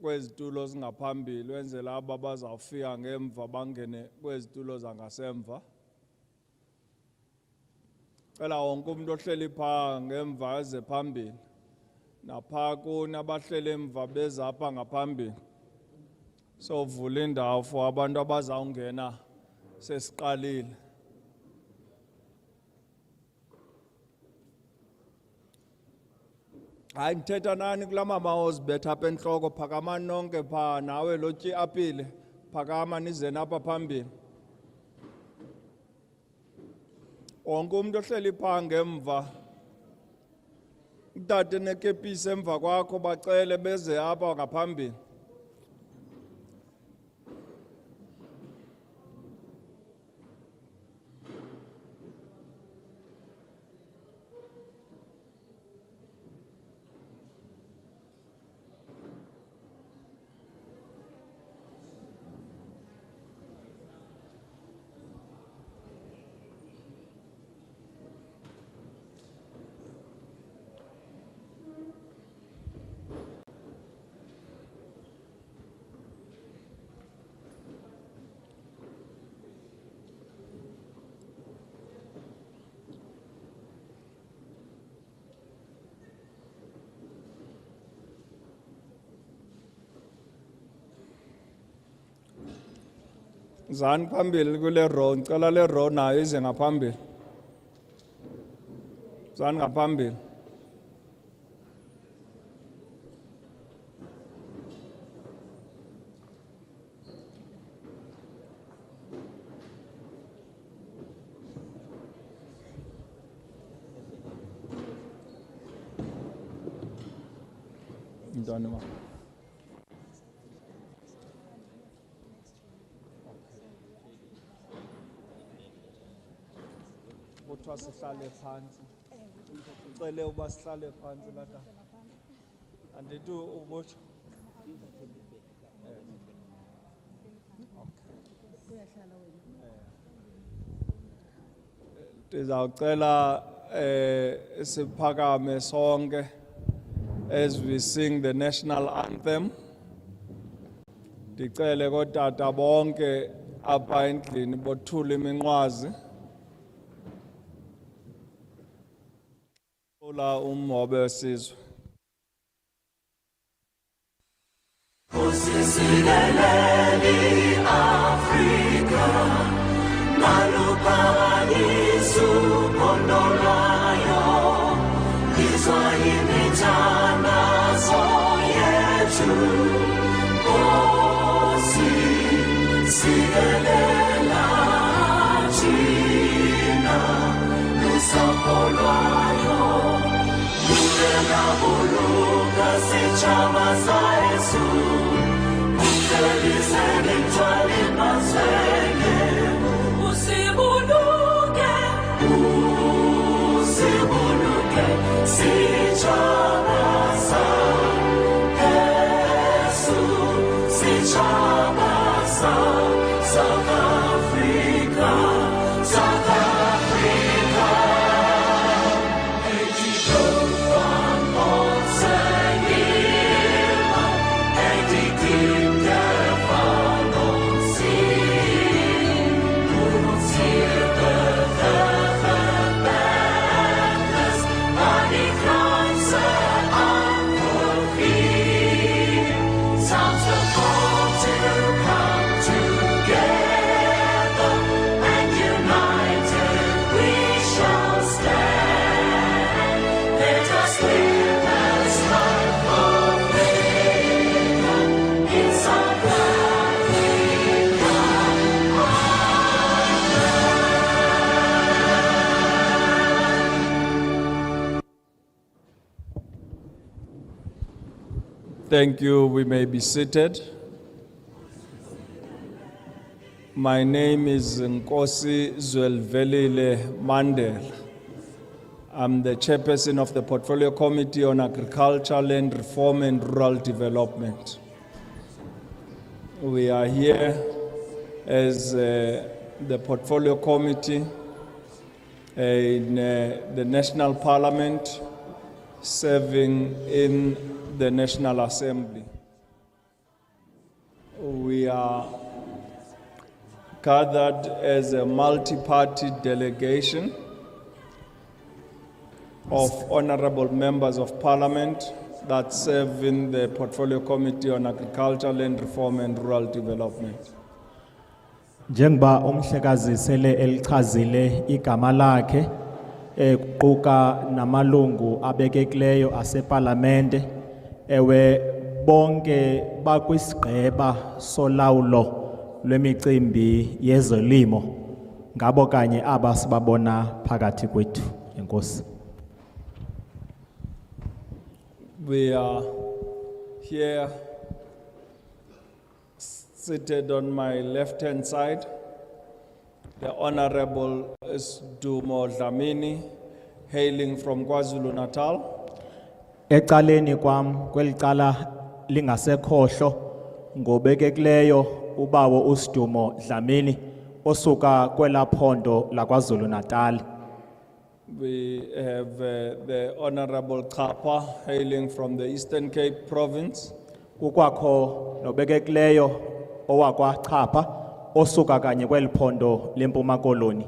kwezitulo zingaphambili wenzela aba bazawufika ngemva bangene kwezitulo zangasemva. Cela wonke umuntu ohleli phaa ngemva eze phambili naphaa kuni abahleli emva beza apha ngaphambili. So vula indawo for abantu abazawungena sesiqalile. Hayi ngithetha nani kula mama ozibetha apha entloko, phakamani nonke phaa, nawe lo tyi apile phakama nize napha phambili. Wonke umuntu ohleli phaa ngemva, utata nekepisi emva kwakho bacele beze apha ngaphambili. Zani phambili kule row, ngicela le row nayo ize ngaphambili. Zani ngaphambili. Ndani ma. Kuthiwa sihlale phansi. Ucele uba sihlale phansi lapha. Andithi ubutsho. Ndizawucela siphakame sonke as we sing the national anthem. Ndicele kootata bonke apha endlini bothule iminqwazi. Ola umhobe wesizwe. Usisileleni Afrika, naluphakanyisa uphondo lwayo, izwa imithandazo yethu. Nkosi, silelela thina, lusapho lwayo. Buluka sichama sa Yesu, ukelise nitwali mazwenge. Usibuluke, sichama sa Yesu, sichama sa South Africa, South Africa. Thank you. We may be seated. My name is Nkosi Zwelvelile Mandela. I'm the chairperson of the Portfolio Committee on Agriculture, Land Reform and Rural Development. We are here as the Portfolio Committee in the National Parliament, serving in the National Assembly. are gathered as a multi-party delegation of honorable members of parliament that serve in the Portfolio Committee on Agriculture, Land Reform and Rural Development. Njengoba umhlekazi sele elichazile igama lakhe kuquka namalungu abekekileyo aseParlamente ewe bonke bakwisigqeba solawulo lwemicimbi yezolimo ngabo kanye aba sibabona phakathi kwethu. Enkosi. We are here seated on my left-hand side, the Honorable Dumo Dlamini, hailing from KwaZulu-Natal. Ecaleni kwam kwelicala lingasekhohlo ngobekekileyo ubawo uSidumo Dlamini osuka kwelaphondo laKwaZulu-Natal. We have the Honorable Kapa, hailing from the Eastern Cape Province. Kukwakho nobekekileyo owakwaChapha osuka kanye kweliphondo leMpuma Koloni.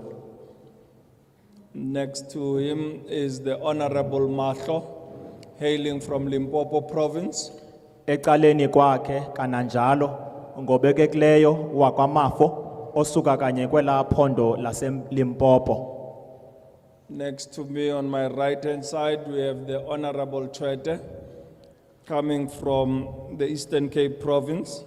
Next to him is the Honorable Mahlo, hailing from Limpopo Province. Ecaleni kwakhe kananjalo ngobekekileyo wakwaMafo osuka kanye kwelaphondo laseLimpopo. Next to me on my right-hand side, we have the Honorable Chwete, coming from the Eastern Cape Province.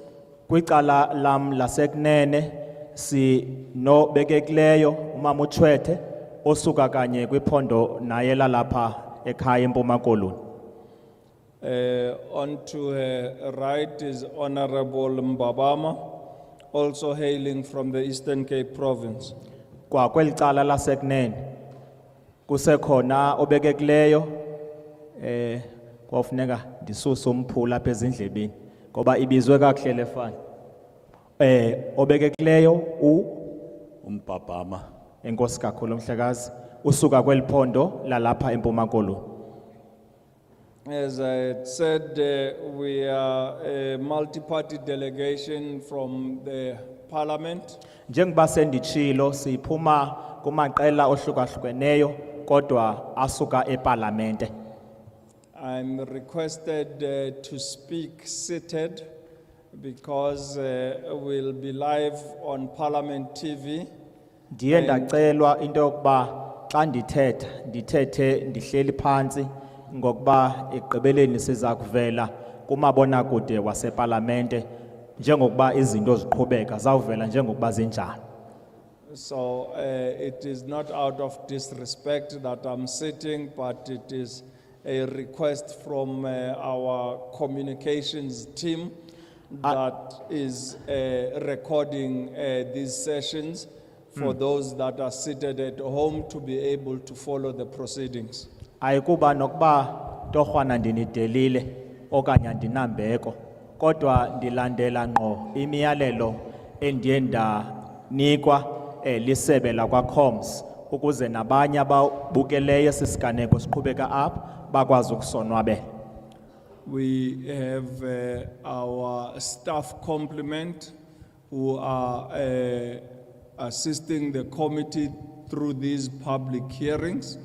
Kwicala lam lasekunene si no bekekileyo umama uChwete osuka kanye kwiphondo naye lalapha ekhaya eMpuma Koloni. On to her right is Honorable Mbabama, also hailing from the Eastern Cape Province. Kwa kwelicala lasekunene kusekhona obekekileyo kwafuneka ndisuse umphula apha ezindlebeni ngoba ibizwe kakuhle lefana. Obekekileyo Mbabama. Enkosi kakhulu mhlekazi usuka kweliphondo lalapha eMpuma Koloni. As I had said, we are a multi-party delegation from the parliament. Njengoba senditshilo siphuma kumaqela ohlukahlukeneyo kodwa asuka eParlamente. I'm requested to speak seated because we'll be live on Parliament TV. Ndiye ndacelwa into yokuba xa ndithethe ndihleli phansi ngokuba ekugqibeleni siza kuvela kumabonakude waseParlamente njengokuba izinto ziqhubeka zawuvela njengokuba zinjalo. So it is not out of disrespect that I'm sitting, but it is a request from our communications team that is recording these sessions for those that are seated at home to be able to follow the proceedings. Ayikuba nokuba torhwana ndinidelile okanye andinambeko kodwa ndilandela ngqo imiyalelo endiye ndanikwa lisebe lakwaComs ukuze nabanye ababukeleyo sisiganeko siqhubeka apha bakwazi ukusonwabela. We have our staff complement who are assisting the committee through these public hearings.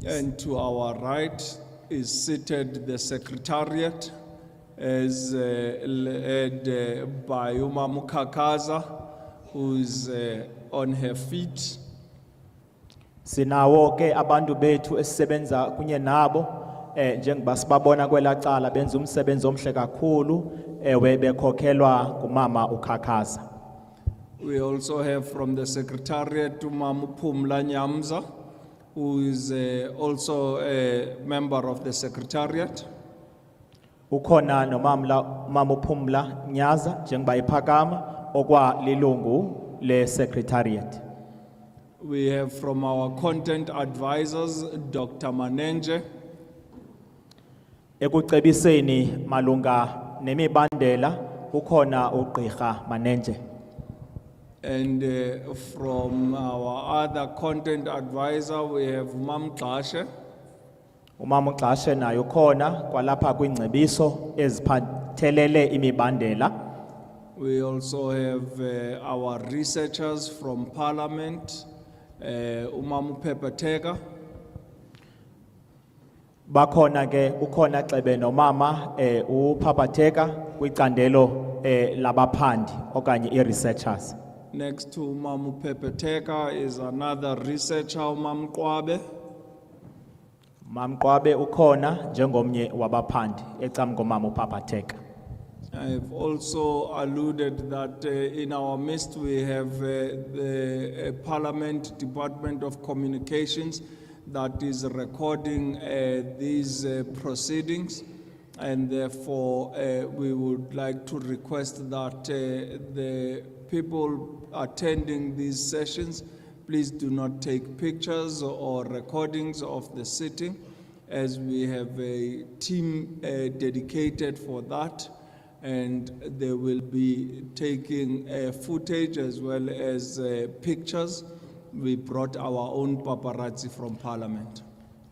And to our right is seated the secretariat as led by Uma Mukakaza, who is on her feet. Sinawo ke abantu bethu esisebenza kunye nabo njengoba sibabona kwelacala benza umsebenzi omhle kakhulu ewe bekhokhelwa ngumama uKhakhaza. We also have from the secretariat Umam Phumla Nyamza, who is also a member of the secretariat. Ukhona nomama uPhumla Nyaza njengoba iphakama okwa lilungu le secretariat. We have from our content advisors Dr. Manenje. Ekucebiseni malunga nemibandela ukhona uGqirha Manenje. And from our other content advisor, we have Umam Xashe. Umama uXashe nayo khona kwalapha kwingcebiso eziphathelele imibandela. We also have our researchers from Parliament, Umam Pepateka. Bakhona ke ukhona Xebe nomama uPhapatheka kwicandelo labaphandi okanye i-researchers. Next to Umam Pepateka is another researcher, Umam Kwabe. Mamqwabe ukhona njengomnye wabaphandi ecam komama uPhapatheka. I've also alluded that in our midst we have the Parliament Department of Communications that is recording these proceedings, and therefore we would like to request that the people attending these sessions please do not take pictures or recordings of the sitting, as we have a team dedicated for that, and they will be taking footage as well as pictures. We brought our own paparazzi from Parliament.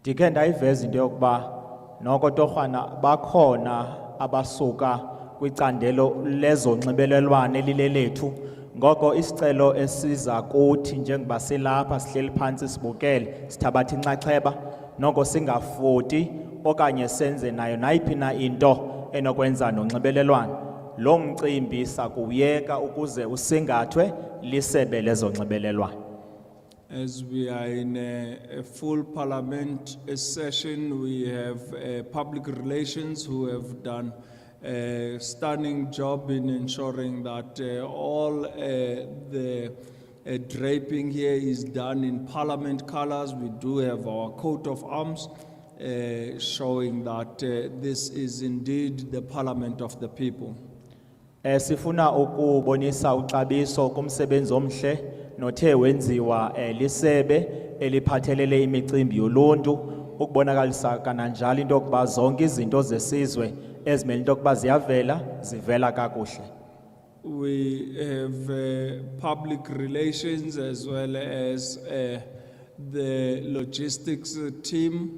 Ndikhe ndayiveza into yokuba noko torhwana bakhona abasuka kwicandelo lezonxibelelwano elilelethu, ngoko isicelo esiza kuthi njengoba silapha sihleli phansi sibukele sithabatha inxaxheba noko singafoti okanye senze nayo nayiphi na into enokwenza nonxibelelwano. Lo mcimbi sakuyeka ukuze usingathwe lisebe lezonxibelelwano. As we are in a full Parliament session, we have public relations who have done a stunning job in ensuring that all the draping here is done in Parliament colors. We do have our coat of arms showing that this is indeed the Parliament of the people. Sifuna ukubonisa uxabiso kumsebenzi omhle nothe wenziwa lisebe eliphathelele imicimbi yoluntu, ukubonakalisa kananjalo into yokuba zonke izinto zesizwe ezimele into yokuba zivela kakuhle. We have public relations as well as the logistics team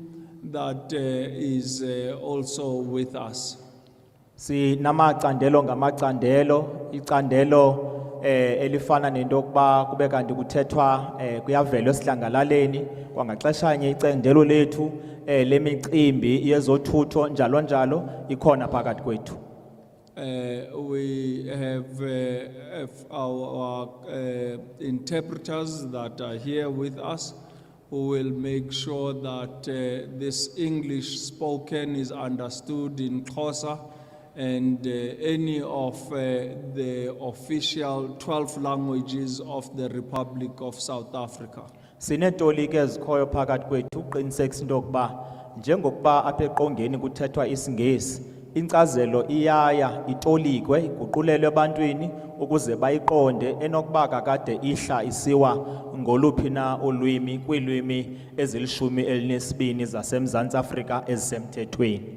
that is also with us. Sinamacandelo ngamacandelo, icandelo elifana nento yokuba kube kanti kuthethwa kuyavela esidlangalaleni kwangaxeshanye icandelo lethu lemicimbi yezothutho njalo njalo ikhona phakathi kwethu. We have our interpreters that are here with us who will make sure that this English spoken is understood in Xhosa and any of the official 12 languages of the Republic of South Africa. Sinetolike ezikhoyo phakathi kwethu uqinisekisa into yokuba njengokuba apha eqongeni kuthethwa isiNgesi, incazelo iyaya itolikwe iguqulelwe ebantwini ukuze bayiqonde enokuba kakade ihla isiwa ngoluphi na ulwimi kwiilwimi ezili-12 zaseMzantsi Afrika ezisemthethweni.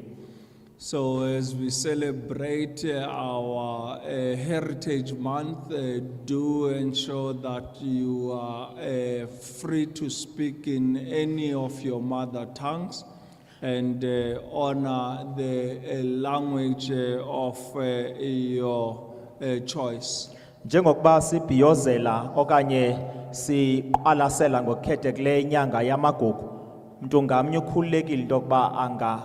So as we celebrate our Heritage Month, do ensure that you are free to speak in any of your mother tongues and honor the language of your choice. Njengokuba sibhiyozela okanye siqalasela ngokukhethekileyo inyanga yamagugu, mntu ngamnye ukhululekile into yokuba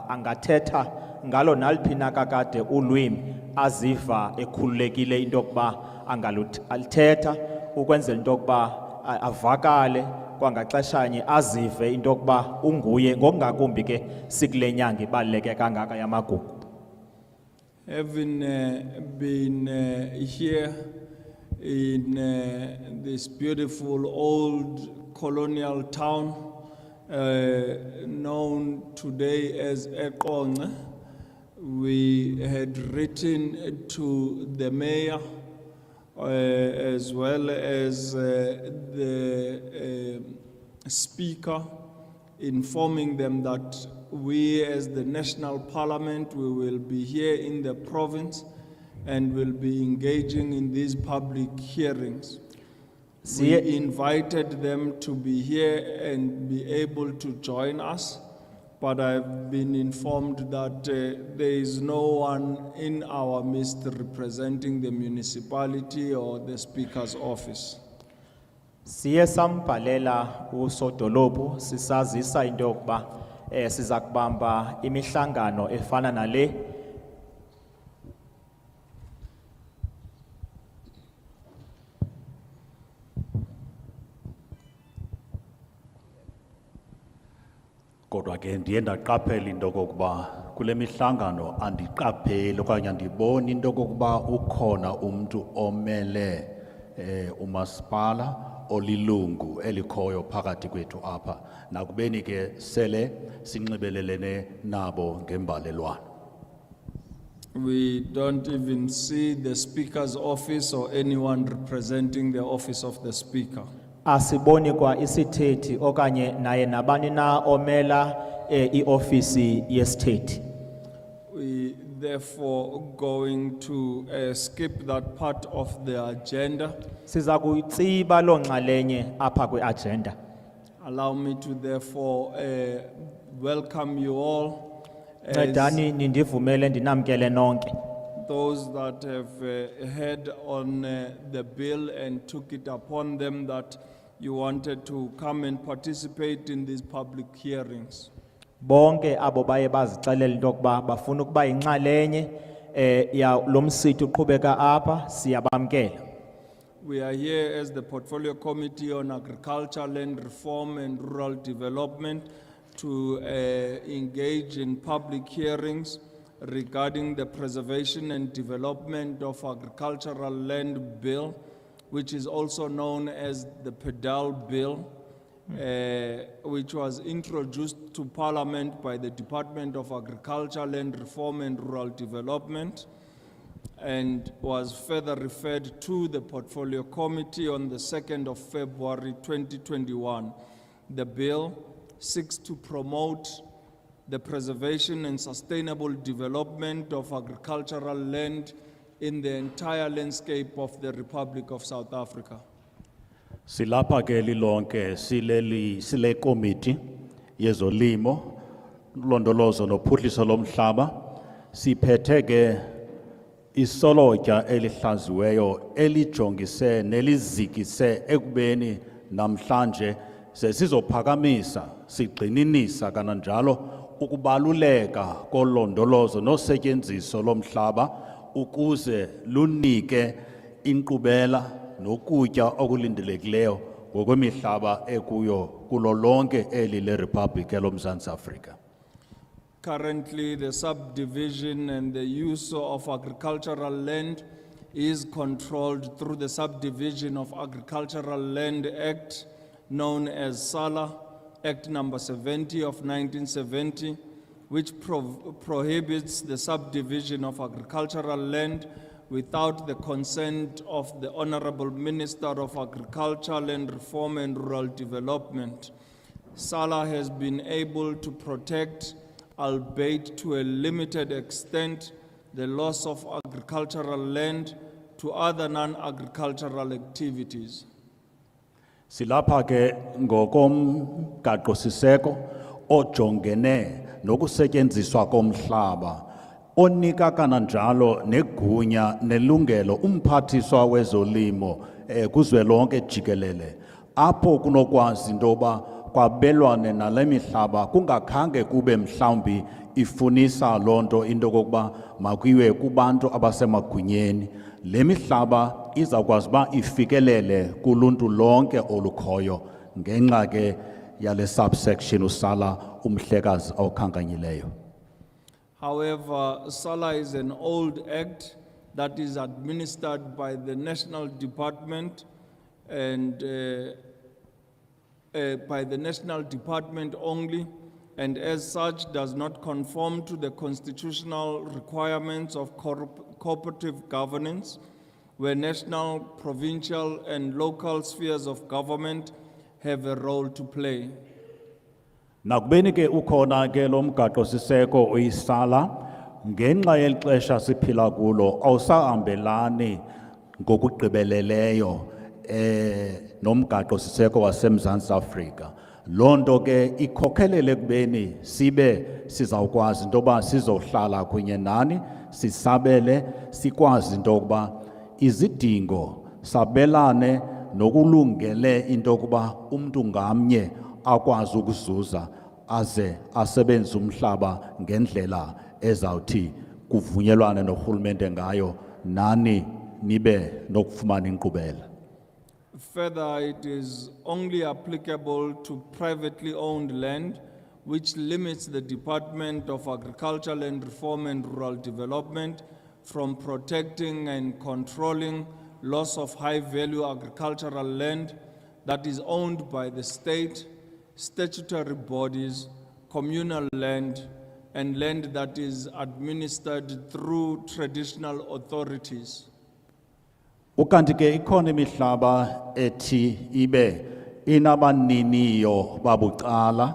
angathetha ngalo naliphi na kakade ulwimi aziva ekhululekile into yokuba angalithetha ukwenzela into yokuba avakale kwangaxeshanye azive into yokuba unguye ngokungakumbi ke sikule nyanga ibaluleke kangaka yamagugu. Having been here in this beautiful old colonial town known today as Eqonce, we had written to the mayor as well as the speaker, informing them that we as the national parliament, we will be here in the province and will be engaging in these public hearings. We invited them to be here and be able to join us. but I've been informed that there is no one in our midst representing the municipality or the Speaker's office. Siye sambhalela usodolophu sisazisa into yokuba siza kubamba imihlangano efana nale. Kodwa ke ndiye ndaqaphela into kokuba kule mihlangano andiqapheli okanye andiboni into kokuba ukhona umuntu omele umasipala olilungu elikhoyo phakathi kwethu apha nakubeni ke sele sinxibelelene nabo ngembalelwano. We don't even see the Speaker's office or anyone representing the office of the Speaker. Asiboni kwa isithethi okanye naye nabani na omela iofisi yesthethi. We therefore going to skip that part of the agenda. Siza kuyitsiba lo nxalenye apha kweagenda. Allow me to therefore welcome you all. Ncedani nindivumele ndinamkele nonke. Those that have heard on the bill and took it upon them that you wanted to come and participate in these public hearings. Bonke abo baye bazixelela into yokuba bafuna ukuba yinxalenye ya lo msitho uqhubeka apha siyabamkela. We are here as the Portfolio Committee on Agriculture, Land Reform and Rural Development to engage in public hearings regarding the preservation and development of agricultural land bill, which is also known as the PDAL Bill, which was introduced to Parliament by the Department of Agriculture, Land Reform and Rural Development, and was further referred to the Portfolio Committee on the 2nd of February 2021. The bill seeks to promote the preservation and sustainable development of agricultural land in the entire landscape of the Republic of South Africa. Silapha ke lilonke sile committee yezolimo ulondolozo nophuhliso lomhlaba siphethe ke isolotya elihlaziweyo elijongise nelizikise ekubeni namhlanje sizophakamisa sigxininisa kananjalo ukubaluleka kolondolozo nosetyenziso lomhlaba ukuze lunike inkqubela nokutya okulindelekileyo ngokwemihlaba ekuyo kulo lonke eli le Republic eloMzantsi Afrika. Currently, the subdivision and the use of agricultural land is controlled through the Subdivision of Agricultural Land Act, known as SALA, Act number 70 of 1970, which prohibits the subdivision of agricultural land without the consent of the Honorable Minister of Agriculture, Land Reform and Rural Development. SALA has been able to protect, albeit to a limited extent, the loss of agricultural land to other non-agricultural activities. Silapha ke ngokomgaqo siseko ojongene nokusetyenziswa komhlaba onika kananjalo negunya nelungelo umphathiswa wezolimo kuzwelonke jikelele apho kunokwazi intoba kwabelwane nale mihlaba kungakhange kube mhlawumbi ifunisa lonto into kokuba makuyiwe kubantu abasemagunyeni. Le mihlaba izakwazi ba ifikelele kuluntu lonke olukhoyo ngenxa ke yale subsection usala umhlekazi awukhankanyileyo. However, SALA is an old act that is administered by the National Department and by the National Department only, and as such does not conform to the constitutional requirements of cooperative governance, where national, provincial, and local spheres of government have a role to play. Nakubeni ke ukhona ke lo mgaqo siseko uyisala ngenxa yelixesha siphila kulo awusahambelani ngokugqibeleleyo nomgaqo siseko waseMzantsi Afrika. Lonto ke ikhokhelele kubeni sibe sizawukwazi into yokuba sizohlala kunye nani, sisabele, sikwazi into yokuba izidingo sabelane nokulungele into yokuba umntu ngamnye akwazi ukuzuza aze asebenze umhlaba ngendlela ezawuthi kuvunyelwane norhulumente ngayo nani nibe nokufumana inkqubela. Further, it is only applicable to privately owned land, which limits the Department of Agriculture, Land Reform and Rural Development from protecting and controlling loss of high-value agricultural land that is owned by the state, statutory bodies, communal land, and land that is administered through traditional authorities. Ukanti ke ikhona imihlaba ethi ibe inabaniniyo babucala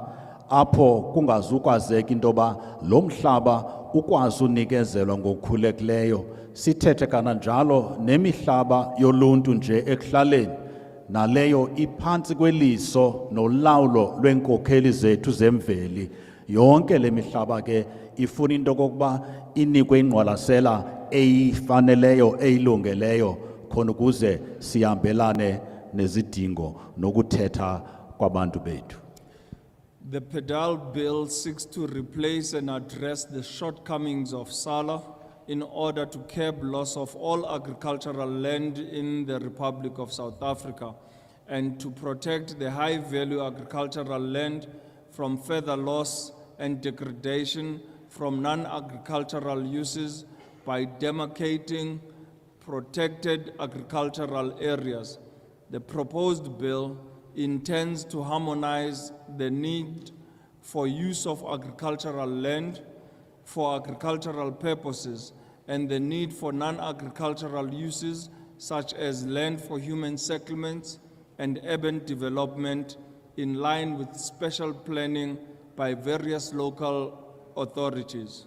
apho kungazukwazeka into yoba lo mhlaba ukwazi unikezelwa ngokukhulekileyo. Sithethe kananjalo nemihlaba yoluntu nje ekuhlaleni naleyo iphantsi kweliso nolawulo lweenkokheli zethu zemveli. Yonke le mihlaba ke ifuna into kokuba inikwe ingqwalasela eyifaneleyo eyilungeleyo khona ukuze sihambelane nezidingo nokuthetha kwabantu bethu. The PDAL Bill seeks to replace and address the shortcomings of SALA in order to curb loss of all agricultural land in the Republic of South Africa and to protect the high-value agricultural land from further loss and degradation from non-agricultural uses by demarcating protected agricultural areas. The proposed bill intends to harmonize the need for use of agricultural land for agricultural purposes and the need for non-agricultural uses such as land for human settlements and urban development in line with special planning by various local authorities.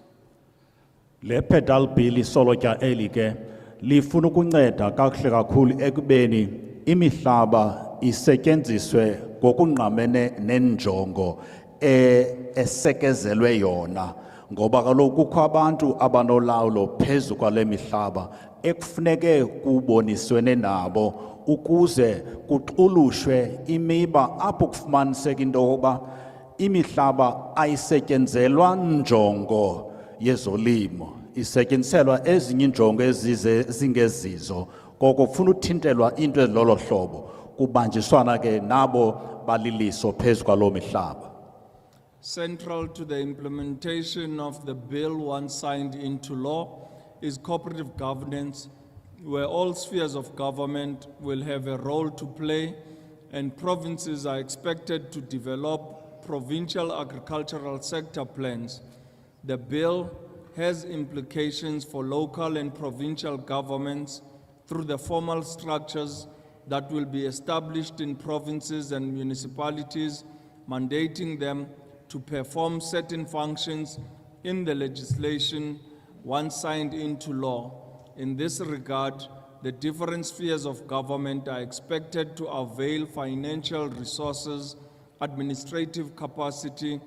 Le PDAL Bill isolotya eli ke lifuna ukunceda kakuhle kakhulu ekubeni imihlaba isetyenziswe ngokungqamene nenjongo esekezelwe yona, ngoba kaloku kukho abantu abanolawulo phezu kwale mihlaba ekufuneke kuboniswene nabo ukuze kuxulushwe imiba apho kufumaniseka into yokuba imihlaba ayisetyenzelwa njongo yezolimo, isetyenziselwa ezinye injongo ezingezizo. Koko kufuna uthintelwa into ezilolo hlobo kubanjiswana ke nabo baliliso phezu kwaloo mihlaba. Central to the implementation of the bill once signed into law is cooperative governance, where all spheres of government will have a role to play and provinces are expected to develop provincial agricultural sector plans. The bill has implications for local and provincial governments through the formal structures that will be established in provinces and municipalities, mandating them to perform certain functions in the legislation once signed into law. In this regard, the different spheres of government are expected to avail financial resources, administrative capacity,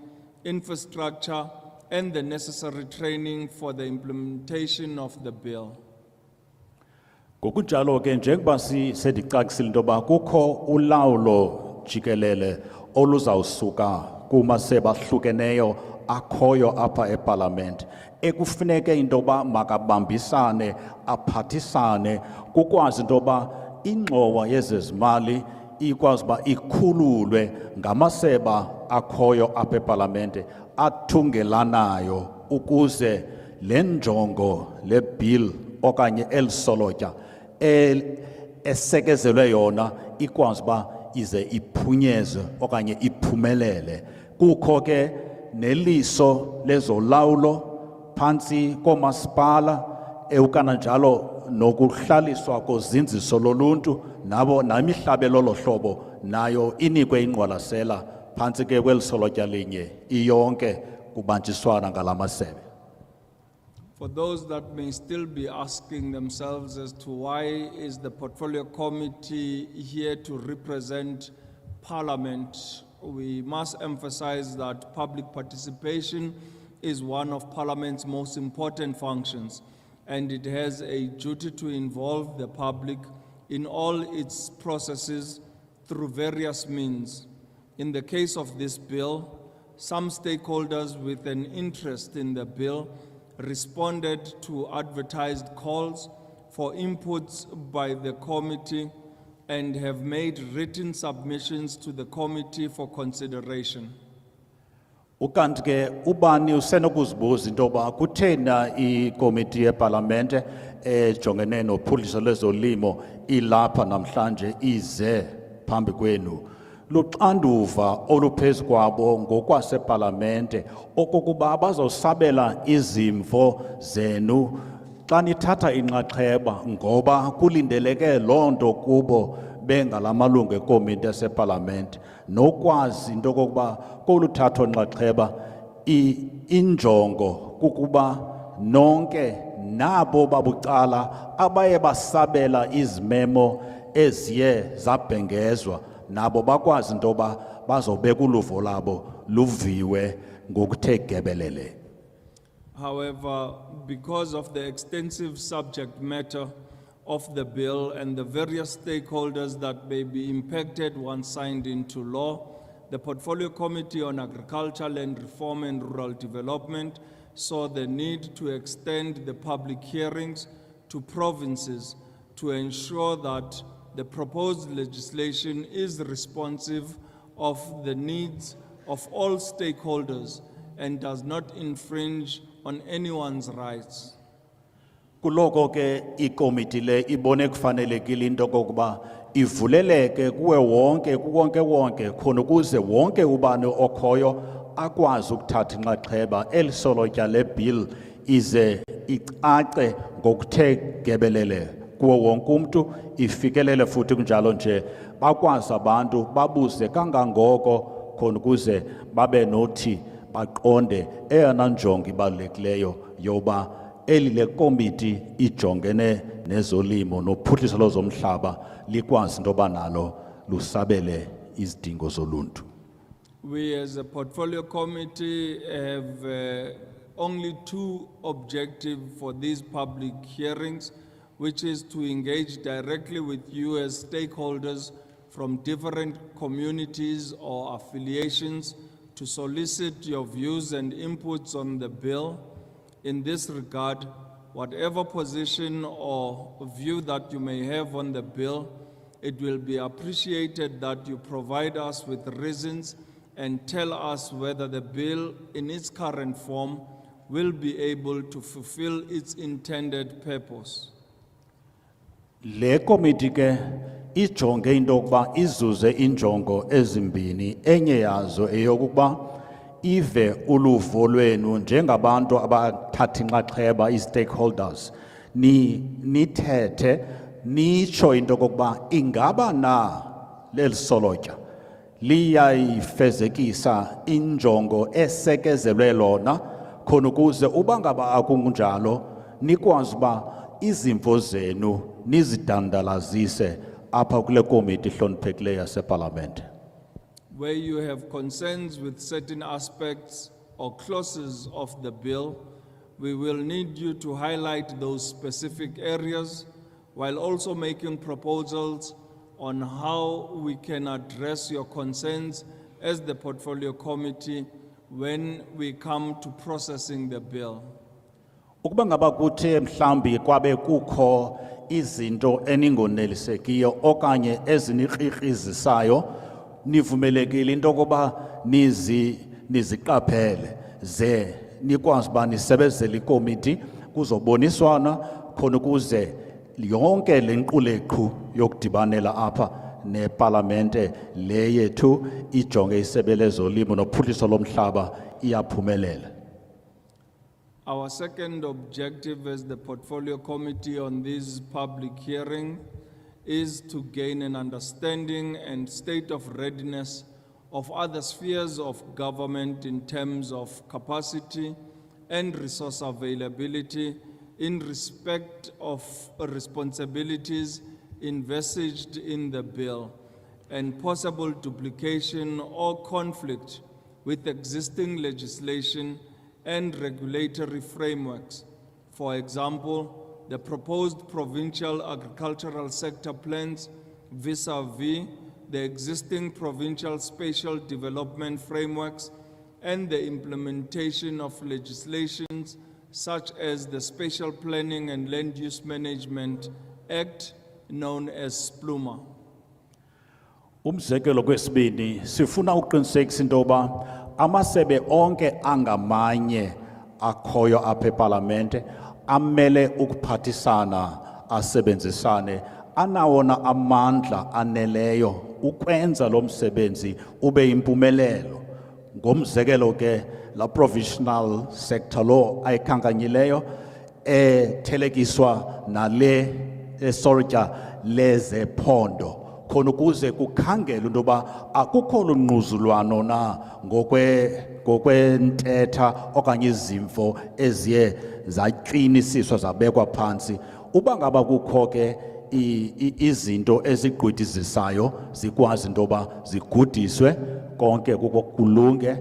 infrastructure, and the necessary training for the implementation of the bill. Ngokunjalo ke njengoba sendicacile into yoba kukho ulawulo jikelele oluzawusuka kumasebe ahlukeneyo akhoyo apha epalamente ekufuneke into yoba makabambisane aphathisane kukwazi into yoba ingxowa yezezimali ikwazi uba ikhululwe ngamaseba akhoyo apha epalamente athungelanayo ukuze le njongo le bill okanye elisolotya esekezelwe yona ikwazi uba ize iphunyezwe okanye iphumelele. Kukho ke neliso lezolawulo phantsi koomasipala eukananjalo nokuhlaliswa kozinziso loluntu nabo namihlaba elolo hlobo nayo inikwe ingqwalasela phantsi ke kwelisolotya linye iyonke kubanjiswana ngalamasebe. For those that may still be asking themselves as to why is the Portfolio Committee here to represent Parliament we must emphasize that public participation is one of Parliament's most important functions, and it has a duty to involve the public in all its processes through various means. In the case of this bill, some stakeholders with an interest in the bill responded to advertised calls for inputs by the committee and have made written submissions to the committee for consideration. Ukanti ke ubani usenokuzibuza into yoba kuthena ikomiti yepalamente ejongene nophuhliso lwezolimo ilapha namhlanje ize phambi kwenu. Luxanduva oluphezu kwabo ngokwasepalamente okokuba bazosabela izimvo zenu xa nithatha inxaxheba ngoba kulindeleke loo nto kubo bengalamalungu ekomiti yasepalamente nokwazi into yokokuba koluthatho nxaxheba injongo kukuba nonke nabo babucala abaye basabela izimemo eziye zabhengezwa nabo bakwazi into yoba bazobeka uluvo labo luviwe ngokuthe gebelele. However, because of the extensive subject matter of the bill and the various stakeholders that may be impacted once signed into law, the Portfolio Committee on Agriculture, Land Reform and Rural Development saw the need to extend the public hearings to provinces to ensure that the proposed legislation is responsive of the needs of all stakeholders and does not infringe on anyone's rights. Kuloko ke ikomiti le ibone kufanelekile into kokuba ivuleleke kuwe wonke khona ukuze wonke ubani okhoyo akwazi ukuthatha inxaxheba elisolotya le bill ize icace ngokuthe gebelele kuwo wonke umuntu ifikelele futhi kunjalo nje bakwazi abantu babuze kangangoko khona ukuze babe nothi baqonde eyona njongo ibalulekileyo yoba eli le komiti ijongene nezolimo nophuhliso lwezomhlaba likwazi into yoba nalo lusabele izidingo zoluntu. We as a portfolio committee have only two objectives for these public hearings, which is to engage directly with you as stakeholders from different communities or affiliations to solicit your views and inputs on the bill. In this regard, whatever position or view that you may have on the bill, it will be appreciated that you provide us with reasons and tell us whether the bill in its current form will be able to fulfill its intended purpose. Le komiti ke ijonge into yokuba izuze injongo ezimbini enye yazo eyokuba ive uluvo lwenu njengabantu abathatha inxaxheba i-stakeholders nithethe nitsho into yokuba ingaba na lelisolotya liyayifezekisa injongo esekezelwe lona khona ukuze uba ngaba akunjalo nikwazi uba izimvo zenu nizidandalazise apha kule komiti hloniphekileyo yasepalamente. Where you have concerns with certain aspects or clauses of the bill, we will need you to highlight those specific areas while also making proposals on how we can address your concerns as the portfolio committee when we come to processing the bill. Ukuba ngaba kuthe mhlambi kwabe kukho izinto eningonelisekiyo okanye ezinikrikrizisayo nivumelekile into yokuba niziqaphele ze nikwazi uba nisebenzele ikomiti kuzoboniswana khona ukuze yonke le nquleqhu yokudibanela apha nepalamente le yethu ijonge isebe lezolimo nophuhliso lomhlaba iyaphumelela. Our second objective as the portfolio committee on this public hearing is to gain an understanding and state of readiness of other spheres of government in terms of capacity and resource availability in respect of responsibilities envisaged in the bill, and possible duplication or conflict with existing legislation and regulatory frameworks. For example, the proposed provincial agricultural sector plans vis-à-vis the existing provincial spatial development frameworks and the implementation of legislations such as the Spatial Planning and Land Use Management Act, known as SPLUMA. Umzekelo kwesibini sifuna uqinisekisa into yoba amasebe onke angamanye akhoyo apha eParlamente amele ukuphathisana asebenzisane anawona amandla aneleyo ukwenza lo msebenzi ube impumelelo. Ngomzekelo ke la provincial sector law ayikhankanyileyo thelekiswa nale esorja lezephondo khona ukuze kukhangele into yoba akukho lunquzulwano na ngokwentetha okanye izimvo eziye zaqinisiswa zabekwa phansi. Uba ngaba kukho ke izinto ezigqwithizisayo zikwazi into yoba zigudiswe konke kulunge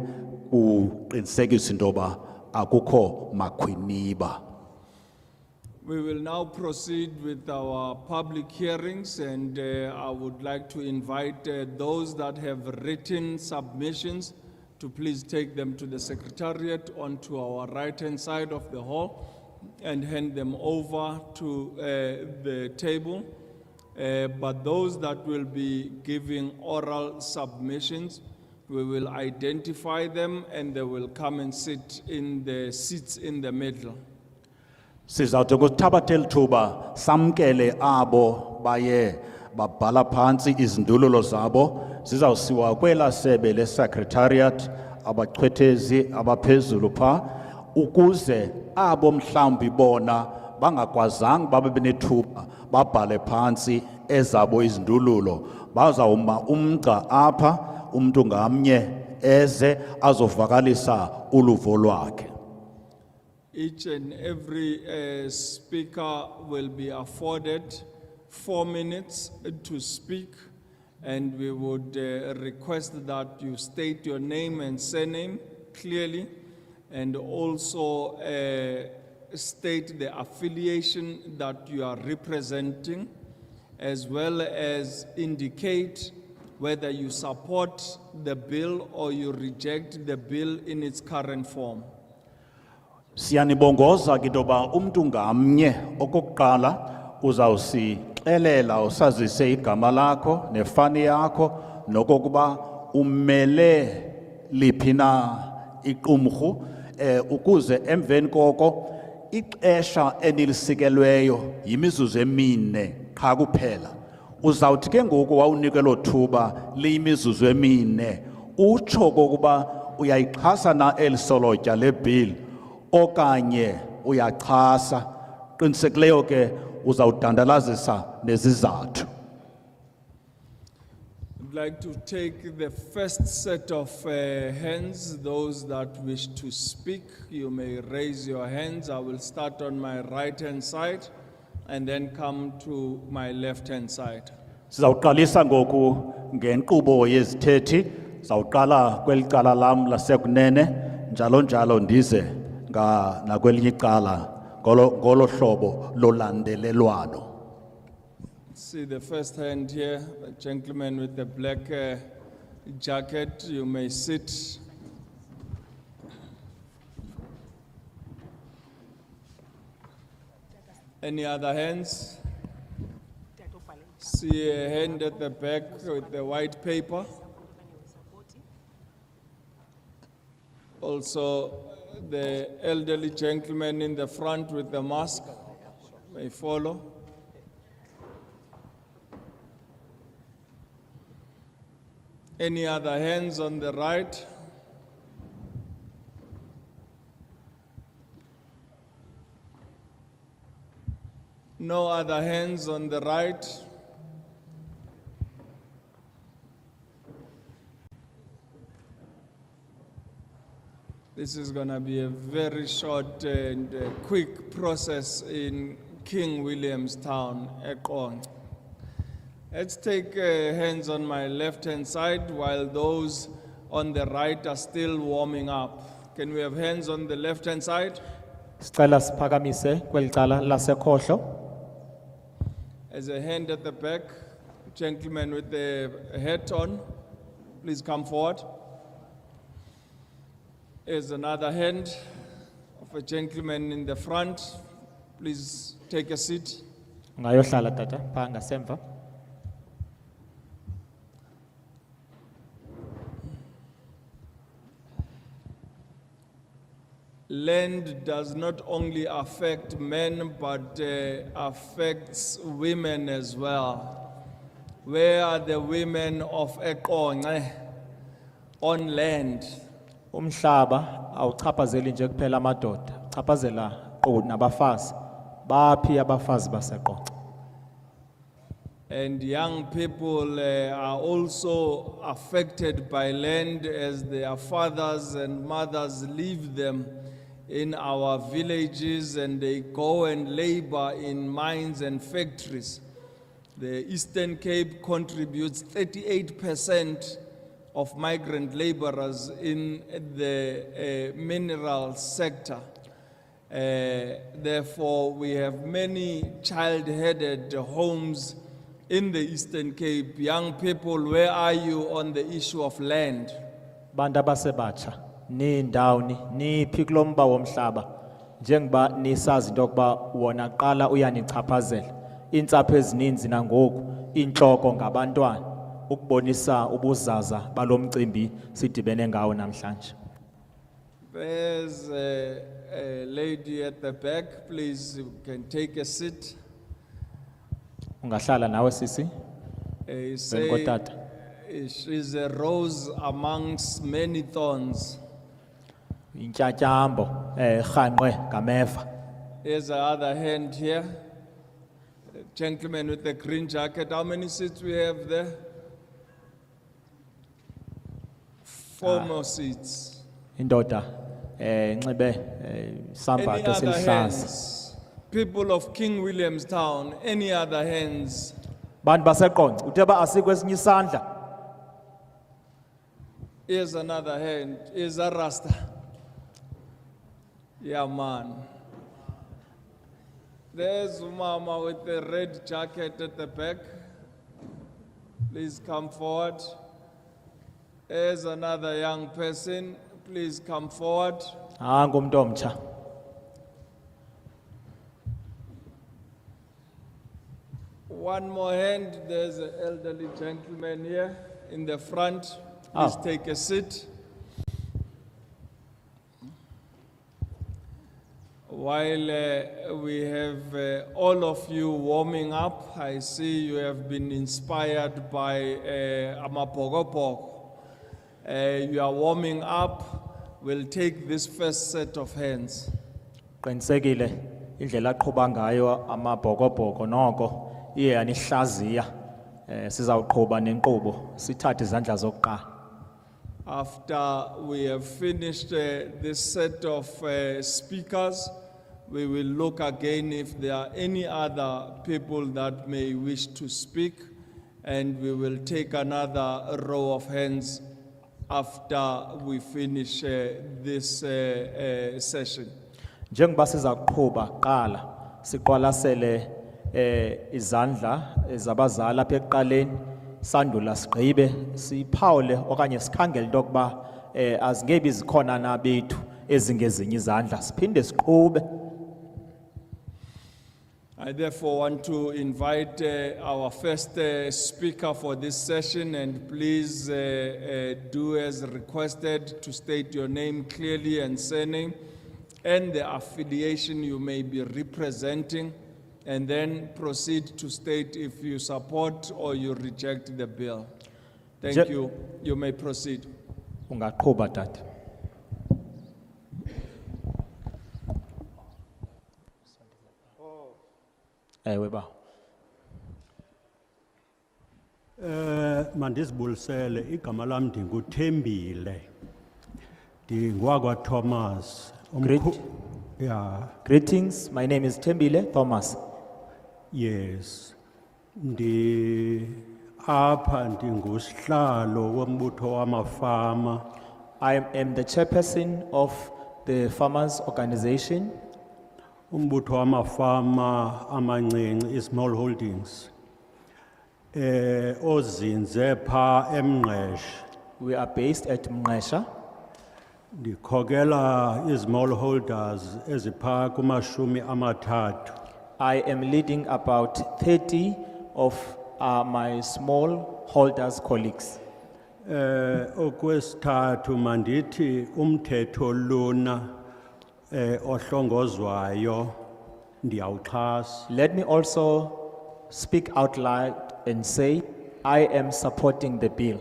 kuqinisekisa into yoba akukho makhwiniba. We will now proceed with our public hearings, and I would like to invite those that have written submissions to please take them to the Secretariat onto our right-hand side of the hall and hand them over to the table. But those that will be giving oral submissions, we will identify them and they will come and sit in the seats in the middle. Sizawuthi kuthabathela ithuba samkele abo baye babhala phansi izindululo zabo zizawusiwa kwela sebe le-secretariat abachwethezi abaphezulu pha ukuze abo mhlawumbi bona bangakwazanga babe benethuba babhale phansi ezabo izindululo bazawuma umgca apha umuntu ngamnye eze azovakalisa uluvo lwakhe. Each and every speaker will be afforded 4 minutes to speak, and we would request that you state your name and surname clearly, and also state the affiliation that you are representing, as well as indicate whether you support the bill or you reject the bill in its current form. Siyanibongoza kidoba umuntu ngamnye okokuqala uzawusixelela usazise igama lakho nefani yakho nokokuba umele liphi na iqumrhu ukuze emveni koko ixesha enilisikelweyo yimizuzu emine qha kuphela. Uzawuthi ke ngoku wawunikelwa thuba liyimizuzu emine utsho kokuba uyayixhasa na elisolotya lebill okanye uyachasa qinisekileyo ke uzawudandalazisa nezizathu. I'd like to take the first set of hands, those that wish to speak. You may raise your hands. I will start on my right-hand side and then come to my left-hand side. Sizawuqalisa ngoku ngenkqubo yezithethi zawuqala kwelicala lam lasekunene njalo njalo ndize nakwelinye icala ngolo hlobo lolandelelwano. See the first hand here, the gentleman with the black jacket. You may sit. Any other hands? See a hand at the back with the white paper. Also, the elderly gentleman in the front with the mask may follow. Any other hands on the right? No other hands on the right? This is going to be a very short and quick process in King Williamstown, Ekong. Let's take hands on my left-hand side while those on the right are still warming up. Can we have hands on the left-hand side? Sicela siphakamise kweli cala lasekhohlo. There's a hand at the back, gentleman with the hat on, please come forward. There's another hand of a gentleman in the front, please take a seat. Ungayohlala tata pha ngasemva. Land does not only affect men, but affects women as well. Where are the women of Eqonce on land? Umhlaba awuchaphazeli nje kuphela amadoda, uchaphazela nabafazi. Baphi abafazi baseqonce? And young people are also affected by land as their fathers and mothers leave them in our villages and they go and labor in mines and factories. The Eastern Cape contributes 38% of migrant laborers in the mineral sector. Therefore, we have many child-headed homes in the Eastern Cape. Young people, where are you on the issue of land? Bantu abasebatsha nindawuni niphi kulomba womhlaba njengoba nisazi into yokuba wona qala uyanichaphazela intsapho ezininzi nangoku inhloko ngabantwana ukubonisa ubuzaza balomcimbi sidibene ngawo namhlanje. There's a lady at the back, please, you can take a seat. Ungahlala nawe sisi You Then say kotata. she's a rose amongst many thorns. intyatyambo rhanqwe ngameva. Here's the other hand here. A gentleman with the green jacket. How many seats we have there? 4 more seats. Indoda nxibe Any sambatho other esiluhlaza. hands? People of King Williamstown, any other hands? Bantu baseqonce uthe ba asikho esinye isandla. Here's another hand. Here's a Rasta. Yeah, man. There's Umama with the red jacket at the back. Please come forward. There's another young person. Please come forward. Ngumuntu omtsha. One more hand. There's an elderly gentleman here in the front. Please Oh. take a seat. While we have all of you warming up, I see you have been inspired by Amapogopog. You are warming up. We'll take this first set of hands. Qinisekile indlela aqhuba ngayo amabhokobhoko noko iye yanihlaziya sizawuqhuba nenkqubo sithathe izandla zokuqala. After we have finished this set of speakers, we will look again if there are any other people that may wish to speak, and we will take another row of hands after we finish this session. Njengoba sizakuqhuba qala siqwalasele izandla zabazali apha ekuqaleni sandula sigqibe siphawule okanye sikhangele into yokuba azingebi zikhona na bethu ezingezinye izandla siphinde siqhube. I therefore want to invite our first speaker for this session, and please do as requested to state your name clearly and surname and the affiliation you may be representing, and then proceed to state if you support or you reject the bill. Thank Je- you. You may proceed. Ungaqhuba tata. Ewe ba. Mandizibulisele igama lam ndinguThembile. Ndingwakwa Thomas. Great. Yeah, Greetings, my name is Tembile Thomas. yes. Apha ndingusihlalo wombutho wamafama. I am the chairperson of the farmers organization. Umbutho wamafama amancinci i-small holdings. Ozinze pha eMngqeshe. We are based at Mngesha. Ndikhokela i-small holders ezipha kumashumi amathathu. I am leading about 30 of my small holders colleagues. Okwesithathu mandithi umthetho lona ohlongozwayo ndiyawuxhasa. Let me also speak out loud and say, I am supporting the bill.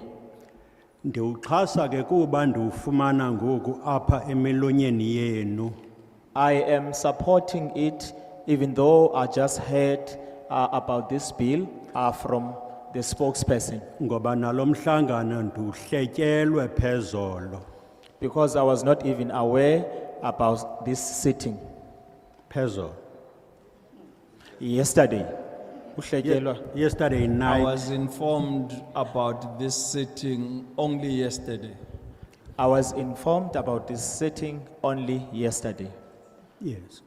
Ndiwuxhasa ke kuba ndiwufumana ngoku apha emilonyeni yenu. I am supporting it even though I just heard about this bill from the spokesperson, Ngoba nalomhlangano nduhletyelwe phezolo. because I was not even aware about this sitting Phezolo. yesterday. Uhletyelwa. Yesterday I night. was informed about this sitting only yesterday. I was informed about this sitting only yesterday. Yes.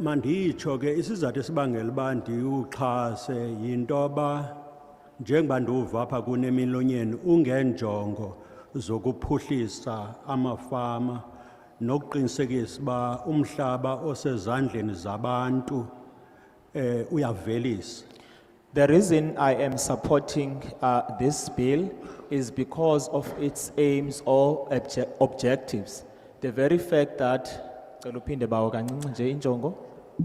Manditsho ke isizathu esibangela uba ndiwuxhase yinto ba njengoba ndiwuva apha kunemilonyeni ungenjongo zokuphuhlisa amafama nokuqinisekisa uba umhlaba osezandleni zabantu uyavelisa. The reason I am supporting this bill is because of its aims or objectives. The very fact that cela uphinde bawo kancinci nje injongo.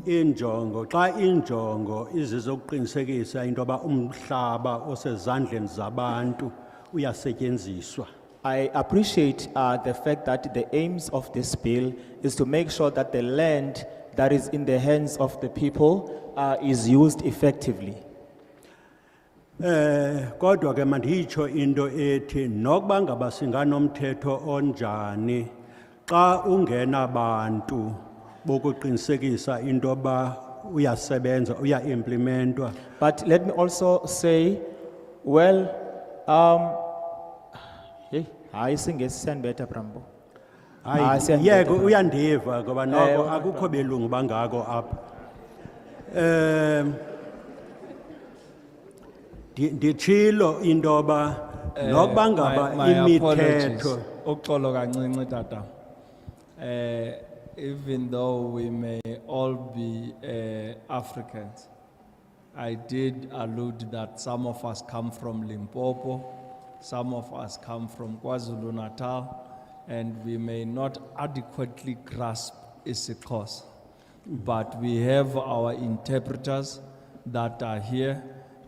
Injongo xa injongo izizokuqinisekisa into ba umhlaba osezandleni zabantu uyasetyenziswa. I appreciate the fact that the aims of this bill is to make sure that the land that is in the hands of the people is used effectively. Kodwa ke manditsho into ethi nokuba ngaba singanomthetho onjani xa ungena bantu bokuqinisekisa into ba uyasebenza uyaimplementwa. But let me also say, well, hey, hayi singesi siyanibetha Brambo. Hayi siyandibetha, yeke Brambo. uyandiva ngoba noko Eh, akukho belungu bangako apha. Ndichilo into ba nokuba ngaba My apologies. imithetho Uxolo kancinci tata. Even though we may all be Africans, I did allude that some of us come from Limpopo, some of us come from KwaZulu-Natal, and we may not adequately grasp its cause. But we have our interpreters that are here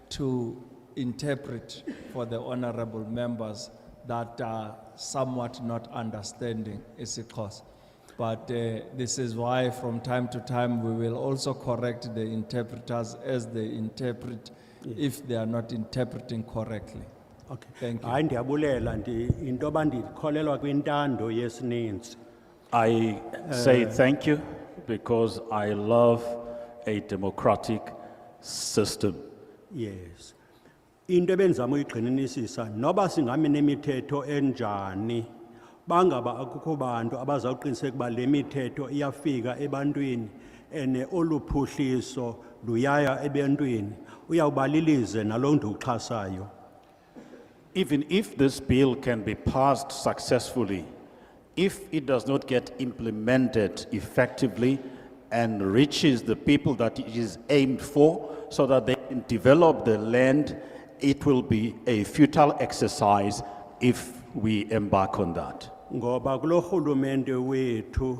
to interpret for the honorable members that are somewhat not understanding its cause. But this is why from time to time we will also correct the interpreters as they interpret if they are not interpreting correctly. Okay. Thank you. Hayi ndiyabulela into ba ndikholelwa kwintando yesininzi. I say thank you because I love a democratic system. Yes. Into ebenzama uyigxininisisa noba singami nemithetho enjani bangaba akukho bantu abazawuqiniseka uba le mithetho iyafika ebantwini ene oluphuhliso luyaya ebantwini uyawubalilize nalo ndiwuxhasayo. Even if this bill can be passed successfully, if it does not get implemented effectively and reaches the people that it is aimed for so that they can develop the land, it will be a futile exercise if we embark on that. Ngoba kulo rhulumente wethu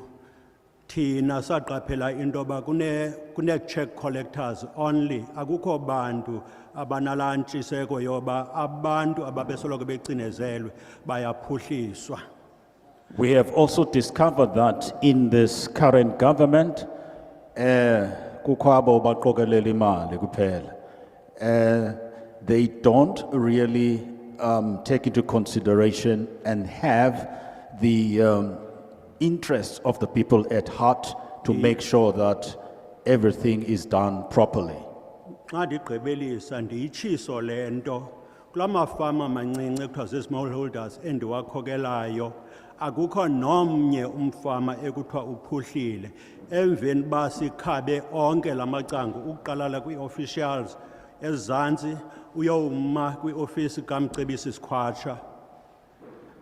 thina saqaphela into ba kune check collectors only akukho bantu abanala ntshiseko yoba abantu ababesoloko becinezelwe bayaphuhliswa. We have also discovered that in this current government, kukho abo baqokelela imali kuphela. They don't really take into consideration and have the interests of the people at heart to make sure that everything is done properly. Xa ndigqibelisa ndiyitshiso le nto kula mafama mancinci ekuthiwa zii-smallholders endiwakhokelayo akukho nomnye umfama ekuthiwa uphuhlile emveni uba sikhabe onke la macango ukuqalala kwii-officials ezantsi uyowuma kwiofisi kamcebisi Sikhwatsha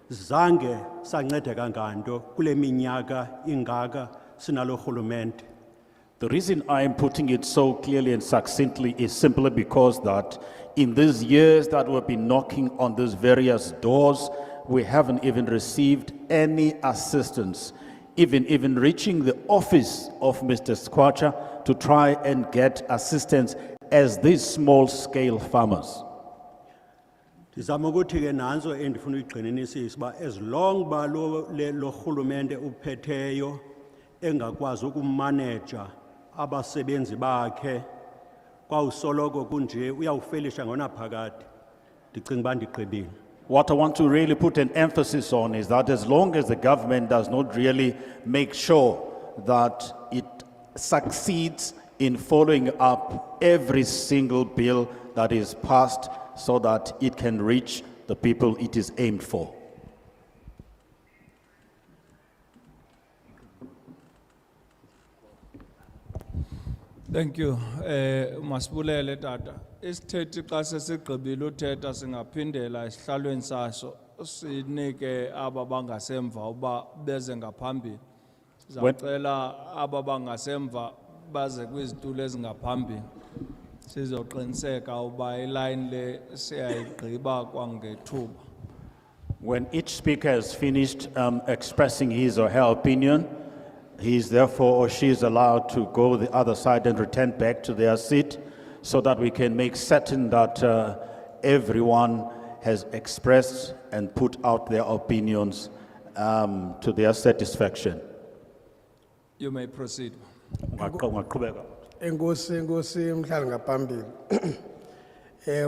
zange sancedeka nganto kule minyaka ingaka sinalo rhulumente. The reason I am putting it so clearly and succinctly is simply because that in these years that we've been knocking on these various doors, we haven't even received any assistance, even reaching the office of Mr. Sikhwatsha to try and get assistance as these small-scale farmers. Ndizama ukuthi ke nanzo endifuna uyigxininisisa uba as long ba lo rhulumente uphetheyo engakwazi ukumaneja abasebenzi bakhe kwawusoloko kunje uyawufelisha ngonaphakade ndicinga uba ndigqibile. What I want to really put an emphasis on is that as long as the government does not really make sure that it succeeds in following up every single bill that is passed so that it can reach the people it is aimed for. Thank you. Masibulele tata. Isithethi xa sesigqibile uthetha singaphindela esihlalweni saso sinike aba bangasemva uba beze ngaphambili. Sizacela aba bangasemva baze kwizitulo ezingaphambili. Sizoqiniseka uba iline le siyayigqiba kwangethuba. When each speaker has finished expressing his or her opinion, he is therefore or she is allowed to go the other side and return back to their seat so that we can make certain that everyone has expressed and put out their opinions to their satisfaction. You may proceed. Ungaqhubeka. Enkosi mhlali ngaphambili.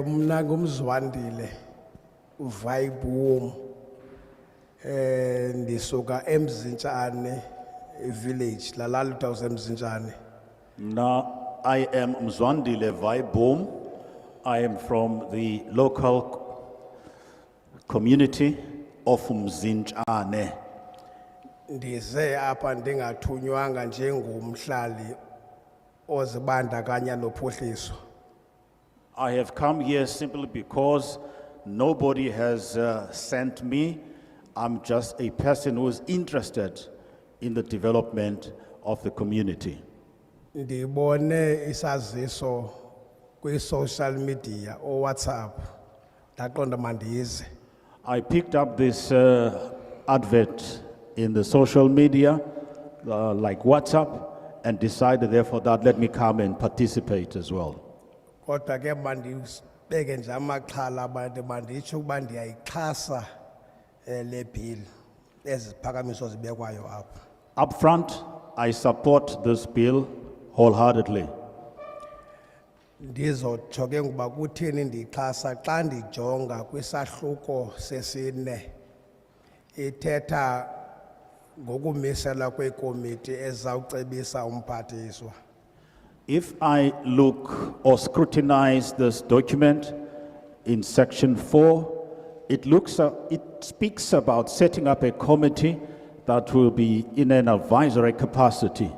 Mna ngumzwandile uVayiboom. Ndisuka eMzintshane village lalali utawuse eMzintshane. Now, I am Mzwandile Vayiboom. I am from the local community of Mzintshane. Ndize apha ndingathunywanga njengomhlali ozibandakanya nophuhliso. I have come here simply because nobody has sent me. I'm just a person who is interested in the development of the community. Ndibone isaziso kwi-social media or WhatsApp. Ndaqonda mandize. I picked up this advert in the social media, like WhatsApp, and decided therefore that let me come and participate as well. Kodwa ke mandibeke nje amaxhala abantu manditsho ukuba ndiyayixhasa le bill eziphakamiso zibekwayo apha. Up front, I support this bill wholeheartedly. Ndizotsho ke ngoba kutheni ndixhasa xa ndijonga kwisahluko sesine ithetha ngokumisela kwekomiti ezawucebisa umphathiswa. If I look or scrutinize this document in section 4, it speaks about setting up a committee that will be in an advisory capacity.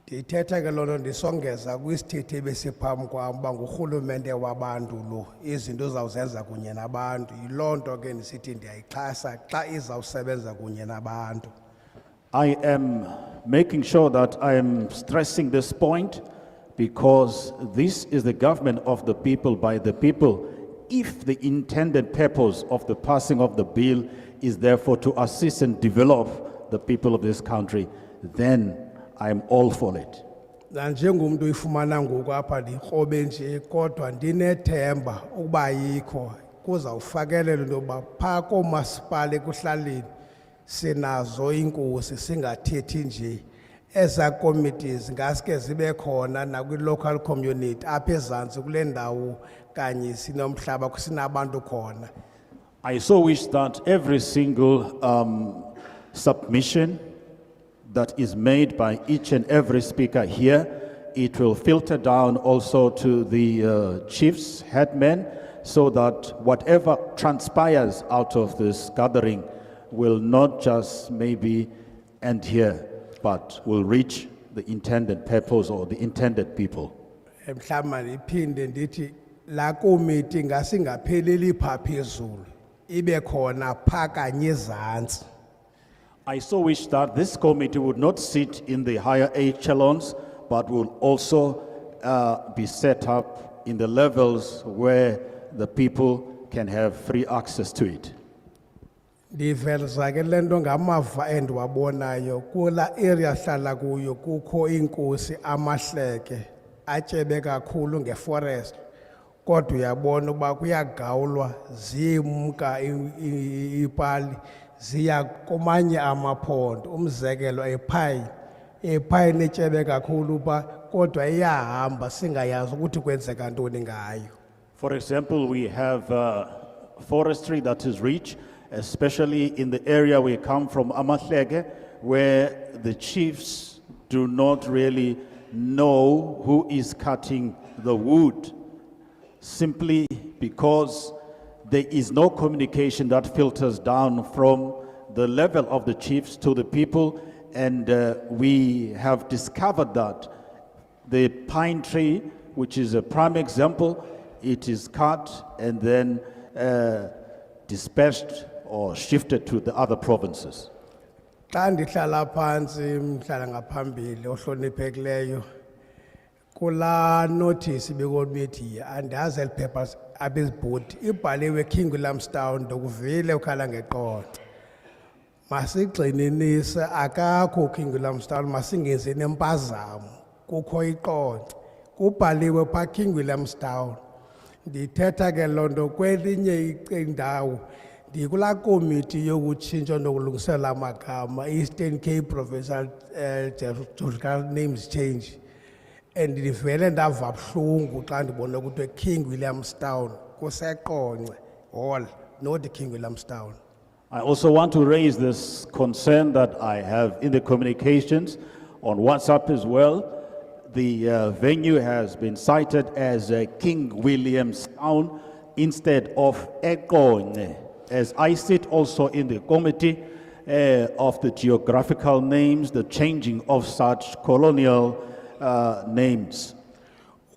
Ndithetha ke lona ndisongeza kwisithethe besiphambi kwam uba ngurhulumente wabantu lo izinto uzawuzenza kunye nabantu yilonto ke ndisithi ndiyayixhasa xa izawusebenza kunye nabantu. I am making sure that I am stressing this point because this is the government of the people by the people. If the intended purpose of the passing of the bill is therefore to assist and develop the people of this country, then I am all for it. Nanjengomuntu uyifumana ngoku apha ndikrobe nje kodwa ndinethemba ukuba ayikho kuzawufakelela into yoba phaa koomasipala ekuhlaleni sinazo inkosi singathethi nje. Eza committees ngaske zibe khona nakwi-local community apha ezantsi kule ndawo kanye sinomhlaba sinabantu khona. I so wish that every single submission that is made by each and every speaker here it will filter down also to the chiefs, headmen, so that whatever transpires out of this gathering will not just maybe end here, but will reach the intended purpose or the intended people. Mhlawumbe iphinde ndithi la komiti ngasingapheleli pha phezulu ibe khona phakanye ezantsi. I so wish that this committee would not sit in the higher echelons, but will also be set up in the levels where the people can have free access to it. Ndivelisa ke lento ngamava endiwabonayo kula area hlala kuyo kukho inkosi amahleke atyebe kakhulu ngeforest kodwa uyabona ukuba kuyagawulwa zimka ipali ziya komanye amaphondo umzekelo ePhayi netyebe kakhulu uba kodwa iyahamba singayazi ukuthi kwenzeka ntoni ngayo. For example, we have forestry that is rich, especially in the area we come from, Amahlege, where the chiefs do not really know who is cutting the wood, simply because there is no communication that filters down from the level of the chiefs to the people, and we have discovered that the pine tree, which is a prime example, it is cut and then dispersed or shifted to the other provinces. Xa ndihlala phansi mhlala ngaphambili ohloniphekileyo kula notice bekomiti andazi eliphepha abezibhodi ibhaliwe King Williamstown ndokuvile ukhala ngeqolo. Masigxininise akakho King Williamstown masingenzi nempazamo kukho iqolo kubhaliwe pha King Williamstown. Ndithetha ke lonto kwelinye indawo ndikula komiti yokutshintsha nokulungisela amagama Eastern Cape Provincial Geographical Names Change and ndivele ndava buhlungu xa ndibona ukuthi King Williamstown kuseqonce hall not King Williamstown. I also want to raise this concern that I have in the communications on WhatsApp as well. The venue has been cited as King Williamstown instead of Eqonce. As I sit also in the committee of the geographical names, the changing of such colonial names.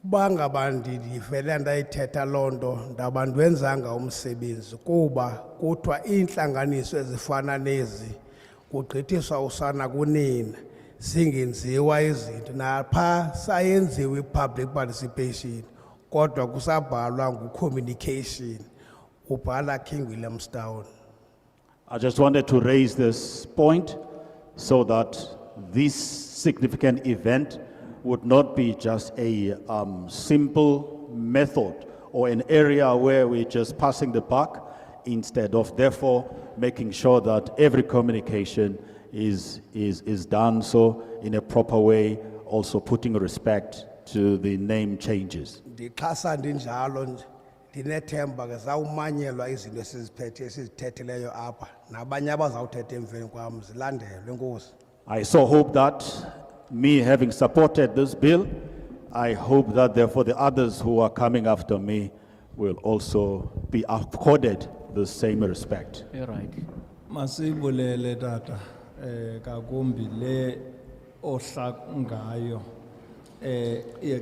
Uba ngaba ndivele ndayithetha loo nto ndaba ndwenzanga umsebenzi kuba kuthiwa iintlanganiso ezifana nezi kugqithiswa usana kunina zingenziwa izinto napha sayenziwa i-public participation kodwa kusabhalwa ngu-communication ubhala King Williamstown. I just wanted to raise this point so that this significant event would not be just a simple method or an area where we're just passing the buck, instead of therefore making sure that every communication is done so in a proper way, also putting respect to the name changes. Ndixhasa ndinjalo nje ndinethemba ke zawumanyelwa izinto esizithethileyo apha nabanye abazawuthetha emveni kwam zilandelwe enkosi. I so hope that me having supported this bill, I hope that therefore the others who are coming after me will also be accorded the same respect. You're right. Masibulele tata kakumbi le ohla ngayo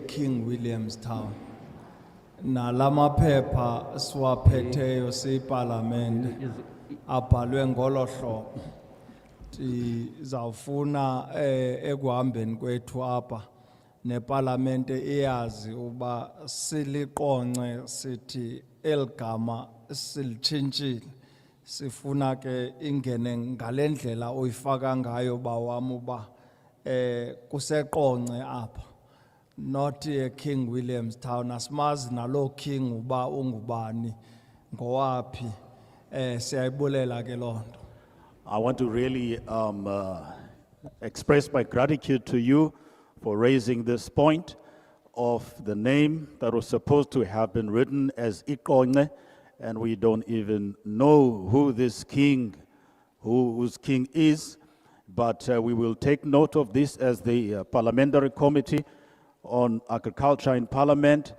King Williamstown nalama phepha siwaphetheyo siparlamente abhalwe ngolo hlobo sizawufuna ekuhambeni kwethu apha neparlamente iyazi uba siliqonce sithi eligama silitshintshile sifuna ke ingene ngalendlela oyifaka ngayo bawami uba kuseqonce apha not King Williamstown asimazi nalo king uba ungubani ngowaphi siyayibulela ke lonto. I want to really express my gratitude to you for raising this point of the name that was supposed to have been written as Iqonce, and we don't even know who this king, whose king is, but we will take note of this as the parliamentary committee. on agriculture in Parliament,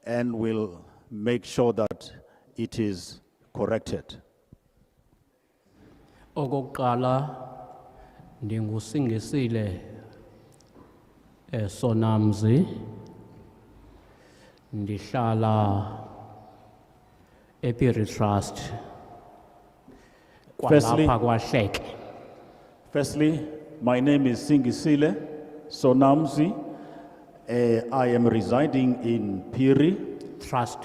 and will make sure that it is corrected. Okokuqala ndingusingisile Sonamzi, ndihlala ePiri Trust Firstly- kwalapha kwaHleke. Firstly, my name is Singisile Sonamzi. I am residing in Piri Trust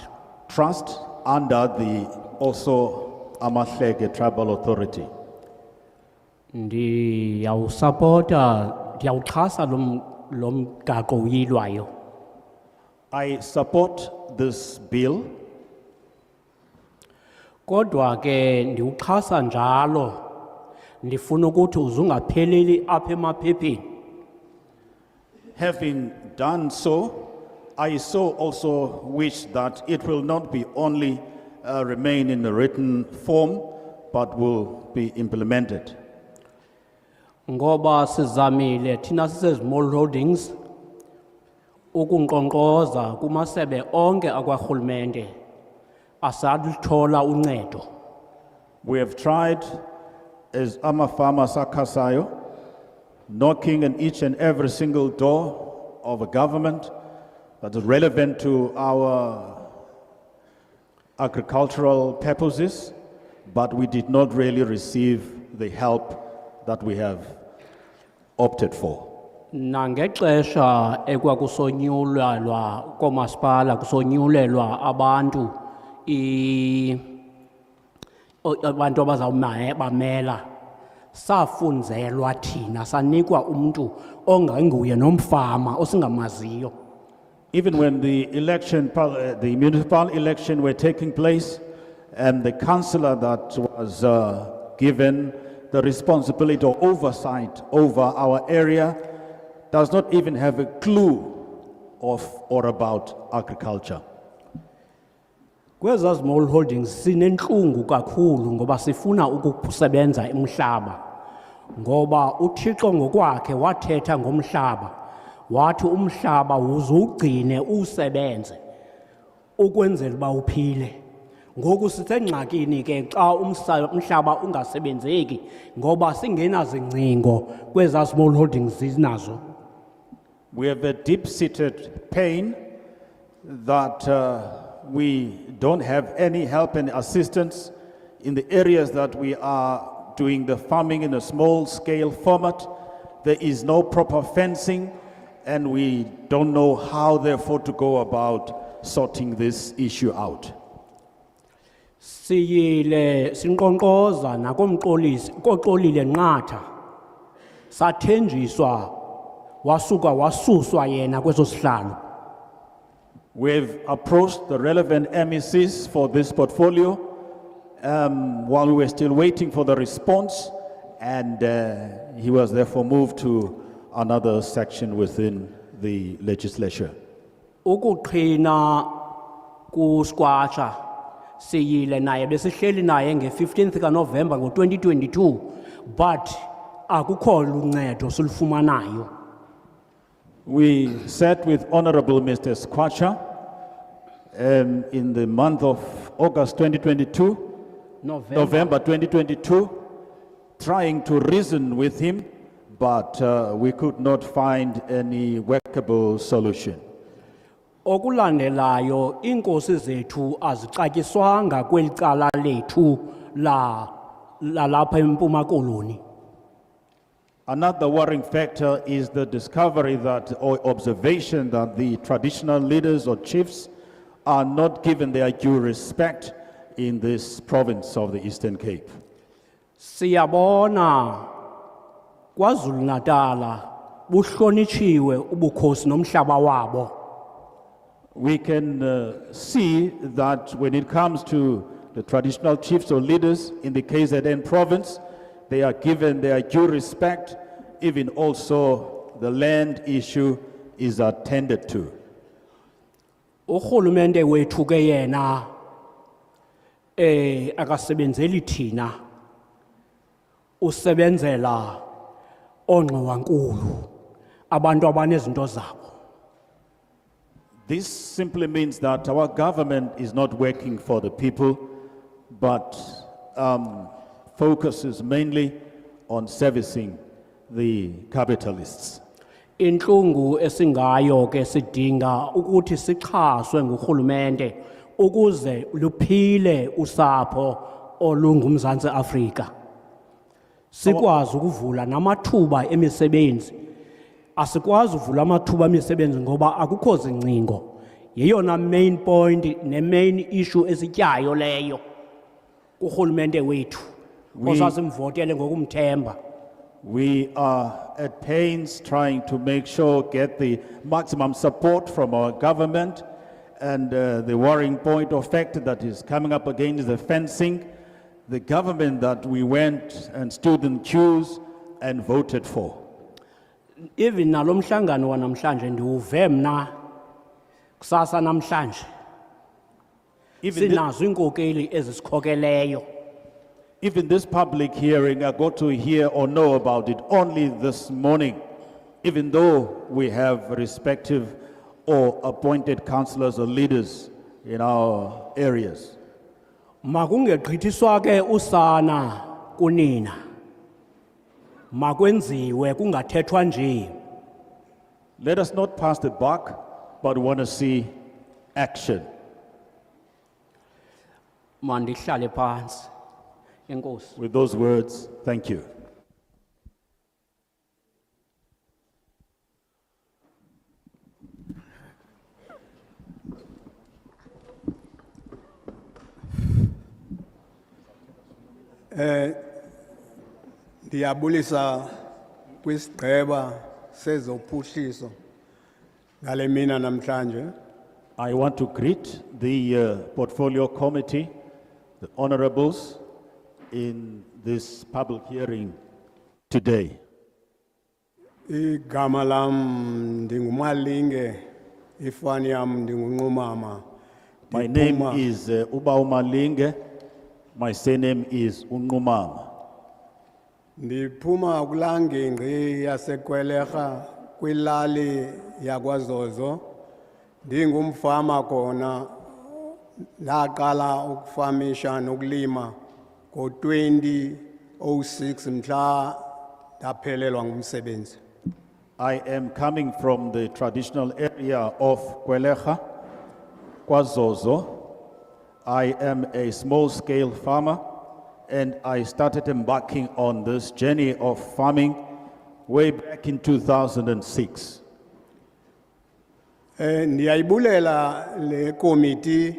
under the also Amahleke Tribal Authority. Ndiyawuxhasa lo mgaqo uyilwayo. I support this bill, Kodwa ke ndiwuxhasa njalo ndifuna ukuthi uzungapheleli apha emaphepheni. having done so, I so also wish that it will not be only remain in the written form, but will be implemented. Ngoba sizamile thina sise-small holdings ukunkqonkqoza kumasebe onke akwarhulumente asaluthola uncedo. We have tried as Amafama Sakasayo, knocking on each and every single door of a government that is relevant to our agricultural purposes, but we did not really receive the help that we have opted for. Nangexesha ekwakusonyulelwa komasipala kusonyulelwa abantu abantu abazawubamela safunzelwa thina sanikwa umuntu onganguye nomfama osingamaziyo. Even when the election, the municipal election were taking place, and the councillor that was given the responsibility or oversight over our area does not even have a clue of or about agriculture. Kweza small holdings sinenhlungu kakhulu ngoba sifuna ukusebenza emhlaba. Ngoba uThixo ngokwakhe wathetha ngomhlaba. Wathi umhlaba uzugcine usebenze ukwenzela ba uphile. Ngoku sisengxakini ke xa umhlaba ungasebenzeki ngoba singenazingcingo kweza small holdings zinazo. We have a deep-seated pain that we don't have any help and assistance in the areas that we are doing the farming in a small-scale format. There is no proper fencing, and we don't know how, therefore, to go about sorting this issue out. Siyile sinqonqoza nakomxolisi koxolile nqatha sathenjiswa wasuka wasuswa yena kweso sihlalo. We've approached the relevant MECs for this portfolio while we were still waiting for the response, and he was therefore moved to another section within the legislature. Ukuqhina kuSquacha siyile naye besihleli naye nge-15th kaNovember ngo-2022 but akukho luncedo silufumanayo. We sat with Honorable Mr. Squacha in the month of August 2022, November 2022, trying to reason with him, but we could not find any workable solution. Okulandelayo inkosi zethu azixatyiswanga kweli cala lethu la lapha eMpuma Koloni. Another worrying factor is the discovery that, or observation that, the traditional leaders or chiefs are not given their due respect in this province of the Eastern Cape. Siyabona KwaZulu Natala buhlonitshiwe ubukhosi nomhlaba wabo. We can see that when it comes to the traditional chiefs or leaders in the KZN province, they are given their due respect. Even also the land issue is attended to. Urhulumente wethu ke yena akasebenzeli thina usebenzela ongqowankulu abantu abanezinto zabo. This simply means that our government is not working for the people, but focuses mainly on servicing the capitalists. Inhlungu esingayo ke sidinga ukuthi sichaswe ngurhulumente ukuze luphile usapho olungumzantsi Afrika. Sikwazi ukuvula namathuba emisebenzi. Asikwazi uvula amathuba emisebenzi ngoba akukho zingcingo. Yeyona main point ne main issue esityayo leyo kurhulumente wethu. Osasimvotele ngokumthemba. We are at pains trying to make sure get the maximum support from our government, and the worrying point of fact that is coming up against the fencing, the government that we went and stood in queues and voted for. Even nalomhlangano wanamhlanje ndiuve mna kusasa namhlanje. Sinazo inkokeli ezisikhokeleyo. Even this public hearing, I got to hear or know about it only this morning, even though we have respective or appointed councillors or leaders in our areas. Makungegqithiswa ke usana kunina. Makwenziwe kungathethwa nje. Let us not pass the buck, but want to see action. Mandihlale phansi. Enkosi. With those words, thank you. Ndiyabulisa kwisigqeba sezophuhliso ngale mina namhlanje. I want to greet the portfolio committee, the honorables, in this public hearing today. Igama lam ndingumalinge, ifani yam ndingunqumama. My name is Uba Umalinge. My surname is Unqumama. Ndiphuma kulaa ngingqi yaseKwelerha kwilali yakwaZozo. Ndingumfama khona, ndaqala ukufamisha nokulima ngo-2006 mhla ndaphelelwa ngumsebenzi. I am coming from the traditional area of Kwelecha, KwaZozo. I am a small-scale farmer, and I started embarking on this journey of farming way back in 2006. Ndiyayibulela le committee,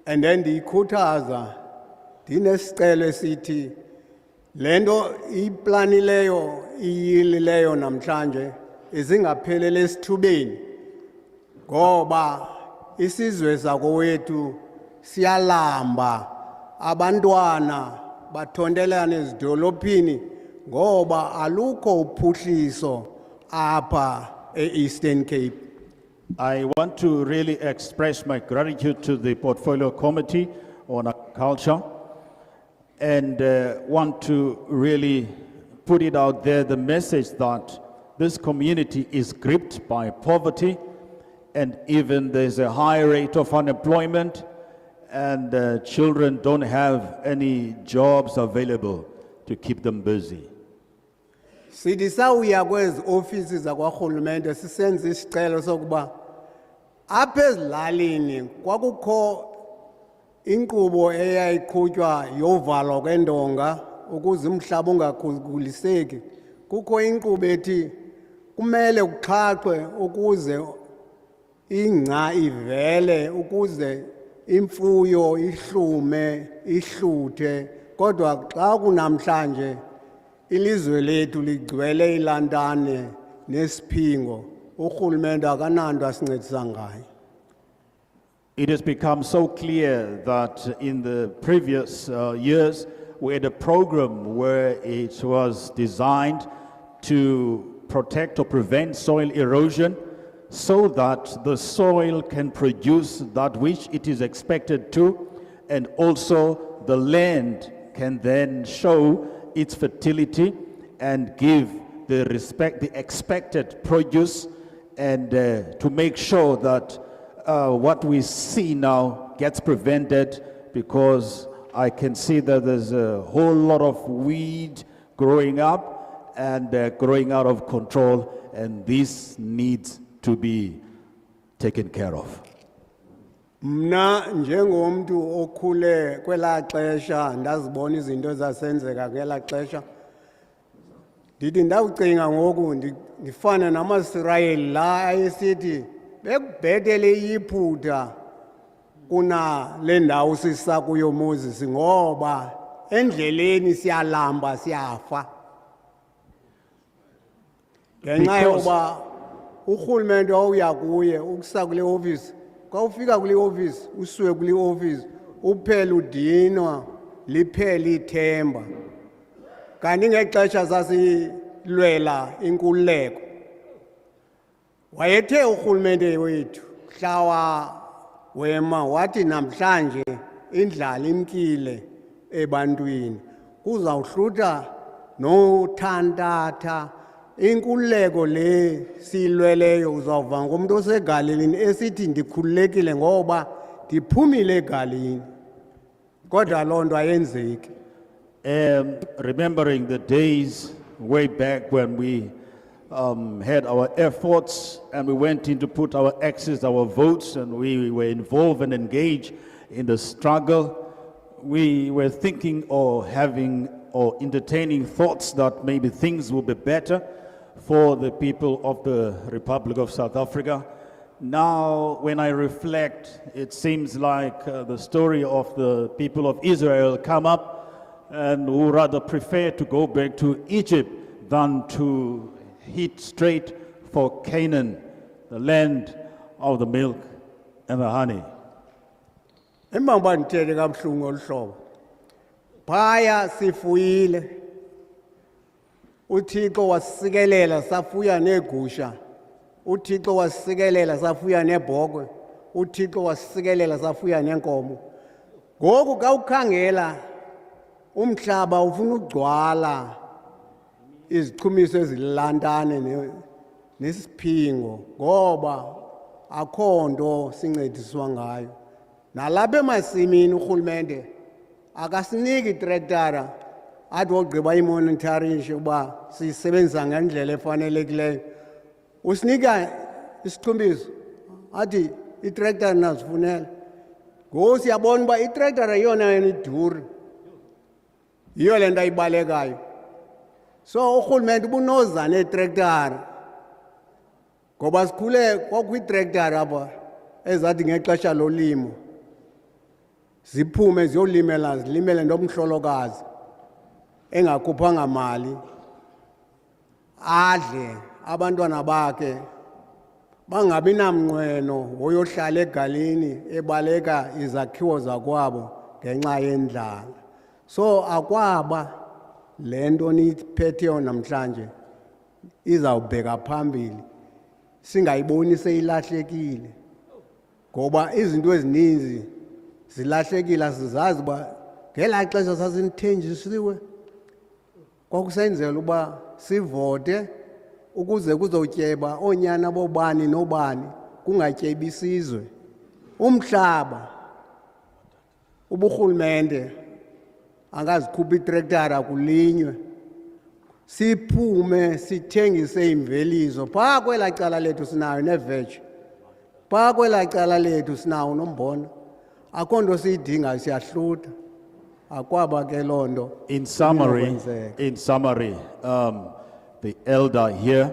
and then ndiyikhuthaza ndinesicelo esithi lento iplanileyo iyilileyo namhlanje izingaphelele esithubeni, ngoba isizwe sakowethu siyalamba, abantwana bathontelana ezidolophini ngoba alukho uphuhliso apha e-Eastern Cape. I want to really express my gratitude to the Portfolio Committee on Agriculture, and want to really put it out there, the message that this community is gripped by poverty, and even there's a high rate of unemployment, and children don't have any jobs available to keep them busy. Sithi sawuya kwezi offices zakwarhulumente sisenza isicelo sokuba apha ezilalini kwakukho inkqubo eyayiqhutywa yovalwa kwendonga ukuze umhlaba ungakhukuliseki. Kukho inkqubo ethi kumele kuxhaxwe ukuze ingca ivele, ukuze imfuyo ihlume ihluthe. Kodwa xa kunamhlanje ilizwe lethu ligcwele ilantane nesiphingo, urhulumente akananto asincedisa ngayo. It has become so clear that in the previous years, we had a program where it was designed to protect or prevent soil erosion so that the soil can produce that which it is expected to, and also the land can then show its fertility and give the expected produce, and to make sure that what we see now gets prevented because I can see that there's a whole lot of weed growing up and growing out of control, and this needs to be taken care of. Mna njengomntu okhule kwela xesha ndazibona izinto ezasenzeka ngela xesha ndithi ndawucinga ngoku ndifana namaSirayeli la ayesithi bekubhetele iyiphutha kuna le ndawo sisa kuyo Moses ngoba endleleni siyalamba siyafa ngenxa yoba urhulumente wawuya kuye ukusa kule office kawufika kule office usuke kule office uphele udinwa liphele ithemba kanti ngexesha sasilwela inkululeko wayethe urhulumente wethu hlawa wema wathi namhlanje indlala imkile ebantwini kuzawuhlutha nothantatha inkululeko le silweleyo uzawuva ngomuntu osegalilini esithi ndikhululekile ngoba ndiphumile egalini kodwa loo nto ayenzeki. Remembering the days way back when we had our efforts and we went in to put our X's, our votes, and we were involved and engaged in the struggle, we were thinking or having or entertaining thoughts that maybe things will be better for the people of the Republic of South Africa. Now, when I reflect, it seems like the story of the people of Israel come up and who rather prefer to go back to Egypt than to hit straight for Canaan, the land of the milk and the honey. Emba ndithethe kabuhlungu olu hlobo phaya sifuyile uThixo wasikelela safuya neegusha uThixo wasikelela safuya neebhokhwe uThixo wasikelela safuya neenkomo ngoku kawukhangela umhlaba ufuna ugcwala izichumiso ezilantane nesiphingo ngoba akho nto sincediswa ngayo nalapha emasimini urhulumente akasiniki itrektara athi wogqiba imonitorishe uba siyisebenzisa ngendlela efanelekileyo usinika isichumiso athi itrektara nazifunela ngoku siyabona uba itrektara yona yena iduri yiyo le nto ayibalekayo so urhulumente ubunoza neetrektara ngoba sikhule kwakho iitrektara apha ezathi ngexesha lolimo ziphume ziyolimela zilimele nomhlolokazi engakhuphanga mali adle abantwana bakhe bangabi namnqweno woyohlala egalini ebaleka izakhiwo zakwabo ngenxa yendlala so akwaba le nto niyiphetheyo namhlanje izawubheka phambili singayiboni seyilahlekile ngoba izinto ezininzi zilahlekile sizazi uba ngelaa xesha sasinithenjisiwe kwakusenzela uba sivote ukuze kuzotyeba oonyana bobani nobani kungatyebi isizwe umhlaba uburhulumente angazikhupha itrektara kulinywe siphume sithengise imveliso phaa kwelaa cala lethu sinayo neveji phaa kwelaa cala lethu sinawo nombona akho nto siyidinga siyahlutha akwaba ke loo nto. In summary, the elder here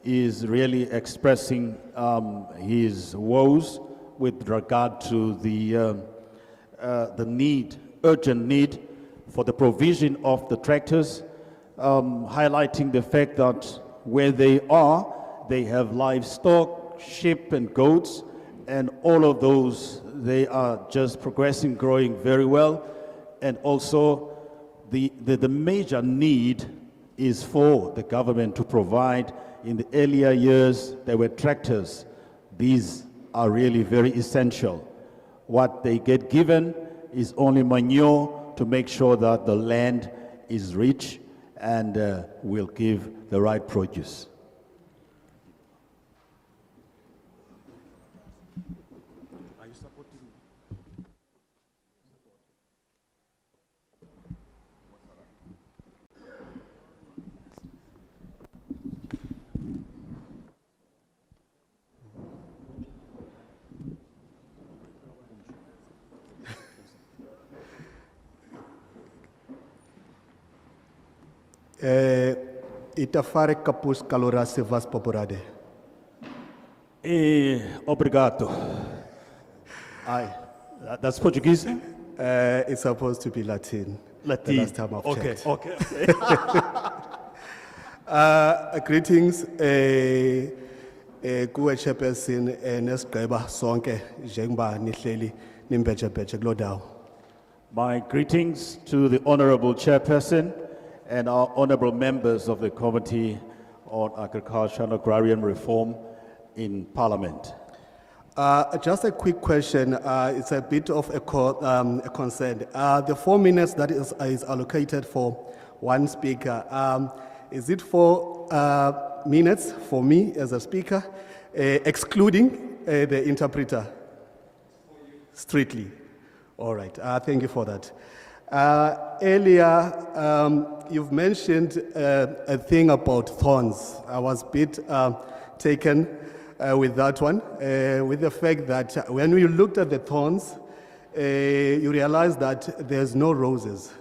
is really expressing his woes with regard to the need, urgent need for the provision of the tractors, highlighting the fact that where they are, they have livestock, sheep and goats, and all of those, they are just progressing, growing very well. And also, the major need is for the government to provide. In the earlier years, there were tractors. These are really very essential. What they get given is only manure to make sure that the land is rich and will give the right produce. Itafare capus calora sevas poporade. Obrigado. That's Portuguese? It's supposed to be Latin. Latin. The last time I've Okay, checked. okay. Greetings, kuwe chairperson, nesgqeba sonke, njengoba nihleli nimbhejebheje kuloo ndawo. My greetings to the Honorable Chairperson and our honorable members of the Committee on Agriculture and Agrarian Reform in Parliament. Just a quick question, it's a bit of a concern. The 4 minutes that is allocated for one speaker, is it 4 minutes for me as a speaker, excluding the interpreter? Strictly. All right, thank you for that. Earlier, you've mentioned a thing about thorns. I was a bit taken with that one, with the fact that when we looked at the thorns, you realize that there's no roses.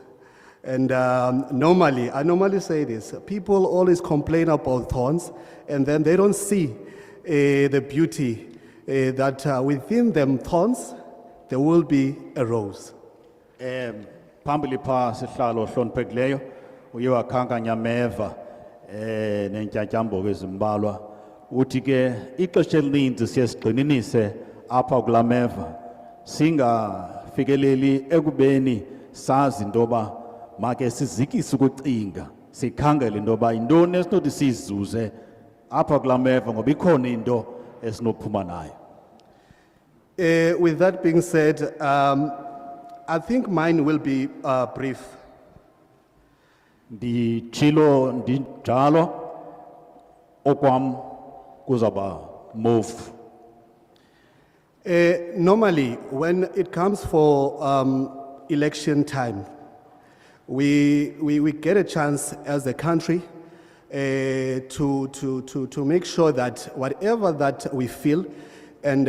And I normally say this, people always complain about thorns, and then they don't see the beauty that within them thorns, there will be a rose. Phambili pha sihlalo hloniphekileyo uye wakhankanya ameva nentyatyambo ezimbalwa uthi ke ixesha elininzi siye sigxininise apha kula meva singafikeleli ekubeni sazi intoba make sizikise ukucinga sikhangele intoba yintoni esinothi sizuze apha kula meva ngoba ikhona into esinophuma nayo. With that being said, I think mine will be brief. Ndichilo ndinjalo okwam kuzaba move. Normally, when it comes for election time, we get a chance as a country to make sure that whatever that we feel, and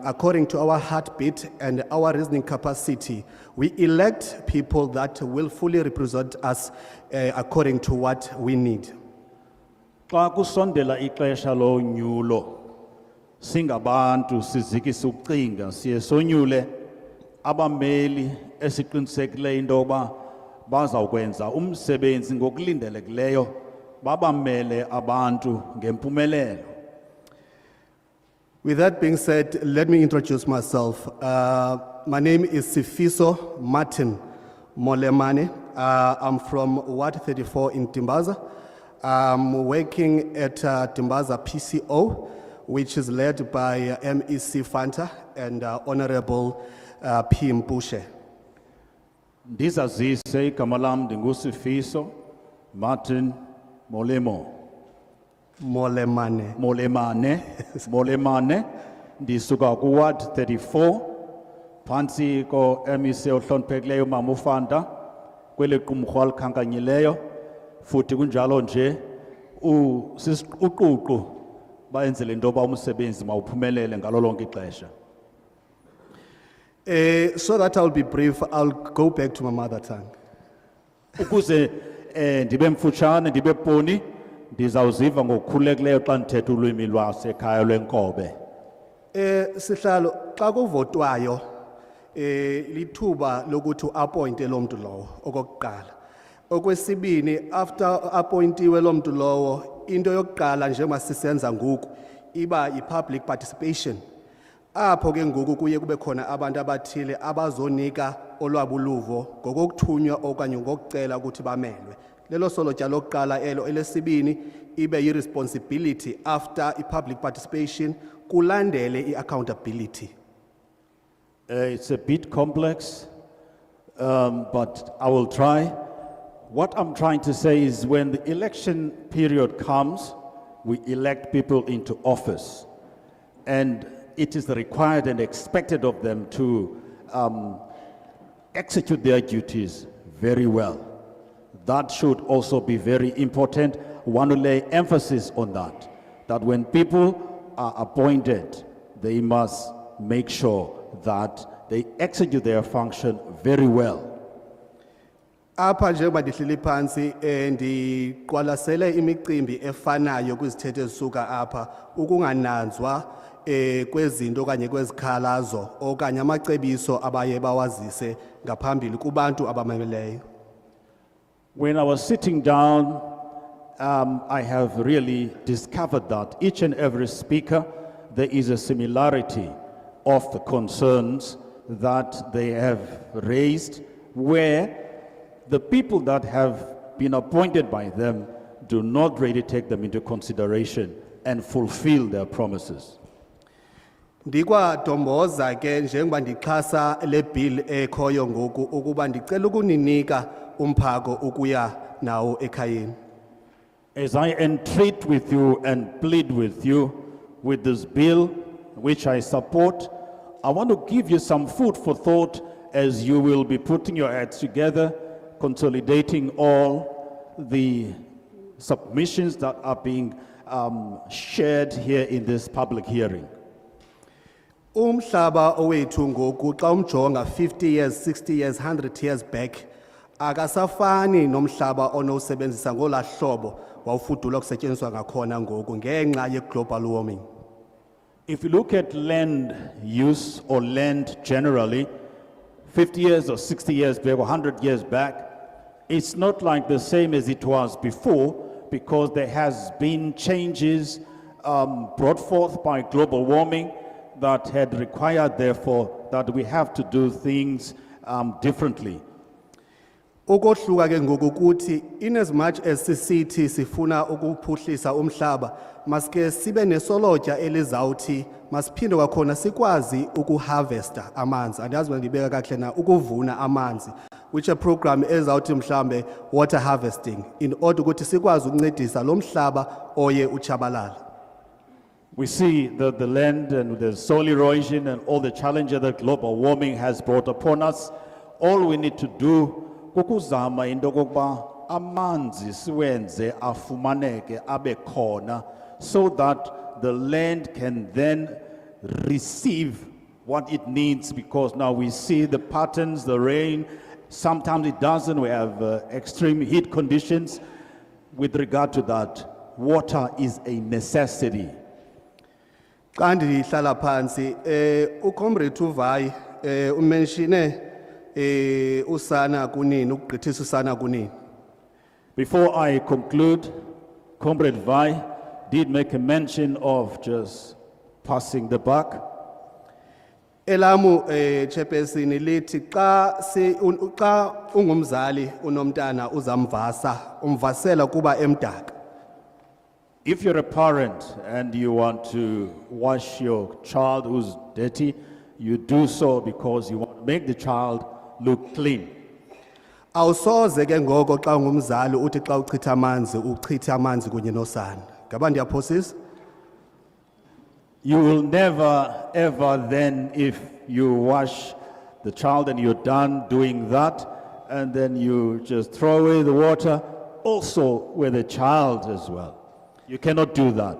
according to our heartbeat and our reasoning capacity, we elect people that will fully represent us according to what we need. Xa kusondela ixesha lonyulo singabantu sizikisa ukucinga siye sonyule abameli esiqinisekileyo intoba bazawukwenza umsebenzi ngokulindelekileyo babamele abantu ngempumelelo. With that being said, let me introduce myself. My name is Sifiso Martin Molemane. I'm from Ward 34 in Timbaza. I'm working at Timbaza PCO, which is led by MEC Fanta and Honorable P. Mbushe. Ndizazise igama lam ndinguSifiso Martin Molemane. Molemane, ndisuka ku Ward 34, phantsi ko MEC ohloniphekileyo Mama uFanta, kweli qumrhu alikhankanyileyo, futhi kunjalo nje uququ bayenzele intoba umsebenzi mawuphumelele ngalo lonke ixesha. So that I'll be brief, I'll go back to my mother tongue. Ukuze ndibe mfutshane ndibe poni ndizawuziva ngokukhululekileyo xa ndithetha ulwimi lwasekhaya lwenkobe. Sihlalo xa kuvotwayo lithuba lokuthi uappointe lo mntu lowo okokuqala. Okwesibini, after appointiwe lo mntu lowo, into yokuqala njengoba sisenza ngoku iba yi-public participation. Apho ke ngoku kuye kube khona abantu abathile abazonika olwabo uluvo ngokokuthunywa okanye ngokucela ukuthi bamelwe. Lelo solotya lokuqala elo, elesibini ibe yi-responsibility after i-public participation kulandele i-accountability. It's a bit complex, but I will try. What I'm trying to say is when the election period comes, we elect people into office. And it is required and expected of them to execute their duties very well. That should also be very important. I want to lay emphasis on that when people are appointed, they must make sure that they execute their function very well. Apha njengoba ndihleli phansi ndiqwalasele imicimbi efanayo kwizithethe ezisuka apha ukungananzwa kwezinto okanye kwezikhalazo okanye amacebiso abaye bawazise ngaphambili kubantu abamameleyo. When I was sitting down, I have really discovered that each and every speaker, there is a similarity of the concerns that they have raised, where the people that have been appointed by them do not really take them into consideration and fulfill their promises. Ndikwadomboza ke njengoba ndixhasa le bill ekhoyo ngoku ukuba ndicela ukuninika umphako ukuya nawo ekhayeni. As I entreat with you and plead with you with this bill, which I support, I want to give you some food for thought as you will be putting your heads together, consolidating all the submissions that are being shared here in this public hearing. Umhlaba owethu ngoku xa umjonga 50 years, 60 years, 100 years back akasafani nomhlaba onowusebenzisa ngola hlobo wawufudula kusetyenziswa ngakhona ngoku ngenxa ye-global warming. If you look at land use or land generally, 50 years or 60 years back or 100 years back, it's not like the same as it was before because there has been changes brought forth by global warming that had required therefore that we have to do things differently. Ukohluka ke ngoku kuthi in as much as sisithi sifuna ukuphuhlisa umhlaba maske sibe nesolotya elizawuthi masiphinde kwakhona sikwazi ukuharvesta amanzi andazi wena ndibeka kahle na ukuvuna amanzi which a program ezawuthi mhlambe water harvesting in order ukuthi sikwazi ukuncedisa lo mhlaba oye uchabalala. We see that the land and the soil erosion and all the challenges that global warming has brought upon us, all we need to do kukuzama into kokuba amanzi siwenze afumaneke abe khona so that the land can then receive what it needs, because now we see the patterns, the rain, sometimes it doesn't, we have extreme heat conditions. With regard to that, water is a necessity. Xa ndihlala phansi uComrade Uvai umenshine usana kunini ukugqithisa usana kunini. Before I conclude, Comrade Vai did make a mention of just passing the buck. Elamu chairperson lithi xa ungumzali unomntana uzamvasa umvasela kuba emdaka. If you're a parent and you want to wash your child who's dirty, you do so because you want to make the child look clean. Awusoze ke ngoko xa ungumzali uthi xa uchitha amanzi kunye nosana. Ngaba ndiyaphosisa? You will never ever then, if you wash the child and you're done doing that, and then you just throw away the water, also with the child as well. You cannot do that.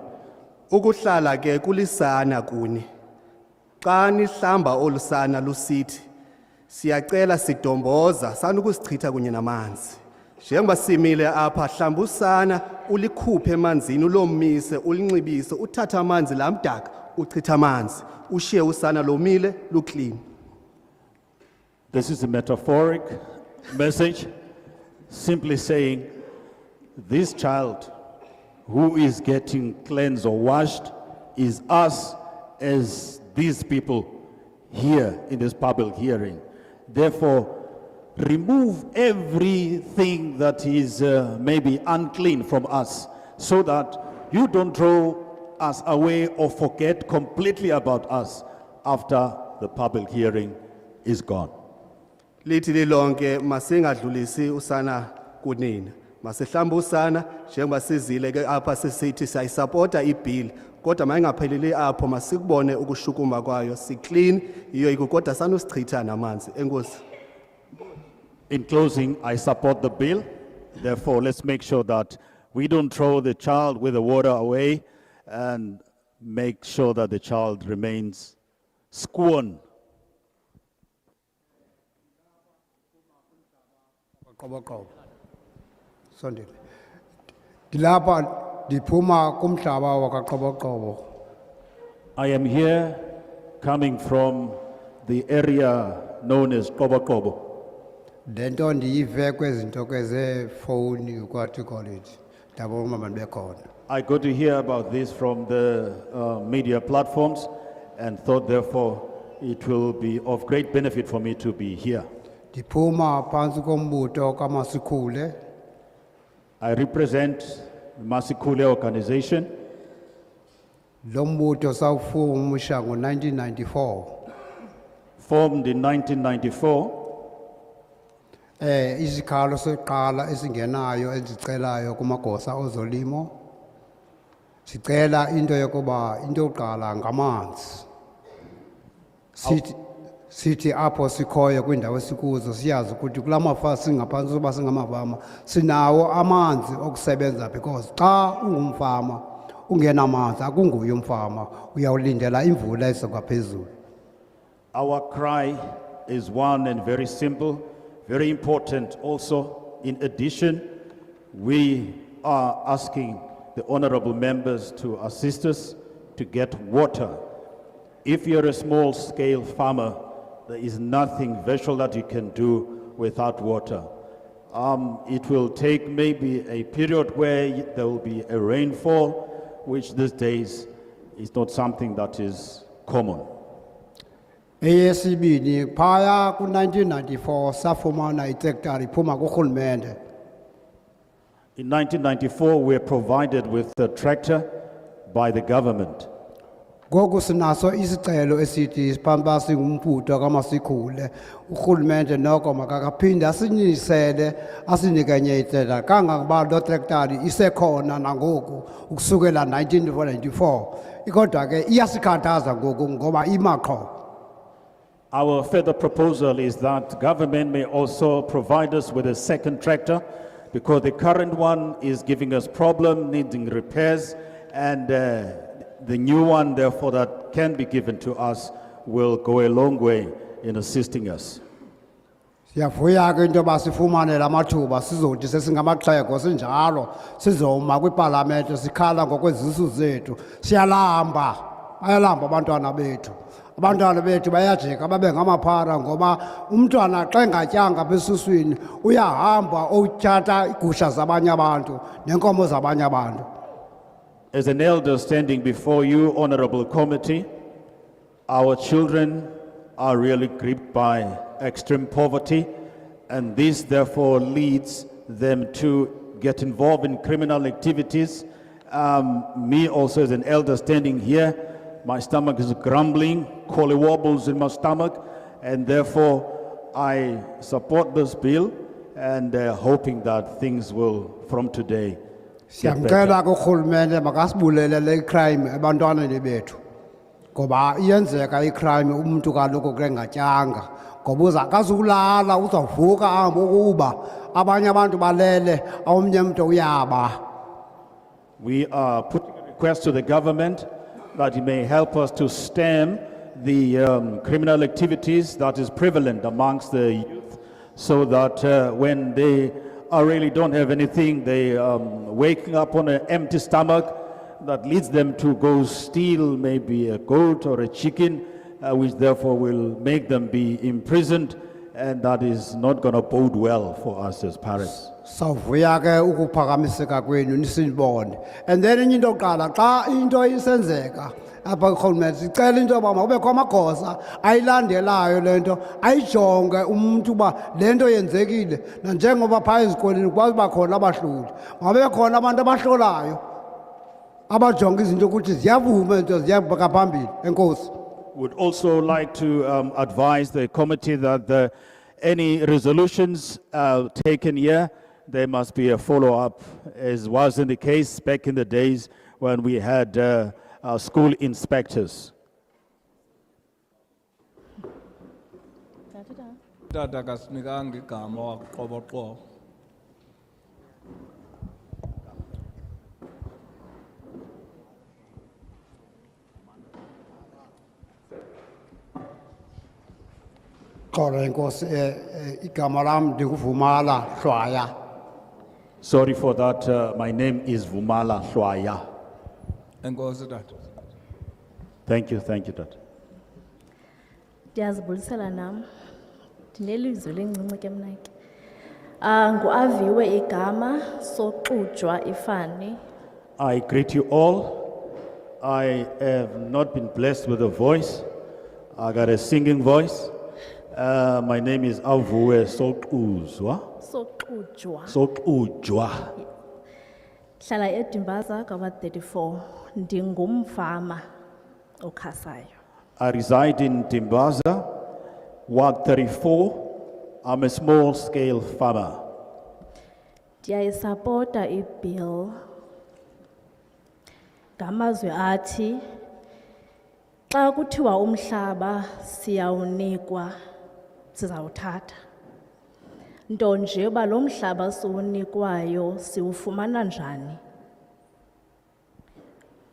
Ukuhlala ke kulisana kuni. Xa nihlamba olusana lusithi siyacela sidomboza sanukusichitha kunye namanzi. Njengoba simile apha hlamba usana ulikhuphe emanzini ulomise ulinxibise uthatha amanzi lamdaka uchitha amanzi ushiye usana lomile luclean. This is a metaphoric message, simply saying this child who is getting cleansed or washed is us as these people here in this public hearing. Therefore, remove everything that is maybe unclean from us so that you don't throw us away or forget completely about us after the public hearing is gone. Lithi lilonke masingadlulisi usana kunina. Masihlamba usana njengoba sizile ke apha sisithi siyayisupporta ibill kodwa mayingapheleli apho masikubone ukushukuma kwayo si-clean iyo ikukodwa sanusichitha namanzi. Enkosi. In closing, I support the bill. Therefore, let's make sure that we don't throw the child with the water away and make sure that the child remains scorned. Qoboqobo. Sondile. Dilapha diphuma kumhlaba wakaqoboqobo. I am here coming from the area known as Kobokobo. Lento ndiyive kwezinto kwezefoni what you call it. Daboma manbekhona. I got to hear about this from the media platforms and thought therefore it will be of great benefit for me to be here. Diphuma phansi kombutho kaMasikhule. I represent the Masikule organization. Lo mbutho sawufumusha ngo1994. Formed in 1994, Isikhalo sokuqala esingenayo ezicelayo kumagosa ozolimo. Sicela into yokuba into yokuqala ngamanzi. Sithi apho sikhoyo kwindawo esikuzo siyazi ukuthi kulamafa singaphansi soba singamafama sinawo amanzi okusebenza because xa ungumfama ungenamanzi akunguye umfama uyawulindela imvula esuka phezulu. our cry is one and very simple, very important also. In addition, we are asking the honorable members to assist us to get water. If you're a small-scale farmer, there is nothing virtual that you can do without water. It will take maybe a period where there will be a rainfall, which these days is not something that is common. Eyesibini phaya ku1994 safumana itrektari iphuma kurhulumente. In 1994, we were provided with a tractor by the government. Ngoku sinaso isicelo esithi siphampa singumbutho kaMasikhule urhulumente noko makakaphinde asinyisele asinike enye itrektari kangangoba lo trektari isekhona nangoku ukusukela 1994 kodwa ke iyasikhathaza ngoku ngoba imaqho. Our further proposal is that government may also provide us with a second tractor because the current one is giving us problem, needing repairs, and the new one, therefore, that can be given to us will go a long way in assisting us. Siyavuya ke into basifumane lamathuba sizothi sesingamaxhego sinjalo sizoma kwiparlamente sikhala ngokwezisu zethu siyalamba bayalamba abantwana bethu. Abantwana bethu bayajika babe ngamaphara ngoba umntwana xa engatyanga besuswini uyahamba otyhatha igusha zabanye abantu nenkomo zabanye abantu. As an elder standing before you, honorable committee, our children are really gripped by extreme poverty, and this therefore leads them to get involved in criminal activities. Me also as an elder standing here, my stomach is grumbling, collywobbles in my stomach, and therefore I support this bill and hoping that things will, from today, get better. Siyamcela kurhulumente makasibulelele icrime ebantwaneni bethu ngoba iyenzeka icrime umuntu kaloku ke ngatyanga ngoba uzakazukulala uzawuvuka ahambe ukuba abanye abantu balele omnye umuntu uyaba. We are putting a request to the government that it may help us to stem the criminal activities that is prevalent amongst the youth so that when they really don't have anything, they waking up on an empty stomach that leads them to go steal maybe a goat or a chicken, which therefore will make them be imprisoned, and that is not going to bode well for us as parents. Sawuvuya ke ukuphakamiseka kwenu nisibone. And then into yokuqala xa into isenzeka apha kurhulumente sicela into yoba makubekho amagosa ayilandelayo le nto ayijonge umuntu uba le nto yenzekile nanjengoba phaya ezikoleni kwazi uba khona abahloli mabe khona abantu abahlolayo abajonge izinto ukuthi ziyavuma into ziyabheka phambili. Enkosi. Would also like to advise the committee that any resolutions taken here, there must be a follow-up, as was in the case back in the days when we had school inspectors. Tata kasinikanga igama waqoboqobo. Xolo enkosi igama lam ndinguvumala Hlwaya. Sorry for that, my name is Vumala Hlwaya. Enkosi tata. Thank you, Dad. Ndiyazibulisela nam. Ndinelizwi elincinci ke mna ke. Nguaviwe igama soxujwa ifani. I greet you all. I have not been blessed with a voice. I got a singing voice. My name is Avuwe Sokuzwa. Soxujwa. Sokujwa. Hlala eDimbaza kaba 34. Ndingumfama okhasayo. I reside in Timbaza, Ward 34. I'm a small scale farmer. Ndiyayisapota iBill. Ngamazwi athi xa kuthiwa umhlaba siyawunikwa sizawuthatha. Nto nje uba lo mhlaba siwunikwayo siwufumana njani?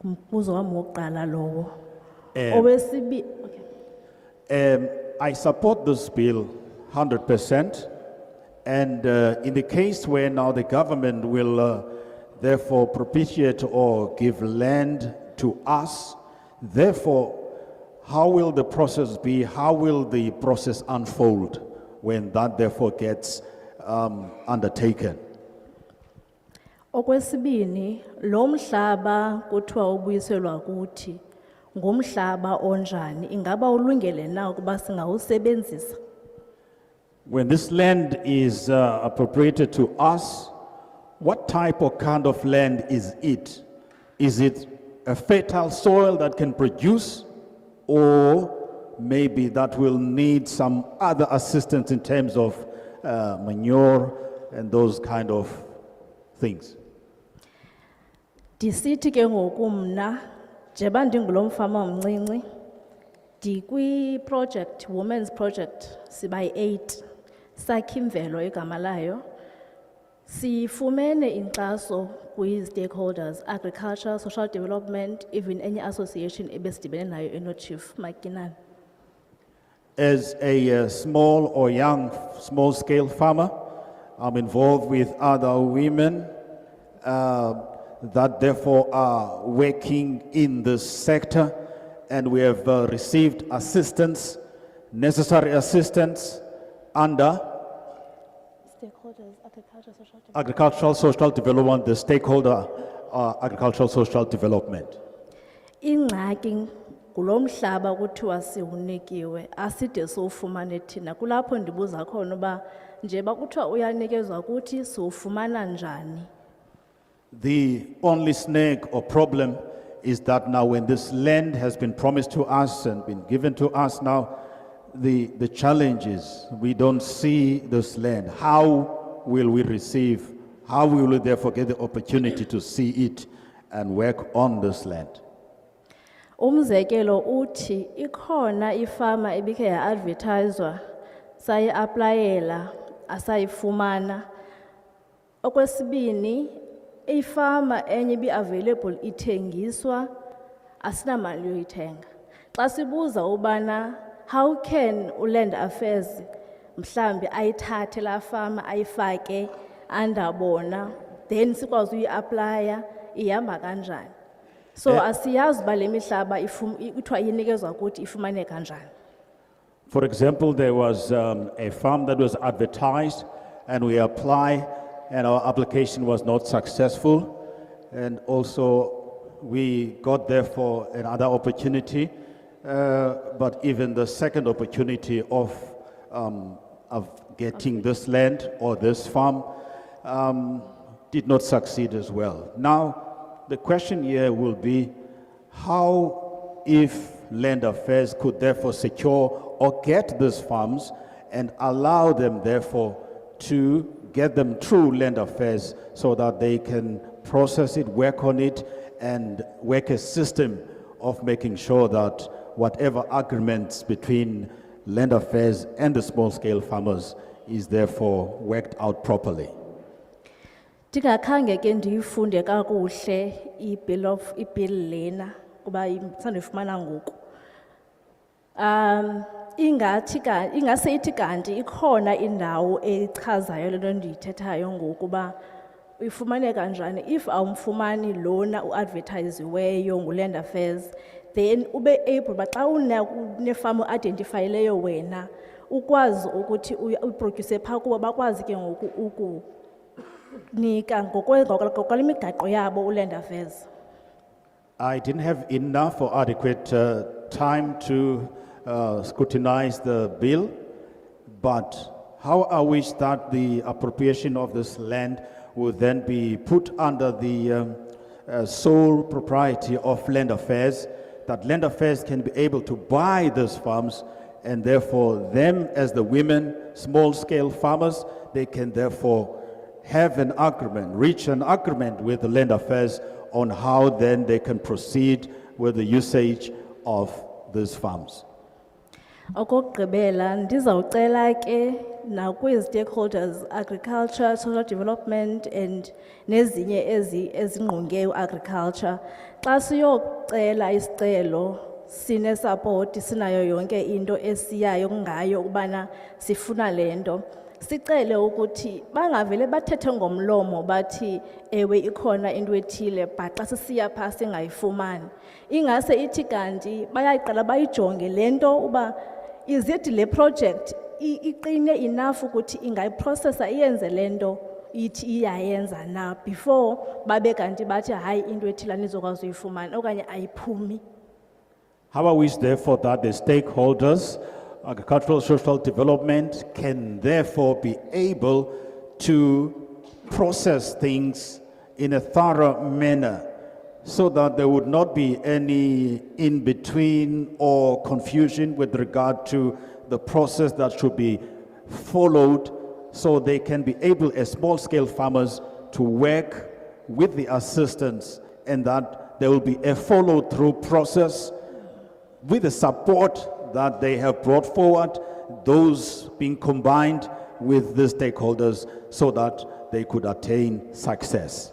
Umbuzo wami wokuqala lowo. Owesibi okay. I support this bill 100%, and in the case where now the government will therefore propitiate or give land to us, therefore, how will the process be? How will the process unfold when that therefore gets undertaken? Okwesibini, lo mhlaba kuthiwa ubuyiselwa kuthi ngumhlaba onjani, ingaba ulungele na ukuba singawusebenzisa? When this land is appropriated to us, what type or kind of land is it? Is it a fertile soil that can produce, or maybe that will need some other assistance in terms of manure and those kind of things? Ndisithi ke ngoku mna njeba ndingulo mfama omncinci ndikwi project women's project siba 8 sakhe imvelo igama layo sifumene inkxaso kwi stakeholders agriculture social development even any association ebesidibene nayo enochief Makinani. As a small or young small scale farmer, I'm involved with other women that therefore are working in this sector, and we have received assistance, necessary assistance under Stakeholders agriculture social development. agricultural social development, the stakeholder agricultural social development. Ingxaki kulo mhlaba kuthiwa siwunikiwe aside siwufumane thina kulapho ndibuza khona uba njeba kuthiwa uyanikezwa kuthi siwufumana njani? The only snag or problem is that now when this land has been promised to us and been given to us now, the challenge is we don't see this land. How will we receive, how will we therefore get the opportunity to see it and work on this land? Umzekelo uthi ikhona ifama ebikhe ya-advertiswa sayi-aplayela asayifumana. Okwesibini ifama enye ibi-available ithengiswa asinamali yoyithenga. Xa sibuza ubana how can uLand Affairs mhlambi ayithathe la fama ayifake andabona then sikwazi uyi-aplya ihamba kanjani? So asiyazi uba le mihlaba kuthiwa inikezwa kuthi ifumane kanjani. For example, there was a farm that was advertised and we applied and our application was not successful, and also we got therefore another opportunity, but even the second opportunity of getting this land or this farm did not succeed as well. Now, the question here will be how, if Land Affairs could therefore secure or get these farms and allow them therefore to get them through Land Affairs so that they can process it, work on it, and work a system of making sure that whatever agreements between Land Affairs and the small-scale farmers is therefore worked out properly. Ndingakhange ke ndiyifunde kakuhle iBill lena kuba sandifumana ngoku. ingase ithi kanti ikhona indawo echazayo le nto ndiyithethayo ngokuba ifumaneka njani if awumfumani lona uadvertisiweyo nguland affairs then ube able uba xa unefama uidentifayileyo wena ukwazi ukuthi uyiproduce phaa kuba bakwazi ke ngoku ukunika ngokwale migaqo yabo uland affairs. I didn't have enough or adequate time to scrutinize the bill, but how I wish that the appropriation of this land would then be put under the sole propriety of land affairs, that land affairs can be able to buy these farms, and therefore them as the women, small-scale farmers, they can therefore have an agreement, reach an agreement with the land affairs on how then they can proceed with the usage of these farms. Okokugqibela ndizawucela ke nakwi-stakeholders, agriculture, social development and nezinye ezingqonge agriculture. Xa siyocela isicelo sine-support sinayo yonke into esiyayo ngayo ukubana sifuna le nto. Sicele ukuthi bangavele bathethe ngomlomo bathi ewe ikhona into ethile but xa sisiya phaa singayifumani. Ingase ithi kanti bayayiqala bayijonge le nto uba is it le project iqine enough ukuthi ingayiprocessa iyenze le nto ithi iyayenza na before babe kanti bathi hayi into ethile nizokwazi uyifumana okanye ayiphumi. How I wish therefore that the stakeholders, agricultural social development, can therefore be able to process things in a thorough manner so that there would not be any in-between or confusion with regard to the process that should be followed, so they can be able, as small-scale farmers, to work with the assistance, and that there will be a follow-through process with the support that they have brought forward, those being combined with the stakeholders so that they could attain success.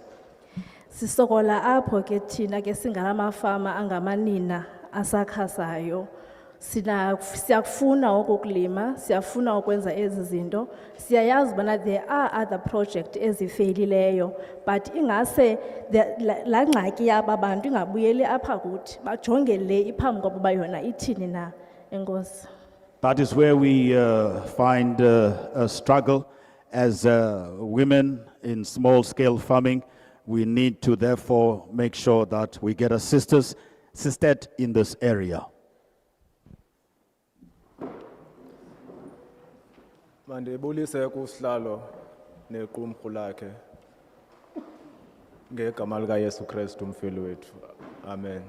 Sisokola apho ke thina ke singalamafama angamanina asakhasayo. Siyafuna ukukulima, siyafuna ukwenza ezi zinto. Siyayazi bana there are other projects ezifeyilileyo, but ingase la ngxaki yaba bantu ingabuyeli apha kuthi bajonge le iphambi kwabo ba yona ithini na. Enkosi. That is where we find a struggle as women in small-scale farming. We need to therefore make sure that we get assisted in this area. Mandibulise kusihlalo nequmrhu lakhe ngegama lika Yesu Kristu umfeli wethu. Amen.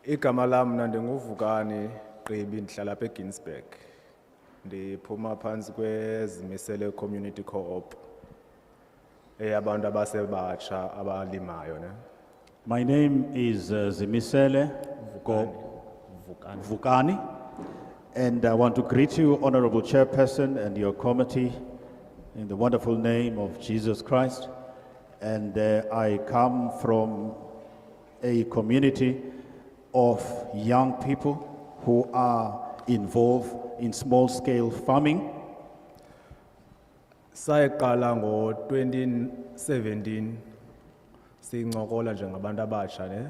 Igama lam mna ndinguvukani Gqibi ndihlala apha eGinsberg. Ndiphuma phansi kwezimisele community co-op eyabantu abasebatsha abalimayo ne. My name is Zimisele Vukani, and I want to greet you, Honorable Chairperson, and your committee in the wonderful name of Jesus Christ. And I come from a community of young people who are involved in small-scale farming. Sayiqala ngo-2017 sincokola njengabantu abatsha ne.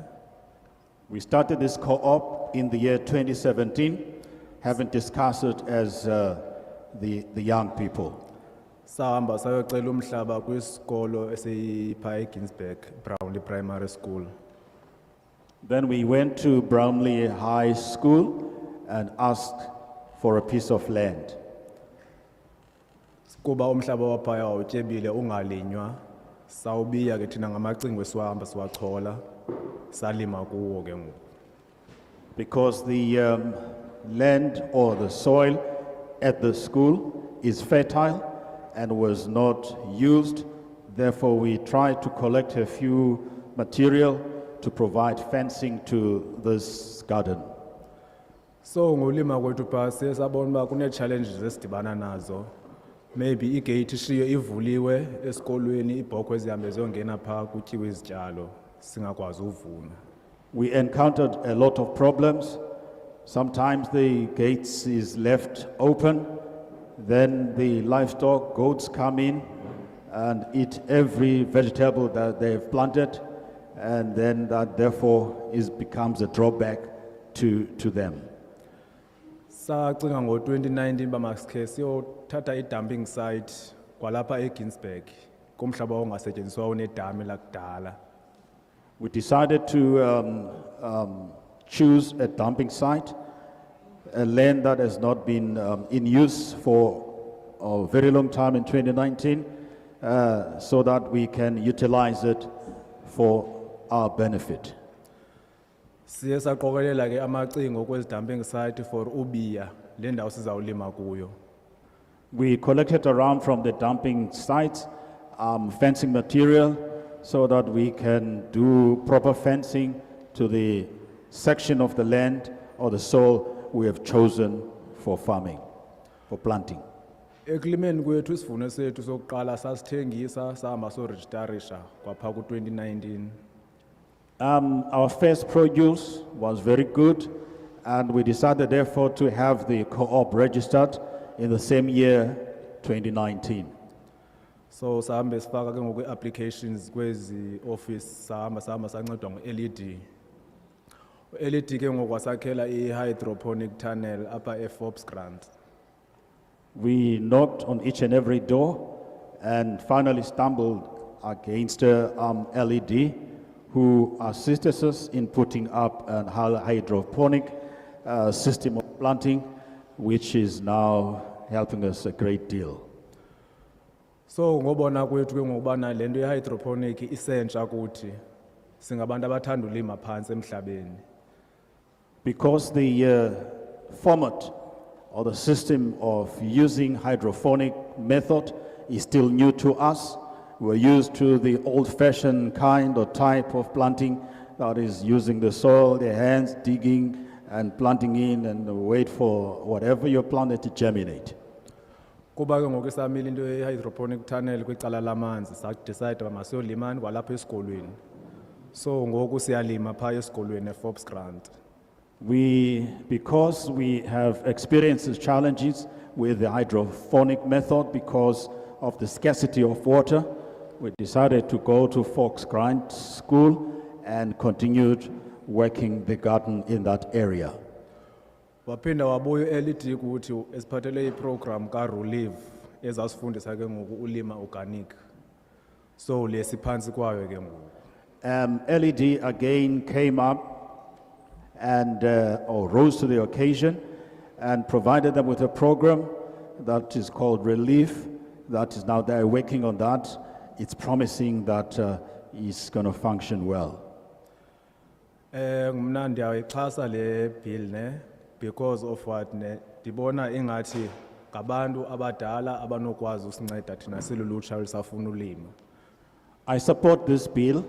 We started this co-op in the year 2017, having discussed it as the young people. Sahamba sayocela umhlaba kwisikolo esipha eGinsberg, Brownlee Primary School. Then we went to Brownlee High School and asked for a piece of land. Kuba umhlaba waphaya utyebile ungalinywa, sawubiya ke thina ngamacingo siwahamba siwachola, salima kuwo ke ngoku. Because the land or the soil at the school is fertile and was not used, therefore we tried to collect a few material to provide fencing to this garden. So ngolima kwethu phaa siye sabona uba kune-challenges esidibana nazo. Maybe igate ishiye ivuliwe esikolweni, iibhokhwe zihambe ziyongena phaa kutyiwe izityalo singakwazi uvuna. We encountered a lot of problems Sometimes the gates is left open, then the livestock, goats come in and eat every vegetable that they've planted, and then that therefore becomes a drawback to them. Sacinga ngo-2019 uba masikhe siyothatha i-dumping site kwalapha eGinsberg kumhlaba ongasetyenziswa onedami lakudala. We decided to choose a dumping site, a land that has not been in use for a very long time in 2019, so that we can utilize it for our benefit. Siye saqokelela ke amacingo kwezi dumping site for ubiya le ndawo sizawulima kuyo. We collected around from the dumping sites fencing material so that we can do proper fencing to the section of the land or the soil we have chosen for farming, for planting. Ekulimeni kwethu isivuno sethu sokuqala sasithengisa sahamba sorejistarisha kwapha ku-2019. Our first produce was very good, and we decided therefore to have the co-op registered in the same year, 2019. So sahambe sifaka ke ngoku applications kwezi office sahamba sancedwa ngu-LED. U-LED ke ngoku wasakhela i-hydroponic tunnel upper e-Forbes grant. We knocked on each and every door and finally stumbled against LED, who assisted us in putting up a hydroponic system of planting, which is now helping us a great deal. So ngobona kwethu ke ngokubana le nto ye-hydroponic isentsha kuthi singabantu abathanda ulima phansi emhlabeni. Because the format or the system of using hydroponic method is still new to us. We're used to the old-fashioned kind or type of planting that is using the soil, the hands digging and planting in and wait for whatever you're planted to germinate. Kuba ke ngoku samile into ye-hydroponic tunnel kwicala lamanzi sadecide uba masiyolimani kwalapha esikolweni. So ngoku siyalima phaa esikolweni e-Forbes grant. Because we have experienced challenges with the hydroponic method because of the scarcity of water, we decided to go to Fox Grant School and continued working the garden in that area. Waphinda wabuya u-LED kuthi esiphathele iprogram ka-Relief ezasifundisa ke ngoku ulima organic. So le siphansi kwayo ke ngoku. LED again came up and or rose to the occasion and provided them with a program that is called Relief, that is now they're working on that. It's promising that it's going to function well. Mna ndiyayixhasa le bill ne because of what ne dibona ingathi ngabantu abadala abanokwazi usinceda thina silulutsha lisafuna ulima. I support this bill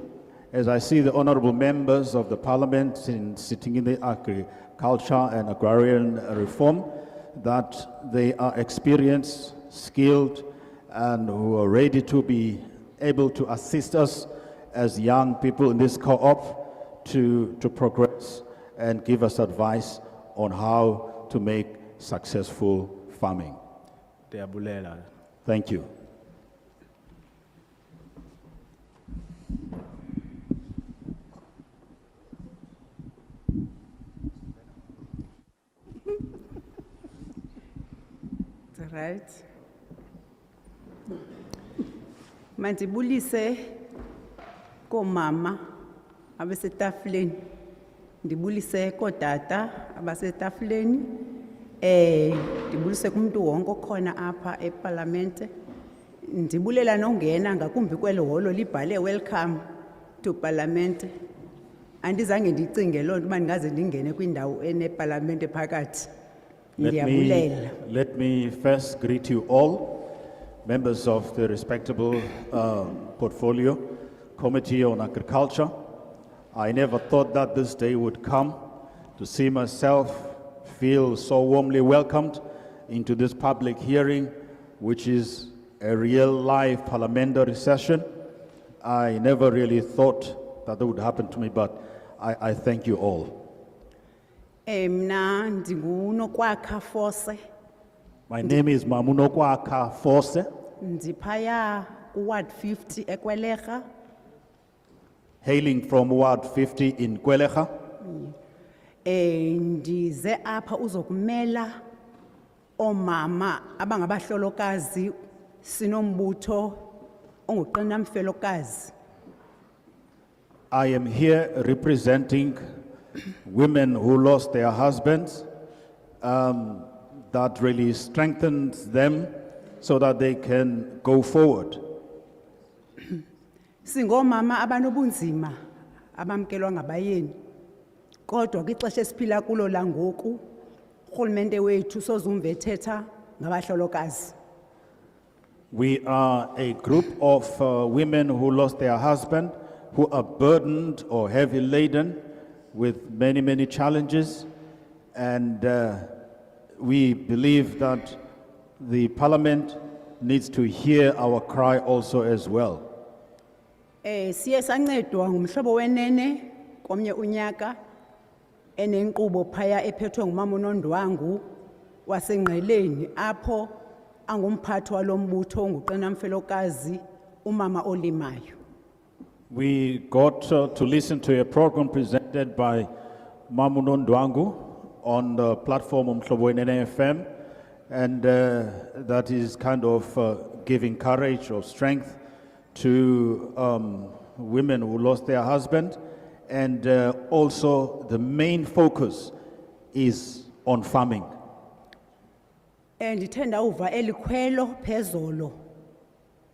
as I see the honorable members of the parliament sitting in the agriculture and agrarian reform, that they are experienced, skilled, and who are ready to be able to assist us as young people in this co-op to progress and give us advice on how to make successful farming. Ndiyabulela. Thank you. Right. Mandibulise komama abasetafuleni, ndibulise kodata abasetafuleni, ndibulise kumuntu wonke okhona apha eParlamente, ndibulela nongena ngakumbi kwelo holo libhale welcome to Parliament. Andizange ndicinge loo nto uba ndingaze ndingene kwindawo eneParlamente phakathi. Let me first greet you all, members of the respectable portfolio Committee on Agriculture. I never thought that this day would come to see myself feel so warmly welcomed into this public hearing, which is a real live parliamentary session. I never really thought that would happen to me, but I thank you all. Mna ndingunokwakha Force, My name is Mamunokwaka Force, ndiphaya kuWard 50 eKwelega. hailing from Ward 50 in Kwelecha. Ndize apha uzokumela omama abangabahlolokazi sinombutho onguqinamfelokazi. I am here representing women who lost their husbands. That really strengthens them so that they can go forward. Singomama abanobunzima abamkelwa ngabayeni. Kodwa kwixesha esiphila kulo langoku urhulumente wethu sozumvethetha ngabahlolokazi. We are a group of women who lost their husband, who are burdened or heavy laden with many, many challenges. And we believe that the parliament needs to hear our cry also as well. Siye sancedwa ngumhlobo wenene komnye unyaka enenkqubo phaya ephethwe ngumama uNondwangu wasengqeleni apho angumphathi walombutho onguqinamfelokazi umama olimayo. We got to listen to a program presented by Mamuno Ndwangu on the platform Mhloboenene FM, and that is kind of giving courage or strength to women who lost their husband, and also the main focus is on farming. Ndithanda uva elikhwelo phezolo.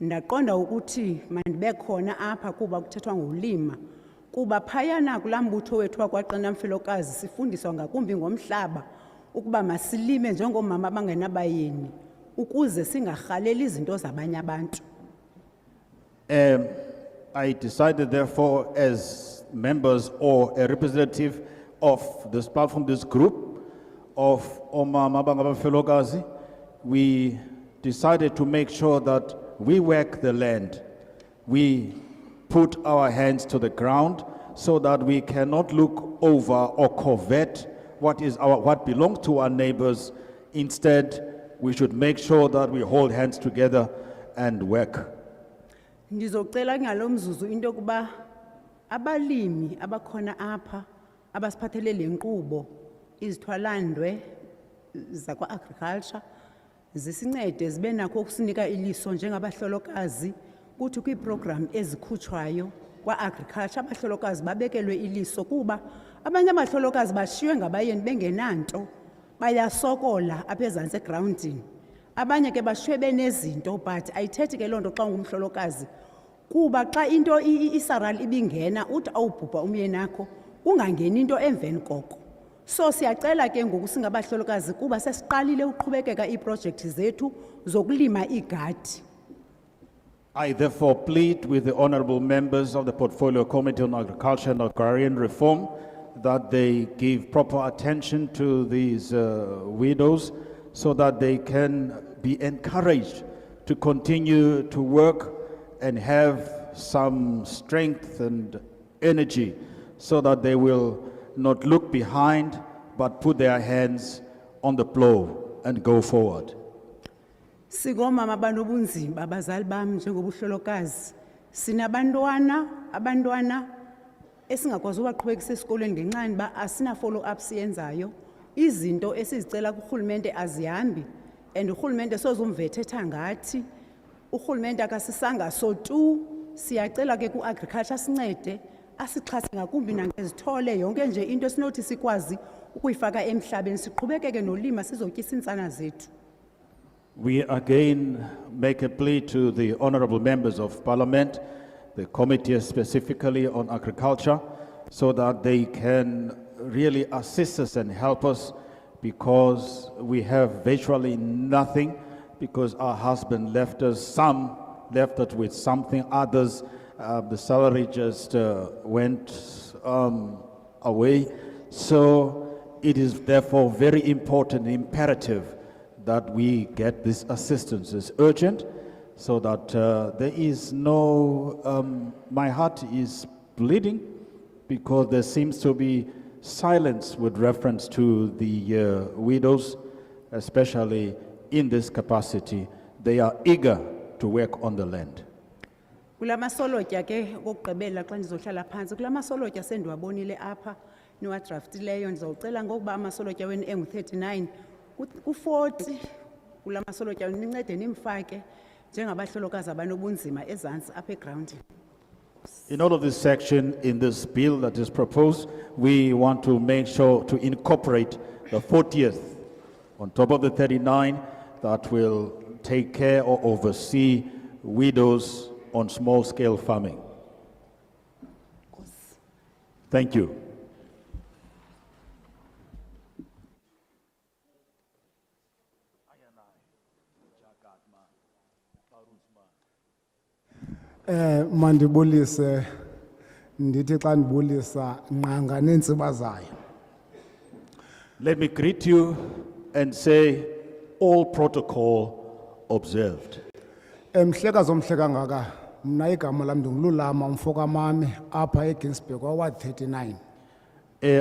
Ndaqonda ukuthi mandibe khona apha kuba kuthethwa ngolima. Kuba phayana kulambutho wethu wakwaqinamfelokazi sifundiswa ngakumbi ngomhlaba ukuba masilime njengomama abangenabayeni ukuze singarhaleli izinto zabanye abantu. I decided therefore as members or a representative of this platform, this group of Omama Bangabafelokazi, we decided to make sure that we work the land. We put our hands to the ground so that we cannot look over or covet what belongs to our neighbors. Instead, we should make sure that we hold hands together and work. Ndizocela ngalomzuzu into kuba abalimi abakhona apha abasiphathele lenkqubo izithwalandwe zakwa agriculture zisincede zibe nakho ukusinika iliso njengabahlolokazi kuthi kwiiprogram ezikhutshwayo kwa agriculture abahlolokazi babekelwe iliso kuba abanye abahlolokazi bashiywe ngabayeni bengenanto bayasokola apha ezantsi egroundini. Abanye ke bashiywe benezinto but ayithethi ke loo nto xa ungumhlolokazi kuba xa into isaral ibingena uthi awubhubha umyenakho kungangeni into emveni koko. So siyacela ke ngoku singabahlolokazi kuba sesiqalile uqhubekeka iiprojekthi zethu zokulima igadi. I therefore plead with the honorable members of the Portfolio Committee on Agriculture and Agrarian Reform that they give proper attention to these widows so that they can be encouraged to continue to work and have some strength and energy so that they will not look behind but put their hands on the plow and go forward. Singomama abanobunzima abazali bam njengobuhlolokazi sinabantwana esingakwazi ubaqhubekisa esikolweni ngenxa yoba asina follow up siyenzayo. Izinto esizicela kurhulumente azihambi and urhulumente sozumvethetha ngathi urhulumente akasisanga so tu. Siyacela ke ku-agriculture sincede asixhase ngakumbi nangezithole yonke nje into esinothi sikwazi ukuyifaka emhlabeni siqhubekeke nolima sizotyisa iintsana zethu. We again make a plea to the honorable members of parliament, the committee specifically on agriculture, so that they can really assist us and help us because we have virtually nothing because our husband left us. Some left us with something, others the salary just went away. So it is therefore very important, imperative that we get this assistance. It's urgent so that there is no, my heart is bleeding because there seems to be silence with reference to the widows, especially in this capacity. They are eager to work on the land. Kulama solotya ke kokugqibela xa ndizohlala phansi kulama solotya sendiwabonile apha niwadraftileyo ndizawucela ngokuba amasolotya wenu engu-39 ku-40 kulama solotya nincede nimfake njengabahlolokazi abanobunzima ezantsi apha egrawundini. In all of this section in this bill that is proposed, we want to make sure to incorporate the 40th on top of the 39 that will take care or oversee widows on small scale farming. Thank you. Mandibulise ndithi xa ndibulisa nqanga nentsiba zayo. Let me greet you and say all protocol observed. Mhlekazi omhleka ngaka mna igama lam ndingululama umfo kamame apha eGinsberg Ward 39.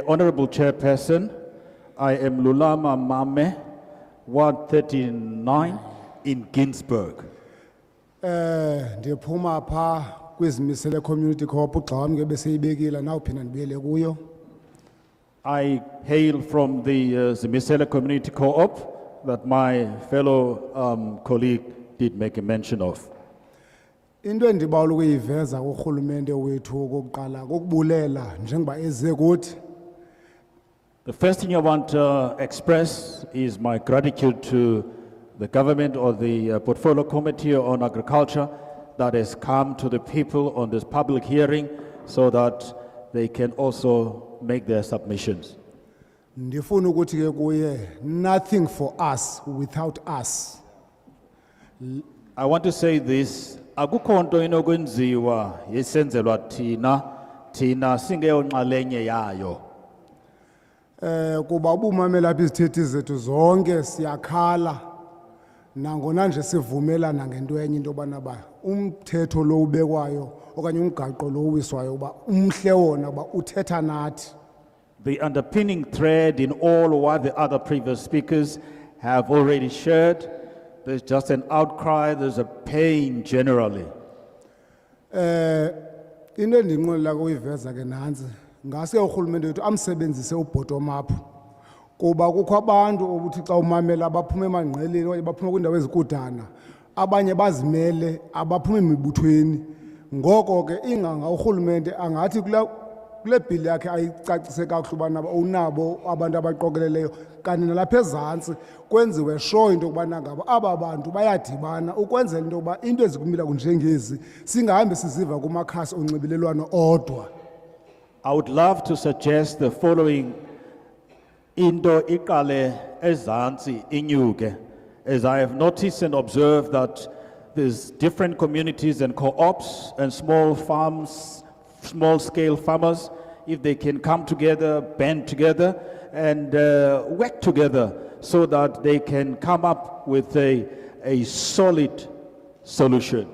Honorable Chairperson, I am Lulama Mame, Ward 39 in Ginsberg. Ndiphuma pha kwizimisele community co-op ugxa wami ke beseyibekile nawuphinda ndibuyele kuyo. I hail from the Zimisele Community Co-op that my fellow colleague did make a mention of. Into endibawula ukuyiveza kurhulumente wethu okokuqala kokubulela njengoba eze kuthi. The first thing I want to express is my gratitude to the government or the Portfolio Committee on Agriculture that has come to the people on this public hearing so that they can also make their submissions. Ndifuna ukuthi ke kuye nothing for us without us. I want to say this, akukho nto inokwenziwa yesenzelwa thina singeyonxalenye yayo. Kuba ubumamela apha izithethi zethu zonke siyakhala nangona nje sivumelana ngento enye into yobana ba umthetho lo ubekwayo okanye umgaqo lo uwiswayo uba umhle wona uba uthetha nathi. The underpinning thread in all what the other previous speakers have already shared, there's just an outcry, there's a pain generally. Into endinqwenela ukuyiveza ke nansi ngase urhulumente wethu amsebenzise ubottom up kuba kukho abantu obuthi xa umamela abaphuma emangqeleni okanye baphuma kwiindawo ezikudana abanye bazimele abaphuma emibuthweni ngoko ke inganga urhulumente angathi kule bill yakhe ayicacise kakuhle ubana unabo abantu abaqokeleleyo kanti nalapha ezantsi kwenziwe sure into yokubana ngaba aba bantu bayadibana ukwenzela into yokuba into ezikumila kunjengezi singahambe siziva kumakhasi onxibelelwano odwa. I would love to suggest the following into iqale ezantsi inyuke, as I have noticed and observed that there's different communities and co-ops and small farms, small scale farmers, if they can come together, band together and work together so that they can come up with a solid solution.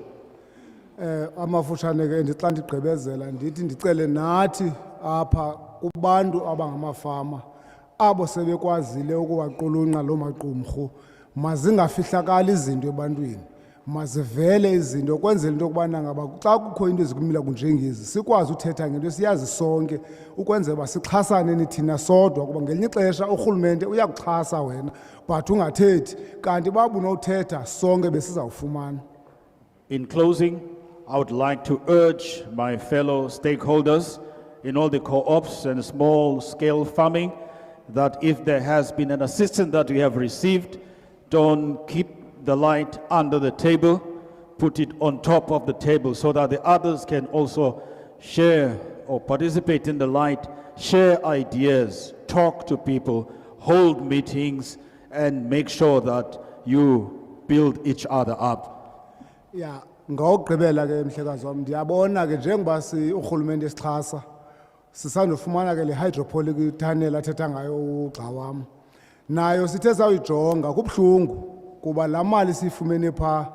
Amafutshane ke ndixa ndigqibezela ndithi ndicele nathi apha kubantu abangamafama abo sebekwazile ukuwaqulunqa lo maqumrhu mazingafihlakali izinto ebantwini mazivele izinto kwenzela into yokubana ngaba xa kukho into ezikumila kunjengezi sikwazi uthetha ngento siyazi sonke ukwenzela uba sixhasane nithina sodwa kuba ngelinye ixesha urhulumente uyakuxhasa wena but ungathethi kanti babunothetha sonke besizawufumana. In closing, I would like to urge my fellow stakeholders in all the co-ops and small-scale farming that if there has been an assistance that we have received, don't keep the light under the table, put it on top of the table so that the others can also share or participate in the light, share ideas, talk to people, hold meetings, and make sure that you build each other up. Yeah. Ngokugqibela ke mhlekazi wami ndiyabona ke njengoba urhulumente esixhasa sisandofumana ke le hydroponic tunnel athetha ngayo ugxa wami nayo sithe sayijonga kubhlungu kuba la mali sifumene pha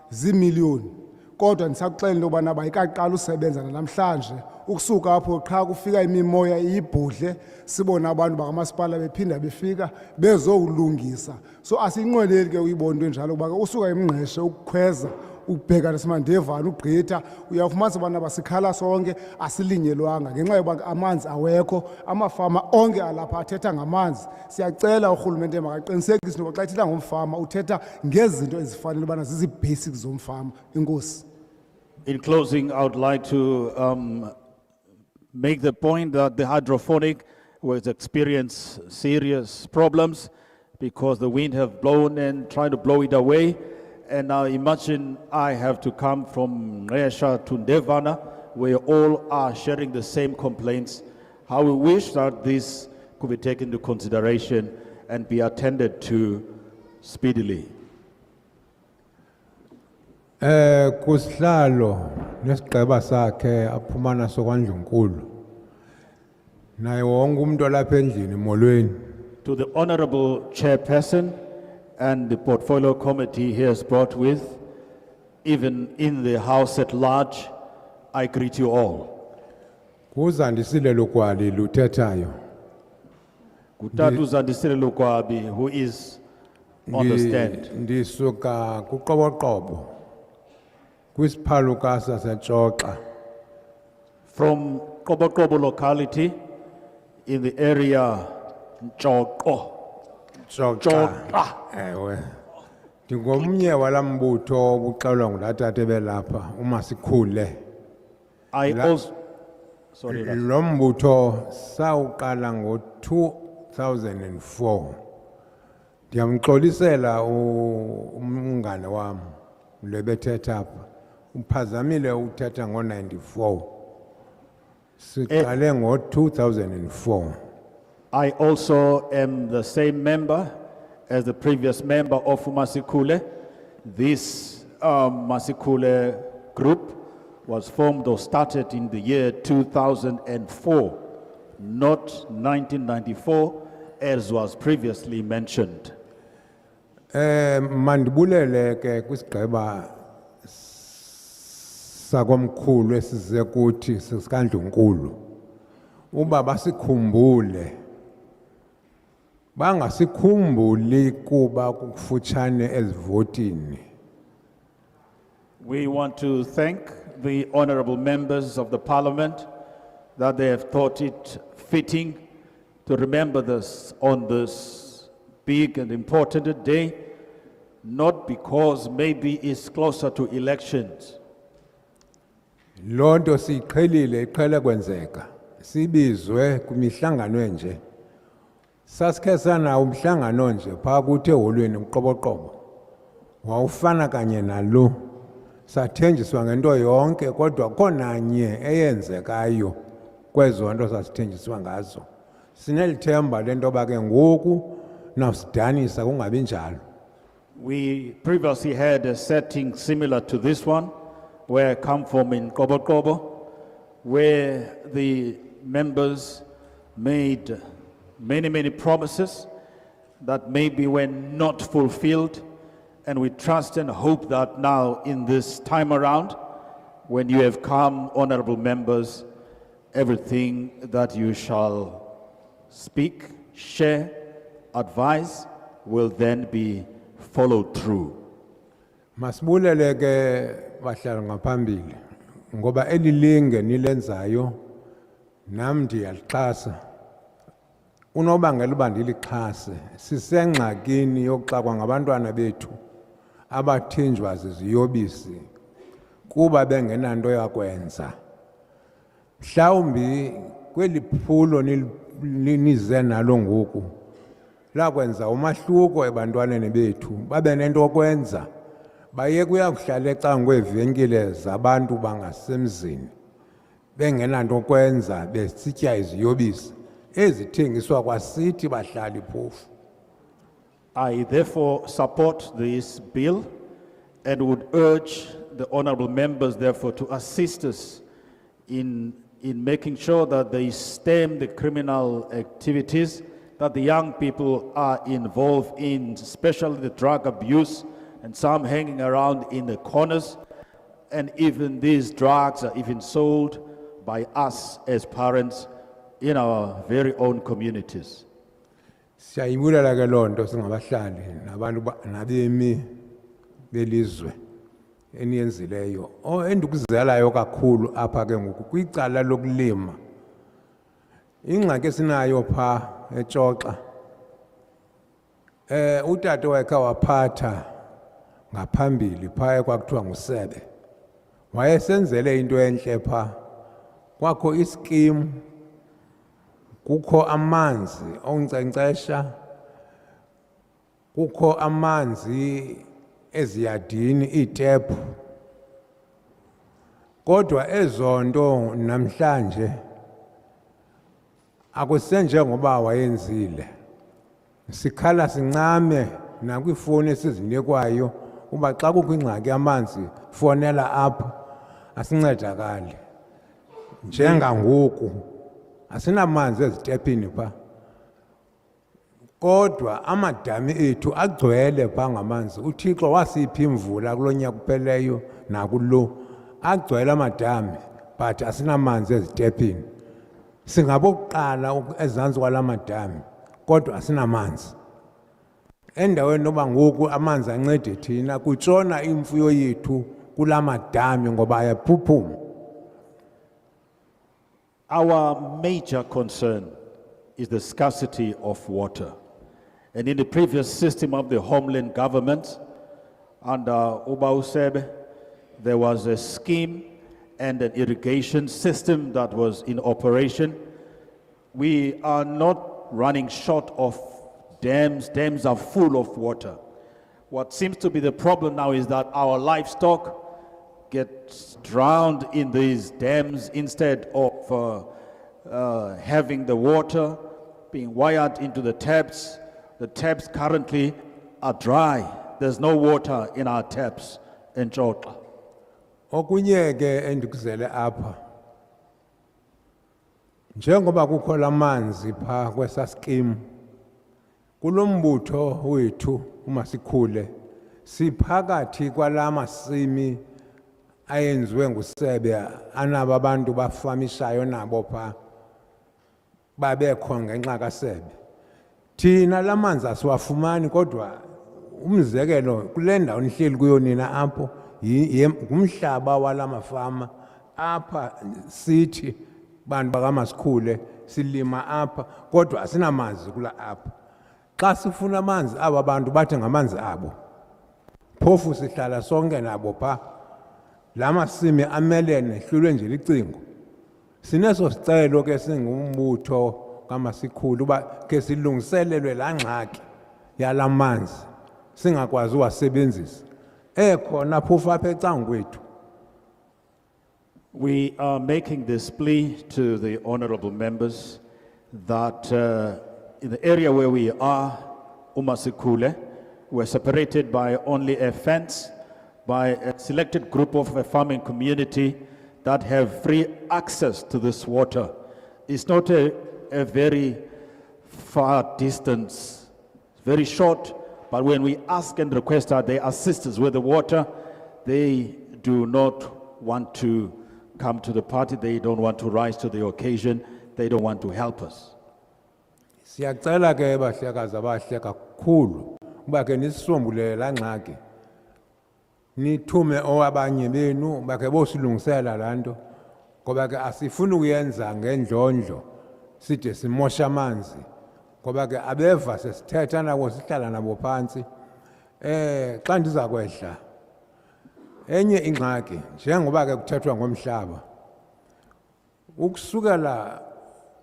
zimiliyoni kodwa ndisakuxela into yobana bayikaqala usebenza namhlanje ukusuka apho qha kufika imimoya iyibhudle sibona abantu bakamasipala bephinda befika bezowulungisa so asiyinqweneli ke uyibona into enjalo kuba ke usuka emngqeshe ukukhweza ukubheka nasemandevane ugqitha uyawufumanisa ubana basikhala sonke asilinyelwanga ngenxa yoba amanzi awekho amafama onke alapha athetha ngamanzi siyacela urhulumente makaqinisekise into yoba xa ethetha ngomfama uthetha ngezinto ezifanele ubana zizi-basics zomfama. Inkosi. In closing, I would like to make the point that the hydrophonic was experienced serious problems because the wind have blown and tried to blow it away. And now imagine I have to come from Resha to Devana, where all are sharing the same complaints. How we wish that this could be taken into consideration and be attended to speedily. Kusihlalo nesigqeba sakhe aphumana sokwandlunkulu naye wonke umuntu olapha endlini molweni. To the Honorable Chairperson and the Portfolio Committee he has brought with, even in the House at large, I greet you all. Kuzandisile Lukwali luthethayo. Kutatu Zandisile Lukwabi, who is on the stand. Ndisuka kuqoboqobo kwisiphaluka saseXoxa. From Kobokobo locality in the area Nchoko. Xoxa. Ewe. Ndingomnye walambutho obuxelwa ngulatata belapha uMasikhule. I also sorry. Lo mbutho sawuqala ngo-2004. Ndiyamxolisela umngane wami lebethetha apha. Uphazamile uthetha ngo-94. Siqale ngo-2004. I also am the same member as the previous member of Masikule. This Masikule group was formed or started in the year 2004, not 1994, as was previously mentioned. Mandibulele ke kwisigqeba sakomkhulu esize kuthi sisikandlunkulu. Uba basikhumbule. Bangasikhumbuli kuba kufutshane ezivotini. We want to thank the honorable members of the parliament that they have thought it fitting to remember this on this big and important day, not because maybe it's closer to elections. Lonto siqhelile iqhele kwenzeka. Sibizwe kumihlangano enje. Sasikhe sana umhlangano nje pha kuthe holweni uqoboqobo. Wawufana kanye nalo. Sathenjiswa ngento yonke kodwa khona nye eyenzekayo kwezo nto sasithenjiswa ngazo. Sinelithemba lento ba ke ngoku nawusidanisa kungabi njalo. We previously had a setting similar to this one, where I come from in Kobokobo, where the members made many promises that maybe were not fulfilled, and we trust and hope that now in this time around, when you have come, honorable members, everything that you shall speak, share, advise, will then be followed through. Masibulele ke bahlala ngaphambili ngoba elilinge nilenzayo nami ndiyalixhasa. Unobangela uba ndilixhase sisengxakini yokuxakwa ngabantwana bethu abathinjwa ziziyobisi kuba bengenanto yakwenza. Mhlawumbi kweli phulo nize nalo ngoku lakwenza umahluko ebantwaneni bethu babe nento yokwenza. Bayeke uyakuhlala ecangwevenkile zabantu bangasemzini bengenanto yokwenza besitya iziyobisi ezithengiswa kwasithi bahlali phofu. I therefore support this bill and would urge the honorable members therefore to assist us in making sure that they stem the criminal activities that the young people are involved in, especially the drug abuse and some hanging around in the corners. And even these drugs are even sold by us as parents in our very own communities. Siyayibulela ke lonto singabahlali nabantu nabemi belizwe eniyenzileyo. Endikuzelayo kakhulu apha ke ngoku kwicala lokulima. Ingxaki esinayo pha eXoxa. Utata wakhe waphatha ngaphambili pha kwakuthiwa nguSebe. Wayesenzele into enhle pha. Kwakho ischeme, kukho amanzi oncencesha, kukho amanzi eziyadini iitepu. Kodwa ezonto namhlanje akusenje ngoba wayenzile. Sikhala sincame nakwifoni esizinikwayo uba xa kukho ingxaki amanzi fonela apha asincedakali. Njengangoku asinamanzi ezitepini pha. Kodwa amadami ethu agcwele pha ngamanzi. uThixo wasipha imvula kulonyaka kupheleyo nakulo. Agcwele amadami but asinamanzi ezitepini. Singabokuqala ezantsi kwalamadami kodwa asinamanzi. Endaweni noba ngoku amanzi ancede thina kutshona imfuyo yethu kulamadami ngoba ayaphuphuma. Our major concern is the scarcity of water. And in the previous system of the homeland government, under Uba Usebe, there was a scheme and an irrigation system that was in operation. We are not running short of dams. Dams are full of water. What seems to be the problem now is that our livestock gets drowned in these dams instead of having the water being wired into the taps. The taps currently are dry. There's no water in our taps in Xhoxa. Okunye ke endikuzele apha. Njengoba kukho lamanzi pha kwesa scheme, kulombutho wethu uMasikhule siphakathi kwalamasimi ayenziwe nguSebe anabo abantu bafamishayo nabo pha babekho ngenxa kaSebe. Thina lamanzi asiwafumani kodwa umzekelo kule ndawo nihleli kuyo nina apho ngumhlaba walamafama apha sithi bantu bakaMasikhule silima apha kodwa asinamanzi kula apha. Xa sifuna amanzi aba bantu bathi ngamanzi abo. Phofu sihlala sonke nabo pha. Lamasimi amelene hlulwe nje licingo. Sineso sicelo ke singumbutho kaMasikhule uba ke silungiselelwe la ngxaki yalamanzi singakwazi uwasebenzisa. Ekhona phofu apha ecangkwethu. We are making this plea to the honorable members that in the area where we are, Umasikule, we're separated by only a fence, by a selected group of a farming community that have free access to this water. It's not a very far distance, very short, but when we ask and request that they assist us with the water, they do not want to come to the party, they don't want to rise to the occasion, they don't want to help us. Siyacela ke bahlekazi abahle kakhulu uba ke nisisombulele la ngxaki. Nithume owabanye benu bakhe bosilungisela lanto ngoba ke asifuni ukuyenza ngendlondlo side simosha amanzi ngoba ke abeva sesithetha nabo sihlala nabo phansi. Xa ndiza kwehla enye ingxaki njengoba ke kuthethwa ngomhlaba ukusukela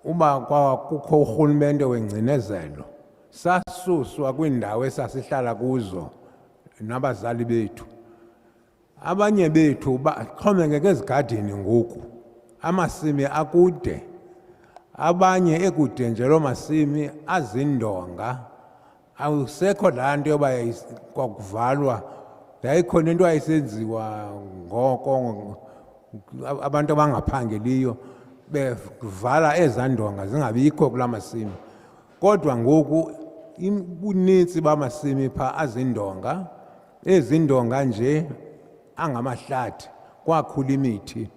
uba kukho urhulumente wengcinezelo sasuswa kwindawo esasihlala kuzo nabazali bethu. Abanye bethu baxhomekeke ezigadini ngoku amasimi akude. Abanye ekude nje lo masimi azindonga. Awusekho laa nto yoba kwakuvalwa. Yayikhona into ayisenziwa ngoko abantu abangaphangeliyo bevala ezandonga zingabikho kula masimi. Kodwa ngoku ubunintsi bamasimi pha azindonga. Ezindonga nje angamahlathi kwakhula imithi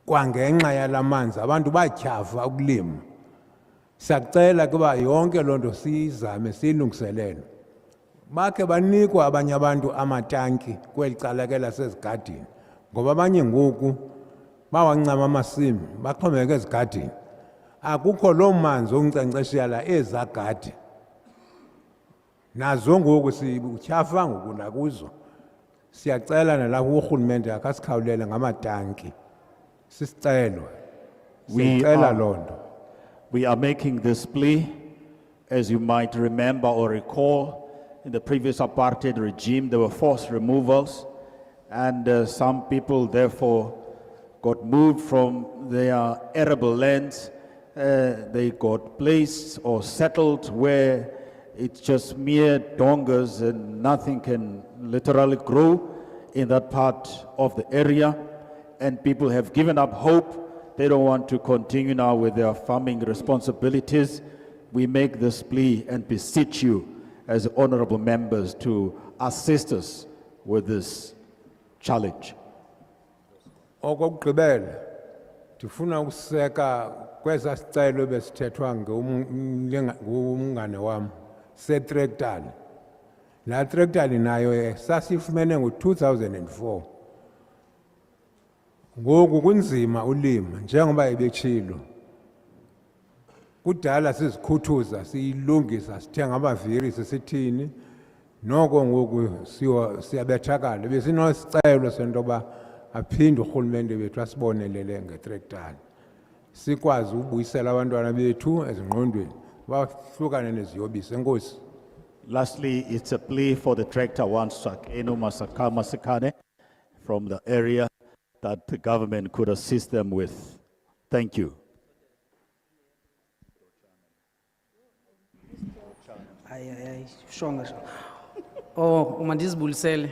kwangenxa yalamanzi abantu batyhafa ukulima. Siyakucela kuba yonke loo nto siyizame siyilungiselele. Bakhe banikwa abanye abantu amatanki kweli cala ke lasezigadini ngoba abanye ngoku bawancama amasimi baxhomekeke ezigadini. Akukho loo manzi onkunkcenkceshela la ezagadi. Nazo ngoku sityhafa ngoku nakuzo. Siyacela nalapho urhulumente akasikhawulele ngamatanki. Sisicelo. Siyacela loo nto. We are making this plea, as you might remember or recall, in the previous apartheid regime, there were forced removals, and some people therefore got moved from their arable lands. They got placed or settled where it's just mere dongas and nothing can literally grow in that part of the area, and people have given up hope. They don't want to continue now with their farming responsibilities. We make this plea and beseech you as honorable members to assist us with this challenge. Okokugqibela ndifuna ukuseka kwesa sicelo besithethwa ngumngane wam setrektali. La trektali nayo sasifumene ngo-2004. Ngoku kunzima ulima njengoba ebetshilo. Kudala sizikhuthuza siyilungisa sithenga amaviri sisithini noko ngoku siyabethakala. Besinosicelo sentoba aphinde urhulumente bethu asibonelele ngetrektali. Sikwazi ubuyisela abantwana bethu ezingqondweni bahlukane neziyobisi. Enkosi. Lastly, it's a plea for the tractor Enu Masikane from the area that the government could assist them with. Thank you. Oh, mandizibulisele.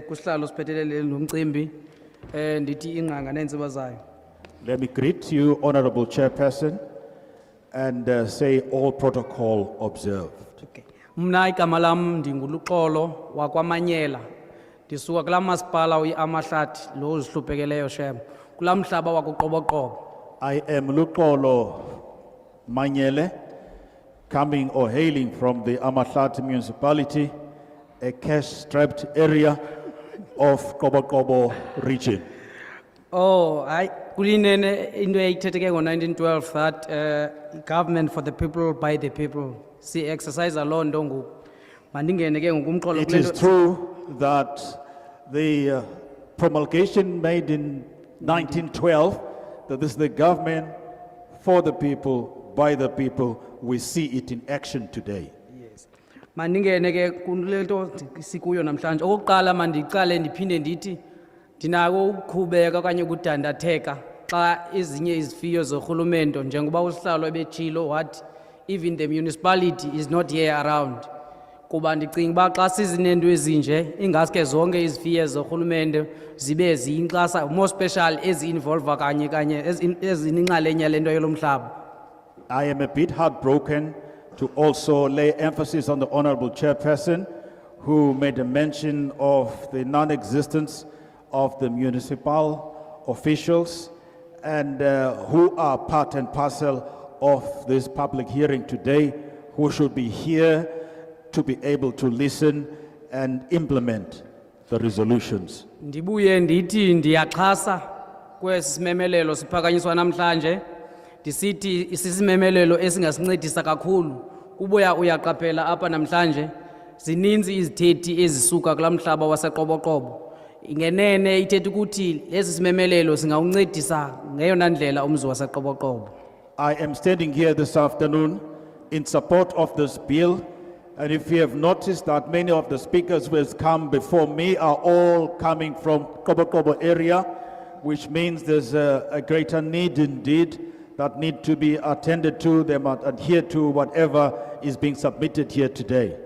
Kusihlalo siphethelele nomcimbi. Ndithi ingqanga nenziba zayo. Let me greet you, Honorable Chairperson, and say all protocol observed. Okay. Mna igama lam ndinguluxolo wakwamanyela. Ndisuka kula masipala uyiAmahlathi lo uzihluphekeleyo shem. Kula mhlaba wakuqoboqobo. I am Luxolo Manyele, coming or hailing from the Amahlathi municipality, a cash-strapped area of Kobokobo region. Oh, kulinene into eyayithetheke ngo-1912 that government for the people by the people. Si exercise loo nto ngoku. Mandingene ke ngokumxolo It is true that the promulgation made in 1912, that this is the government for the people, by the people, we see it in action today. Yes. Mandingene ke kule nto sikuyo namhlanje. Okokuqala mandicale ndiphinde ndithi ndinako ukukhubeka okanye ukudandatheka xa ezinye izifiyo zorhulumente njengoba usihlalo ebetshilo wathi even the municipality is not here around. Kuba ndicinga uba xa sizinento ezinje ingaske zonke izifiyo zorhulumente zibe ziyinkxasa more special ezi-involve kanye ezininxalenye lento yolomhlaba. I am a bit heartbroken to also lay emphasis on the Honorable Chairperson who made a mention of the non-existence of the municipal officials and who are part and parcel of this public hearing today, who should be here to be able to listen and implement the resolutions. Ndibuye ndithi ndiyaxhasa kwesi simemelelo siphakanyiswa namhlanje. Ndisithi isisimemelelo esingasincedisa kakhulu. Kubuya uyaqaphela apha namhlanje zininzi izithethi ezisuka kula mhlaba waseqoboqobo. Ingenene ithethe ukuthi lesi simemelelo singawuncedisa ngeyona ndlela umzi waseqoboqobo. I am standing here this afternoon in support of this bill, and if you have noticed that many of the speakers who have come before me are all coming from Kobokobo area, which means there's a greater need indeed that need to be attended to. They must adhere to whatever is being submitted here today.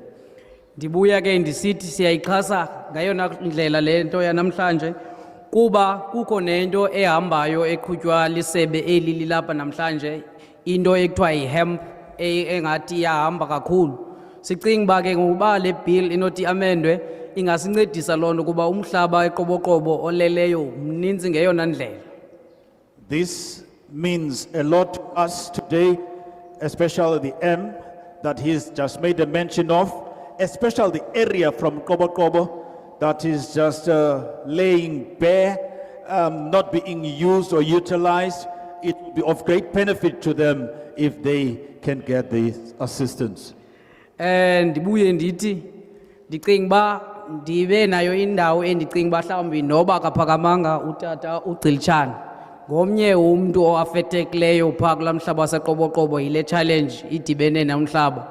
Ndibuya ke ndisithi siyayixhasa ngayona ndlela lento yanamhlanje kuba kukho nento ehambayo eqhutywa lisebe eli lilapha namhlanje into ekuthiwa yihemp engathi yahamba kakhulu. Sicinga uba ke ngokuba le bill inoti amendwe ingasincedisa loo nto kuba umhlaba eqoboqobo oleleyo mninzi ngeyona ndlela. This means a lot to us today, especially the M that he's just made a mention of, especially the area from Kobo that is just laying bare, not being used or utilized. It will be of great benefit to them if they can get this assistance. Ndibuye ndithi ndicinga uba ndibe nayo indawo endicinga uba mhlawumbi noba kaphakamanga utata uGcilitshana ngomnye umntu oafethekileyo phaa kulaa mhlaba waseqoboqobo yile challenge idibene namhlaba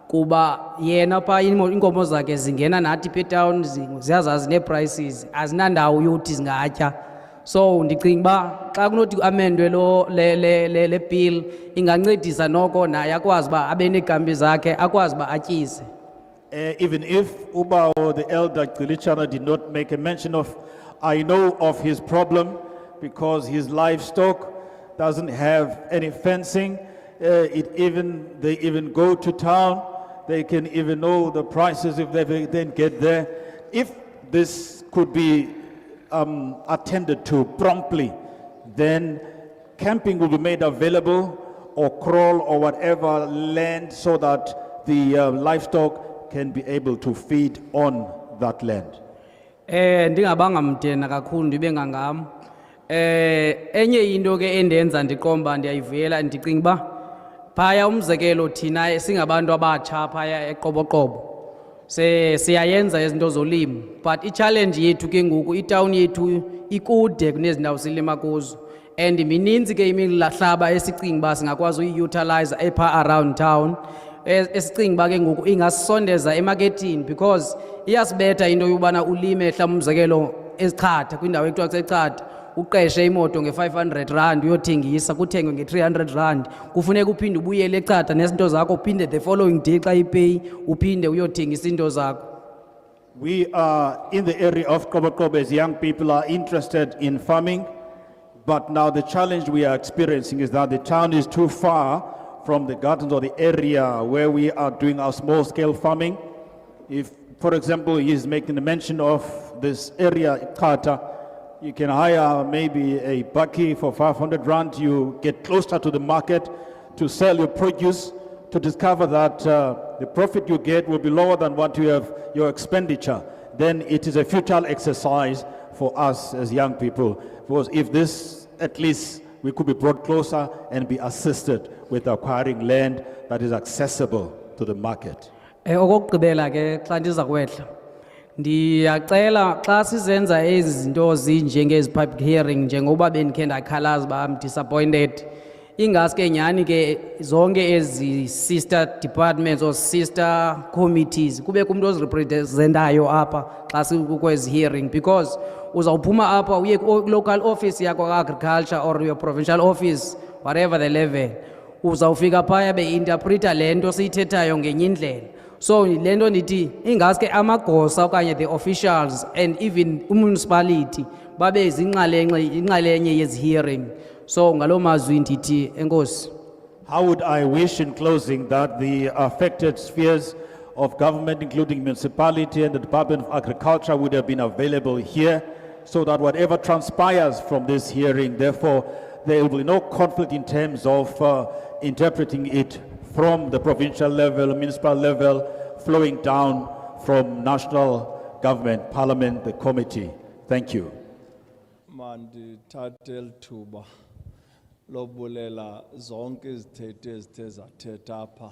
kuba yena phaa iinkomo zakhe zingena nathi phaa etown ziyazazi nee-prices azinandawo yothi zingatya. So ndicinga uba xa kunothi kuamendwe le bill ingancedisa noko naye akwazi uba abe neekambi zakhe akwazi uba atyise. Even if Uba or the elder Gcilitshana did not make a mention of, I know of his problem because his livestock doesn't have any fencing. They even go to town. They can even know the prices if they then get there. If this could be attended to promptly, then camping will be made available, or crawl or whatever land, so that the livestock can be able to feed on that land. Ndingabanga mdena kakhulu ndibe ngangam. Enye into ke endenza ndiqomba ndiyayivuyela ndicinga uba phaya umzekelo thina singabantu abatsha phaya eqoboqobo siyayenza izinto zolimo, but i-challenge yethu ke ngoku itown yethu ikude kunezi ndawo silima kuzo, and mininzi ke imihlaba esicinga uba singakwazi uyi-utilize epha around town esicinga uba ke ngoku ingasisondeza emarketini, because iyasibetha into yobana ulime mhlawumbi umzekelo eziChatha kwindawo ekuthiwa kuseChatha uqeshe imoto nge-500 uyothengisa kuthengwe nge-300, kufuneka uphinde ubuyele eChatha nezinto zakho uphinde the following day xa ipeyi uphinde uyothengisa into zakho. We are in the area of Kobo as young people are interested in farming, but now the challenge we are experiencing is that the town is too far from the gardens or the area where we are doing our small scale farming. If, for example, he is making a mention of this area, Kata, you can hire maybe a bakkie for 500 rand, you get closer to the market to sell your produce, to discover that the profit you get will be lower than what you have, your expenditure. Then it is a futile exercise for us as young people, because if this, at least we could be brought closer and be assisted with acquiring land that is accessible to the market. Okokugqibela ke xa ndiza kwehla ndiyacela xa sizenza ezi zinto zinjengezi public hearing njengoba bendikhe ndakhalaza uba I'm disappointed, ingaske nyhani ke zonke ezi sister departments or sister committees kubekho umuntu ozirepresentayo apha xa sikwezi hearing, because uzawuphuma apha uye ku-local office yakho ka-agriculture or your provincial office, whatever the level, uzawufika phaya be-interpreta le nto siyithethayo ngenye indlela. So le nto ndithi ingaske amagosa okanye the officials and even municipality babe inxalenye yezi hearing. So ngaloo mazwi ndithi enkosi. How would I wish in closing that the affected spheres of government, including municipality and the Department of Agriculture, would have been available here, so that whatever transpires from this hearing, therefore, there will be no conflict in terms of interpreting it from the provincial level, municipal level, flowing down from national government, parliament, the committee. Thank you. Mandi tatel tuba lobulela zonke izithethe ezithe zathetha apha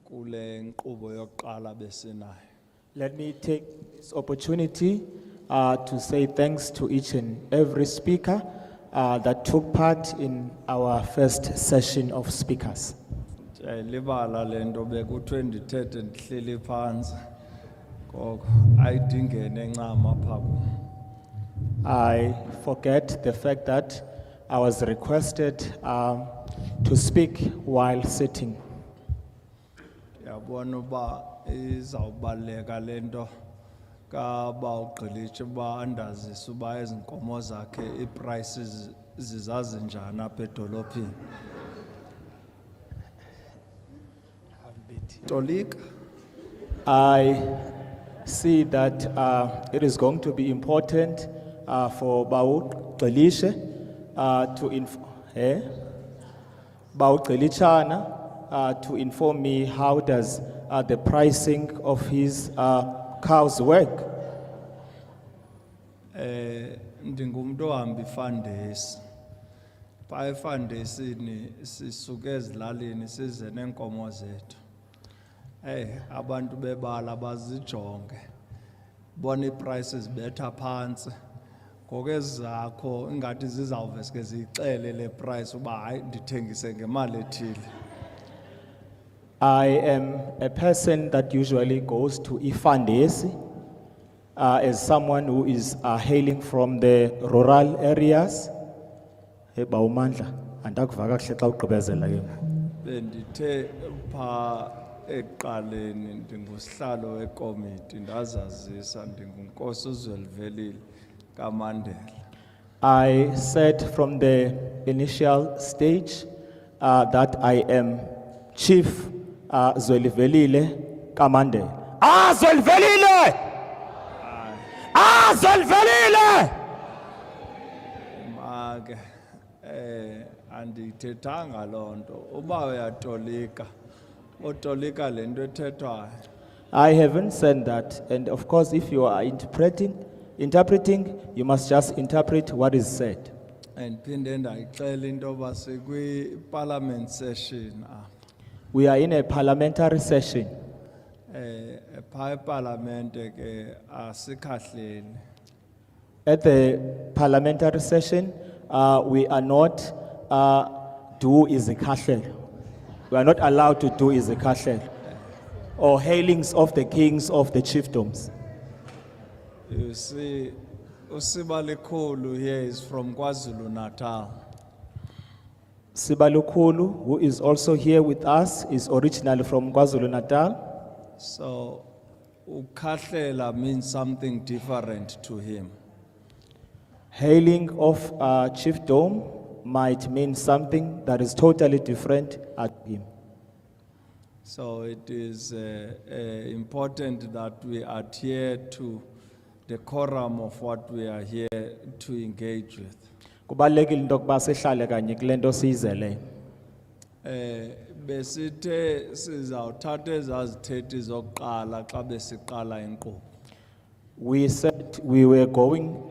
kule nkqubo yokuqala besinayo. Let me take this opportunity to say thanks to each and every speaker that took part in our first session of speakers. Libala lento bekuthiwe ndithethe ndihleli phansi ngoko ayidingene encama apha kum. I forget the fact that I was requested to speak while sitting. Yabona uba izawubaleka lento kaba uGcilitshana uba andazise uba ezinkomo zakhe iprices zizazi njani apha edolophini. Tolika. I see that it is going to be important for Bawu Gcelishe Bawu Gcelichana to inform me how does the pricing of his cows work. Ndingumntu ohamba ifandesi. Pa efandesini sisuke ezilalini size nenkomo zethu. Abantu bebala bazijonge. Bona iprices betha phansi. Ngoku ezakho ingathi zizawuveske ziyixele le price uba hayi ndithengise ngemali ethile. I am a person that usually goes to Ifandesi as someone who is hailing from the rural areas. Bawumandla, andakuvaka kahle xa ugqibezela ke ngoku. Bendithe pha ekuqaleni ndingusihlalo wekomiti ndazazisa ndingunkosi uZwelivelile kaMandela. I said from the initial stage that I am Chief Zwelivelile Kamandela. Zwelivelile! Zwelivelile! Make andithethanga lonto uba uyatolika otolika lento ethethwayo. I haven't said that, and of course if you are interpreting, you must just interpret what is said. Ndiphinde ndayixela into yoba sikwi-parliament session apha. We are in a parliamentary session. Pha epalamente ke asikhahleli. At the parliamentary session, we are not do izikhahlelo. We are not allowed to do izikhahlelo or hailings of the kings of the chiefdoms. You see, Usibalikhulu here is from KwaZulu Natal. Sibalukulu, who is also here with us, is originally from KwaZulu Natal. So, ukhahlela means something different to him. Hailing of chiefdom might mean something that is totally different at him. So it is important that we adhere to the quorum of what we are here to engage with. Kubalulekile into yokuba sihlale kanye kule nto siyizeleyo. Besithe sizawuthatha ezazithethi zokuqala xa besiqala inkqubo. We said we were going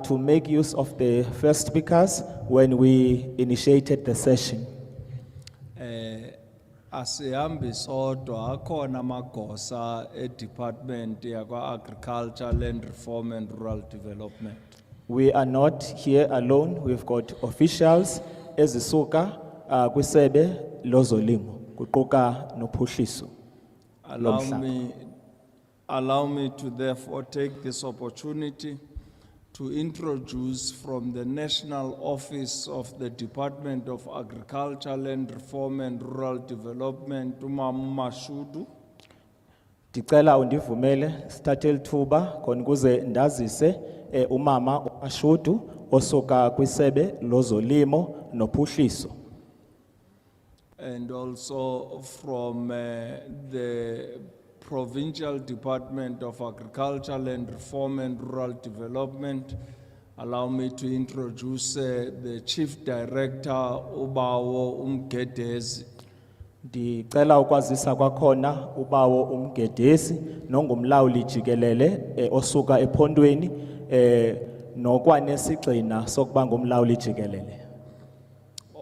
to make use of the first speakers when we initiated the session. Asihambi sodwa akhona amagosa e-department yakwa-agriculture, land reform and rural development. We are not here alone. We've got officials ezisuka kwisebe lozolimo kuquka nophuhliso lomhlaba. Allow me to therefore take this opportunity to introduce from the National Office of the Department of Agriculture, Land Reform and Rural Development, Mashudu. Ndicela undivumele sithathe ithuba khona ukuze ndazise umama uMashudu osuka kwisebe lozolimo nophuhliso. And also from the Provincial Department of Agriculture, Land Reform and Rural Development. Allow me to introduce the Chief Director, Ubawo Umgedezi. Ndicela ukwazisa kwakhona Ubawo Umgedezi nongumlawuli jikelele osuka ephondweni nokwanesigxina sokuba ngumlawuli jikelele.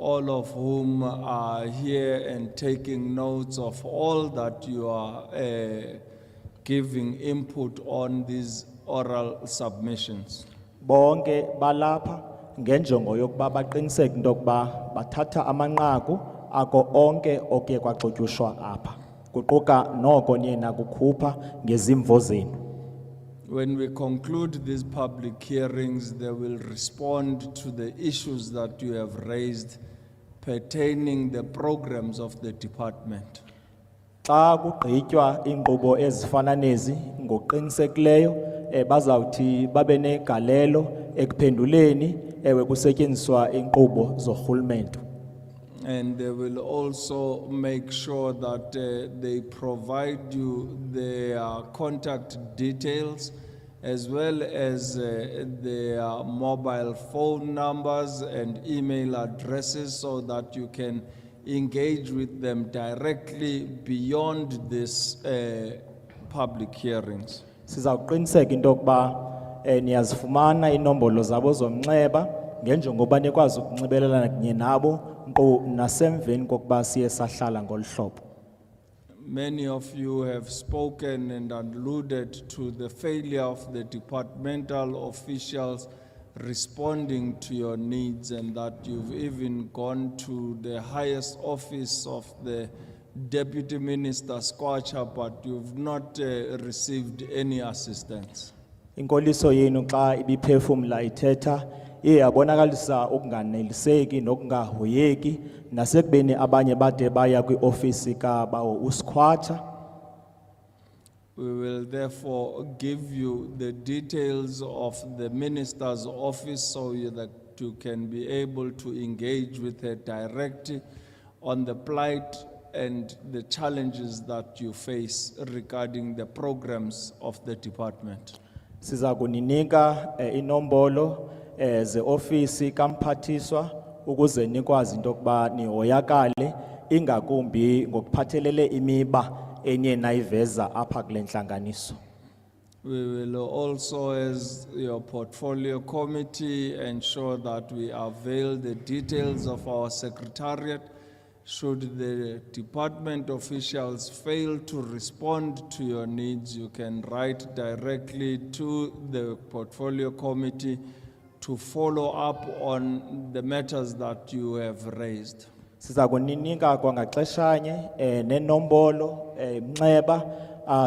All of whom are here and taking notes of all that you are giving input on these oral submissions. Bonke balapha ngenjongo yokuba baqiniseke into yokuba bathatha amanqaku ako onke okuye kwaxotyushwa apha kuquka noko niye nakukhupha ngezimvo zenu. When we conclude these public hearings, they will respond to the issues that you have raised pertaining the programs of the department. Xa kugqitywa inkqubo ezifana nezi ngokuqinisekileyo bazawuthi babe negalelo ekuphenduleni ewe kusetyenziswa inkqubo zorhulumente And they will also make sure that they provide you their contact details as well as their mobile phone numbers and email addresses so that you can engage with them directly beyond this public hearings. Sizawuqiniseka into yokuba niyazifumana inombolo zabo zomnxeba ngenjongo yoba nikwazi ukunxibelelana kunye nabo nkqu nasemveni kokuba siye sahlala ngolu hlobo. Many of you have spoken and alluded to the failure of the departmental officials responding to your needs, and that you've even gone to the highest office of the Deputy Minister Squatcher, but you've not received any assistance. Inkoliso yenu xa ibiphefumla ithetha iye yabonakalisa ukunganeliseki nokungahoyeki nasekubeni abanye bade baya kwiofisi kabawo uSquatcher. We will therefore give you the details of the minister's office so that you can be able to engage with her directly on the plight and the challenges that you face regarding the programs of the department. Siza kuninika inombolo ze ofisi kamphathiswa ukuze nikwazi into yokuba nihoyakale ingakumbi ngokuphathelele imiba enye nayiveza apha kule ntlanganiso. We will also, as your portfolio committee, ensure that we avail the details of our secretariat. Should the department officials fail to respond to your needs, you can write directly to the portfolio committee to follow up on the matters that you have raised. Siza kuninika kwangaxeshanye nenombolo mnxeba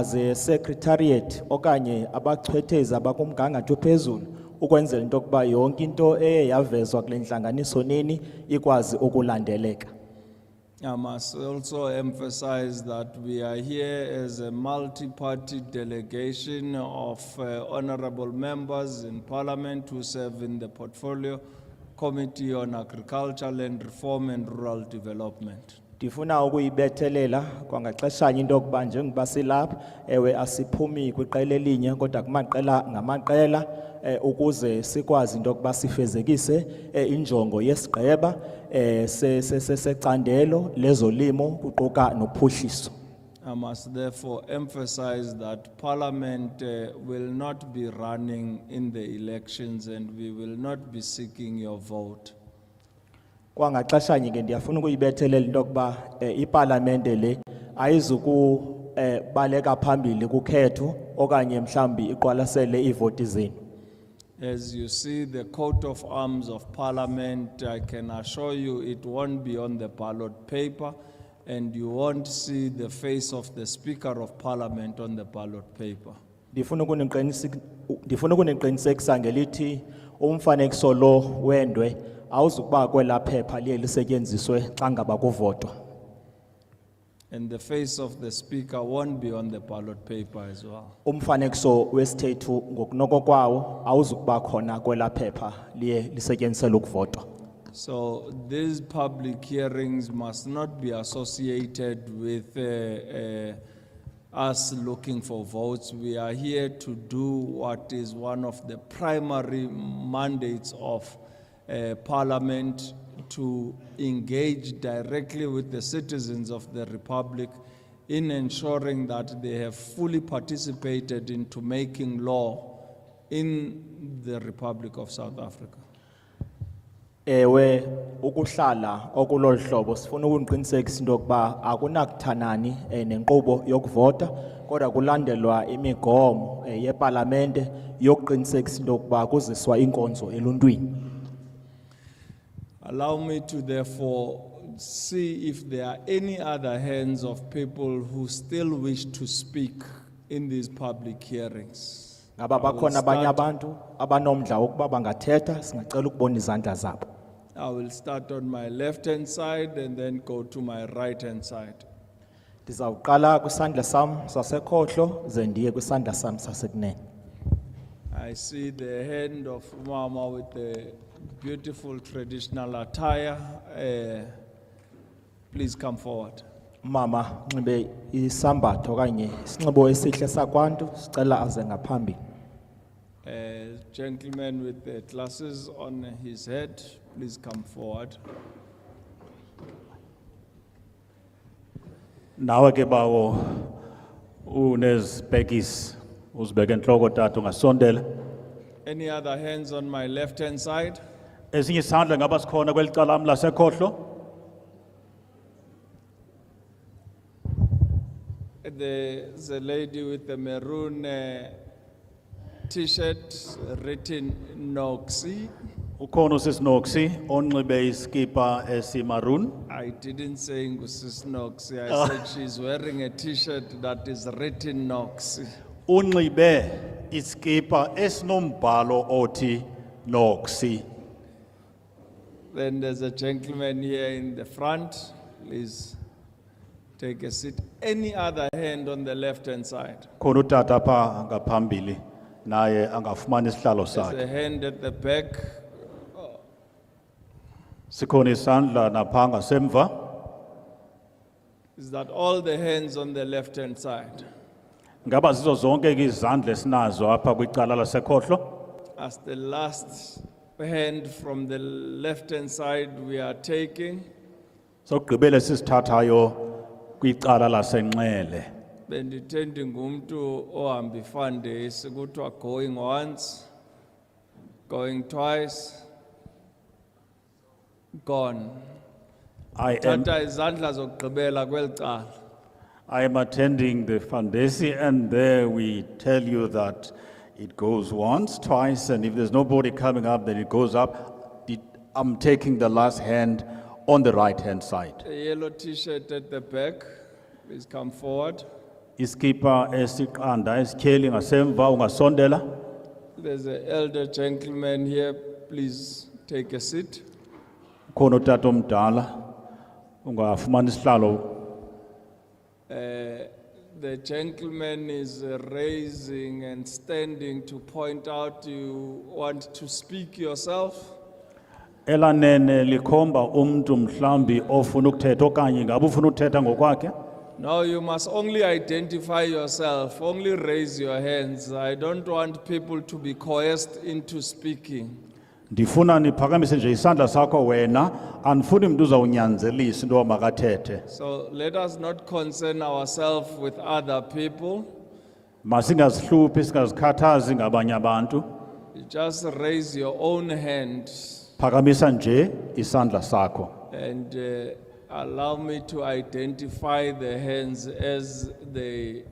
ze secretariat okanye abachwethezi abakumgangatho phezulu ukwenzela into yokuba yonke into yavezwa kule ntlanganiso nini ikwazi ukulandeleka. I must also emphasize that we are here as a multi-party delegation of honorable members in Parliament who serve in the Portfolio Committee on Agriculture, Land Reform and Rural Development. Ndifuna ukuyibethelela kwangaxeshanye into yokuba njengoba silapha ewe asiphumi kwiqela elinye kodwa kumaqela ngamaqela ukuze sikwazi into yokuba sifezekise injongo yesigqeba secandelo lezolimo kuquka nophuhliso. I must therefore emphasize that Parliament will not be running in the elections and we will not be seeking your vote. Kwangaxeshanye ke ndiyafuna ukuyibethelela into yokuba iParliamente le ayizukubaleka phambili kukhetho okanye mhlambi iqwalasele ivoti zenu. As you see the coat of arms of Parliament, I can assure you it won't be on the ballot paper and you won't see the face of the Speaker of Parliament on the ballot paper. Ndifuna ukuniqinisekisa ngelithi umfanekiso lo wendwe awuzukuba kwela phepha liye lisetyenziswe xa ngaba kuvotwa. And the face of the Speaker won't be on the ballot paper as well. Umfanekiso wesithethu ngokunoko kwawo awuzukuba khona kwela phepha liye lisetyenziswe ukuvotwa. So these public hearings must not be associated with us looking for votes. We are here to do what is one of the primary mandates of Parliament, to engage directly with the citizens of the Republic in ensuring that they have fully participated into making law in the Republic of South Africa. Ewe ukuhlala okulolu hlobo sifuna ukuniqinisekisa into yokuba akunakuthanani nenkqubo yokuvota kodwa kulandelwa imigomo yeParlamente yokuqinisekisa into yokuba kuziswa inkonzo eluntwini. Allow me to therefore see if there are any other hands of people who still wish to speak in these public hearings. Ngaba bakhona abanye abantu abanomdla wokuba bangathetha singacela ukubona izandla zabo. I will start on my left-hand side and then go to my right-hand side. Ndizawuqala kwisandla sam sasekhohlo ze ndiye kwisandla sam sasekunene. I see the hand of Mama with the beautiful traditional attire. please come forward. Mama nxibe isambatho okanye isinxibo esihle sakwantu sicela aze ngaphambili. Gentleman with the glasses on his head, please come forward. Nawe ke bawo unezibhekisi uzibeke enhloko tata ungasondela. Any other hands on my left-hand side? Esinye isandla ngaba sikhona kwelicala lami lasekhohlo. There's a lady with a maroon t-shirt written Noxie. Ukhona usisinoxi onxibe iskipa esimaroon. I didn't say Ngusis Noxie, I said she's wearing a t-shirt that is written Noxie. Unxibe iskipa esinombhalo othi noxi. Then there's a gentleman here in the front, please take a seat. Any other hand on the left-hand side? Khona utata apha ngaphambili naye angafumana isihlalo There's sakhe. a hand at the back. Sikhona isandla napha ngasemva. Is that all the hands on the left-hand side? Ngaba zizo zonke ke izandla esinazo apha kwicala lasekhohlo. As the last hand from the left-hand side we are taking, Sogqibele sisithathayo kwicala lasenxele. bendithanda ngumuntu ohamba ifundisi kuthiwa going once, going twice, gone. I am Tata izandla zokugqibela kweli cala. I am attending the Fundesi, and there we tell you that it goes once, twice, and if there's nobody coming up, then it goes up. I'm taking the last hand on the right-hand side. A yellow t-shirt at the back, please come forward. Iskipa esiqanda esityheli ngasemva ungasondela. There's an elder gentleman here, please take a seat. Khona utata omdala ungafumana isihlalo. The gentleman is raising and standing to point out you want to speak yourself. Elanene likhomba umntu mhlambi ofuna ukuthetha okanye ngabe ufuna ukuthetha ngokwakhe. Now you must only identify yourself, only raise your hands. I don't want people to be coerced into speaking. Ndifuna niphakamise nje isandla sakho wena, andifuni mntu uzawunyanzelisa into makathethe. So let us not concern ourselves with other people. Masingazihluphi singazikhathazi ngabanye abantu. You just raise your own hand Phakamisa nje isandla sakho. and allow me to identify the hands as they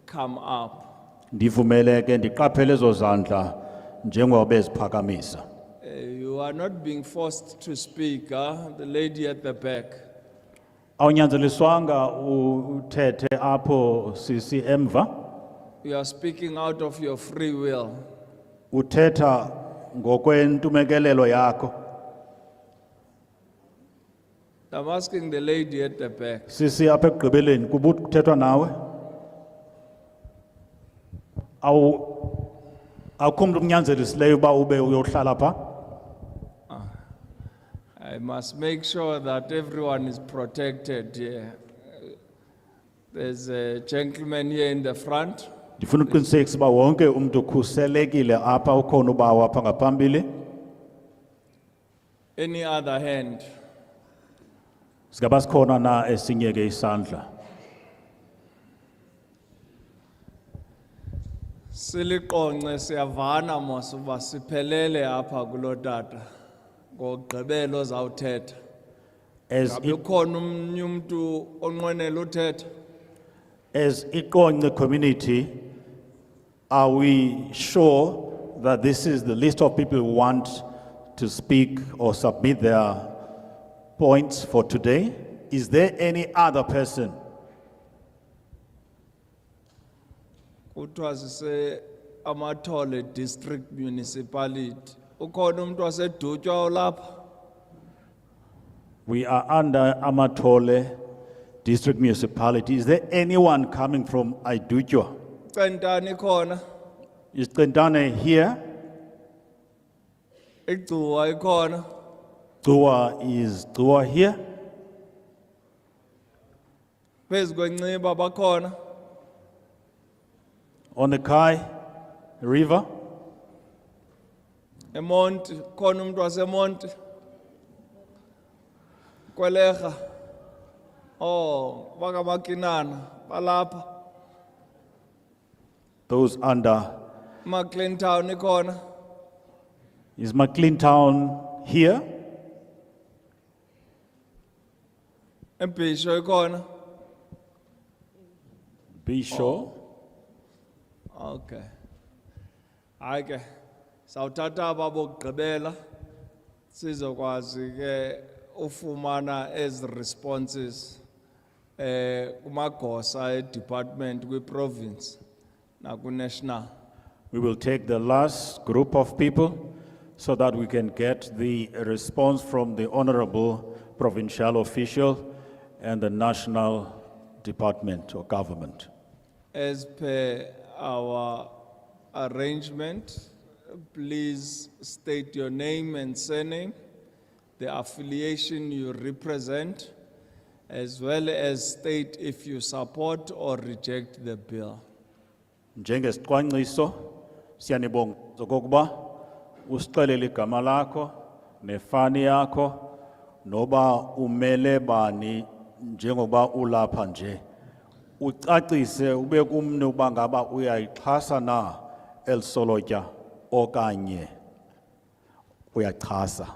come up. Ndivumele ke ndiqaphele ezo zandla njengoba beziphakamisa. You are not being forced to speak, the lady at the back. Awunyanzeliswanga uthethe apho sisi emva. You are speaking out of your free will. Uthetha ngokwentumekelelo yakho. I'm asking the lady at the back. Sisi apha ekugqibeleni kubuthi kuthethwa nawe. Akukho umuntu omnyanzelisileyo uba ube uyohlala pha. I must make sure that everyone is protected here. There's a gentleman here in the front. Ndifuna uqinisekisa uba wonke umuntu ukhuselekile apha ukhona ubawo apha ngaphambili. Any other hand? Sigaba sikhona na esinye ke isandla. Siliqonce siyavana mos uba siphelele apha kulo tata ngogqibelo zawuthetha. As Ngabe ukhona omnye umuntu onqwenela uthetha? As iqonce community, are we sure that this is the list of people who want to speak or submit their points for today? Is there any other person? Kuthiwa sise Amathole district municipality. Ukhona umuntu waseDutywa olapha? We are under Amatole District Municipality. Is there anyone coming from Aidutyo? Centani khona? Is Tentane here? Igcuwa ikhona? Is Tua here? Phezu kwenciba bakhona. On the Kai River, eMonti khona umuntu waseMonti. Kweleha. Oh, bakaMakinana balapha. those under, McLean Town ikhona. is McLean Town here? eBhisho ikhona. Be sure. Okay. Hayi ke sawuthatha ababokugqibela sizokwazi ke ufumana as responses kumagosa department kwi province na ku national. We will take the last group of people so that we can get the response from the honorable provincial official and the national department or government. As per our arrangement, please state your name and surname, the affiliation you represent, as well as state if you support or reject the bill. Njengesicwangciso siyanibonga okokuba usixelele igama lakho nefani yakho noba umele bani njengoba ulapha nje ucacise ube kumne uba ngaba uyayixhasa na elisolotya okanye uyachasa.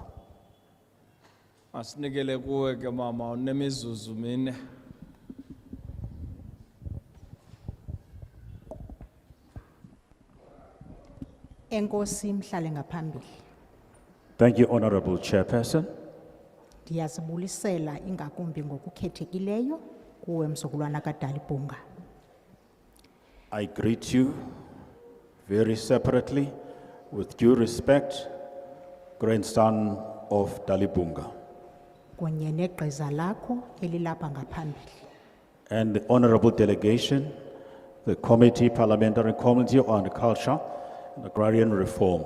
Asinikele kuwe ke mama unemizuzu mine. Enkosi mhlale ngaphambili. Thank you, Honorable Chairperson. Ndiyazibulisela ingakumbi ngokukhethekileyo kuwe mzukulwana kaDalibunga. I greet you very separately with due respect, grandson of Dalibunga, Kunye negqiza lakho elilapha ngaphambili. and the honorable delegation, the Committee, Parliamentary Committee on Agriculture and Agrarian Reform.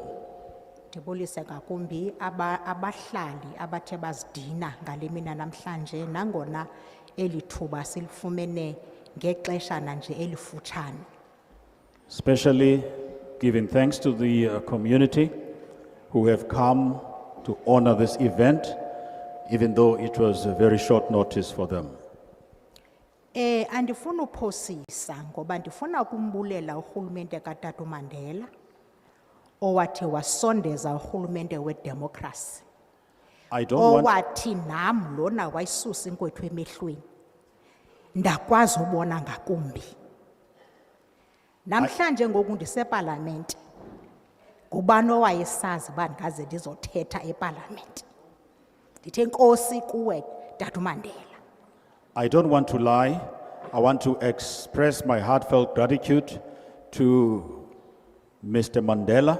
Ndibulise ngakumbi abahlali abathe bazidina ngale mina namhlanje nangona elithuba silifumene ngexeshana nje elifutshane. Especially giving thanks to the community who have come to honor this event, even though it was a very short notice for them. Andifuna uphosisa ngoba ndifuna ukumbulela urhulumente kaTata Mandela owathi wasondeza urhulumente wedemocracy. I don't want, Owathi nam lona wayisusa inkwethu emehlweni. Ndakwazi ubona ngakumbi. Namhlanje ngoku ndiseparlamente. Ngubani owayesazi uba ndingaze ndizothetha eparlamente. Ndithe Nkosi kuwe Tata Mandela. I don't want to lie. I want to express my heartfelt gratitude to Mr. Mandela,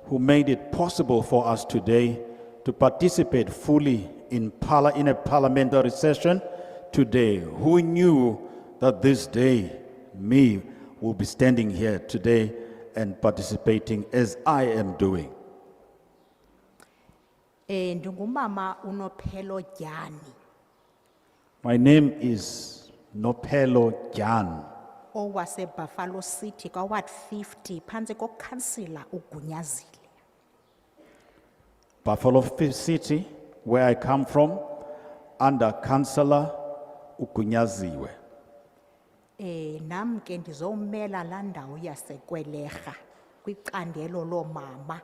who made it possible for us today to participate fully in a parliamentary session today. Who knew that this day, me, will be standing here today and participating as I am doing? Ndingumama unophelo Dyani. My name is Nopelo Gyan. Owase Buffalo City ka Ward 50 phansi kokhansila uGunyazile. Buffalo City, where I come from, under Councillor Ugunyaziwe. Nam ke ndizomela la ndawo yasekweleha kwicandelo loomama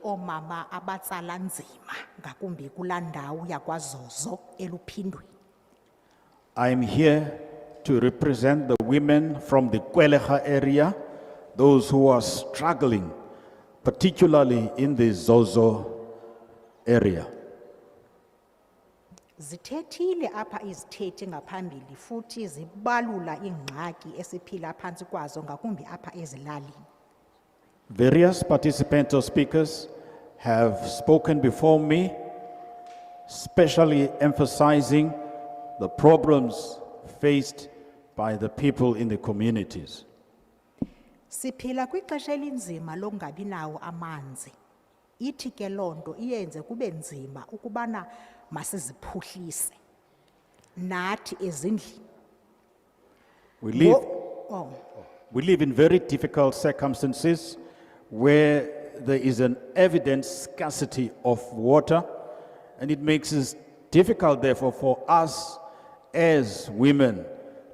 omama abatsala nzima ngakumbi kulaa ndawo yakwaZozo eluphindweni. I am here to represent the women from the Kweleha area, those who are struggling, particularly in the Zozo area. Zithethile apha izithethi ngaphambili futhi zibalula ingxaki esiphila phantsi kwazo ngakumbi apha ezilalini. Various participants or speakers have spoken before me, especially emphasizing the problems faced by the people in the communities. Siphila kwixesha elinzima longabi nawo amanzi. Ithi ke lonto iyenze kube nzima ukubana masiziphuhlise. nathi ezindlini. We live, Oh, we live in very difficult circumstances where there is an evident scarcity of water, and it makes it difficult, therefore, for us as women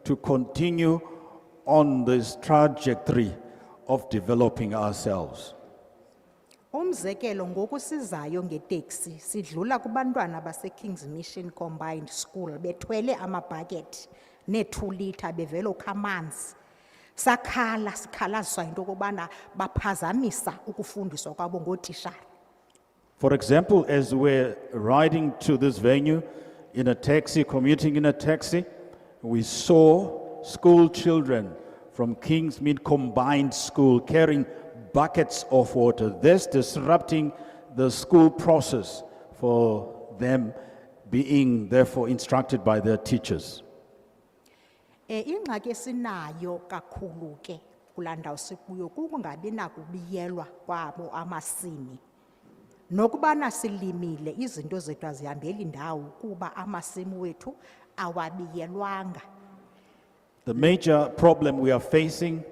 to continue on this trajectory of developing ourselves. umzekelo ngoku sizayo ngeteksi sidlula kubantwana base King's Mission Combined School bethwele amabhakethi ne2 liter bevela ukhamanzi. Sakhala sikhalaziswa into okubana baphazamisa ukufundiswa kwabo ngotishara. For example, as we're riding to this venue in a taxi, commuting in a taxi, we saw school children from King's Mid Combined School carrying buckets of water, thus disrupting the school process for them being therefore instructed by their teachers. Ingxaki esinayo kakhulu ke kulanda usikuyo kungabi nakubiyelwa kwabo amasimi. Nokubana silimile izinto zethu azihambeli ndawo kuba amasimi wethu awabiyelwanga. The major problem we are facing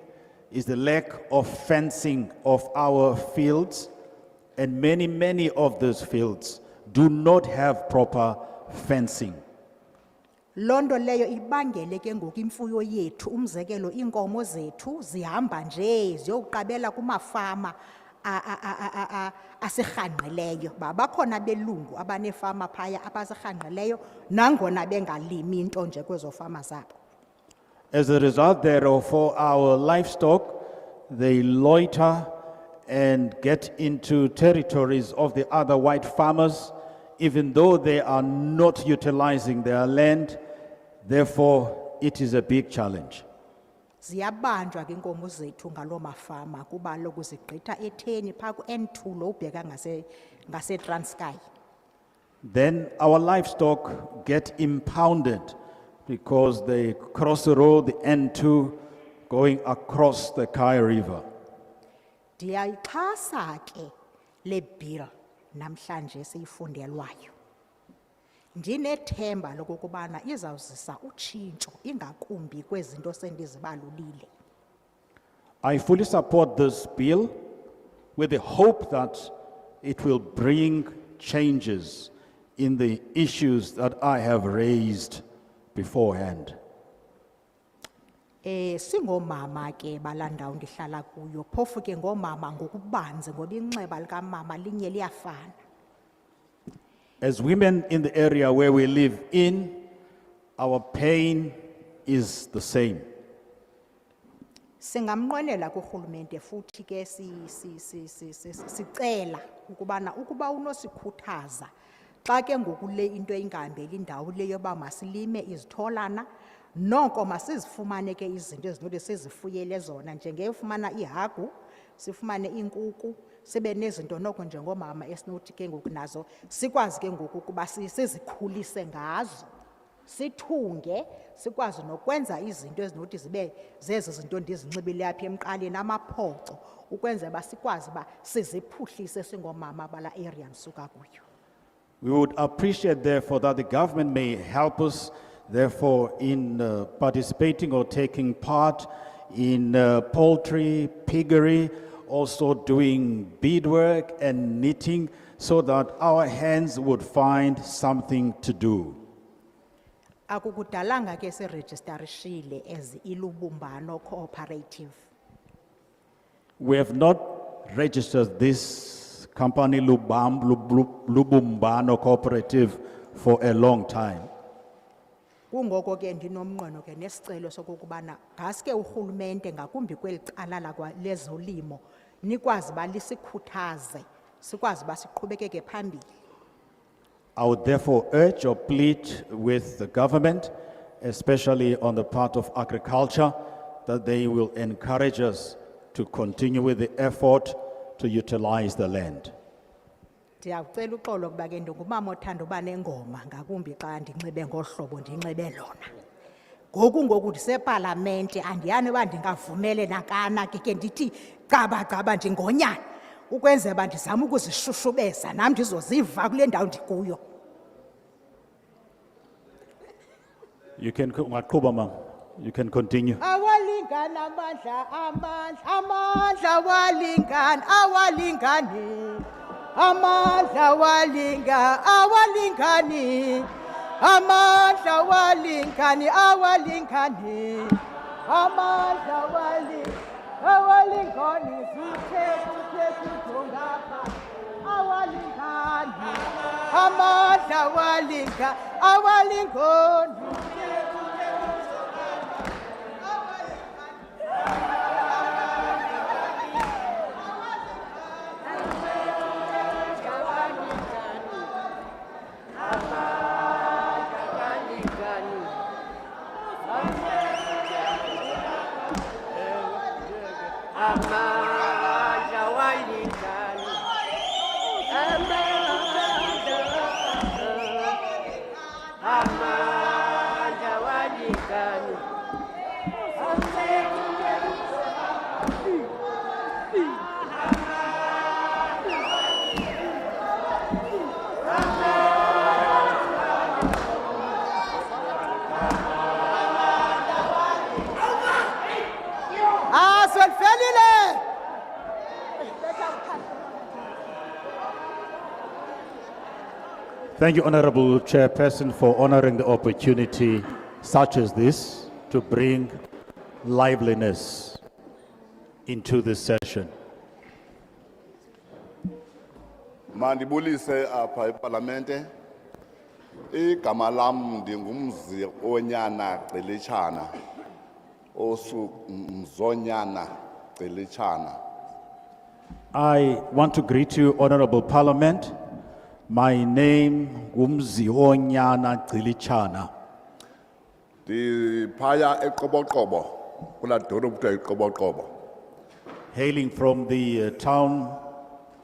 is the lack of fencing of our fields, and many of those fields do not have proper fencing. Londo leyo ibangele ke ngoku imfuyo yethu umzekelo inkomo zethu zihamba nje ziyoqabela kumafama asirhanqeleyo bakhona belungu abanefama phaya abasirhanqeleyo nangona bengalimi into nje kwezo fama zabo. As a result thereof, for our livestock, they loiter and get into territories of the other white farmers, even though they are not utilizing their land. Therefore, it is a big challenge. Ziyabanjwa ke inkomo zethu ngalo mafama kuba lokhu zigqitha etheni pha ku N2 lo ubheka ngase Transkei. Then our livestock get impounded because they cross the road, the N2, going across the Kai River. Ndiyayixhasa ke le bill namhlanje siyifundelwayo. Ndinethemba lokubana izawuzisa utshintsho ingakumbi kwezinto sendizibalulile. I fully support this bill with the hope that it will bring changes in the issues that I have raised beforehand. Singomama ke balandawo ndihlala kuyo phofu ke ngomama ngokubanzi ngoba inxeba lika mama linye liyafana. As women in the area where we live in, our pain is the same. Singamnqwenela kuRhulumente futhi ke sicela ukubana ukuba unosikhuthaza xa ke ngokule into ingahambeli indawo le yoba masilime izitholana noko masizifumane ke izinto ezinothi sizifuyele zona njengefumana ihagu sifumane inkukhu sibe nezinto noko njengomama esinothi ke ngoku nazo sikwazi ke ngoku kuba sizikhulise ngazo sithunge sikwazi nokwenza izinto ezinothi zibe zezi zinto ndizinxibile apha emqaleni amaphoco ukwenza basikwazi ba siziphuhlise singomama bala area msuka kuyo. We would appreciate therefore that the government may help us therefore in participating or taking part in poultry, piggery, also doing beadwork and knitting so that our hands would find something to do. Akukudalanga ke seregisterishile as ilubumbano cooperative. We have not registered this company Lubumbano Cooperative for a long time. Kungoko ke ndinomnqweno ke nesicelo sokubana ngaske uRhulumente ngakumbi kweli cala lakwa lezolimo nikwazi balisikhuthaze sikwazi basiqhubekeke phambili. I would therefore urge or plead with the government, especially on the part of agriculture, that they will encourage us to continue with the effort to utilize the land. Ndiyacela uxolo kuba ke ndingumama othanda uba nengoma ngakumbi xa ndinxibe ngohlobo ndinxibe lona. Ngoku ndisepalamente andiyani uba ndingavumele nakana ke ndithi gaba ndingonyana ukwenza uba ndizama ukuzishushubeza nam ndizoziva kule ndawo ndikuyo. You can, ungaqhuba, ma'am. You can continue. Awalingana amandla, amandla awalingana, awalingani. Amandla awalingani. Amandla awalingani, awalingani. Amandla awalingani, sithe kujongapha. Awalingani. Amandla awalingani. Thank you, Honorable Chairperson, for honoring the opportunity such as this to bring liveliness into this session. Mandibulise apha eParlamente. Igama lam ndingumzi onyana Gqilitshana. Osu mzonyana Gqilitshana. I want to greet you, Honorable Parliament. My name Gumzi Onyana Gqilitshana. Ndiphaya eQoboqobo, kula dolophu kuthiwa yiQoboqobo. Hailing from the town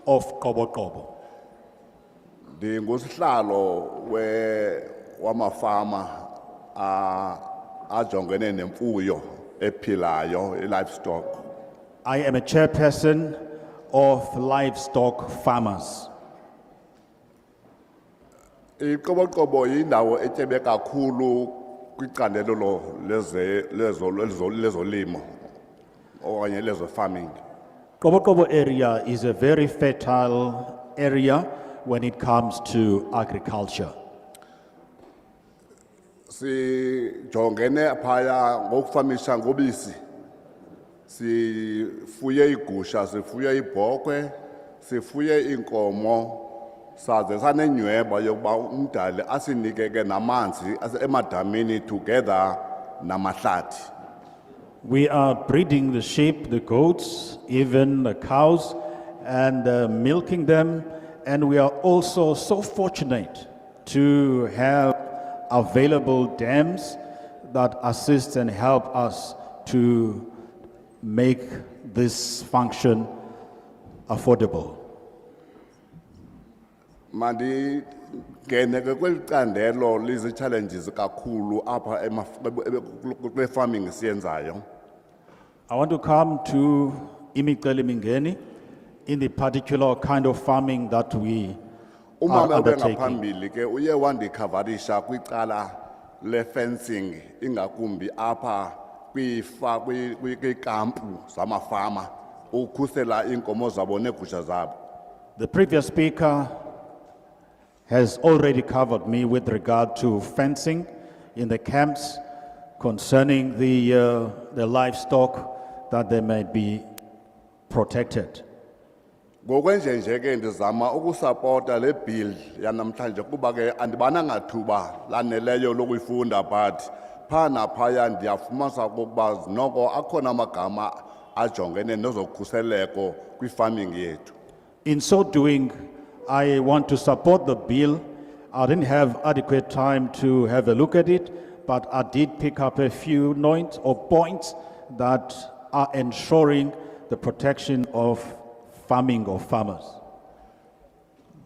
of Qoboqobo. Ndingusihlalo wamafama ajongene nemfuyo ephilayo, livestock. I am a chairperson of livestock farmers. iQoboqobo yindawo etyebe kakhulu kwicandelo lezolimo okanye lezo-farming. Qoboqobo area is a very fertile area when it comes to agriculture. Sijongene phaya ngokufamisha ngobisi. Sifuye igusha, sifuye ibhokhwe, sifuye inkomo. Saze sanenyweba yokuba umdali asinike ke namanzi emadamini together namahlathi. We are breeding the sheep, the goats, even the cows, and milking them. And we are also so fortunate to have available dams that assist and help us to make this function affordable. Mandi geneke kweli candelo lizi challenges kakhulu apha kule farming siyenzayo. I want to come to imicelimingeni in the particular kind of farming that we are Umama undertaking. bengaphambili ke uye wandikavarisha kwicala le fencing ingakumbi apha kwikampu zamafama ukukhusela inkomo zabo neegusha zabo. The previous speaker has already covered me with regard to fencing in the camps concerning the livestock that they might be protected. Ngokwenjenje ke ndizama ukusupporta le bill yanamhlanje kuba ke andibananga thuba laneleyo lokuyifunda but phana phaya ndiyafumanisa ukuba noko akhona amagama ajongene nezokhuseleko kwi-farming yethu. In so doing, I want to support the bill. I didn't have adequate time to have a look at it, but I did pick up a few notes or points that are ensuring the protection of farming or farmers.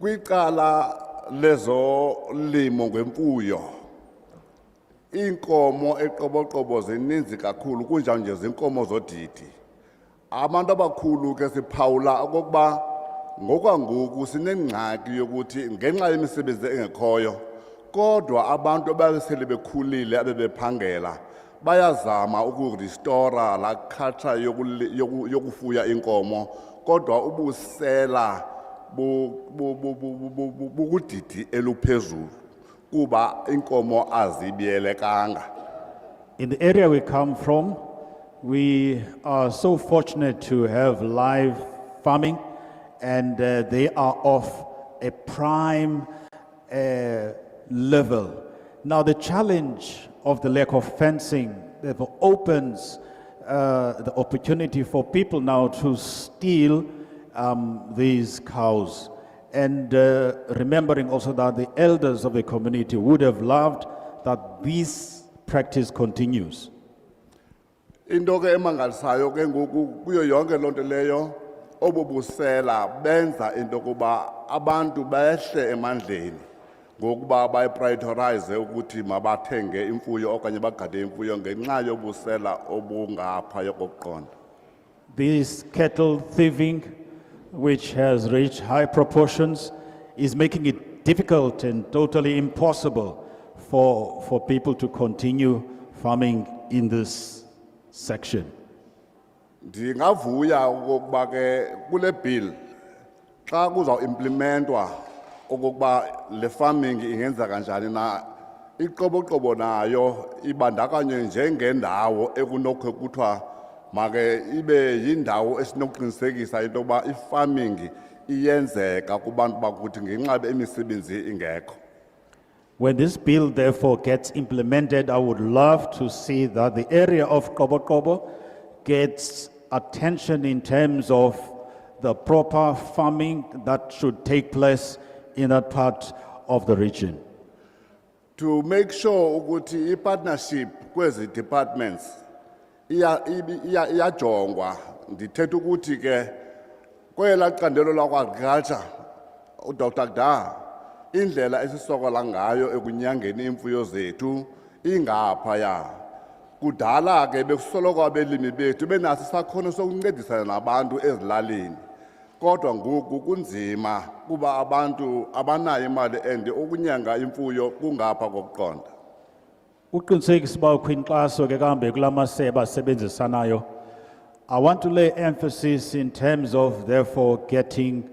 Kwicala lezolimo ngemfuyo inkomo eQoboqobo zininzi kakhulu kunjalo nje zinkomo zodidi. Abantu abakhulu ke siphawula okokuba ngokwangoku sinengxaki yokuthi ngenxa yemisebenzi engekhoyo kodwa abantu abasele bekhulile abebephangela bayazama ukurestore la culture yokufuya inkomo kodwa ubusela bukudidi eluphezulu kuba inkomo azibiyelekanga. In the area we come from, we are so fortunate to have live farming, and they are of a prime level. Now, the challenge of the lack of fencing therefore opens the opportunity for people now to steal these cows. And remembering also that the elders of the community would have loved that this practice continues. Into ke emangalisayo ke ngoku kuyo yonke lonto leyo obubusela benza into kuba abantu behle emandleni ngokuba bayiprioritize ukuthi mabathenge imfuyo okanye bagade imfuyo ngenxa yobusela obungapha yokuqonda. This cattle thieving, which has reached high proportions, is making it difficult and totally impossible for people to continue farming in this section. Ndingavuya ukuba ke kule bill xa kuza implementwa ukuba le farming ingenza kanjani na iqoboqobo nayo ibandakanywe njengendawo ekunokho kuthiwa make ibe yindawo esinokuqinisekisa into yokuba i-farming iyenzeka kubantu bakuthi ngenxa emisebenzi ingekho. When this bill therefore gets implemented, I would love to see that the area of Kobo gets attention in terms of the proper farming that should take place in that part of the region. To make sure ukuthi i-partnership kwezi departments iyajongwa, ndithetha ukuthi ke kwela candelo lakwa-agriculture uDr. Gda indlela esisokola ngayo ekunyangeni imfuyo zethu ingaphaya. Kudala ke bekusoloko abelimi bethu benaso isakhono sokuncedisana nabantu ezilalini kodwa ngoku kunzima kuba abantu abanayo imali ende ukunyanga imfuyo kungapha kokuqonda. Uqinisekisa uba ukho inkxaso ke kambe kulamasebe asebenzisanayo. I want to lay emphasis in terms of therefore getting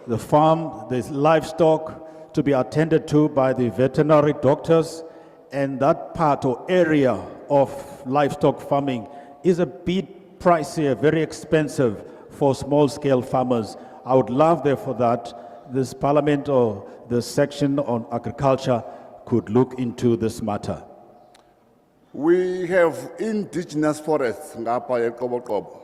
the farm, the livestock to be attended to by the veterinary doctors, and that part or area of livestock farming is a bit pricey, very expensive for small-scale farmers. I would love therefore that this parliament or the section on agriculture could look into this matter. We have indigenous forests ngapha eQoboqobo.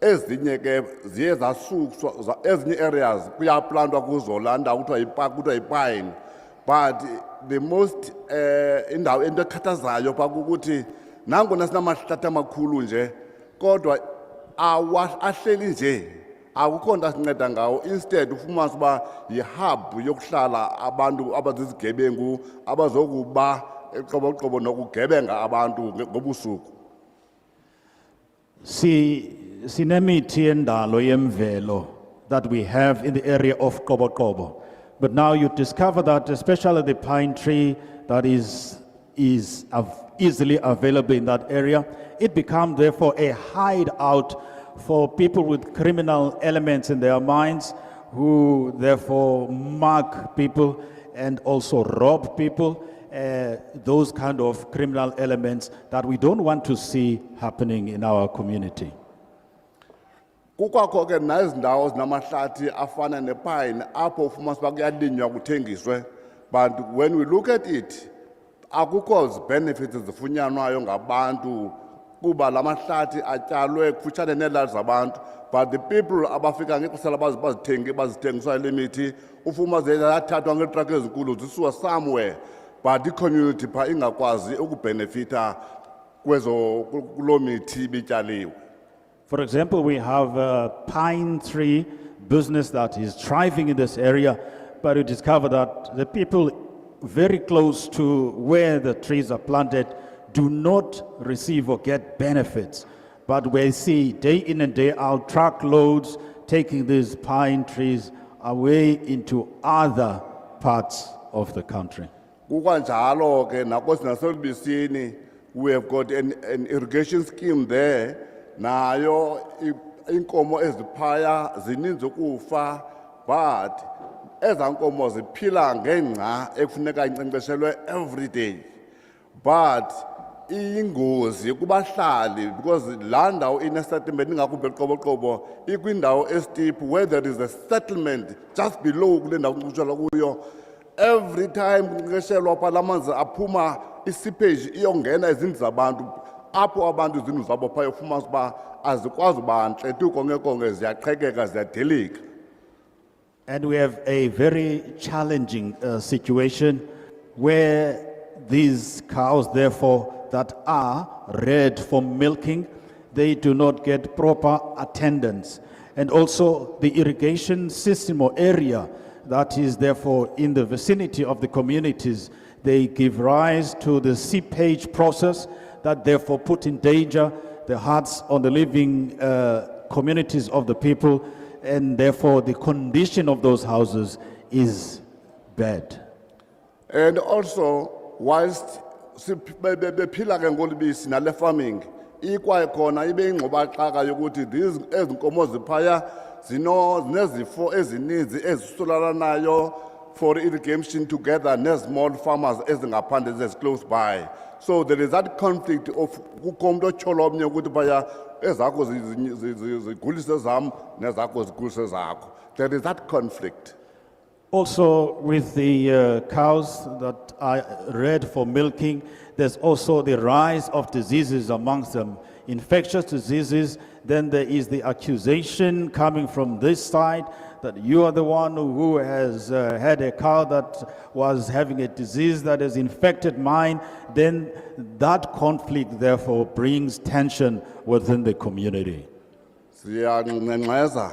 Ezinye ke ziye zasuswa ezinye areas kuyaplantwa kuzo landa kuthiwa yipine, but the most indawo into ekhathazayo pha ukuthi nangona sinamahlathi amakhulu nje kodwa ahleli nje akukho nto asinceda ngawo. Instead ufumanise uba yihub yokuhlala abantu abazizigebengu abazokuba eQoboqobo nokugebenga abantu ngobusuku. Sinemithi endalo yemvelo that we have in the area of Kobo. But now you discover that especially the pine tree that is easily available in that area, it becomes therefore a hideout for people with criminal elements in their minds who therefore mark people and also rob people, those kind of criminal elements that we don't want to see happening in our community. Kukwakho ke nazindawo zinamahlathi afana nepine apho ufumanise uba kuyalinywa kuthengiswe, but when we look at it akukho benefits zifunyanwayo ngabantu kuba lamahlathi atyalwe kufutshane neelali zabantu, but the people abafika ngexesha bazithengiswa le mithi ufumanise zathathwa ngeetrakhi ezinkulu zisuwa somewhere, but i-community pha ingakwazi ukubenefita kuloo mithi ibityaliwe. For example, we have a pine tree business that is thriving in this area, but we discover that the people very close to where the trees are planted do not receive or get benefits. But we see day in and day out truckloads taking these pine trees away into other parts of the country. Kukwanjalo ke naselubisini, we have got an irrigation scheme there. Nayo inkomo eziphaya zininzi ukufa, but ezankomo ziphila ngenxa ekufuneka inkcenkceshelwe every day. But ingozi kubahlali because laa ndawo ine-settlement ingakumbi eqoboqobo ikwindawo steep where there is a settlement just below kule ndawo kuncitshelwa kuyo. Every time kunkcenkceshelwa phaa la manzi aphuma isipage iyongena izindlu zabantu apho abantu izindlu zabo phaya ufumanisa uba azikwazi uba ntle tu konke ziyaqhekeka ziyadilika. And we have a very challenging situation where these cows, therefore, that are reared for milking, they do not get proper attendance. And also the irrigation system or area that is therefore in the vicinity of the communities, they give rise to the seepage process that therefore put in danger the hearts on the living communities of the people, and therefore the condition of those houses is bad. And also, whilst bephila ke ngolubisi nale farming, ikwakhona ibe ingxobaxaka yokuthi ezinkomo ziphaya zinezifo ezininzi ezisulelanayo for irrigation together ne-small farmers ezingaphandle that's close by. So there is that conflict of kukho umuntu otyhola omnye ukuthi phaya ezakho zigulise zam nezakho zigulise zakho. There is that conflict. Also, with the cows that are reared for milking, there's also the rise of diseases amongst them, infectious diseases. Then there is the accusation coming from this side that you are the one who has had a cow that was having a disease that has infected mine. Then that conflict, therefore, brings tension within the community. Siyanqenqeza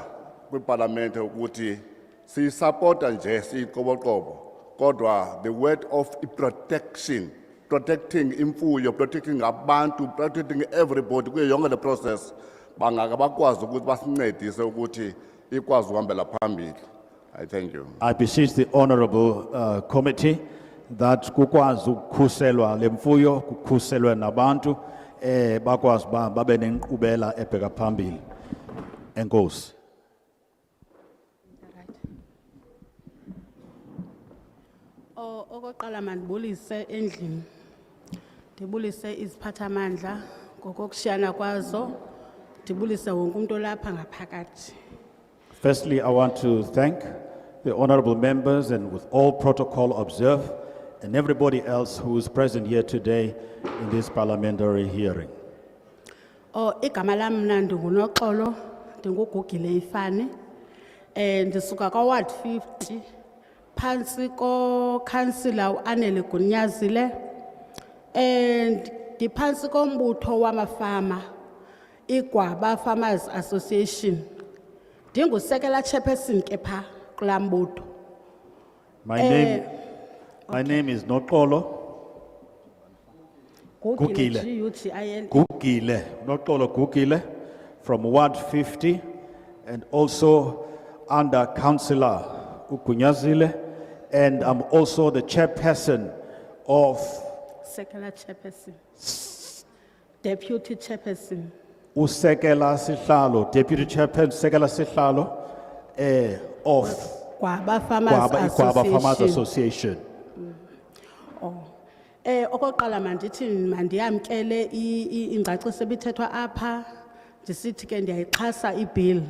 kwiparlamente ukuthi siyisupporta nje siyiqoboqobo kodwa the word of protection, protecting imfuyo, protecting abantu, protecting everybody kuyo yonke le process bangaka bakwazi ukuthi basincedise ukuthi ikwazi uhambela phambili. I thank you. I beseech the honorable committee that kukwazi ukukhuselwa lemfuyo kukhuselwe nabantu bakwazi babe nenkqubela ebheka phambili. Enkosi. Okokuqala mandibulise endlini. Ndibulise iziphathamandla ngokokushiyana kwazo. Ndibulise wonke umuntu olapha ngaphakathi. Firstly, I want to thank the honorable members and with all protocol observed and everybody else who is present here today in this parliamentary hearing. Igama lam mna ndinguNoxolo, ndingugugile ifani. Ndisuka kwa-Ward 50 phansi ko-councillor uAnele Gunyazile. Ndiphansi kombutho wamafama iGwaba Farmers Association. Ndingusekela chairperson ke pha kulaa mbutho. My name is Noxolo Gugile. Gugile. Noxolo Gugile from Ward 50 and also under Councillor Ugunyazile, and I'm also the chairperson of Sekela chairperson. Deputy chairperson. Usekela Sihlalo, deputy chairperson Sekela Sihlalo of Gwaba Farmers Association. Okokuqala mandithi mandiyamkele ingcaciso ebithethwa apha ndisithi ke ndiyayixhasa ibill.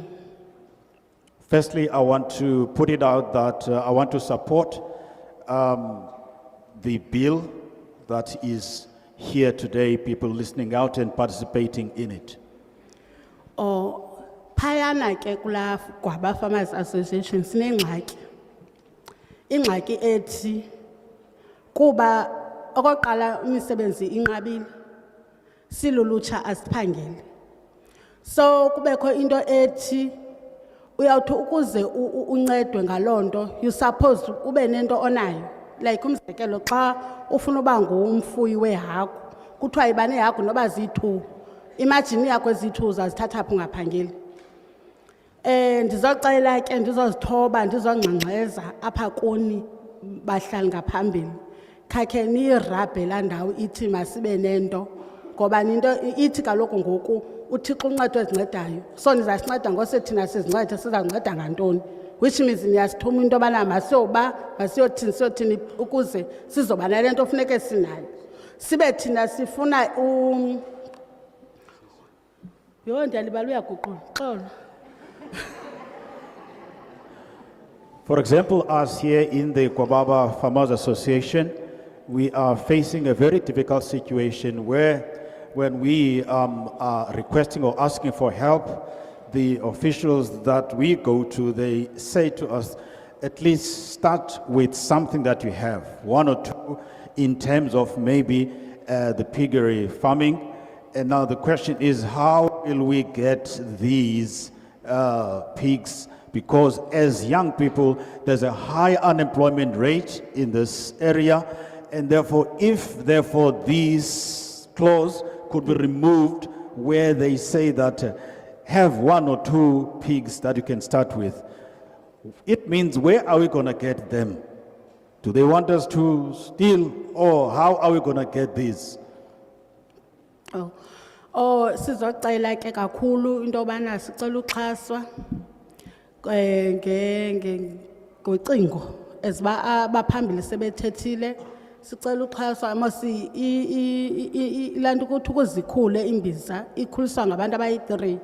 Firstly, I want to put it out that I want to support the bill that is here today, people listening out and participating in it. Phayana ke kula Gwaba Farmers Association sinengxaki. Ingxaki ethi kuba okokuqala imisebenzi inqabile silulutsha asiphangeli. So kubekho into ethi uyawuthi ukuze uncedwe ngalonto you suppose ube nento onayo, like umzekelo xa ufuna uba ngumfuyi wehagu kuthiwa iba nehagu noba ziyi-2, imagine yakho ezi-2 uzazithatha apho ungaphangeli. Ndizocela ke ndizozithoba ndizongxengxeza apha kuni bahlali ngaphambili khakhe niyirabhe laa ndawo ithi masibe nento ngoba into ithi kaloku ngoku uthixo uncedo ezincedayo so nizasinceda ngose thina sizincede sizawunceda ngantoni which means niyasithuma into yobana masiyothini ukuze sizoba nale nto funeke sinayo sibe thina sifuna yho ndiyalibala uyaguqula xolo. For example, us here in the Kwababa Farmers Association, we are facing a very difficult situation where when we are requesting or asking for help, the officials that we go to, they say to us, at least start with something that you have, one or two in terms of maybe the piggery farming. And now the question is, how will we get these pigs? Because as young people, there's a high unemployment rate in this area. And therefore, if these clause could be removed where they say that have one or two pigs that you can start with, it means where are we going to get them? Do they want us to steal, or how are we going to get these? Sizocela ke kakhulu into yobana sicela uxhaswa ngocingo eziba abaphambili sebethethile sicela uxhaswa mosi ilanto ukuthi ukuzikhule imbiza ikhuliswa ngabantu abayi3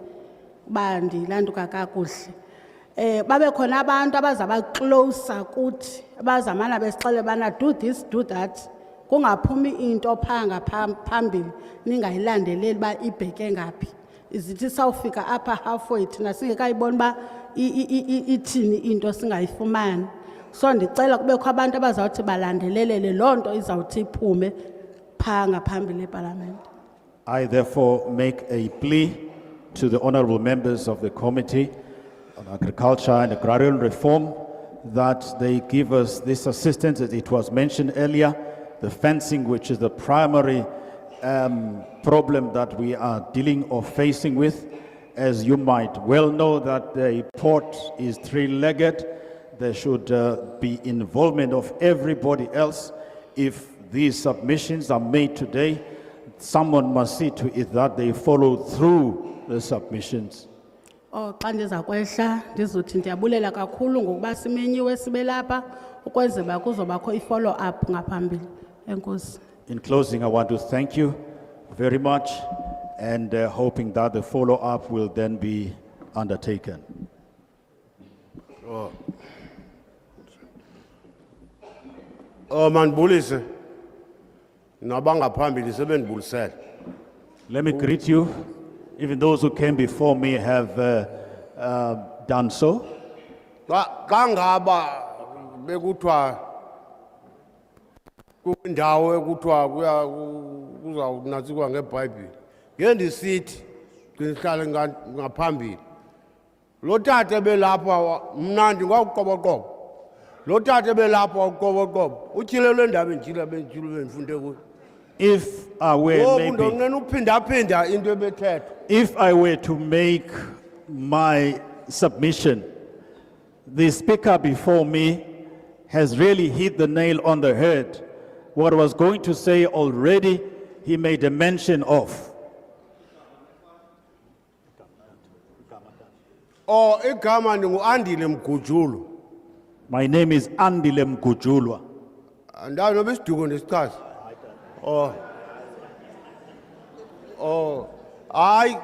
bandi lanto kakakuhle babe khona abantu abazaba closer kuthi abazamana besixele bana do this do that kungaphumi into phanga phambili ningayilandeleli ba ibheke ngapi izithi sawufika apha halfway thina singekayibona ba ithini into singayifumani so ndicela kubekho abantu abazawuthi balandelelele lonto izawuthi iphume phanga phambili eParliament. I therefore make a plea to the honorable members of the Committee on Agriculture and Agrarian Reform that they give us this assistance, as it was mentioned earlier, the fencing, which is the primary problem that we are dealing or facing with. As you might well know that the port is three-legged, there should be involvement of everybody else. If these submissions are made today, someone must see to it that they follow through the submissions. Xa ndizakwehla ndizothi ndiyabulela kakhulu ngokuba simenyiwe sibe lapha ukwenzela kuzobakho i-follow up ngaphambili. Enkosi. In closing, I want to thank you very much and hoping that the follow up will then be undertaken. Mandibulise nabangaphambili sebendibulisele. Let me greet you. Even those who came before me have done so. Xa ngaba bekuthiwa kundawo ekuthiwa kuzawunatsikwa ngeBhayibhile ngendisithi ngihlale ngaphambili lo tata belapha mna ndingawuqoboqobo lo tata belapha uqoboqobo utyhile le ndaba enjila bendifunde kuyo. If I were to make my submission, the speaker before me has really hit the nail on the head. What I was going to say already, he made a mention of. Igama ndingu-Andile Mgujulu. My name is Andile Mgujulwa. Andazi noba isiduko ndisichaze. Hayi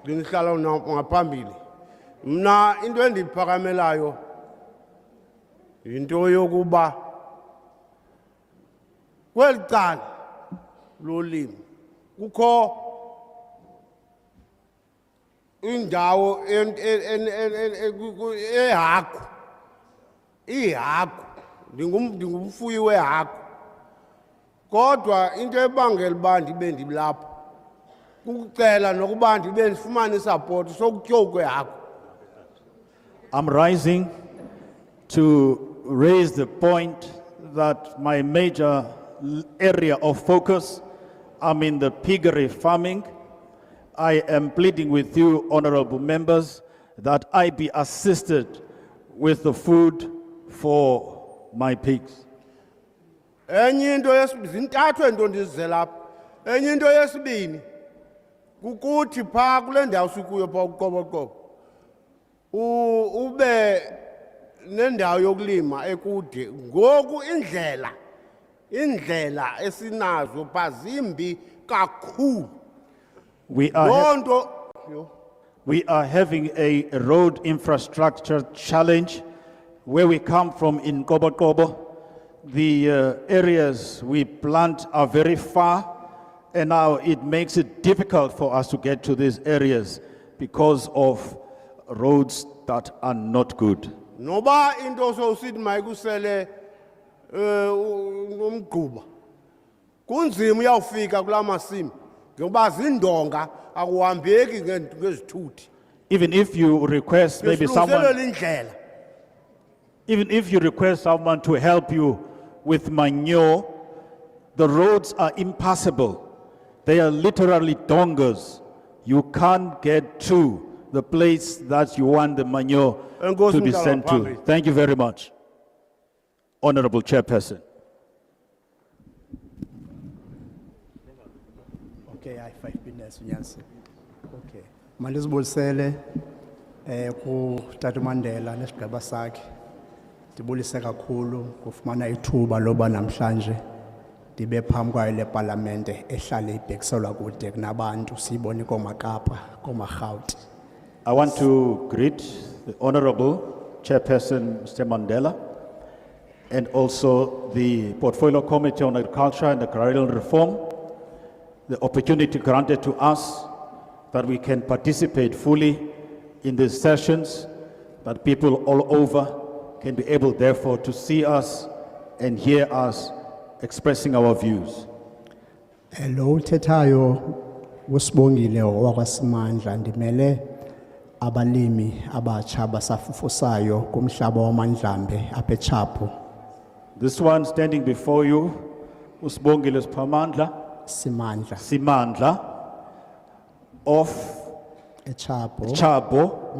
ngihlala ngaphambili. Mna into endiphakamelayo into yokuba kweli cala lolimo kukho indawo ehagu ihagu ndingumfuyi wehagu kodwa into ebangela uba ndibe ndilapha kukucela nokuba ndibe ndifumane isapoti sokutyiwa kwehagu. I'm rising to raise the point that my major area of focus, I'm in the piggery farming. I am pleading with you, honorable members, that I be assisted with the food for my pigs. Enye into zintathu ento ndizize lapha. Enye into yesibini kukuthi phaa kule ndawo sikuyo phaa uqoboqobo ube nendawo yokulima ekude. Ngoku indlela esinazo phaa zimbi kakhulu. We are, Loo nto we are having a road infrastructure challenge. Where we come from in Kobokobo, the areas we plant are very far, and now it makes it difficult for us to get to these areas because of roads that are not good. noba into sowusithi mayikusele umgquba kunzima uyawufika kula masimi ngoba zindonga akuhambeki ngezithuthi. Even if you request maybe someone, Besilungiselelwe indlela. even if you request someone to help you with manure, the roads are impassable. They are literally dongas. You can't get to the place that you want the manure to be sent to. Thank you very much, Honorable Chairperson. Okay, I have 5 minutes, yes. Okay. Malizibulsele ku Tata Mandela nesigaba sakhe. Ndibulise kakhulu kufumana ithuba loba namhlanje ndibe phambi kwayo le parliamente ehlala ibhekiselwa kude kunabantu siyibone komaKapa komaRhawuti. I want to greet the Honorable Chairperson, Mr. Mandela, and also the Portfolio Committee on Agriculture and Agrarian Reform, the opportunity granted to us that we can participate fully in these sessions, that people all over can be able, therefore, to see us and hear us expressing our views. Lo uthethayo usibongile wakwaSimandla ndimele abalimi abatsha abasafufusayo kumhlaba wamandlambe apha eChapo. This one standing before you, Usbongile Spamandla, Simandla, of Chabo,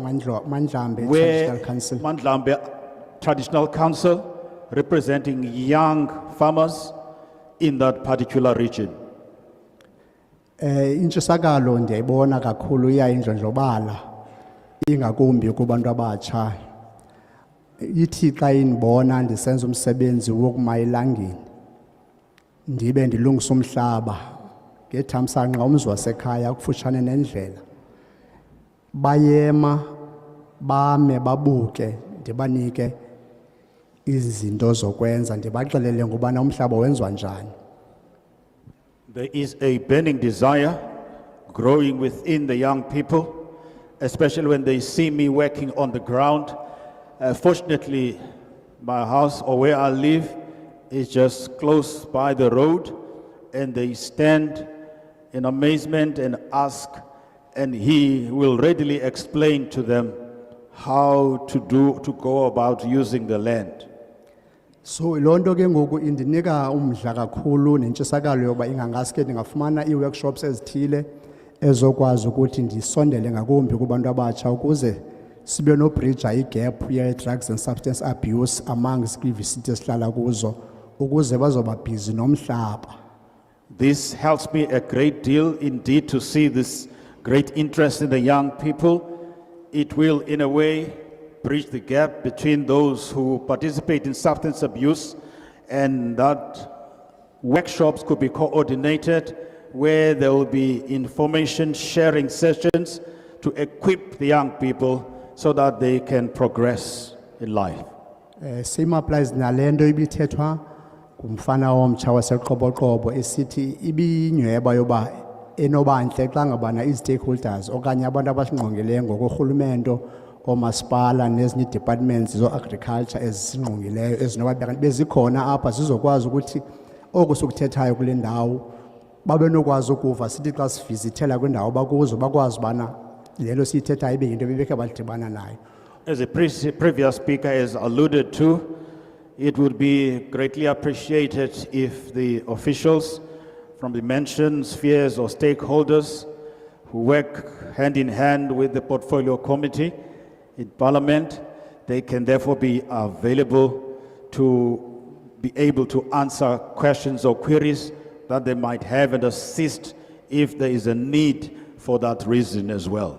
Mandlambe Traditional Council. Mandlambe Traditional Council, representing young farmers in that particular region. Intshisakalo ndiyayibona kakhulu iyayindlondlobala ingakumbi kubantu abatsha. Ithi xa indibona ndisenza umsebenzi wokuma elangeni ndibe ndilungisa umhlaba ngethamsanqa umzi wasekhaya kufutshane nendlela bayema bame babuke ndibanike izinto zokwenza ndibaxelele ngobana umhlaba wenziwa njani. There is a burning desire growing within the young people, especially when they see me working on the ground. Fortunately, my house or where I live is just close by the road, and they stand in amazement and ask, and he will readily explain to them how to go about using the land. So ilonto ke ngoku indinika umdla kakhulu nentshisakalo yoba ingangaske ndingafumana ii-workshops ezithile ezokwazi ukuthi ndisondele ngakumbi kubantu abatsha ukuze sibe nobridge igap ye-drugs and substance abuse amongst kwiivisithi esihlala kuzo ukuze bazoba busy nomhlaba. This helps me a great deal indeed to see this great interest in the young people. It will in a way bridge the gap between those who participate in substance abuse, and that workshops could be coordinated where there will be information sharing sessions to equip the young people so that they can progress in life. Same applies nalendo ibithethwa kumfana womtsha waseqoboqobo esithi ibinyweba yoba enobantle xa ngabana i-stakeholders okanye abantu abasingqongileyo ngokurhulumento omasipala nezinye departments zo-agriculture ezisingqongileyo ezinoba bezikhona apha zizokwazi ukuthi oku sikuthethayo kule ndawo babe nokwazi ukuva sithi xa sivizithela kwindawo bakuzo bakwazi ubana lelo siyithethayo ibe yinto bebekhe badibana nayo. As the previous speaker has alluded to, it would be greatly appreciated if the officials from the mentioned spheres or stakeholders who work hand in hand with the Portfolio Committee in Parliament, they can therefore be available to be able to answer questions or queries that they might have and assist if there is a need for that reason as well.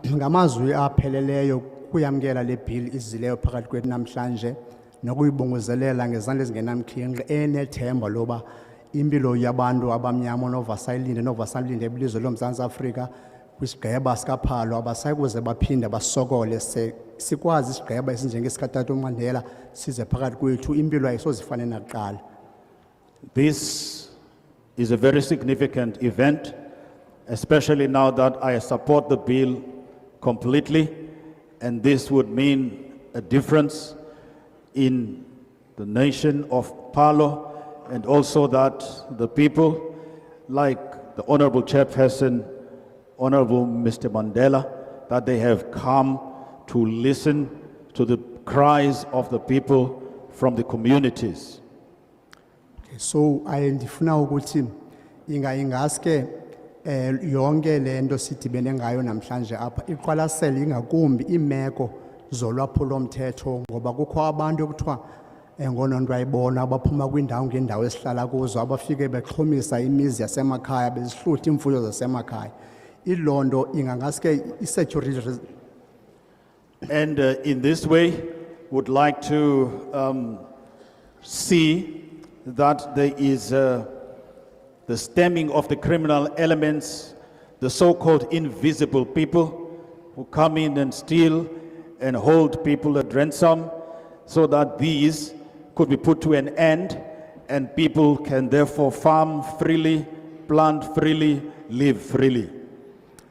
Ngamazwi apheleleyo kuyamkela le bill izileyo phakathi kwethu namhlanje nokuyibongozelela ngezandla ezingenamkhinqi enethemba loba impilo yabantu abamnyama novasalinde bilizwe loMzantsi Afrika kwisigqeba sikaphalo abasayikuze baphinde basokole sikwazi isigqeba esinjengesikatata uMandela size phakathi kwethu impilo ayisozifane nakuqala. This is a very significant event, especially now that I support the bill completely, and this would mean a difference in the nation of Palo, and also that the people, like the Honorable Chairperson, Honorable Mr. Mandela, that they have come to listen to the cries of the people from the communities. So ndifuna ukuthi ingaske yonke lento sidibene ngayo namhlanje apha iqwalasela ingakumbi imeko zolwaphulo mthetho ngoba kukho abantu ekuthiwa ngononto ayibona abaphuma kwindawo ngendawo esihlala kuzo abafike bexhomisa imizi yasemakhaya bezihluthi imfuyo zasemakhaya ilondo ingangaske isecurity. And in this way would like to see that there is the stemming of the criminal elements, the so-called invisible people who come in and steal and hold people at ransom, so that these could be put to an end and people can therefore farm freely, plant freely, live freely.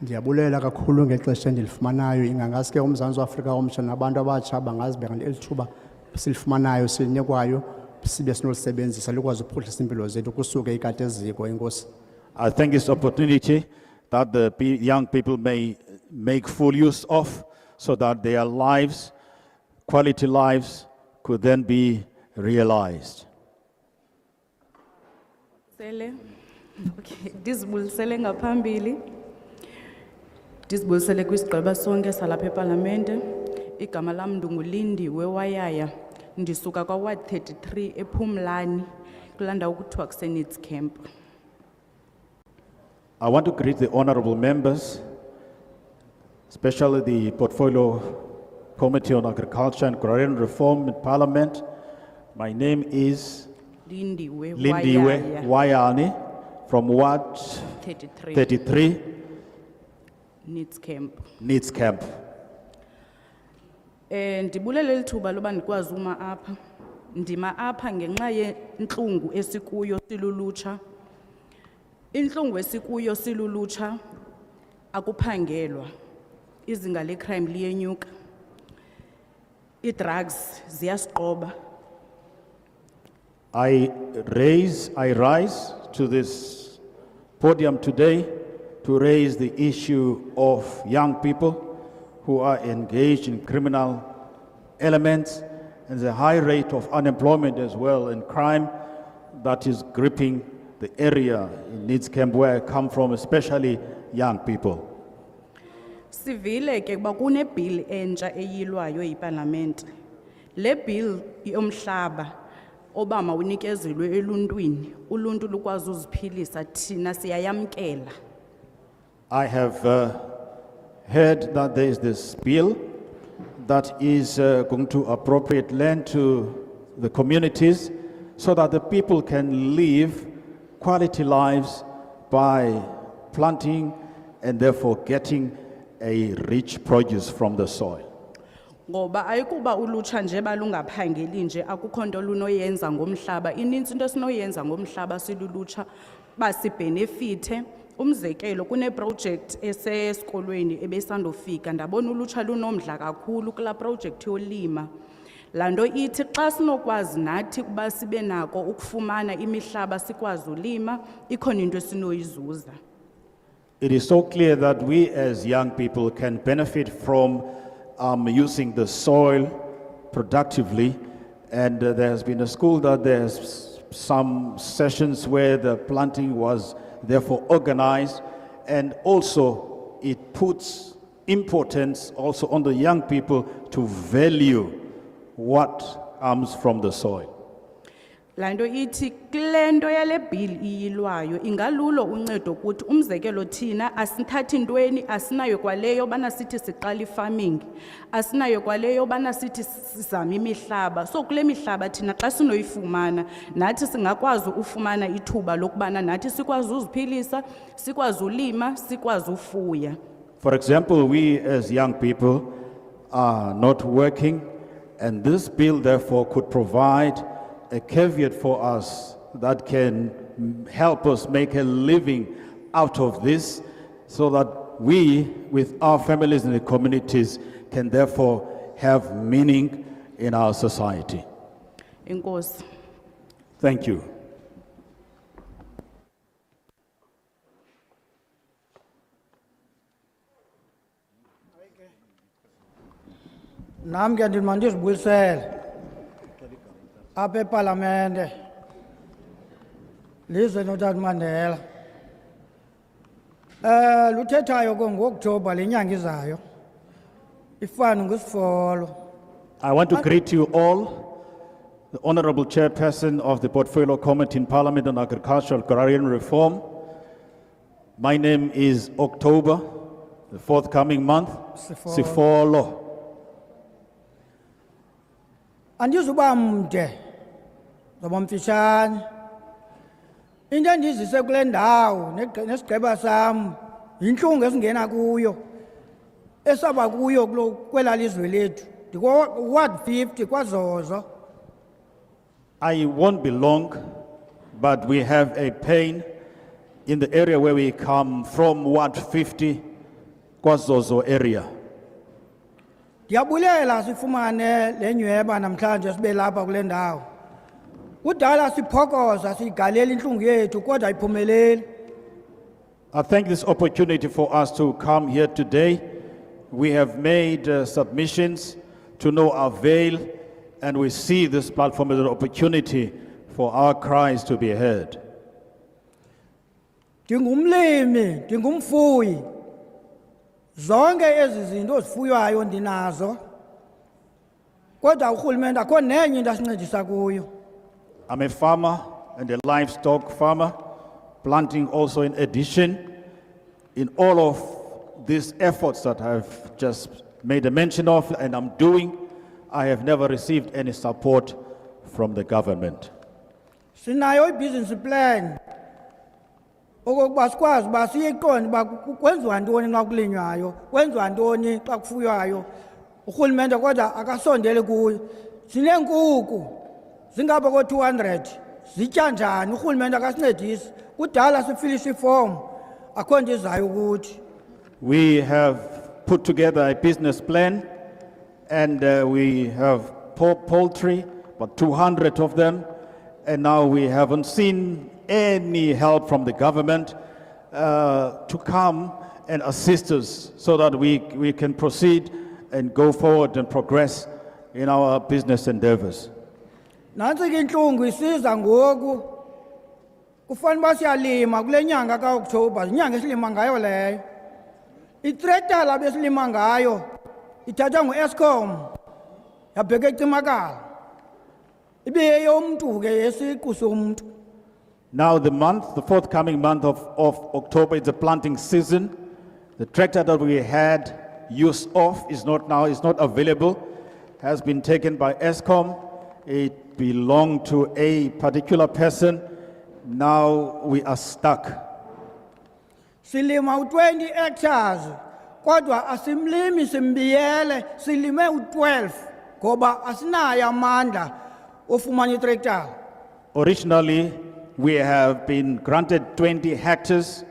Ndiyabulela kakhulu ngexesha endilifumanayo ingangaske uMzantsi Afrika omtsha nabantu abatsha bangazibeka elithuba silifumanayo sinikwayo sibe sinolisebenzisa likwazi ukuphuhlisa impilo zethu kusuke ikade eziko inkosi. I think this opportunity that the young people may make full use of so that their lives, quality lives, could then be realized. Okay, ndizibulisele ngaphambili. Ndizibulisele kwisigqeba sonke salapha eParlamente. Igama lam ndinguLindiwe Wayaya. Ndisuka kwa Ward 33 ePhumlani kulanda ukuthiwa kuseNeeds Camp. I want to greet the honorable members, especially the Portfolio Committee on Agriculture and Agrarian Reform in Parliament. My name is Lindiwe Wayani from Ward 33, Needs Camp. Needs Camp. Ndibulele lithuba loba ndikwazi uma apha. Ndima apha ngenxa yentlungu esikuyo silulutsha. Intlungu esikuyo silulutsha akuphangelwa. Izinga lecrime liyenyuka. I-drugs ziyasiqoba. I rise to this podium today to raise the issue of young people who are engaged in criminal elements and the high rate of unemployment as well and crime that is gripping the area in Needs Camp where I come from, especially young people. Sivile ke kuba kune bill entsha eyilwayo yiParliament. Le bill yomhlaba obama unikezelwe eluntwini, uluntu lukwazi uziphilisa thina siyayamkela. I have heard that there is this bill that is going to appropriate land to the communities so that the people can live quality lives by planting and therefore getting a rich produce from the soil. Ngoba ayikuba ulutsha nje balungaphangeli nje akukho nto lunoyenza ngomhlaba. Inintsi into sinoyenza ngomhlaba silulutsha basibhenefithe. Umzekelo kune project esesikolweni ebesandofika ndabona ulutsha lunomdla kakhulu kula project yolima. Lando ithi xa sinokwazi nathi kuba sibe nako ukufumana imihlaba sikwazi ulima ikhona into esinoyizuza. It is so clear that we as young people can benefit from using the soil productively, and there has been a school that there's some sessions where the planting was therefore organized, and also it puts importance also on the young people to value what comes from the soil. Laa nto ithi kule nto yale bill iyilwayo ingalulo uncedo kuthi umzekelo thina asithathi ntweni asinayo kwaleyo bana sithi siqala i-farming asinayo kwaleyo bana sithi sizame imihlaba so kule mihlaba thina xa sinoyifumana nathi singakwazi ufumana ithuba lokubana nathi sikwazi uziphilisa sikwazi ulima sikwazi ufuya. For example, we as young people are not working, and this bill therefore could provide a caveat for us that can help us make a living out of this, so that we, with our families and the communities, can therefore have meaning in our society. Enkosi. Thank you. Nam ke ndimandizibuyisele apha epalamente lizwe notata Mandela. Luthethayo ke ngoOkthobha lenyanga izayo ifana ngusifolo. I want to greet you all, the Honorable Chairperson of the Portfolio Committee in Parliament on Agricultural Agrarian Reform. My name is October, the forthcoming month, Sifolo. Andizuba mde zoba mfishane into endizise kule ndawo nesigqeba sam yintlungu esingena kuyo esaba kuyo kwela lizwe lethu ndiko-ward 50 kwaZozo. I won't be long, but we have a pain in the area where we come from, Ward 50, KwaZozo area. Ndiyabulela sifumane le nyweba namhlanje sibe lapha kule ndawo. Kudala siphokoza sigalela inhlungu yethu kodwa ayiphumeleli. I thank this opportunity for us to come here today. We have made submissions to no avail, and we see this platform as an opportunity for our cries to be heard. Ndingumlimi, ndingumfuyi. Zonke ezi zinto zifuywayo ndinazo. Kodwa urhulumente akho nenye into asincedisa kuyo. I'm a farmer and a livestock farmer, planting also in addition. In all of these efforts that I've just made a mention of and I'm doing, I have never received any support from the government. Sinayo i-business plan. Okokuba sikwazi uba siyiqonde uba kwenziwa ntoni xa kulinywayo, kwenziwa ntoni xa kufuywayo. Urhulumente kodwa akasondele kuyo. Sineenkuku zingapha ko-200 zitya njani urhulumente akasincedisi. Kudala sifilisha ifomu akho nto izayo kuthi. We have put together a business plan, and we have poultry, about 200 of them, and now we haven't seen any help from the government to come and assist us so that we can proceed and go forward and progress in our business endeavors. Nantsi ke intlungu isiza ngoku. Kufanele uba siyalima kule nyanga kaOktobha, inyanga esilima ngayo leyo. Itrektara besilima ngayo ithathwa ngu-Eskom yabheka eCimakala. Ibe yeyomntu ke yesiqu somntu. Now the forthcoming month of October is the planting season. The tractor that we had use of is not available, has been taken by Eskom. It belonged to a particular person. Now we are stuck. Silima u-20 hectares, kodwa asimlimi simbiyele, silime u-12, ngoba asinayo amandla ofumana itrektara. Originally, we have been granted 20 hectares.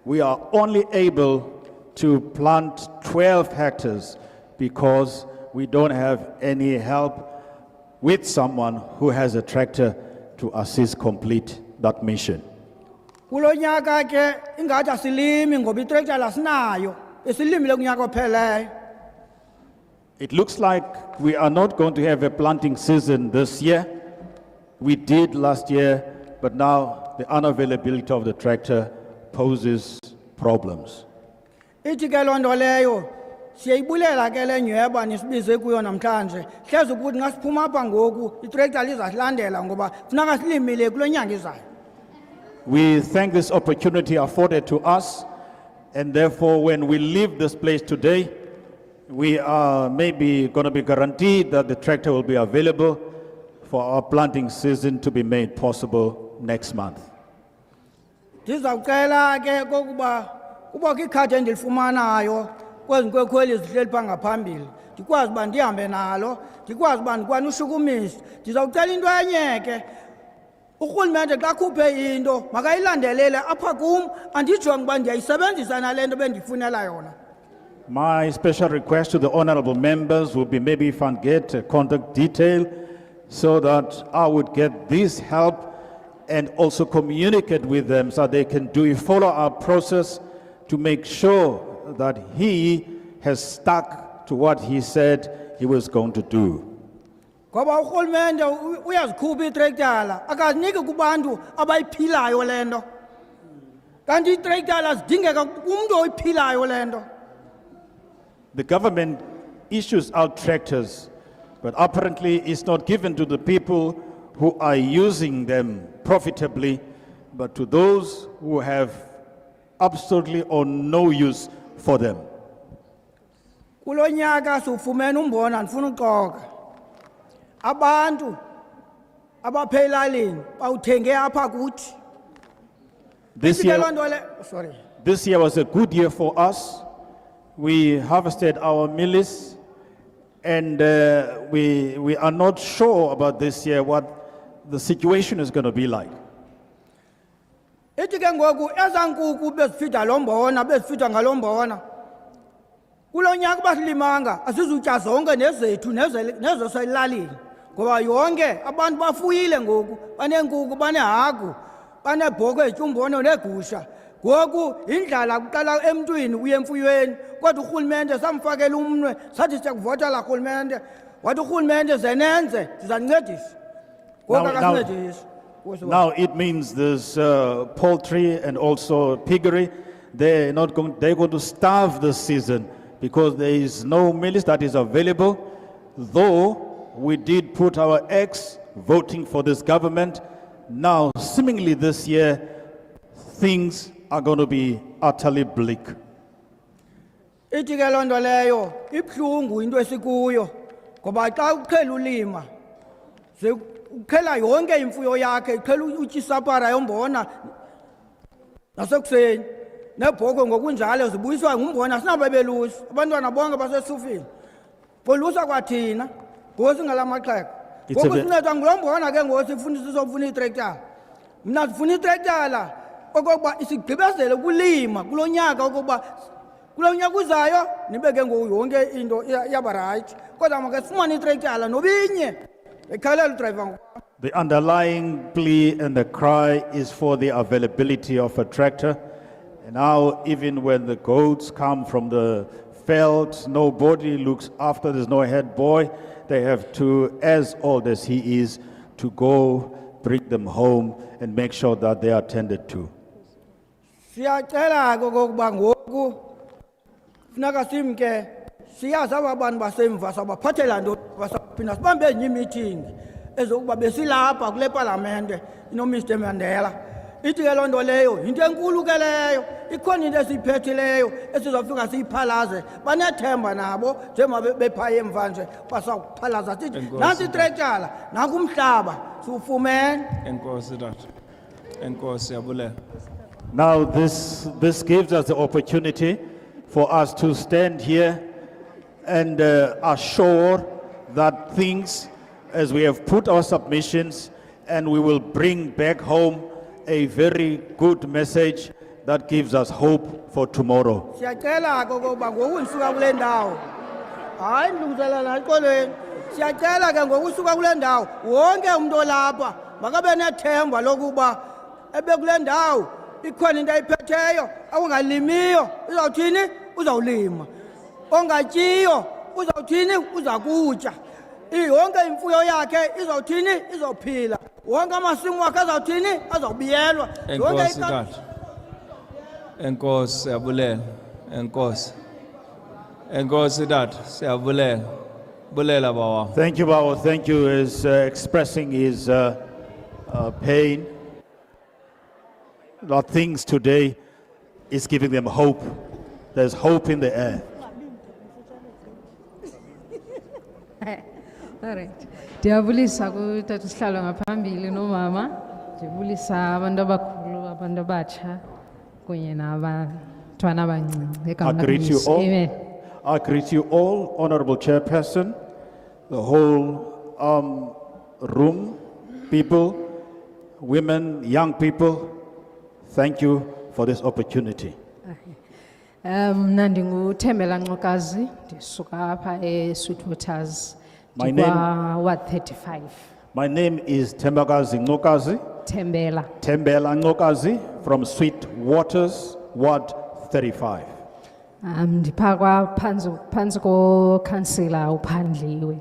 We are only able to plant 12 hectares because we don't have any help with someone who has a tractor to assist complete that mission. Kulo nyaka ke ingathi asilimi ngoba itrektara asinayo, esilimile kunyaka opheleyo. It looks like we are not going to have a planting season this year. We did last year, but now the unavailability of the tractor poses problems. Ithi ke loo nto leyo siyayibulela ke le nyweba nisibize kuyo namhlanje hleze ukuthi ngasiphuma apha ngoku itrekta lizasilandela ngoba funeka silimile kulo nyanga izayo. We thank this opportunity afforded to us, and therefore when we leave this place today, we are maybe going to be guaranteed that the tractor will be available for our planting season to be made possible next month. Ndizawucela ke kokuba kuba ikhadi endilifumanayo kwezi nkwekhweli zihleli pha ngaphambili ndikwazi uba ndihambe nalo ndikwazi uba ndikwane ushukumisa. Ndizawucela into enye ke urhulumente xa khuphe into makayilandelele apha kum andijonge uba ndiyayisebenzisa nale nto bendifunela yona. My special request to the honorable members would be maybe if I can get a contact detail so that I would get this help and also communicate with them so they can do a follow-up process to make sure that he has stuck to what he said he was going to do. Ngoba urhulumente uyazikhupha itrektala akaziniki kubantu abayiphilayo le nto. Kanti itrektala zidingeka kumntu oyiphilayo le nto. The government issues out tractors, but apparently it's not given to the people who are using them profitably, but to those who have absolutely or no use for them. Kulo nyaka sufumene umbona ndifuna uxoka. Abantu abaphelaleni bawuthenge apha kuthi. This year was a good year for us. We harvested our millis, and we are not sure about this year what the situation is going to be like. Ithi ke ngoku ezankuku bezifida lo mbona bezifida ngalo mbona. Kulo nyaka basilimanga asizutya zonke nezethu nezo selalini ngoba yonke abantu bafuyile ngoku banenkuku banehagu banebhokhwe etyumbono negusha. Ngoku indlala kuqala emntwini uye emfuyweni kodwa urhulumente samfakela umnwe sathi siyakuvotela urhulumente wathi urhulumente zenenze sizancedisa. Ngoku akasincedisi. Now it means there's poultry and also piggery. They're going to starve this season because there is no millis that is available. Though we did put our eggs voting for this government, now seemingly this year things are going to be utterly bleak. Ithi ke loo nto leyo ibhlungu into esikuyo ngoba xa uqhela ulima uqhela yonke imfuyo yakhe uqhela utyisapara yombona nasekuseni nebhokhwe ngokunjalo zibuyiswa ngumbona sinabebelusa abantwana bonke basesufini bolusa kwathina ngosingala maxheka ngoku sincedwa ngulo mbona ke sizofuna itrektara mna sifuna itrektara okokuba isigqibezele kulima kulo nyaka okokuba kulo nyaka uzayo nibe ke ngoku yonke into yaba right kodwa make sifumane itrektara nobinye ekhalela udriver. The underlying plea and the cry is for the availability of a tractor. And now, even when the goats come from the field, nobody looks after, there's no head boy. They have to, as old as he is, to go bring them home and make sure that they are tended to. Siyacela kokuba ngoku funeka simke siyazi aba bantu basemva sabaphathela ntoni basaphinda sibambe enye meeting ezokuba besilapha kule parliamente Mr Mandela. Ithi ke loo nto leyo yinto enkulu ke leyo ikhona into esiyiphethileyo esizofika siyiphalaze banethemba nabo njengoba bephaya emva nje basawuphalaza sithi nansi itrektara nanku umhlaba siwufumene. Enkosi tata. Enkosi yabulela. Now this gives us the opportunity for us to stand here and assure that things, as we have put our submissions, and we will bring back home a very good message that gives us hope for tomorrow. Siyacela kokuba ngoku nisuka kule ndawo hayi ndilungiselela ekolweni siyacela ke ngoku usuka kule ndawo wonke umuntu olapha makabe nethemba lokuba ebe kule ndawo ikhona into ayiphetheyo awungalimiyo uzawuthini uzawulima ongatyiyo uzawuthini uzakutya yonke imfuyo yakhe izawuthini izophila wonke amasimu wakhe azawuthini azawubiyelwa Enkosi tata. Enkosi yabulela. Enkosi. Enkosi tata, siyabulela. Bulela bawa. Thank you, Bawo. Thank you. Is expressing his pain. That things today is giving them hope. There's hope in the air. All right. Ndiyabulisa kutata usihlalo ngaphambili nomama. Ndiyabulisa abantu abakhulu, abantu abatsha kunye nabantwana abancinci. I Egama greet you lenkosi. all. Amen. I greet you all, Honorable Chairperson, the whole room, people, women, young people. Thank you for this opportunity. Mna ndinguThembela Ncokazi, ndisuka apha eSweetwaters. My Ward 35. My name is Tembakazi Ngokazi. Thembela. Tembela Ngokazi from Sweet Waters, Ward 35. Ndipha phansi kokhansila uPhandliwe.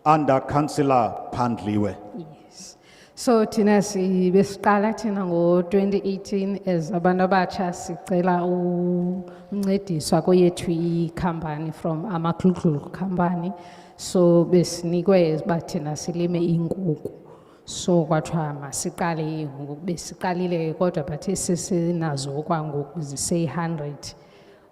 Under Councillor Pandliwe. So thina besiqala thina ngo-2018 as abantu abatsha sicela uncediswa kweyethu ikhampani from amakhulukhulu company. So besinikwe uba thina silime inkukhu. So kwathiwa masiqale ngoku besiqalile kodwa but sesinazo kwangoku zise-100.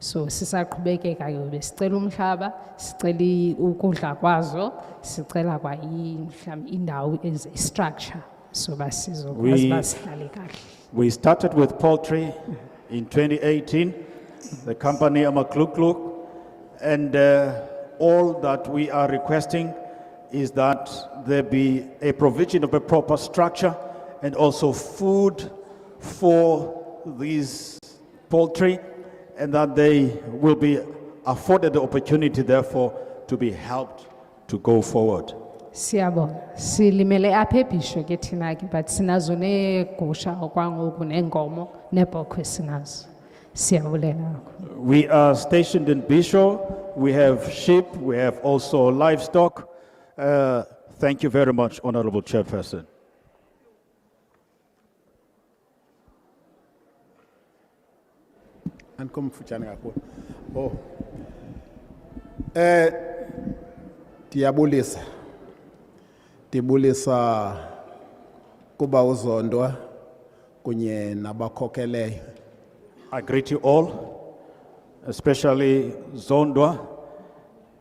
So sisaqhubekeka ke besicela umhlaba, sicela ukudla kwazo, sicela kwa mhlawumbe indawo as a structure so basizokwazi basihlale kahle. We started with poultry in 2018, the company Amaklukluk, and all that we are requesting is that there be a provision of a proper structure and also food for these poultry, and that they will be afforded the opportunity, therefore, to be helped to go forward. Siyabona, silimele apha eBhisho ke thina ke but sinazo neegusha okwangoku neenkomo neebhokhwe sinazo. Siyabulela. We are stationed in Bisho. We have sheep. We have also livestock. Thank you very much, Honorable Chairperson. Andikomfutshane kakhulu. Oh. Ndiyabulisa. Ndibulisa kuba uzondwa kunye nabakhokeleyo. I greet you all, especially Zondwa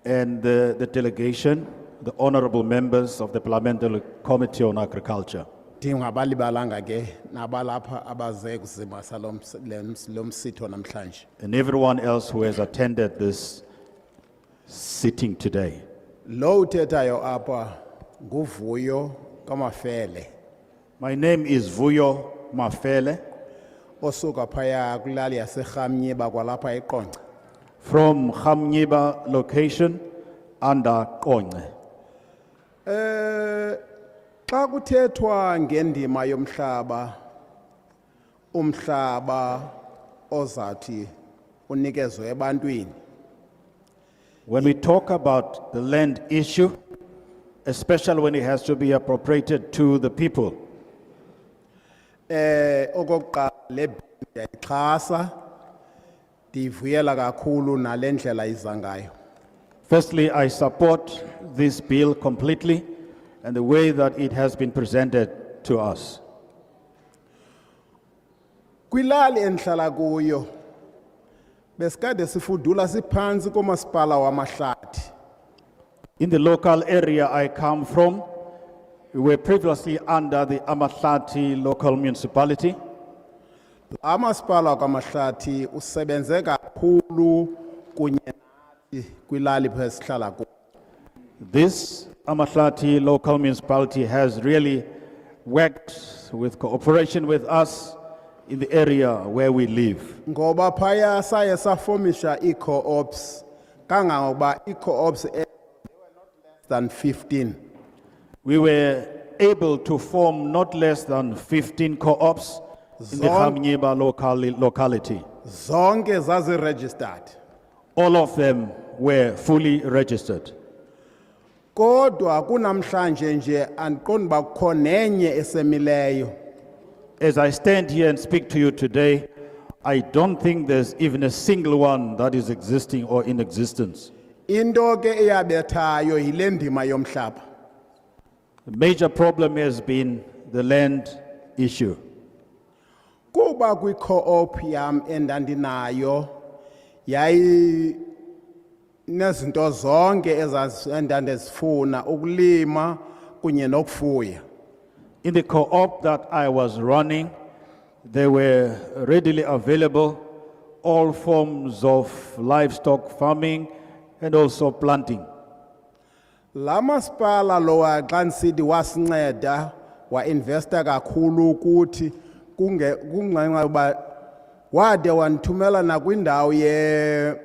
and the delegation, the honorable members of the Parliamentary Committee on Agriculture. Ndingabalibalanga ke nabalapha abaze kuzima salomsitho namhlanje. And everyone else who has attended this sitting today. Lo uthethayo apha nguVuyo kaMafele. My name is Vuyo Mafele. Osuka phaya kulali yaseRhamnyiba kwalapha eQonce. From Khamnyiba location under Konce. Xa kuthethwa ngendima yomhlaba, umhlaba ozathi unikezwe ebantwini. When we talk about the land issue, especially when it has to be appropriated to the people, okokuqala le ndiyayixhasa, ndivuyela kakhulu nalendlela iza ngayo. firstly, I support this bill completely and the way that it has been presented to us. Kwilali endihlala kuyo besikade sifudula siphansi komasipala wamahlathi. In the local area I come from, we were previously under the Amahlati local municipality. Amasipala wamahlathi usebenze kakhulu kunye nathi kwilali phesihlala kuyo. This Amahlati local municipality has really worked with cooperation with us in the area where we live. Ngoba phaya saye safomisha i-co-ops kangangoba i-co-ops than 15. We were able to form not less than 15 co-ops in the Khamnyiba locality. Zonke zazi-registered. All of them were fully registered. Kodwa kunamhlanje nje andiqondi uba kukho nenye esemileyo. As I stand here and speak to you today, I don't think there's even a single one that is existing or in existence. Into ke eyabethayo yile ndima yomhlaba. The major problem has been the land issue. Kuba kwi-co-op yam endandinayo yayi nezinto zonke endandizifuna ukulima kunye nokufuya. In the co-op that I was running, they were readily available all forms of livestock farming and also planting. La masipala lowa xa ndisithi wasinceda wa-investa kakhulu ukuthi kungenxa yoba wade wandithumela nakwindawo ye-organic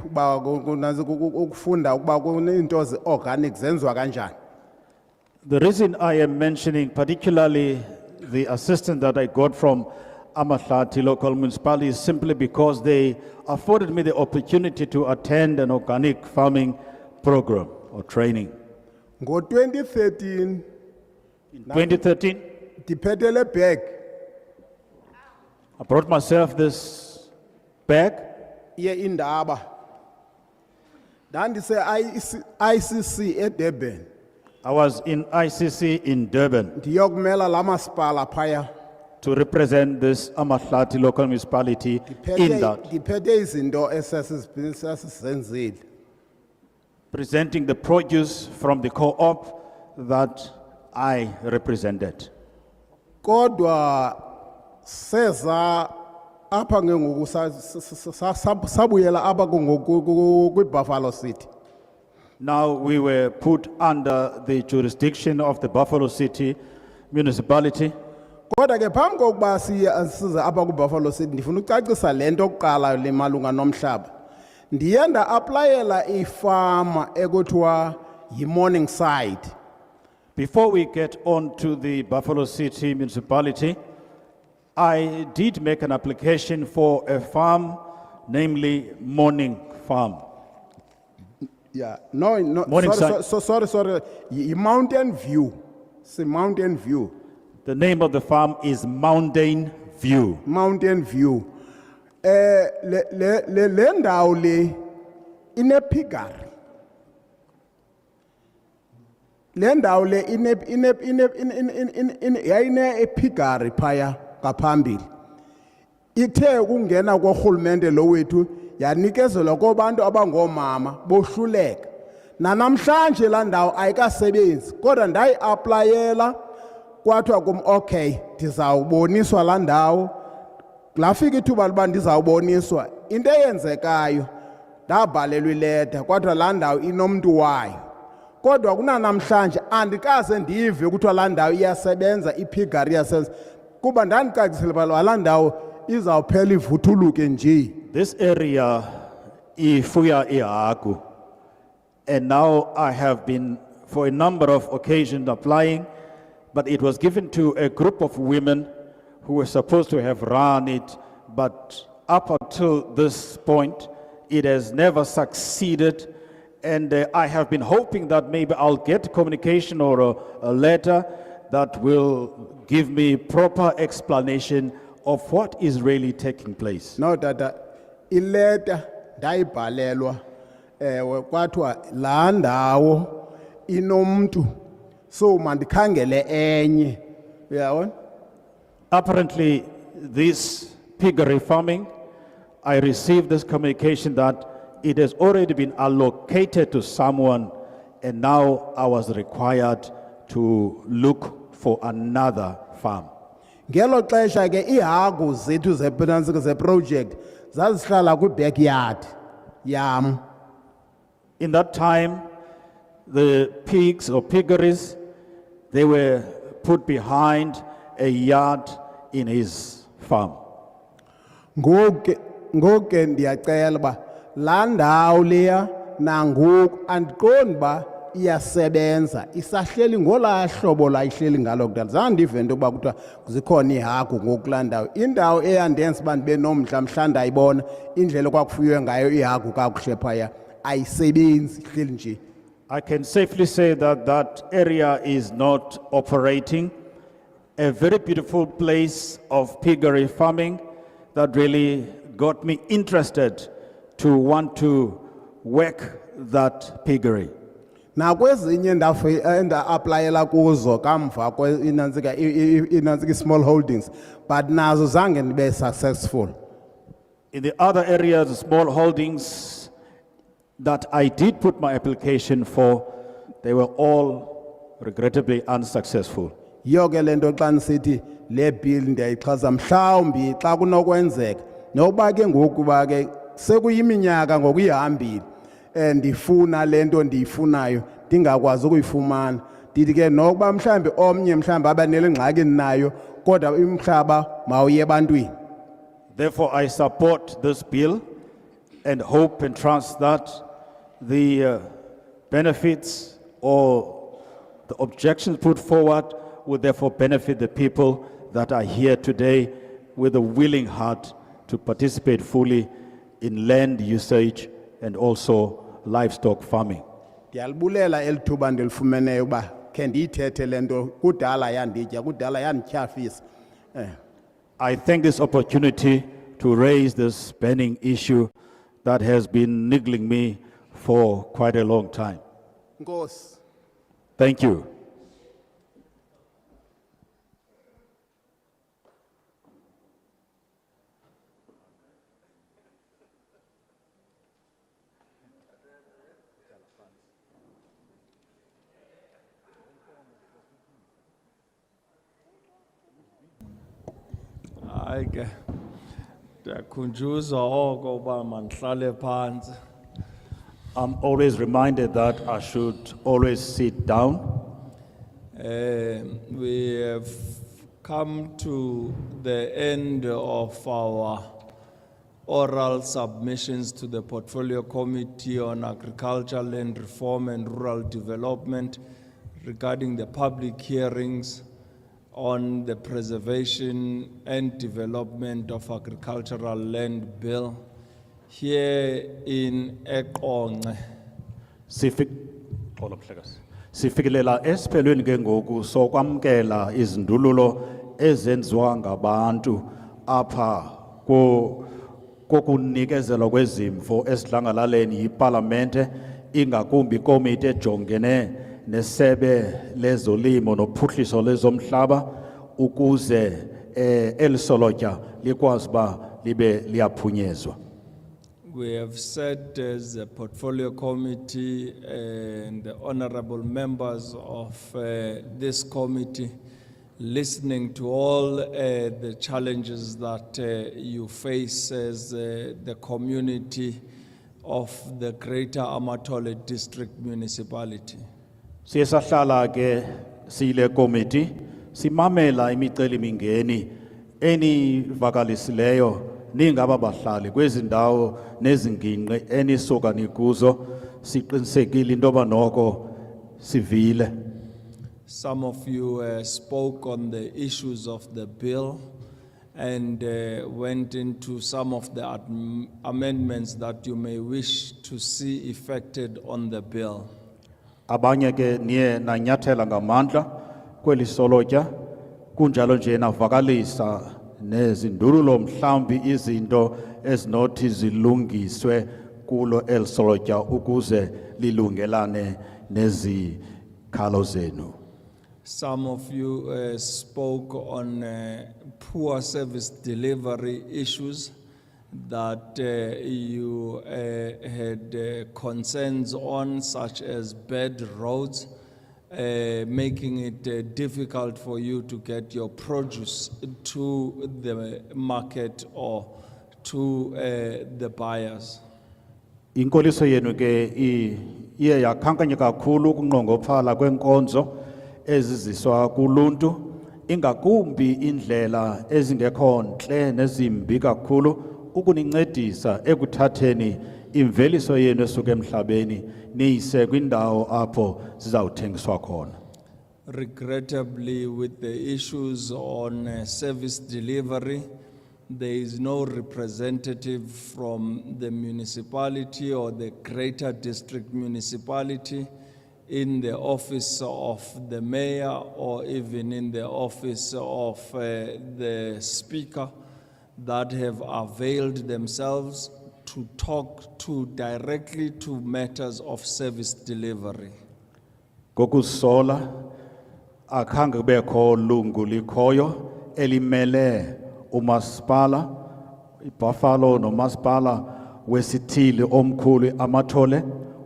uba ukufunda ukuba kuneento ze-organic zenziwa kanjani. The reason I am mentioning particularly the assistance that I got from Amahlati local municipality is simply because they afforded me the opportunity to attend an organic farming program or training. Ngo-2013, In 2013, ndiphethe le bag I brought myself this bag. ye-indaba ndandise-ICC eDurban. I was in ICC in Durban ndiyokumela la masipala phaya. to represent this Amahlati local municipality in that, Ndiphethe izinto esasizenzile. presenting the produce from the co-op that I represented. Kodwa seza apha ngengoku sabuyela apha kwi-Buffalo City. Now we were put under the jurisdiction of the Buffalo City municipality. Kodwa ke phambi kokuba size apha kwi-Buffalo City ndifuna ucacisa le nto yokuqala le malunga nomhlaba. Ndiye nda-aplayela ifama ekuthiwa yi-Morningside. Before we get on to the Buffalo City municipality, I did make an application for a farm, namely Morning Farm. Yeah, no, Morningside. sorry, Mountain View. It's Mountain View. The name of the farm is Mountain View. Mountain View. Le ndawo le inepigari. Le ndawo le yayine epigari phaya ngaphambili. Ithe ukungena korhulumente lo wethu yanikezelwa kubantu abangomama bohluleka. Namhlanje la ndawo ayikasebenzi kodwa ndayi-aplayela kwathiwa kum okay ndizawuboniswa la ndawo. Lafika ithuba loba ndizawuboniswa into eyenzekayo ndabhalelwa ileta kwathiwa la ndawo inomntu wayo. Kodwa kunanamhlanje andikaze ndive kuthiwa la ndawo iyasebenza ipigari iyasebenza kuba ndandicacisele balwa la ndawo izawuphela ivuthuluke nje. This area ifuya ihagu, and now I have been for a number of occasions applying, but it was given to a group of women who were supposed to have run it, but up until this point it has never succeeded. And I have been hoping that maybe I'll get communication or a letter that will give me proper explanation of what is really taking place. No, Tata, ileta ndayibhalelwa kwathiwa la ndawo inomntu so mandikhangele enye. Uyabona? Apparently, this piggery farming, I received this communication that it has already been allocated to someone, and now I was required to look for another farm. Ngelo xesha ke ihagu zethu ze-project zazihlala kwi-backyard yam. In that time, the pigs or piggeries, they were put behind a yard in his farm. Ngoku ndiyacela uba la ndawo leya nangoku andiqondi uba iyasebenza isahleli ngolaa hlobo layihleli ngalo kudala. Zange ndive into yokuba kuthiwa zikhona iihagu ngoku kulaa ndawo. Indawo eyandenza uba ndibe nomdla mhla ndayibona indlela okwakufuywe ngayo iihagu kakuhle phaya ayisebenzi ihleli nje. I can safely say that that area is not operating. A very beautiful place of piggery farming, that really got me interested to want to work that piggery. Na kwezinye enda-aplayela kuzo kamva inantsika small holdings but nazo zange ndibe successful. In the other areas, the small holdings that I did put my application for, they were all regrettably unsuccessful. Yiyo ke le nto xa nisithi le bill ndiyayixhasa mhlawumbi xa kunokwenzeka nokuba ke ngoku ba ke sekuyiminyaka ngokuyihambile ndifuna le nto ndiyifunayo ndingakwazi ukuyifumana ndithi ke nokuba mhlawumbi omnye mhlawumbi abanele ngxaki nayo kodwa umhlaba mawuye ebantwini. Therefore, I support this bill and hope and trust that the benefits or the objections put forward will therefore benefit the people that are here today with a willing heart to participate fully in land usage and also livestock farming. Ndiyalibulela elithuba ndilifumeneyo uba khe ndiyithethe le nto kudala yanditya kudala yandityhafisa. I thank this opportunity to raise this burning issue that has been niggling me for quite a long time. Nkosi. Thank you. Hayi ke ndiyakhunjuzwa oko uba mandihlale phansi. I'm always reminded that I should always sit down. We have come to the end of our oral submissions to the Portfolio Committee on Agriculture, Land Reform and Rural Development regarding the public hearings on the preservation and development of agricultural land bill here in Eqonce. Sifikelela esiphelweni ke ngoku sokwamkela izindululo ezenziwa ngabantu apha kokunikezelwa kwezimvo esidlangalaleni yiParlamente ingakumbi ikomiti ejongene nesebe lezolimo nophuhliso lezomhlaba ukuze elisolotya likwazi ba libe liyaphunyezwa. We have said as a portfolio committee and the honorable members of this committee, listening to all the challenges that you face as the community of the Greater Amatole District Municipality. Siyasahlala ke sile committee simamela imiceli mingeni enivakalisileyo ningaba bahlali kwezindawo nezingingqi enisuka nikuzo siqinisekile into yoba noko sivile. Some of you spoke on the issues of the bill and went into some of the amendments that you may wish to see effected on the bill. Abanye ke niye nanyathela ngamandla kweli solotya kunjalo nje navakalisa nezindululo mhlambi izinto ezinothi zilungiswe kulo elisolotya ukuze lilungelane nezikhalo zenu. Some of you spoke on poor service delivery issues that you had concerns on, such as bad roads, making it difficult for you to get your produce to the market or to the buyers. Inkoliso yenu ke iye yakhankanya kakhulu ukunqongophala kwenkonzo eziziswa kuluntu ingakumbi indlela ezingekho ntle nezimbi kakhulu ukunincedisa ekuthatheni imveliso yenu esuka emhlabeni niyise kwindawo apho zizawuthengiswa khona. Regrettably, with the issues on service delivery, there is no representative from the municipality or the Greater District Municipality in the office of the mayor or even in the office of the speaker that have availed themselves to talk to directly to matters of service delivery. Kokusola akhange kubekho lungu likhoyo elimele umasipala iBuffalo nomasipala wesithili omkhulu amathole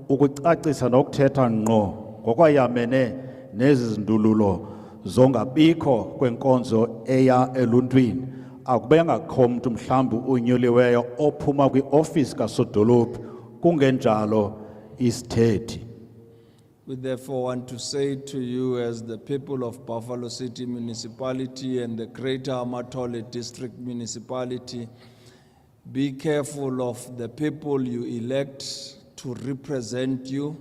ukucacisa nokuthetha ngqo ngokwayamene nezindululo zongabikho kwenkonzo eya eluntwini akubengakho umuntu mhlawumbi unyuliweyo ophuma kwioffice kasodolophu kungenjalo isithethi. We therefore want to say to you as the people of Buffalo City Municipality and the Greater Amatole District Municipality, be careful of the people you elect to represent you,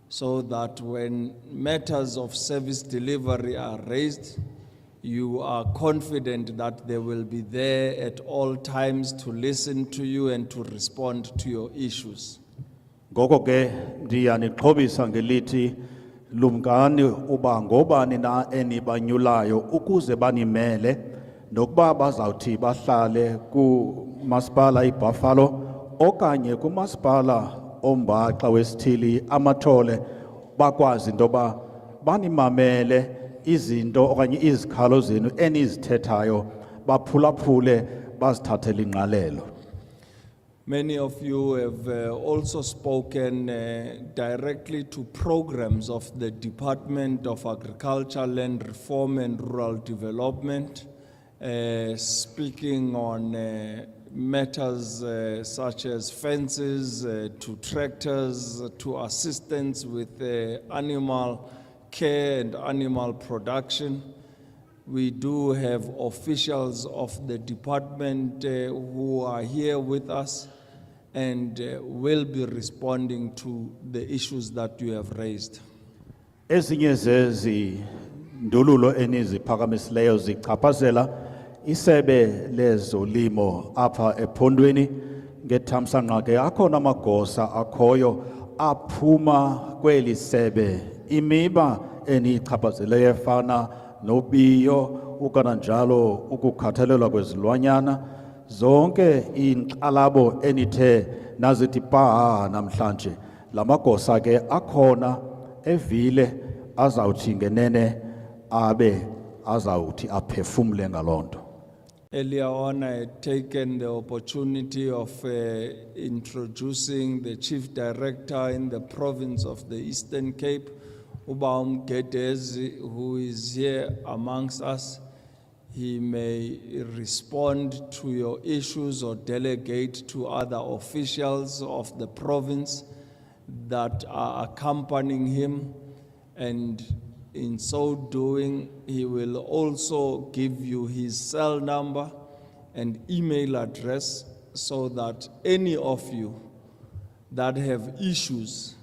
so that when matters of service delivery are raised, you are confident that they will be there at all times to listen to you and to respond to your issues. Ngoko ke ndiyanixhobisa ngelithi lumkani uba ngobani na enibanyulayo ukuze banimele nokuba bazawuthi bahlale kumasipala iBuffalo okanye kumasipala ombaxa wesithili amathole bakwazi intoba banimamele izinto okanye izikhalo zenu enizithethayo baphulaphule bazithathele ingqalelo. Many of you have also spoken directly to programs of the Department of Agriculture, Land Reform and Rural Development, speaking on matters such as fences, to tractors, to assistance with animal care and animal production. We do have officials of the department who are here with us and will be responding to the issues that you have raised. Ezinye zezi ndululo eniziphakamisileyo zichaphazela isebe lezolimo apha ephondweni ngethamsanqa ke akhona amagosa akhoyo aphuma kweli sebe imiba enichaphazeleyo efana nobiyo ukananjalo ukukhathalelwa kwezilwanyana zonke inkxalabo enithe nazithi pha namhlanje lamagosa ke akhona evile azawuthi ngenene abe azawuthi aphefumule ngalonto. Earlier on, I had taken the opportunity of introducing the Chief Director in the province of the Eastern Cape, Uba Gedezi, who is here amongst us. He may respond to your issues or delegate to other officials of the province that are accompanying him, and in so doing, he will also give you his cell number and email address so that any of you that have issues,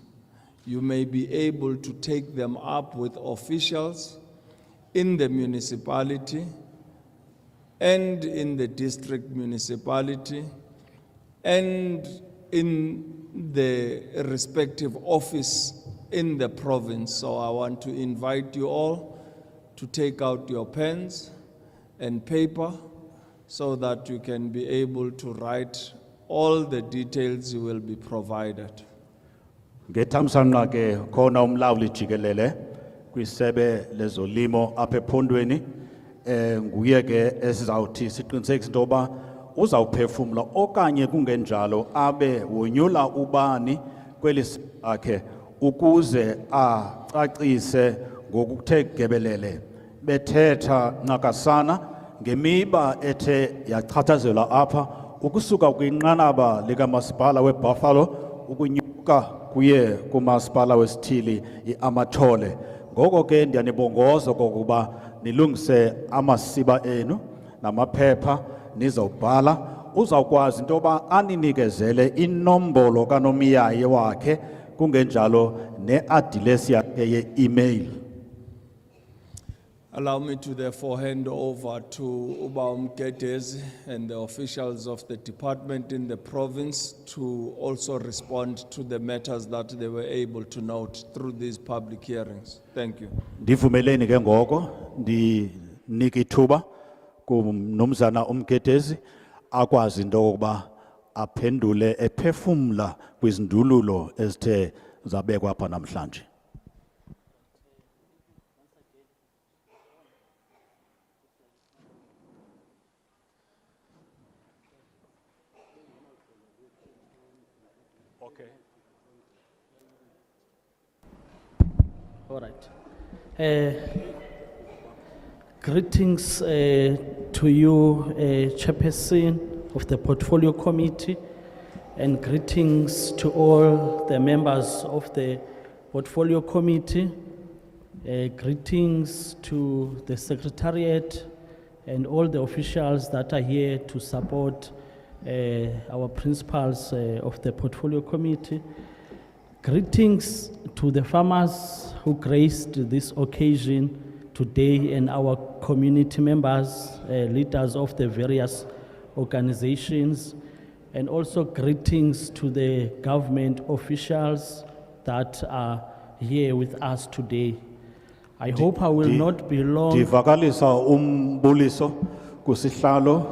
you may be able to take them up with officials in the municipality and in the district municipality and in the respective office in the province. So I want to invite you all to take out your pens and paper so that you can be able to write all the details you will be provided. Ngethamsanqa ke khona umlawuli jikelele kwisebe lezolimo apha ephondweni nguye ke esizawuthi siqinisekise into yoba uzawuphefumla okanye kungenjalo abe wonyula ubani kweli akhe ukuze acacise ngokuthe gebelele bethetha nqakasana ngemiba ethe yachatshazelwa apha ukusuka kwinqanaba likamasipala weBuffalo ukunyuka kuye kumasipala wesithili iAmathole. Ngoko ke ndiyanibongoza kokuba nilungise amasiba enu namaphepha nizawubhala uzawukwazi into yoba aninikezele inombolo kanomiyaye wakhe kungenjalo ne-adilesi yakhe ye-email. Allow me to therefore hand over to Uba Gedezi and the officials of the department in the province to also respond to the matters that they were able to note through these public hearings. Thank you. Ndivumeleni ke ngoko ndinike ithuba kumnumzana Gedezi akwazi into yokuba aphendule ephefumla kwizindululo ezithe zabekwa apha namhlanje. All right. Greetings to you, Chairperson of the Portfolio Committee, and greetings to all the members of the Portfolio Committee. Greetings to the Secretariat and all the officials that are here to support our principals of the Portfolio Committee. Greetings to the farmers who graced this occasion today and our community members, leaders of the various organizations, and also greetings to the government officials that are here with us today. I hope I will not be long. Ndivakalisa umbuliso kusihlalo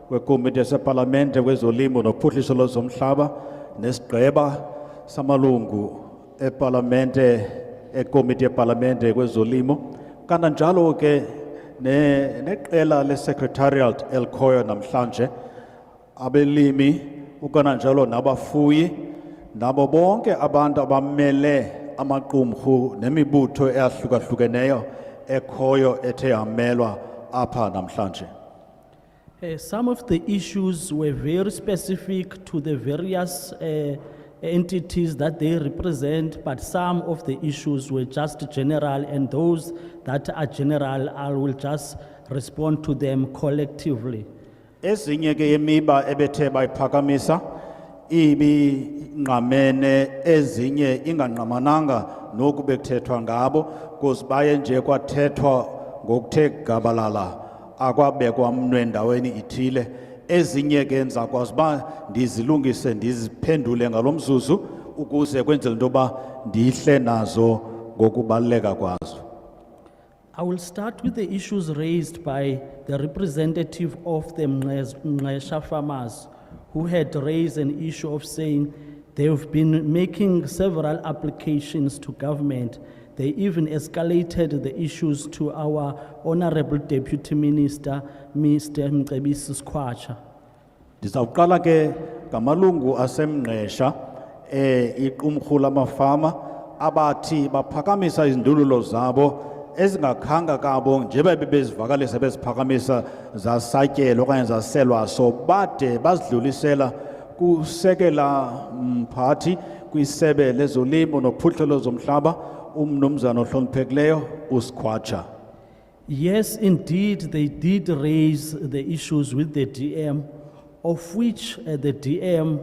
wekomiti yaseParlamente kwezolimo nophuhliso lwezomhlaba nesigqeba samalungu eParlamente ekomiti yeParlamente kwezolimo kananjalo ke neqela leSecretariat elkhoyo namhlanje abelimi ukananjalo nabafuyi nabo bonke abantu abamele amaqumrhu nemibutho eyahlukahlukeneyo ekhoyo ethe yamelwa apha namhlanje. Some of the issues were very specific to the various entities that they represent, but some of the issues were just general, and those that are general, I will just respond to them collectively. Ezinye ke yemiba ebethe bayiphakamisa ibinqamene ezinye ingangqamananga noku bekuthethwa ngabo because baye nje kwathethwa ngokuthe gabalala akwabekwa mnwe endaweni ithile. Ezinye ke ndizakwazi uba ndizilungise ndiziphendule ngalomzuzu ukuze kwenzele into yoba ndihle nazo ngokubaluleka kwazo. I will start with the issues raised by the representative of the Mngesha farmers, who had raised an issue of saying they've been making several applications to government. They even escalated the issues to our Honorable Deputy Minister, Mr. Mcebisi Skwatsha. Ndizawuqala ke ngamalungu asemngqesha iqumrhu lamafama abathi baphakamisa izindululo zabo ezingakhanga kabo njeba bebezivakalisa beziphakamisa zasatyelwa okanye zaselwa so bade bazidlulisela kusekela mphathi kwisebe lezolimo nophuhliso lwezomhlaba umnumzana ohloniphekileyo uSkhwatsha. Yes, indeed, they did raise the issues with the DM, of which the DM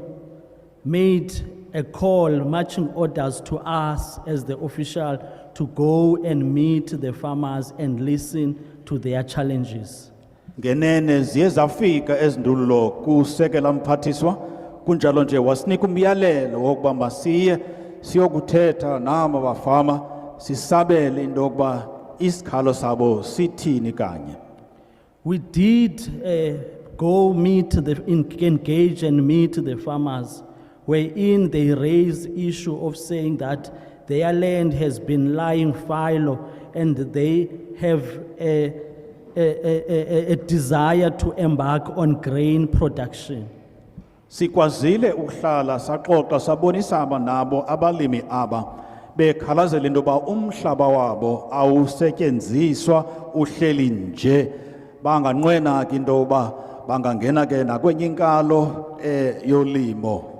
made a call, marching orders to us as the official to go and meet the farmers and listen to their challenges. Ngenene ziye zafika ezindululo kusekela mphathiswa kunjalo nje wasinika umyalelo wokuba masiye siyokuthetha nama bafama sisabele into yokuba isikhalo sabo sithini kanye. We did go engage and meet the farmers, wherein they raised issue of saying that their land has been lying fallow and they have a desire to embark on grain production. Sikwazile ukuhlala saxoxa sabonisa nabo abalimi aba bekhalazela into yoba umhlaba wabo awusetyenziswa uhleli nje banganqwena ke into yoba bangangena ke nakwenye inkalo yolimo.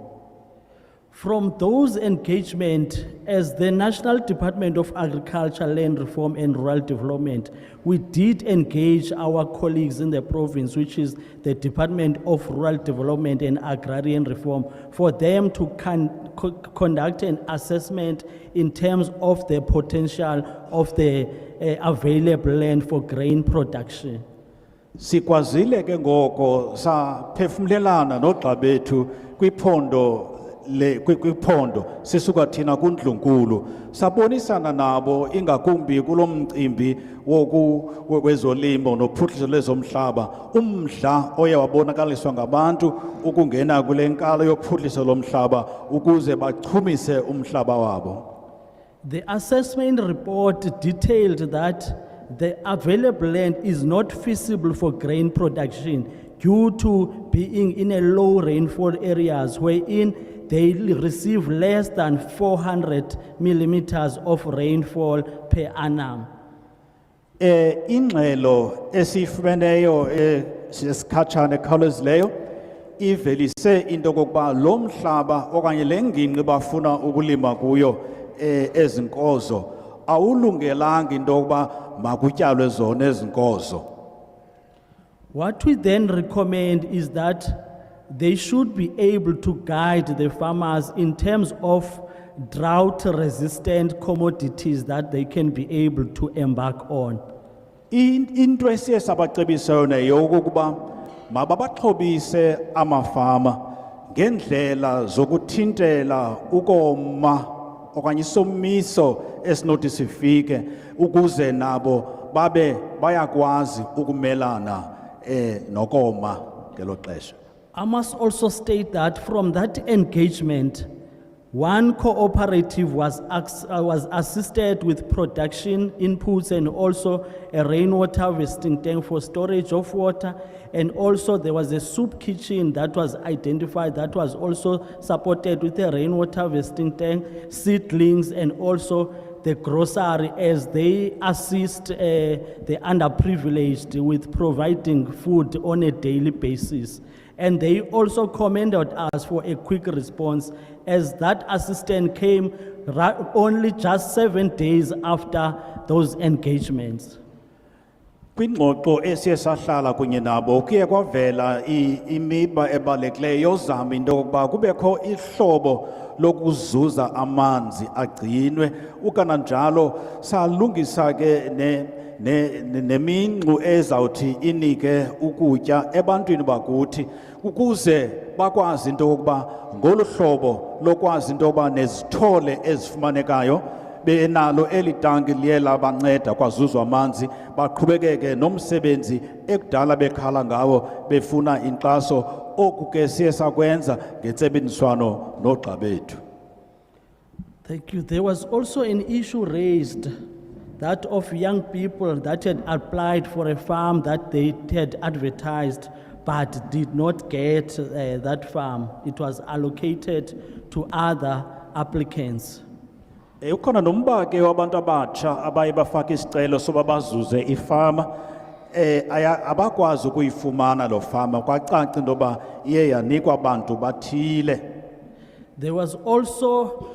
From those engagement, as the National Department of Agriculture, Land Reform and Rural Development, we did engage our colleagues in the province, which is the Department of Rural Development and Agrarian Reform, for them to conduct an assessment in terms of the potential of the available land for grain production. Sikwazile ke ngoko saphefumlelana nogxa bethu kwiphondo kwiphondo sisuka thina kuNdlunkulu sabonisana nabo ingakumbi kulomcimbi wezolimo nophuhliso lwezomhlaba umdla oye wabonakaliswa ngabantu ukungena kule nkalo yophuhliso lomhlaba ukuze bachumise umhlaba wabo. The assessment report detailed that the available land is not feasible for grain production due to being in a low rainfall areas wherein they receive less than 400 millimeters of rainfall per annum. Ingxelo esifumeneyo sesikhatshana ekhawulezileyo ivelise into kokuba lo mhlaba okanye le ngingqi bafuna ukulima kuyo ezinkozo awulungelanga into yokuba makutyalwe zona ezinkozo. What we then recommend is that they should be able to guide the farmers in terms of drought-resistant commodities that they can be able to embark on. Into esiye sabacebisa yona yokuba mababaxhobise amafama ngendlela zokuthintela ukoma okanye isomiso esinothi sifike ukuze nabo babe bayakwazi ukumelana nokoma ngelo xesha. I must also state that from that engagement, one cooperative was assisted with production inputs and also a rainwater harvesting tank for storage of water. And also there was a soup kitchen that was identified that was also supported with a rainwater harvesting tank, seedlings, and also the grocery as they assist the underprivileged with providing food on a daily basis. And they also commended us for a quick response as that assistant came only just 7 days after those engagements. Kwingxoxo esiye sahlala kunye nabo kuye kwavela imiba ebalulekileyo yozama into yokuba kubekho ihlobo lokuzuza amanzi agcinwe ukananjalo salungisa ke nemingxu ezawuthi inike ukutya ebantwini bakuthi ukuze bakwazi into yokuba ngolu hlobo lokwazi into yokuba nezithole ezifumanekayo benalo elitanki liye labanceda kwazuzwa amanzi baqhubekeke nomsebenzi ekudala bekhala ngawo befuna inkxaso oku ke siye sakwenza ngentsebenziswano noogxa bethu. Thank you. There was also an issue raised, that of young people that had applied for a farm that they had advertised but did not get that farm. It was allocated to other applicants. Ukhona nomba ke wabantu abatsha abaye bafaka isicelo soba bazuze ifama abakwazi ukuyifumana lo fama kwacaca into yoba iye yanikwa abantu bathile. There was also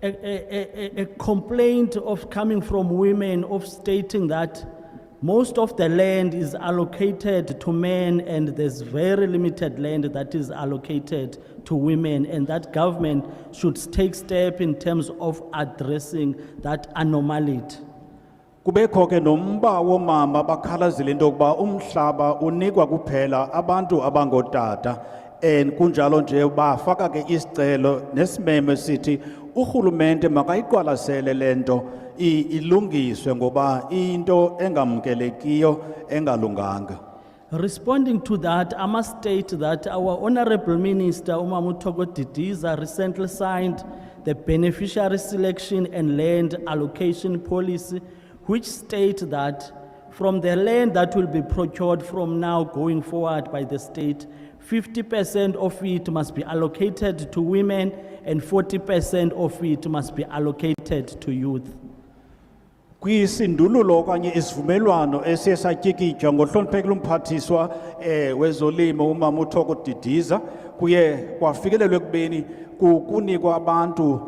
a complaint of coming from women of stating that most of the land is allocated to men and there's very limited land that is allocated to women, and that government should take step in terms of addressing that anomaly. Kubekho ke nomba womama bakhalazile into yokuba umhlaba unikwa kuphela abantu abangotata and kunjalo nje bafaka ke isicelo nesimeme sithi urhulumente makayiqwalasele lento ilungiswe ngoba into engamkelekiyo engalunganga. Responding to that, I must state that our Honorable Minister Umamutoko Didiza recently signed the beneficiary selection and land allocation policy, which states that from the land that will be procured from now going forward by the state, 50% of it must be allocated to women and 40% of it must be allocated to youth. Kwisindululo okanye isivumelwano esiye satyikitywa ngohloniphekile umphathiswa wezolimo umama uThoko Didiza kuye kwafikelelwa ekubeni kunikwa abantu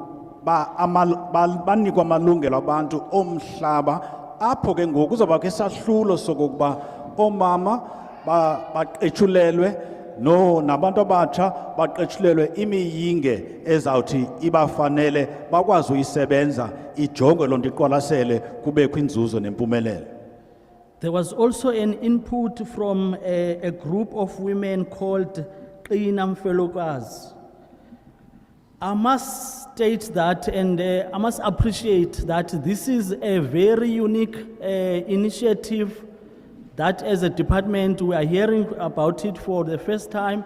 banikwa amalungelo abantu omhlaba apho ke ngoku kuzawubakho isahlulo sokokuba oomama baqetshulelwe nabantu abatsha baqetshulelwe imiyinge ezawuthi ibafanele bakwazi uyisebenza ijongwe loo nto iqwalasele kubekho inzuzo nempumelelo. There was also an input from a group of women called Qina Mfelokazi. I must state that, and I must appreciate that this is a very unique initiative that as a department we are hearing about it for the first time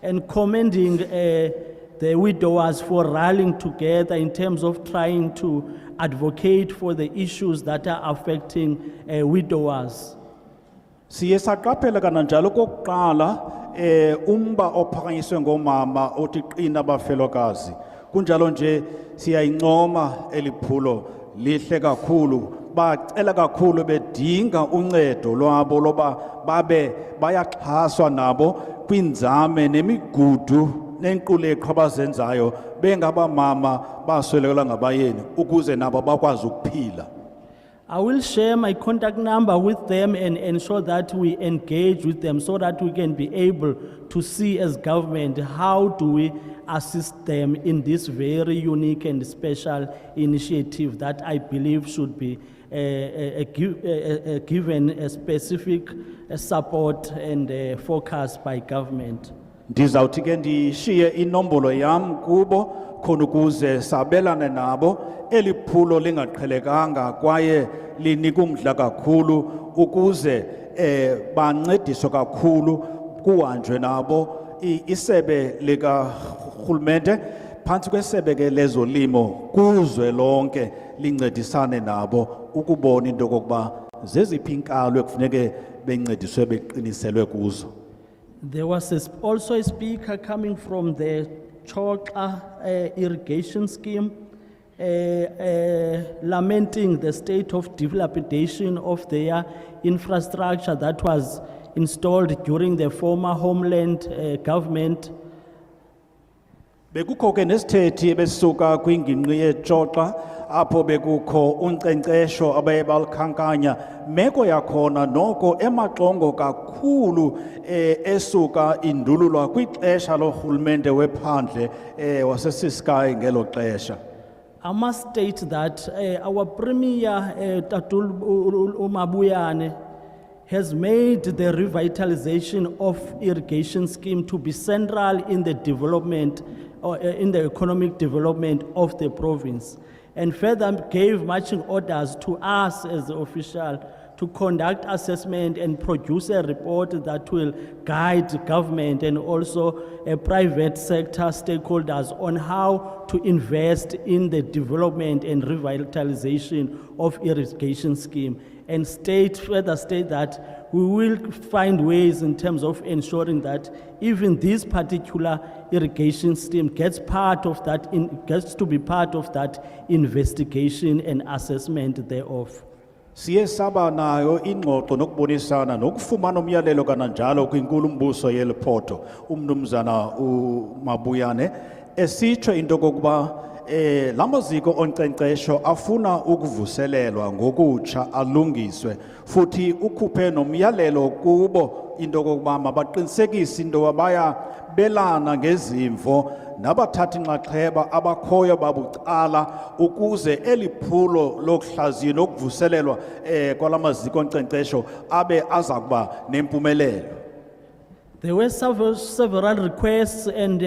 and commending the widowers for rallying together in terms of trying to advocate for the issues that are affecting widowers. Siye saqaphela kananjalo kokuqala umba ophakanyiswe ngomama othi qina abafelokazi kunjalo nje siyayincoma eliphulo lihle kakhulu bacela kakhulu bedinga uncedo lwabo loba babe bayaxhaswa nabo kwinzame nemigudu nenquleko abazenzayo bengabamama baswelekelwa ngabayeni ukuze nabo bakwazi ukuphila. I will share my contact number with them and ensure that we engage with them so that we can be able to see as government how do we assist them in this very unique and special initiative that I believe should be given a specific support and focus by government. Ndizawuthi ke ndishiye inombolo yam kubo khona ukuze sabelane nabo eliphulo lingaqhelekanga kwaye linika umdla kakhulu ukuze bancediswe kakhulu kuhanjwe nabo isebe lika rhulumente phantsi kwesebe ke lezolimo kuzwe lonke lincedisane nabo ukubona into kokuba zeziphi inkalo ekufuneke bencediswe beqiniselwe kuzo. There was also a speaker coming from the Chokla irrigation scheme, lamenting the state of dilapidation of their infrastructure that was installed during the former homeland government. Bekukho ke nesithethi besuka kwingingqi yeXoxa apho bekukho unkcenkcesho abayebalikhankanya meko yakhona noko emaxongo kakhulu esuka indululwa kwixesha lohulumente wephandle wasesisky ngelo xesha. I must state that our premier Tatul Umabuyane has made the revitalization of irrigation scheme to be central in the development or in the economic development of the province, and further gave marching orders to us as the official to conduct assessment and produce a report that will guide government and also private sector stakeholders on how to invest in the development and revitalization of irrigation scheme, and further state that we will find ways in terms of ensuring that even this particular irrigation scheme gets to be part of that investigation and assessment thereof. Siye saba nayo ingxoxo nokubonisana nokufumana umyalelo kananjalo kwinkulumbuso yeLephoto umnumzana uMabuyane esitsho into kokuba lamaziko onkcenkcesho afuna ukuvuselelwa ngokutsha alungiswe futhi ukhuphe nomyalelo kubo into kokuba mabaqinisekise into wabaya belana ngezimvo nabathatha inxaxheba abakhoyo babucala ukuze eliphulo lokuhlaziyo nokuvuselelwa kwalamaziko onkcenkcesho abe azakuba nempumelelo. There were several requests and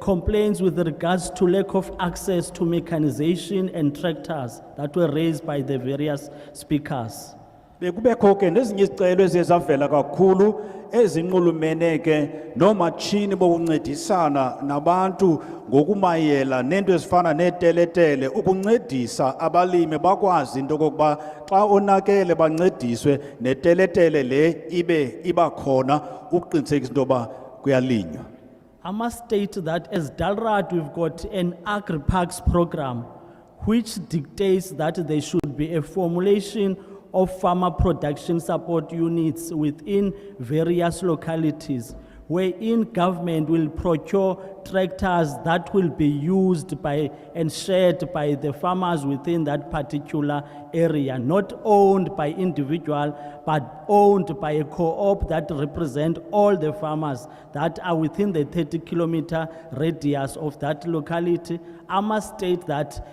complaints with regards to lack of access to mechanization and tractors that were raised by the various speakers. Bekubekho ke nezinye izicelo ezizavela kakhulu ezinxulumene ke noomatshini bokuncedisana nabantu ngokumayela nento ezifana neteletele ukuncedisa abalimi bakwazi into kokuba xa onakele bancediswe neteletele le iba khona ukuqinisekisa into yoba kuyalinywa. I must state that as Dalrad we've got an agri-parks program which dictates that there should be a formulation of farmer production support units within various localities, wherein government will procure tractors that will be used by and shared by the farmers within that particular area, not owned by individual, but owned by a co-op that represent all the farmers that are within the 30-kilometer radius of that locality. I must state that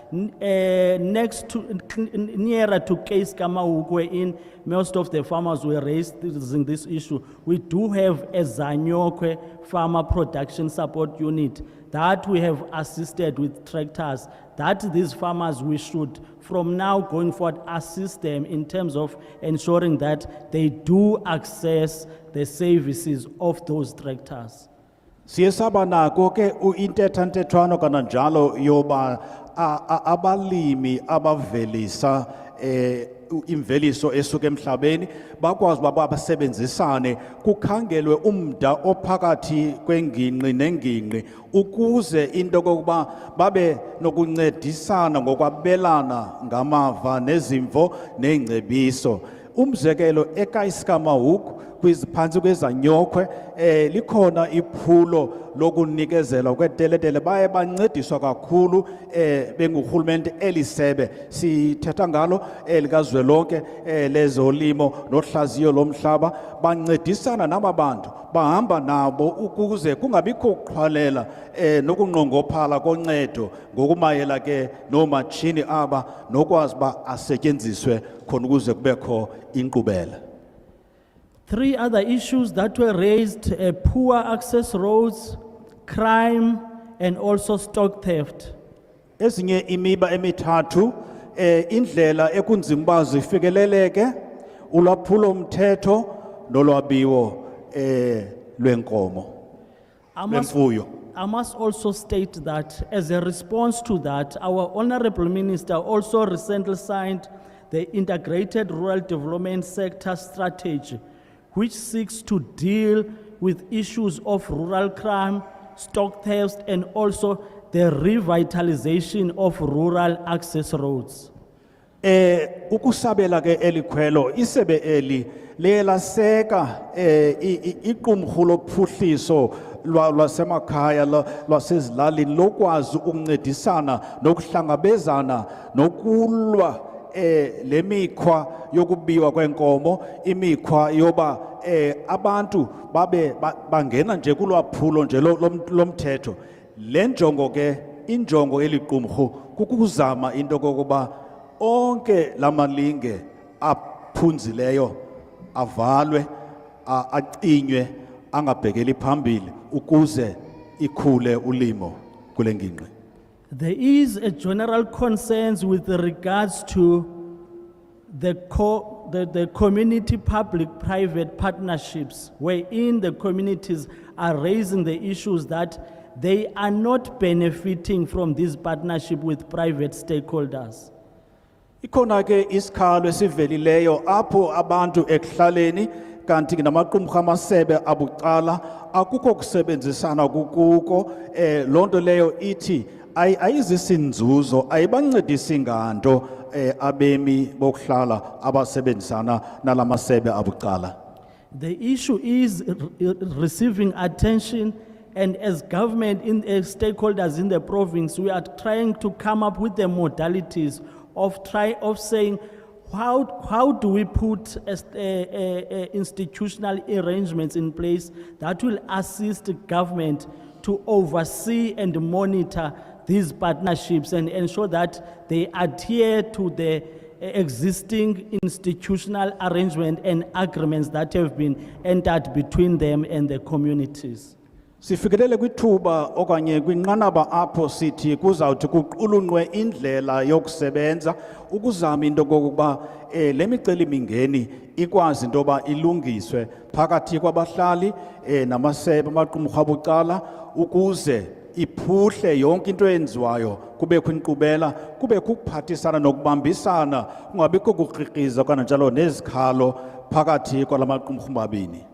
nearer to Case Kamahuk, wherein most of the farmers were raising this issue, we do have a Zanyokwe farmer production support unit that we have assisted with tractors, that these farmers, we should, from now going forward, assist them in terms of ensuring that they do access the services of those tractors. Siye saba nako ke intethantetwano kananjalo yoba abalimi abavelisa imveliso esuka emhlabeni bakwazi baba basebenzisane kukhangelwe umda ophakathi kwengingqi nengingqi ukuze into kokuba babe nokuncedisana ngokwabelana ngamava nezimvo neengcebiso. Umzekelo eKayiskamahoek kwiziphansi kwezanyokhwe likhona iphulo lokunikezela kweteletele baye bancediswa kakhulu bengurhulumente elisebe sithetha ngalo likazwelonke lezolimo nohlaziyo lomhlaba bancedisana naba bantu bahamba nabo ukuze kungabikho ukuxhwalela nokunqongophala koncedo ngokumayela ke noomatshini aba nokwazi ba asetyenziswe khona ukuze kubekho inkqubela. 3 other issues that were raised, poor access roads, crime, and also stock theft. Ezinye imiba emithathu indlela ekunzima uba zifikeleleke ulwaphulo mthetho nolwabiwo lwenkomo lwemfuyo. I must also state that as a response to that, our Honorable Minister also recently signed the Integrated Rural Development Sector Strategy, which seeks to deal with issues of rural crime, stock theft, and also the revitalization of rural access roads. Ukusabela ke elikhwelo isebe eli lelaseka iqumrhu lophuhliso lwasemakhaya lwasezilalini lokwazi ukuncedisana nokuhlangabezana nokulwa lemikhwa yokubiwa kwenkomo imikhwa yoba abantu babe bangena nje kulwaphulo nje lomthetho le njongo ke injongo eliqumrhu kukuzama into kokuba onke lamalinge aphunzileyo avalwe acinywe angabhekeli phambili ukuze ikhule ulimo kule ngingqi. There is a general consensus with regards to the community public-private partnerships, wherein the communities are raising the issues that they are not benefiting from this partnership with private stakeholders. Ikhona ke isikhalo esivelileyo apho abantu ekuhlaleni kanti namaqumrhu amasebe abucala akukho kusebenzisana kukuko lonto leyo ithi ayizisinzuzo ayibancedisi nganto abemi bokuhlala abasebenzisana nalamasebe abucala. The issue is receiving attention, and as government stakeholders in the province, we are trying to come up with the modalities of saying how do we put institutional arrangements in place that will assist the government to oversee and monitor these partnerships and ensure that they adhere to the existing institutional arrangement and agreements that have been entered between them and the communities. Sifikelele kwithuba okanye kwinqanaba apho sithi kuzawuthi kuqulunqwe indlela yokusebenza ukuzama into kokuba le micelimingeni ikwazi into yoba ilungiswe phakathi kwabahlali namasebe amaqumrhu abucala ukuze iphuhle yonke into eyenziwayo kubekho inkqubela kubekho ukuphathisana nokubambisana kungabikho kukrikriza kananjalo nezikhalo phakathi kwalamaqumrhu mabini.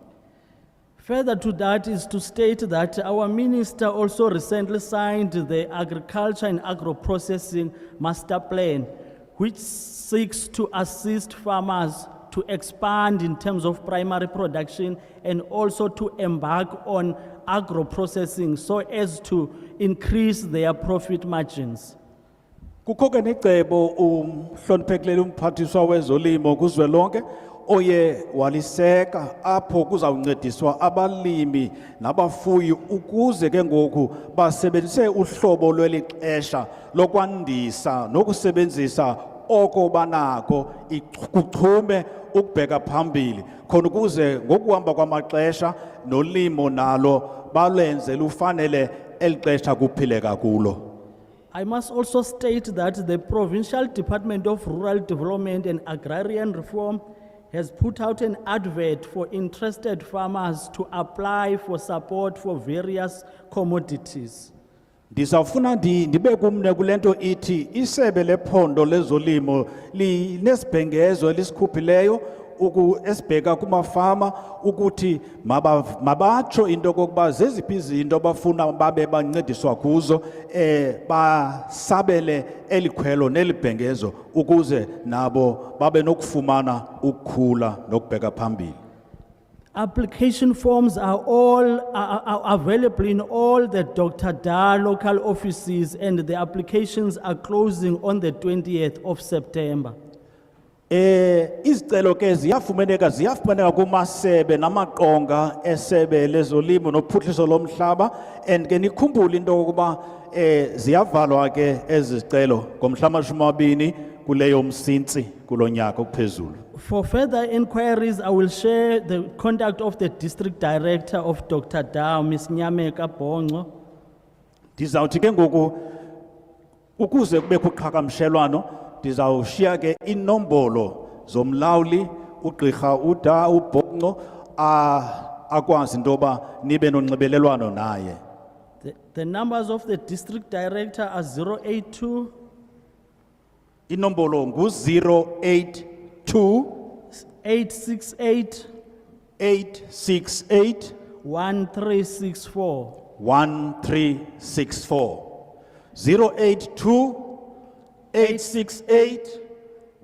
Further to that is to state that our minister also recently signed the Agriculture and Agro-Processing Master Plan, which seeks to assist farmers to expand in terms of primary production and also to embark on agro-processing so as to increase their profit margins. Kukho ke necebo umhloniphekile umphathiswa wezolimo kuzwelonke oye waliseka apho kuzawuncediswa abalimi nabafuyi ukuze ke ngoku basebenzise uhlobo lweli xesha lokwandisa nokusebenzisa oko banako kuchume ukubheka phambili khona ukuze ngokuhamba kwamaxesha nolimo nalo balenze lufanele elixesha kuphileka kulo. I must also state that the Provincial Department of Rural Development and Agrarian Reform has put out an advert for interested farmers to apply for support for various commodities. Ndisafuna ndibe kumne kulento ithi isebe lephondo lezolimo linesibhengezo elisikhuphileyo esibheka kumafama ukuthi mabatsho into kokuba zeziphi izinto bafuna babe bancediswa kuzo basabele elikhwelo nelibhengezo ukuze nabo babe nokufumana ukukhula nokubheka phambili. Application forms are available in all the Dr. Da local offices, and the applications are closing on the 20th of September. Izicelo ke ziyafumaneka kumasebe namaqonga esebe lezolimo nophuhliso lomhlaba, and ke nikhumbule into yokuba ziyavalwa ke ezicelo ngomhla wama-20 kuleyo Msintsi kulo nyaka okuphezulu. For further inquiries, I will share the contact of the district director of Dr. Da, Ms. Nyameka Bongo. Ndizawuthi ke ngoku ukuze kube kuqhagamshelwano ndizawushiya ke inombolo zomlawuli ugqirha uDa uBongo akwazi intoba nibe nonxibelelwano naye. The numbers of the district director are 082 inombolo ngu-082 868 1364 1364 082 868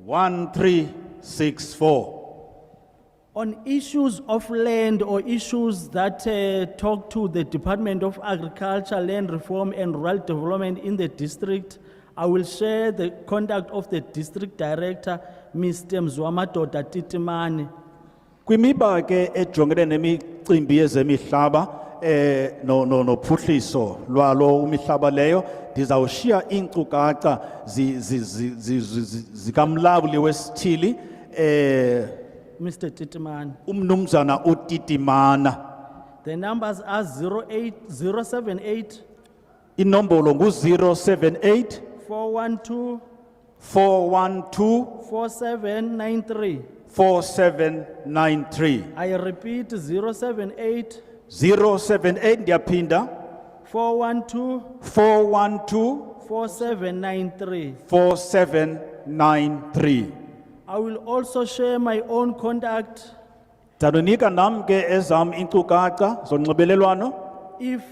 1364. On issues of land or issues that talk to the Department of Agriculture, Land Reform and Rural Development in the district, I will share the contact of the district director, Mr. Mzwamadoda Titimani. Kwimiba ke ejongene nemicimbi yezemihlaba nophuhliso lwalo umihlaba leyo ndizawushiya iinkcukacha zikamlawuli wesithili Mr. Titimani. Umnumzana uTitimana. The numbers are 078 inombolo ngu-078 412 4793. 4793. I repeat 078 078 ndiyaphinda 412 4793. 4793. I will also share my own contact Ndanonika nam ke ezam iinkcukacha zonxibelelwano. if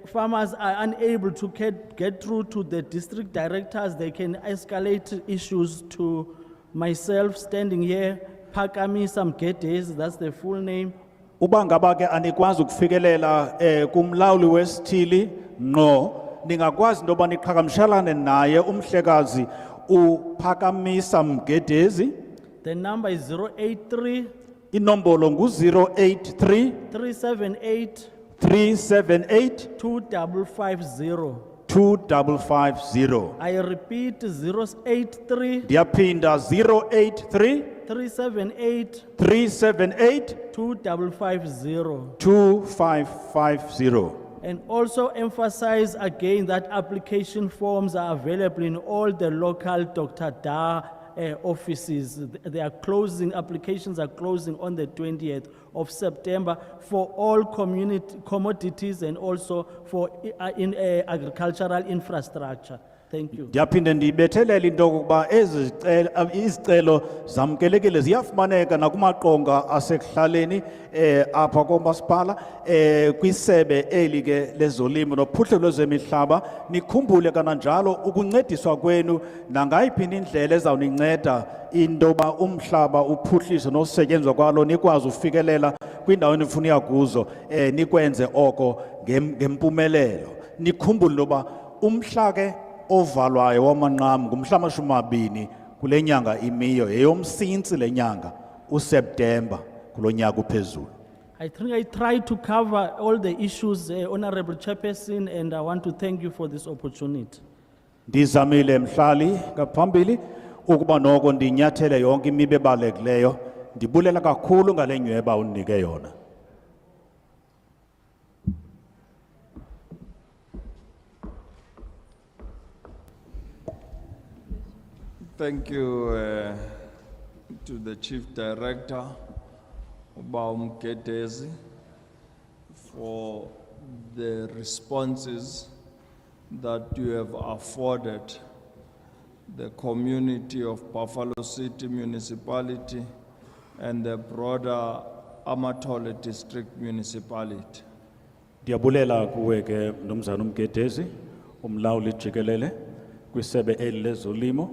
farmers are unable to get through to the district directors. They can escalate issues to myself standing here, Pakami Samgedes, that's the full name. Uba ngaba ke anikwazi ukufikelela kumlawuli wesithili ngqo ningakwazi intoba niqhagamshelane naye umhlekazi uPhakamisa Mgedezi. The number is 083 inombolo ngu-083 378 378 2550. 2550. I repeat 083 Ndiyaphinda 083 378 378 2550. 2550. And also emphasize again that application forms are available in all the local Dr. Da offices. They are closing, applications are closing on the 20th of September for all commodities and also for in agricultural infrastructure. Thank you. Ndiyaphinde ndibethelela into yokuba izicelo zamkelekile ziyafumaneka nakumaqonga asekuhlaleni apha komasipala kwisebe eli ke lezolimo nophuhlo lwezemihlaba. Nikhumbule kananjalo ukuncediswa kwenu nangayiphi indlela ezawuninceda intoba umhlaba uphuhliswe nosetyenzwa kwalo nikwazi ufikelela kwindawo enifuna ukuya kuzo nikwenze oko ngempumelelo. Nikhumbule intoba umhla ke ovalwayo wamanqam ngumhla wama-20 kule nyanga imiyo yeyomsintsi le nyanga uSeptember kulo nyaka uphezulu. I think I tried to cover all the issues, Honorable Chairperson, and I want to thank you for this opportunity. Ndizamile mhlali ngaphambili ukuba noko ndinyathele yonke imiba ebalulekileyo. Ndibulela kakhulu ngale nyweba unike yona. Thank you to the Chief Director, Uba Gedezi, for the responses that you have afforded the community of Buffalo City Municipality and the broader Amatole District Municipality. Diabulela kuwe ke Mnumzana Umgedezi, umlawuli jikelele kwisebe eli lezolimo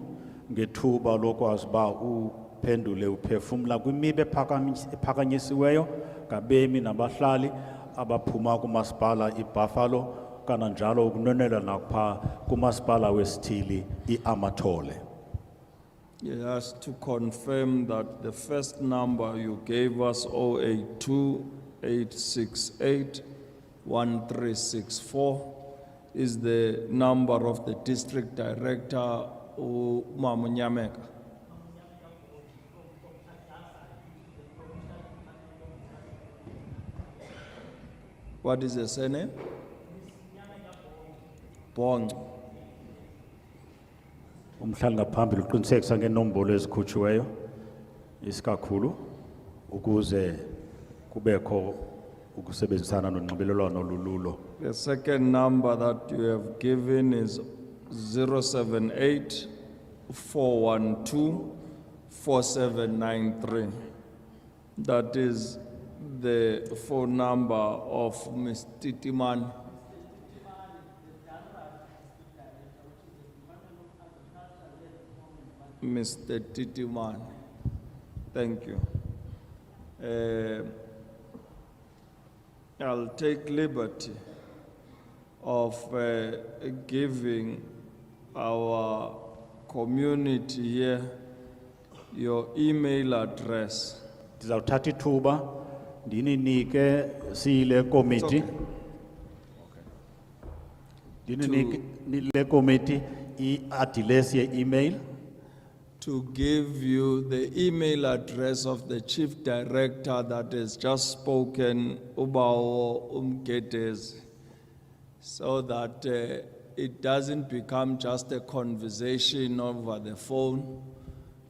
ngethuba lokwazi ba uphendule uphefumla kwimibe ephakanyisiweyo ngabemi nabahlali abaphuma kumasipala iBuffalo kananjalo ukunwenela nakupha kumasipala wesithili iAmatole. Just to confirm that the first number you gave us, 082-868-1364, is the number of the district director, Umamu Nyameka. What is the surname? Bong. Umhlali ngaphambili uqinisekisa ngenombolo ezikhutshiweyo isikakhulu ukuze kubekho ukusebenzisana nonxibelelwano olululo. The second number that you have given is 078-412-4793. That is the phone number of Ms. Titiman. Mr. Titiman, thank you. I'll take liberty of giving our community here your email address. Ndizawuthatha ithuba ndininike siyile committee. Ndininike le committee i-address ye-email. To give you the email address of the chief director that has just spoken, Ubawo Umgedezi, so that it doesn't become just a conversation over the phone,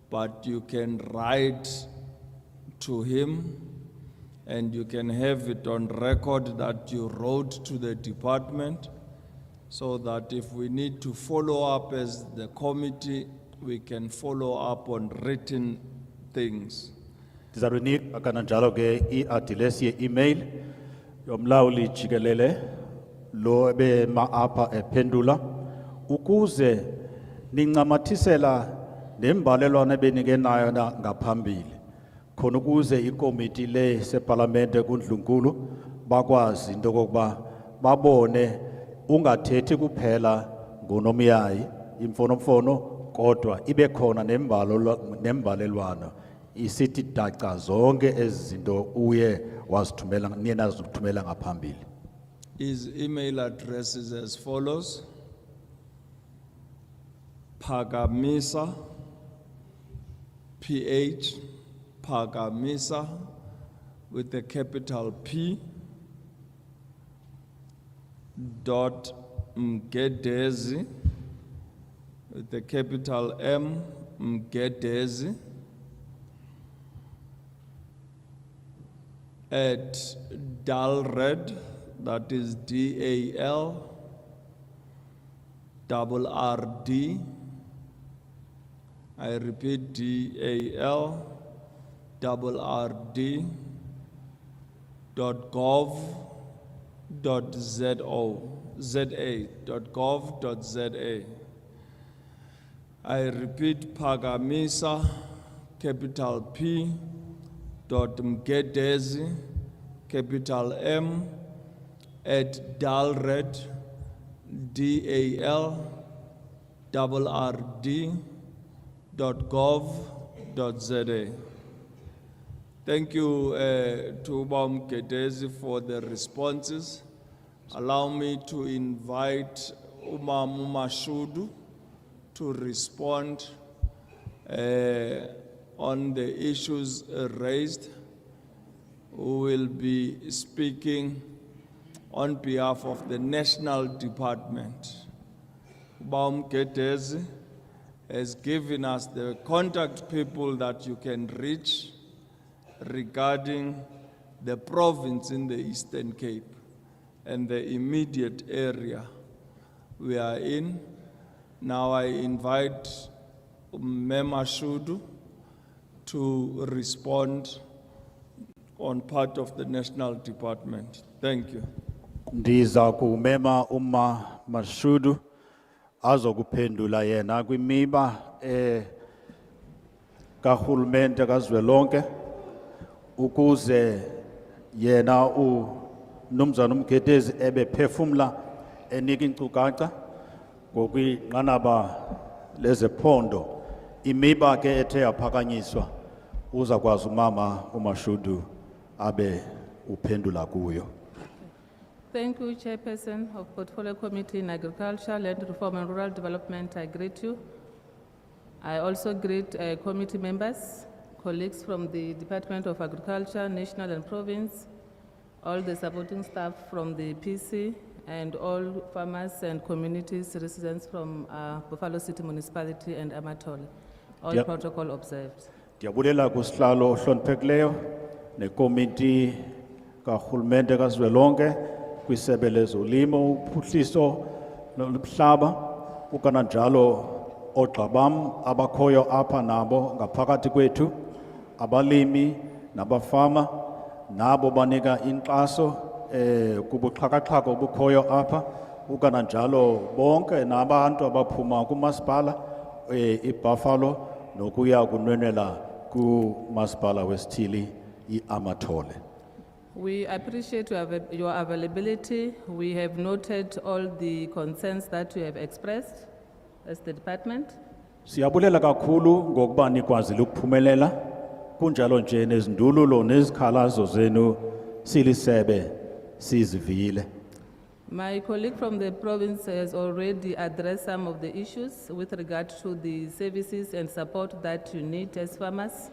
but you can write to him and you can have it on record that you wrote to the department, so that if we need to follow up as the committee, we can follow up on written things. Ndizawunika kananjalo ke i-address ye-email yomlawuli jikelele lo ebema apha ephendula ukuze nincamathisela nembalelwane ebenike nayo ngaphambili khona ukuze ikomiti le sepalamente kuNdlunkulu bakwazi into kokuba babone ungathethi kuphela ngonomyayi imfonomfono kodwa ibe khona nembalelwano isithi daca zonke ezinto uye wazithumela nina zithumela ngaphambili. His email address is as follows: Pagamisa, PH, Pagamisa, with the capital P, dot Mgedezi, with the capital M, Mgedezi, at Dalred, that is DAL, I repeat DAL, RRD, .gov.za. I repeat, Pagamisa, capital P, dot Mgedezi, capital M, at Dalred, DAL, Thank you to Ubam Gedezi for the responses. Allow me to invite Umamu Mashudu to respond on the issues raised, who will be speaking on behalf of the National Department. Ubam Gedezi, has given us the contact people that you can reach regarding the province in the Eastern Cape and the immediate area we are in. Now I invite Mema Shudu to respond on part of the National Department. Thank you. Ndiza kumema Mashudu azokuphendula yena kwimiba kahulumende kazwelonke ukuze yena uNumzana uMgedezi ebephefumla enika inkcukacha ngokwinqanaba lezephondo imiba ke ethe yaphakanyiswa uzakwazi umama uMashudu abe uphendula kuyo. Thank you, Chairperson of Portfolio Committee in Agriculture, Land Reform and Rural Development. I greet you. I also greet committee members, colleagues from the Department of Agriculture, National and Province, all the supporting staff from the PC, and all farmers and communities, residents from Buffalo City Municipality and Amatole. All Yep. protocol observed. Ndiyabulela kusihlalo ohloniphekileyo nekomiti kahulumende kazwelonke kwisebe lezolimo uphuhliso nomhlaba ukananjalo ogxabam abakhoyo apha nabo ngaphakathi kwethu abalimi nabafama nabo banika inkxaso kubuxhakaxhaka obukhoyo apha ukananjalo bonke nabantu abaphuma kumasipala iBuffalo nokuya kunwenela kumasipala wesithili iAmatole. We appreciate your availability. We have noted all the concerns that you have expressed as the department. Siyabulela kakhulu ngokuba nikwazile ukuphumelela kunjalo nje nezindululo nezikhalazo zenu silisebe sizivile. My colleague from the province has already addressed some of the issues with regard to the services and support that you need as farmers.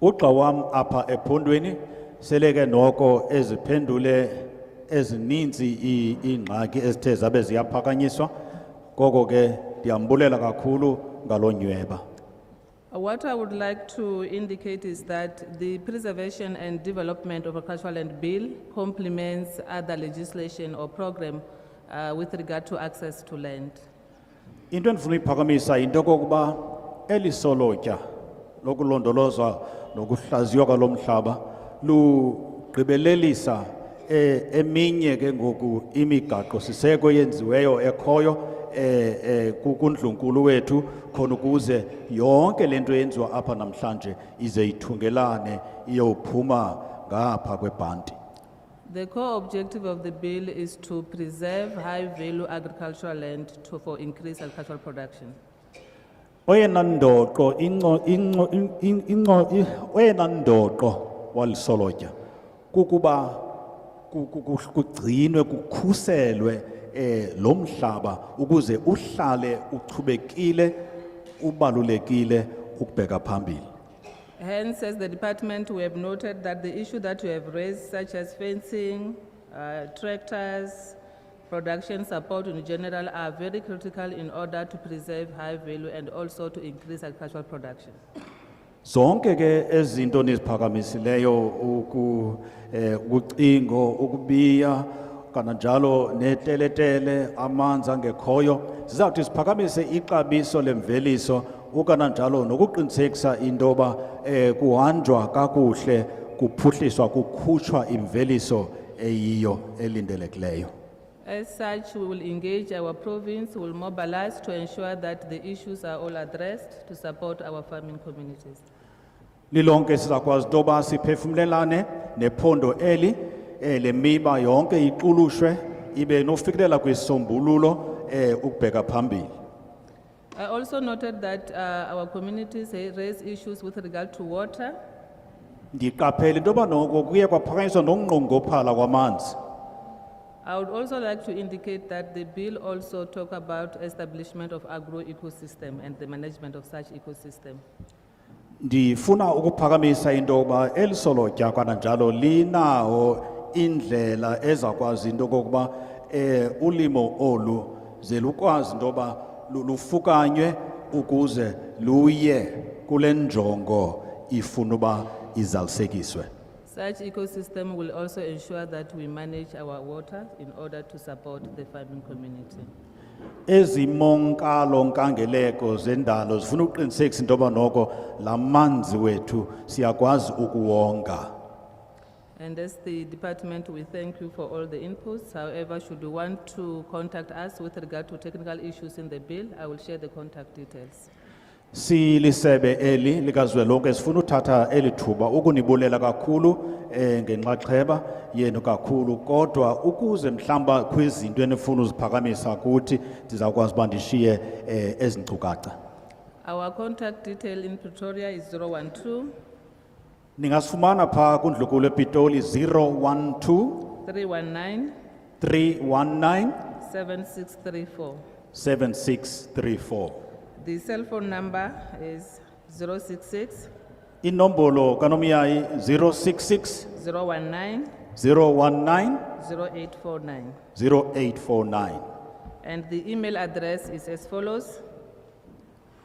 Uqawam apha ephondweni seleke noko eziphendule ezininzi ingxaki ezithe zabe ziyaphakanyiswa koko ke ndiyambulela kakhulu ngalonyweba. What I would like to indicate is that the Preservation and Development of Agricultural Land Bill complements other legislation or program with regard to access to land. Into endifuna uyiphakamisa into kokuba elisolotya lokulondolozwa nokuhlaziywa kwalomhlaba lugqibelelisa eminye ke ngoku imigaqo siseko yenziweyo ekhoyo kundlunkulu wethu khona ukuze yonke lento yenziwa apha namhlanje ize ithungelane iyophuma ngapha kwebhanti. The core objective of the bill is to preserve high-value agricultural land for increased agricultural production. Oyena ndoqo walisolotya kukuba kugcinwe kukhuselwe lo mhlaba ukuze uhlale uchubekile ubalulekile ukubheka phambili. Hence, as the department, we have noted that the issue that you have raised, such as fencing, tractors, production support in general, are very critical in order to preserve high value and also to increase agricultural production. Zonke ke ezinto niziphakamisileyo ukucingo ukubiya kananjalo neteletele amanzi angekhoyo zizawuthi siphakamise ixabiso lemveliso ukananjalo nokuqinisekisa intoba kuhanjwa kakuhle kuphuhliswa kukhutshwa imveliso eyiyo elindelekileyo. As such, we will engage our province, we will mobilize to ensure that the issues are all addressed to support our farming communities. Lilonke sizakwazi intoba siphefumlelane nephondo eli le miba yonke iqulushwe ibe nofikelela kwisombululo ukubheka phambili. I also noted that our communities raise issues with regard to water. Ndiqaphela intoba noko kuye kwaphakanyiswa nokunqongophala kwamanzi. I would also like to indicate that the bill also talk about establishment of agro-ecosystem and the management of such ecosystem. Ndifuna ukuphakamisa intoba elisolotya kananjalo linawo indlela ezakwazi into kokuba ulimo olu ze lukwazi intoba lufukanywe ukuze luye kule njongo ifuna uba izalisekiswe. Such ecosystem will also ensure that we manage our water in order to support the farming community. Ezimonkalo nkangeleko zendalo zifuna ukuqinisekisa into yoba noko la manzi wethu siyakwazi ukuwonga. And as the department, we thank you for all the inputs. However, should you want to contact us with regard to technical issues in the bill, I will share the contact details. Silisebe eli likazwelonke sifuna uthatha eli thuba ukunibulela kakhulu ngenxaxheba yenu kakhulu kodwa ukuze mhlamba kwizinto enifuna uziphakamisa kuthi ndizawukwazi uba ndishiye ezinkcukacha. Our contact detail in Pretoria is 012 Ningasifumana pha kundlunkulu ePitoli 012 319 319 7634. 7634. The cell phone number is 066 Inombolo kanomiyayi 066 019 019 0849. 0849. And the email address is as follows.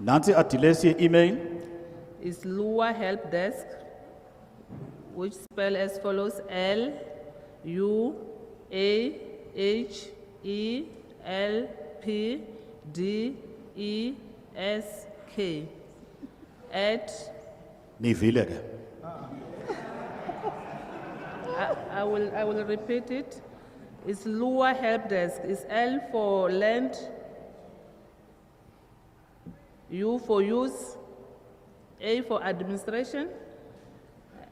Nansi adilesi email Is Lua Help Desk, which spell as follows: LUAHELPDESK at nivile ke. I will repeat it. It's Lua Help Desk. It's L for land, U for use, A for administration,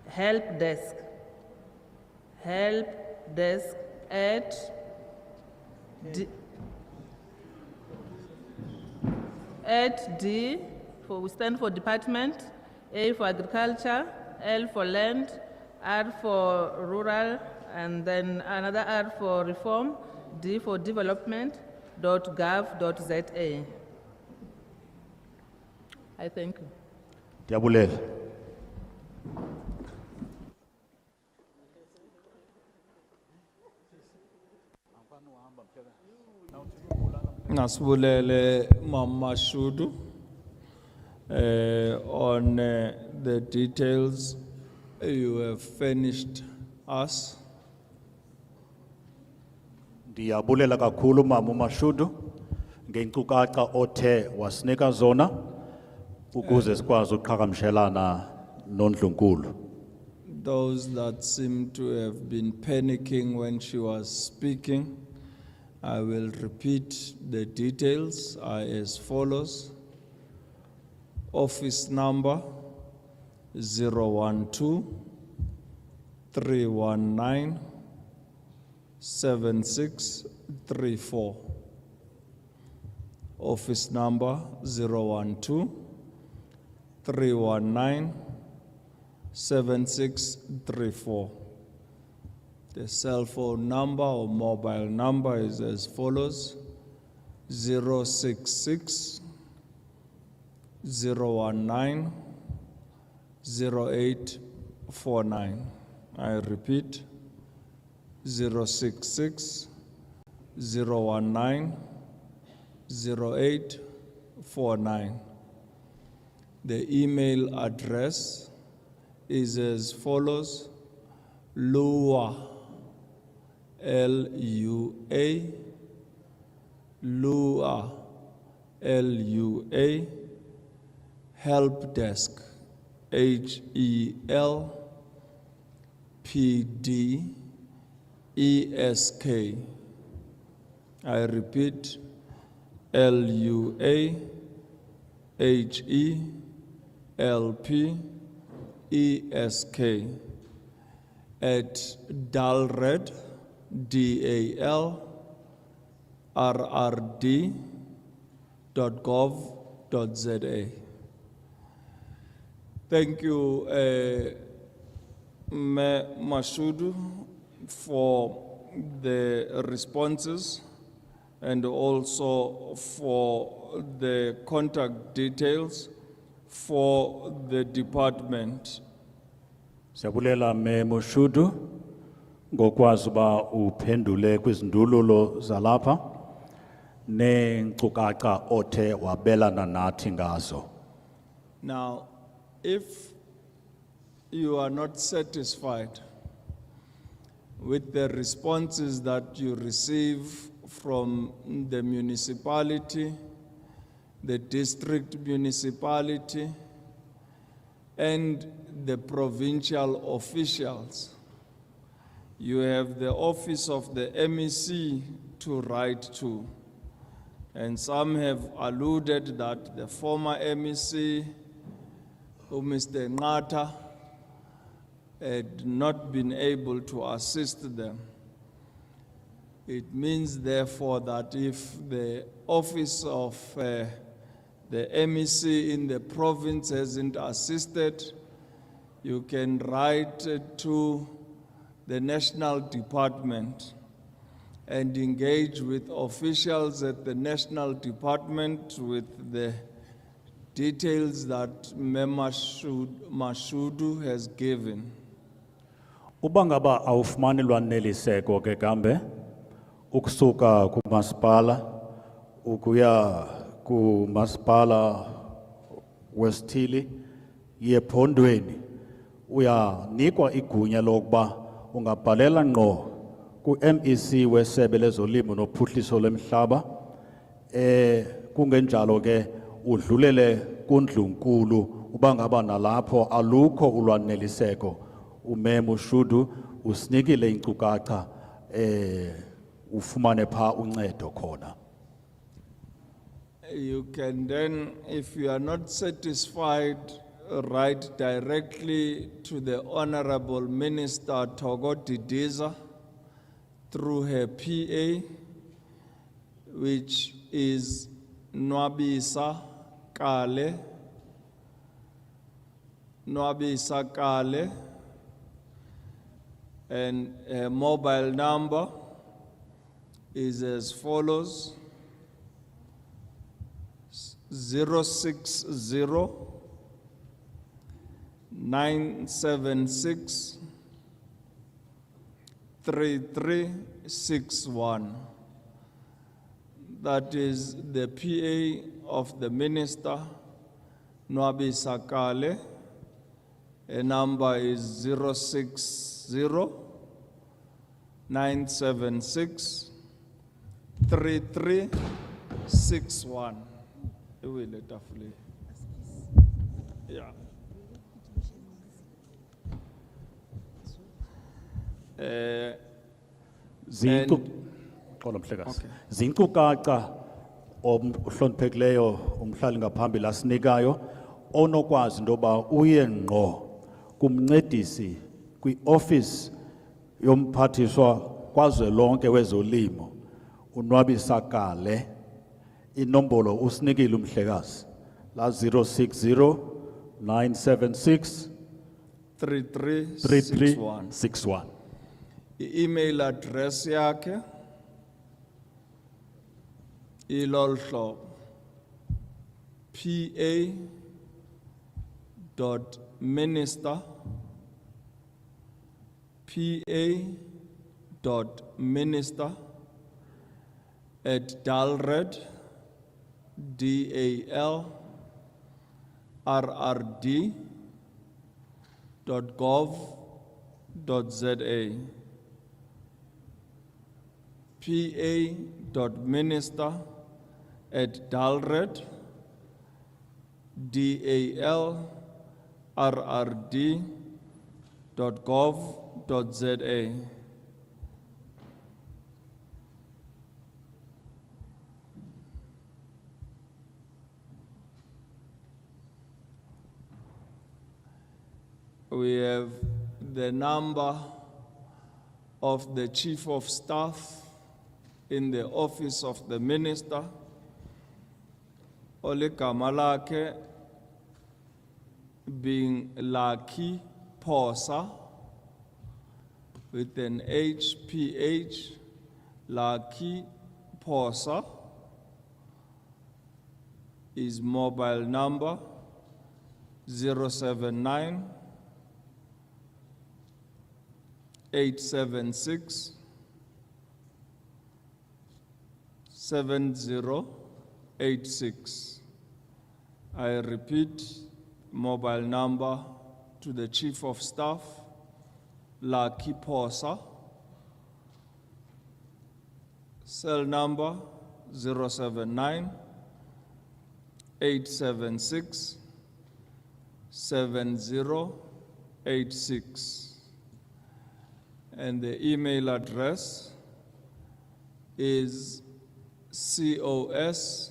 help desk. Help desk at D for, we stand for department, A for agriculture, L for land, R for rural, and then another R for reform, D for development, .gov.za. I thank you. Ndiyabulela. Nasibulele Mama Shudu on the details you have furnished us. Ndiyabulela kakhulu Mama Mashudu ngenkcukacha othe wasinika zona ukuze sikwazi uqhagamshelana nondlunkulu. Those that seem to have been panicking when she was speaking, I will repeat the details are as follows. Office number 012 319 7634. Office number 012 319 7634. The cell phone number or mobile number is as follows: 066 019 0849. I repeat, 066 019 0849. The email address is as follows: LUA, LUA, LUA, LUA, help desk, HELPDESK. I repeat, LUA, HELPESK at DALRED, DALRRD.gov.za. Thank you, Mashudu, for the responses and also for the contact details for the department. Siyabulela Mashudu ngokwazi uba uphendule kwizindululo zalapha. neenkcukacha othe wabelana nathi ngazo. Now, if you are not satisfied with the responses that you receive from the municipality, the district municipality, and the provincial officials, you have the office of the MEC to write to. And some have alluded that the former MEC, Mr. Ngata, had not been able to assist them. It means, therefore, that if the office of the MEC in the province hasn't assisted, you can write to the national department and engage with officials at the national department with the details that Member Mashudu has given. Ubangaba awufumani lwaneliseko ke kambe ukusuka kumasipala ukuya kumasipala wesithili yephondweni uyanikwa igunya lokuba ungabhalela ngqo ku-MEC wesebe lezolimo nophuhliso lwemihlaba kungenjalo ke udlulele kundlunkulu ubangaba nalapho alukho ulwaneliseko umemo Shudu usinikile inkcukacha ufumane pha uncedo khona. You can then, if you are not satisfied, write directly to the Honorable Minister Togo Didiza through her PA, which is Nwabisa Kale, and her mobile number is as follows: 060 976 3361. That is the PA of the Minister, Nwabisa Kale. A number is 060 976 3361. Yeah. Zinkcukacha ohloniphekileyo umhlali ngaphambili asinikayo onokwazi intoba uye ngqo kumncedisi kwi-office yomphathiswa kwazwelonke wezolimo uNwabisa Kale. Inombolo usinikile umhlekazi la 060 976 3361. I-email address yakhe ilolu hlobo: pa.minister@dalred, dalrd.gov.za. pa.minister@dalrd.gov.za. We have the number of the Chief of Staff in the office of the Minister, oligama lakhe being Lucky Posa with an HPH, Lucky Posa. His mobile number 079 876 7086. I repeat, mobile number to the Chief of Staff, Lucky Posa. Cell number 079 876 7086. And the email address is COS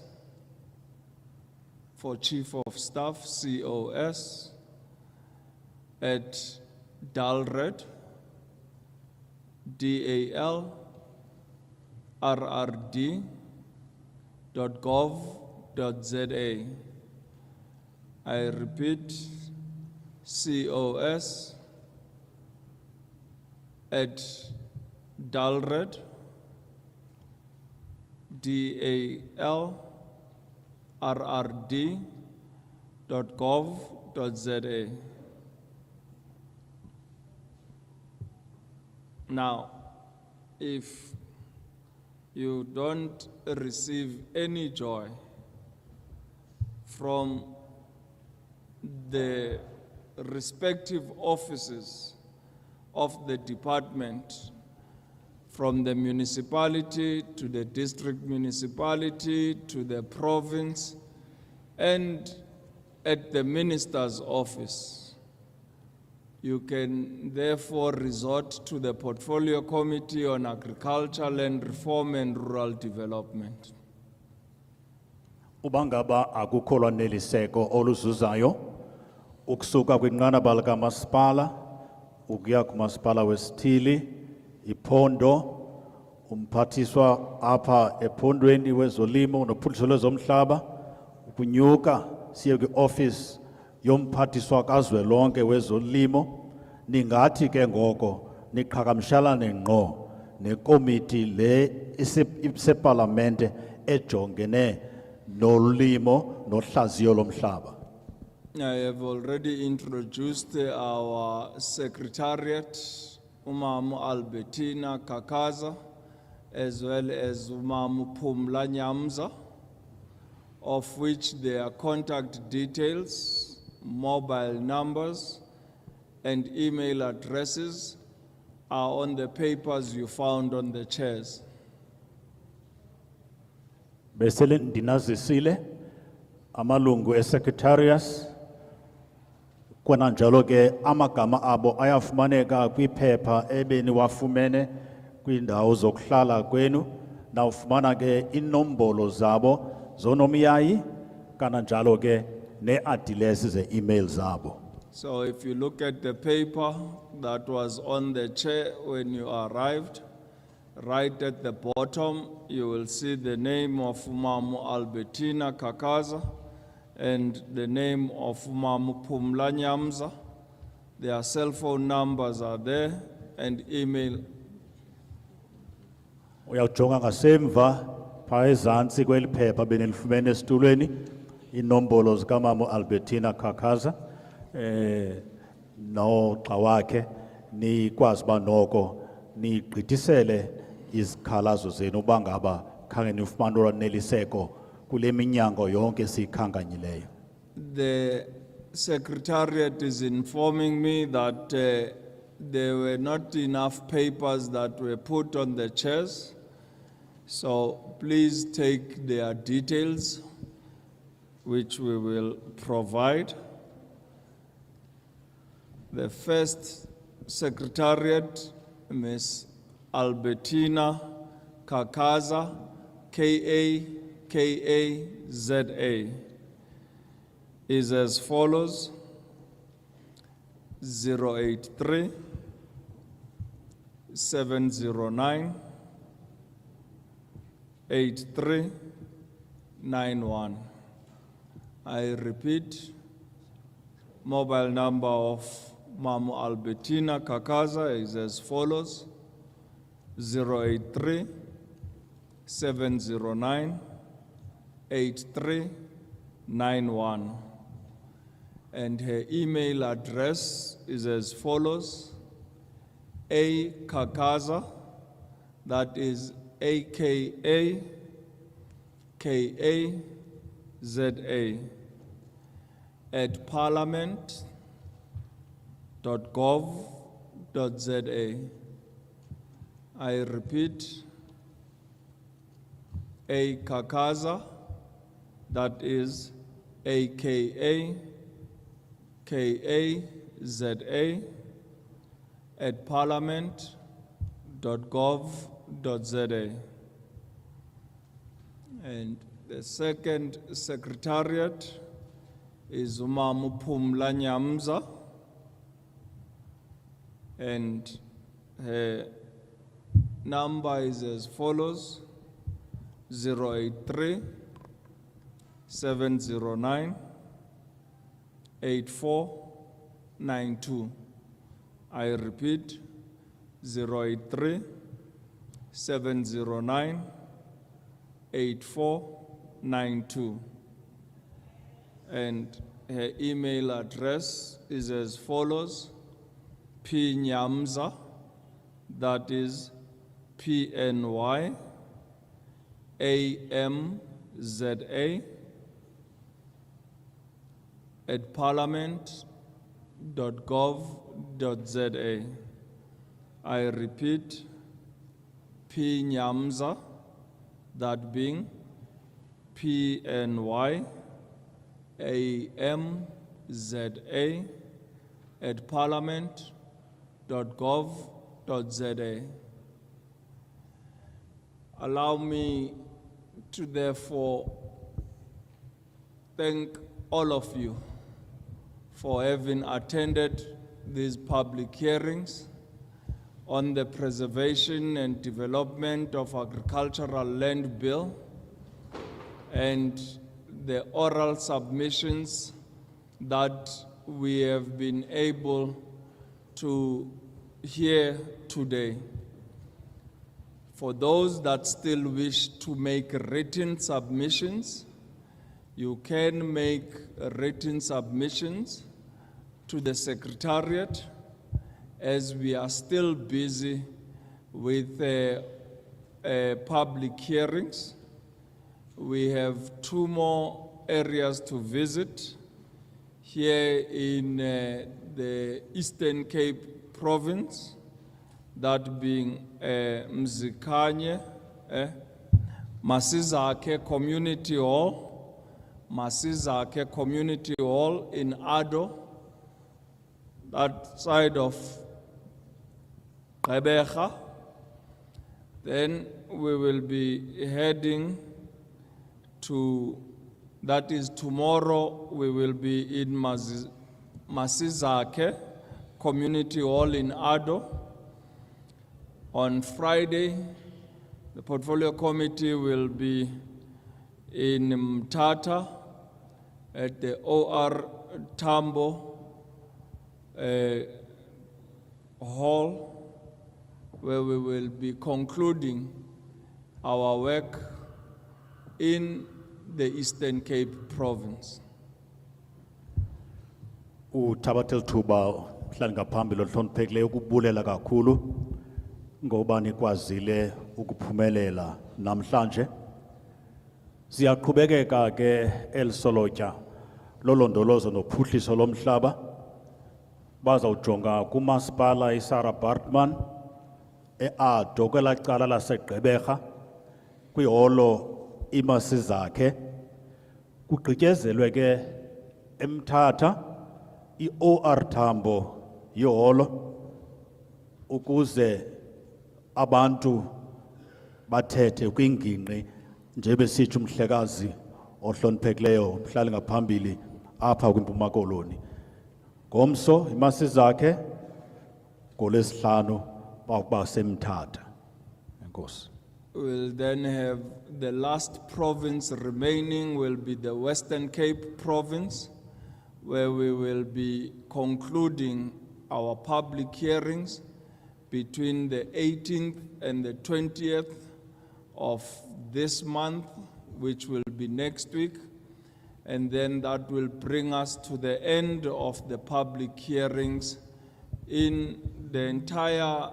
for Chief of Staff, COS at DALRED, DALRRD.gov.za. I repeat, COS at DALRED, DALRRD.gov.za. Now, if you don't receive any joy from the respective offices of the department, from the municipality to the district municipality to the province and at the minister's office, you can therefore resort to the Portfolio Committee on Agriculture, Land Reform and Rural Development. Ubangaba akukho lwaneliseko oluzuzayo ukusuka kwinqanaba likamasipala ukuya kumasipala wesithili iphondo umphathiswa apha ephondweni wezolimo nophuhliso lwezomhlaba ukunyuka siye kwi-office yomphathiswa kazwelonke wezolimo ningathi ke ngoko niqhagamshelane ngqo nekomiti le isepalamente ejongene nolimo nohlaziyo lomhlaba. I have already introduced our secretariat, Umamu Albertina Kakaza, as well as Umamu Pumla Nyamza, of which their contact details, mobile numbers, and email addresses are on the papers you found on the chairs. Besele ndinazisile amalungu esecretariat kwana njalo ke amagama abo ayafumaneka kwiphepha ebeni wafumene kwindawo zokuhlala kwenu na ufumana ke inombolo zabo zonomyayi kana njalo ke ne-address ze-email zabo. So if you look at the paper that was on the chair when you arrived, right at the bottom, you will see the name of Umamu Albertina Kakaza and the name of Umamu Pumla Nyamza. Their cell phone numbers are there and email. Uyawujonga ngasemva phaa ezantsi kweli phepha benilifumene esitulweni inombolo zikamamu Albertina Kakaza noxa wakhe nikwazi uba noko nigqithisele izikhalazo zenu uba ngaba khange nifumane olwaneliseko kule minyango yonke siyikhankanyileyo. The secretariat is informing me that there were not enough papers that were put on the chairs. So please take their details, which we will provide. The first secretariat, Ms. Albertina Kakaza, K-A-K-A-Z-A, is as follows: 083 709 8391. I repeat, mobile number of Mamu Albertina Kakaza is as follows: 083 709 8391. And her email address is as follows: A Kakaza, that is AKA at parliament.gov.za. I repeat, A Kakaza, that is AKAKAZA at parliament.gov.za. And the second secretariat is Umamu Pumla Nyamza, and her number is as follows: 083 709 8492. I repeat, 083 709 8492. And her email address is as follows: pnyamza, that is PNYAMZA at parliament.gov.za. I repeat, pnyamza, that being PNYAMZA at parliament.gov.za. Allow me to therefore thank all of you for having attended these public hearings on the preservation and development of agricultural land bill and the oral submissions that we have been able to hear today. For those that still wish to make written submissions, you can make written submissions to the Secretariat, as we are still busy with public hearings. We have 2 more areas to visit here in the Eastern Cape province, that being Mzikanye, Masizake Community Hall, Masizake Community Hall in Ado, that side of Gqeberha. Then we will be heading to, that is tomorrow, we will be in Masizake Community Hall in Ado. On Friday, the Portfolio Committee will be in Mtata at the OR Tambo Hall, where we will be concluding our work in the Eastern Cape province. Uthabathela thuba mhlali ngaphambili ohloniphekileyo ukubulela kakhulu ngoba nikwazile ukuphumelela namhlanje. Siyaqhubekeka ke elisolotya lolondolozo nophuhliso lomhlaba. Bazawujonga kumasipala iSarah Bartman eAdo kwela cala laseGqeberha kwiholo iMasizakhe. Kugqityezelwe ke eMthatha iOR Tambo yiholo ukuze abantu bathethe kwingingqi njebe sithi umhlekazi ohloniphekileyo mhlali ngaphambili apha kwiMpuma Koloni. Ngomso iMasizakhe, ngoLwesihlanu bakuba seMthatha. Enkosi. We'll then have the last province remaining will be the Western Cape province, where we will be concluding our public hearings between the 18th and the 20th of this month, which will be next week. And then that will bring us to the end of the public hearings in the entire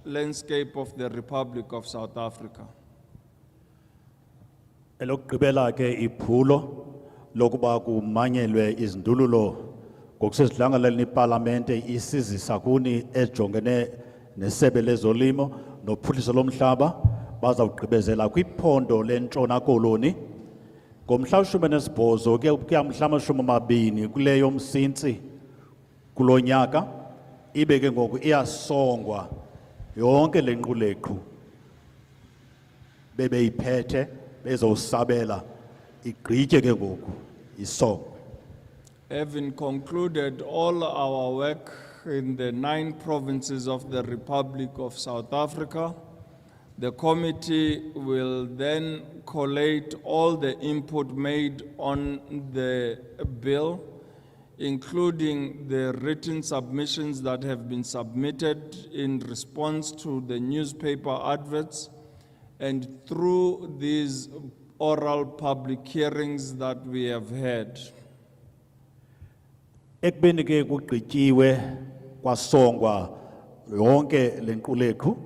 landscape of the Republic of South Africa. Elokugqibela ke iphulo lokuba kumanyelwe izindululo ngokusesidlangalaleni ipalamente isizisa kuni ejongene nesebe lezolimo nophuhliso lomhlaba bazawugqibezela kwiphondo lentshona koloni ngomhla we-18 kuya mhla wama-20 kuleyo msintsi kulo nyaka ibe ke ngoku iyasongwa yonke le nquleqhu bebeyiphethe bezowusabela igqitye ke ngoku isongo. Having concluded all our work in the 9 provinces of the Republic of South Africa, the committee will then collate all the input made on the bill, including the written submissions that have been submitted in response to the newspaper adverts, and through these oral public hearings that we have had. Ekubeni ke kugqityiwe kwasongwa yonke le nquleqhu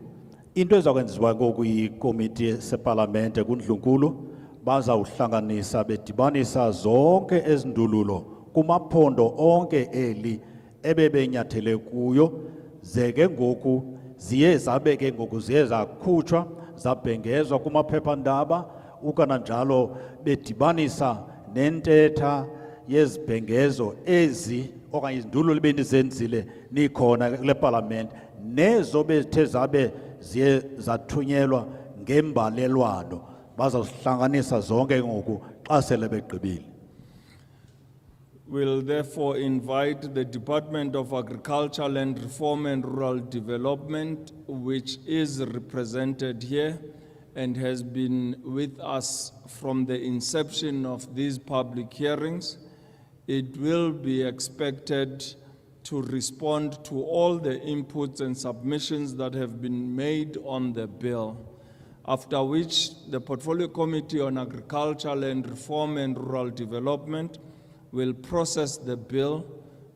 into ezakwenziwa ngoku yikomiti sepalamente kuNdlunkulu bazawuhlanganisa bedibanisa zonke ezindululo kumaphondo onke eli ebebenyathele kuyo ze ke ngoku ziye zabe ke ngoku ziye zakhutshwa zabhengezwa kumaphephandaba ukananjalo bedibanisa nentetha yezibhengezo ezi okanye izindululo benizenzile nikhona kule parliament nezo bethe zabe ziye zathunyelwa ngembalelwano bazawuhlanganisa zonke ngoku xa sele begqibile. We'll therefore invite the Department of Agriculture, Land Reform and Rural Development, which is represented here and has been with us from the inception of these public hearings. It will be expected to respond to all the inputs and submissions that have been made on the bill, after which the Portfolio Committee on Agriculture, Land Reform and Rural Development will process the bill,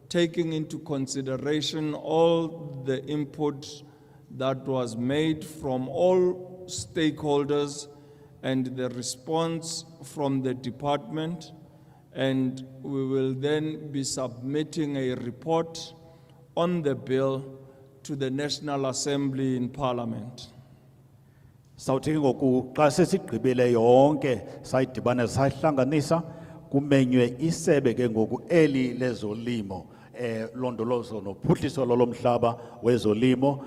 taking into consideration all the input that was made from all stakeholders and the response from the department, and we will then be submitting a report on the bill to the National Assembly in Parliament. Sawuthi ngoku xa sesigqibele yonke sayidibana sayihlanganisa kumenywe isebe ke ngoku eli lezolimo londolozo nophuhliso lomhlaba wezolimo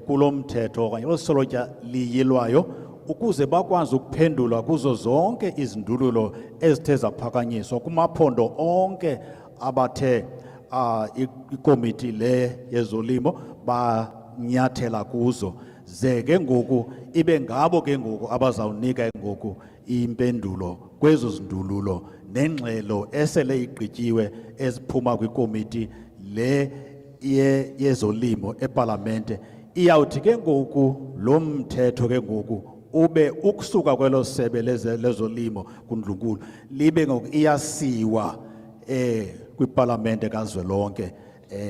kulomthetho okanye osolotya liyilwayo ukuze bakwazi ukuphendula kuzo zonke izindululo ezithe zaphakanyiswa kumaphondo onke abathe ikomiti le yezolimo banyathela kuzo ze ke ngoku ibe ngabo ke ngoku abazawunika ngoku impendulo kwezo zindululo nengxelo esele igqityiwe eziphuma kwikomiti le yezolimo eParlamente iyawuthi ke ngoku lo mthetho ke ngoku ube ukusuka kwelo sebe lezolimo kuNdlunkulu libe ngoku iyasiwa kwiParlamente kazwelonke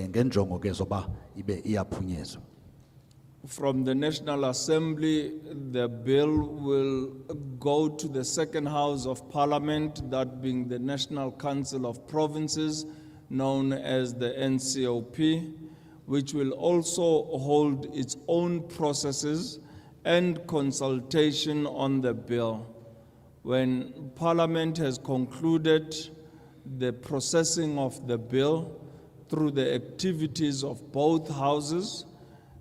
ngenjongo ke zoba ibe iyaphunyezwa. From the National Assembly, the bill will go to the second house of Parliament, that being the National Council of Provinces, known as the NCOP, which will also hold its own processes and consultation on the bill. When Parliament has concluded the processing of the bill through the activities of both houses,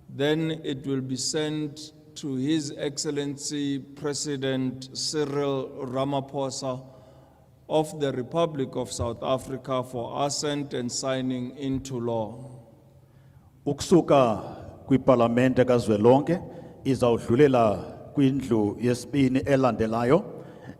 then it will be sent to His Excellency President Cyril Ramaphosa of the Republic of South Africa for assent and signing into law. Ukusuka kwiParlamente kazwelonke izawudlulela kwindlu yesibini elandelayo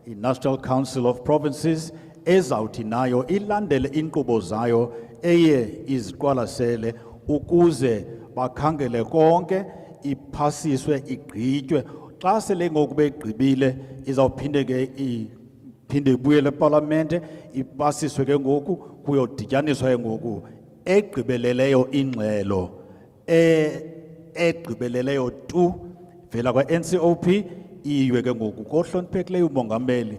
i-National Council of Provinces ezawuthi nayo ilandele inkqubo zayo eye iziqwalasele ukuze bakhangele konke iphasiswe igqitywe xa sele ngoku begqibile izawuphinde ke iphinde ibuyele eParlamente ipasiswe ke ngoku kuyodityaniswa ke ngoku egqibeleleyo ingxelo egqibeleleyo tu vela kwa-NCOP iyiwe ke ngoku kohloniphekileyo umongameli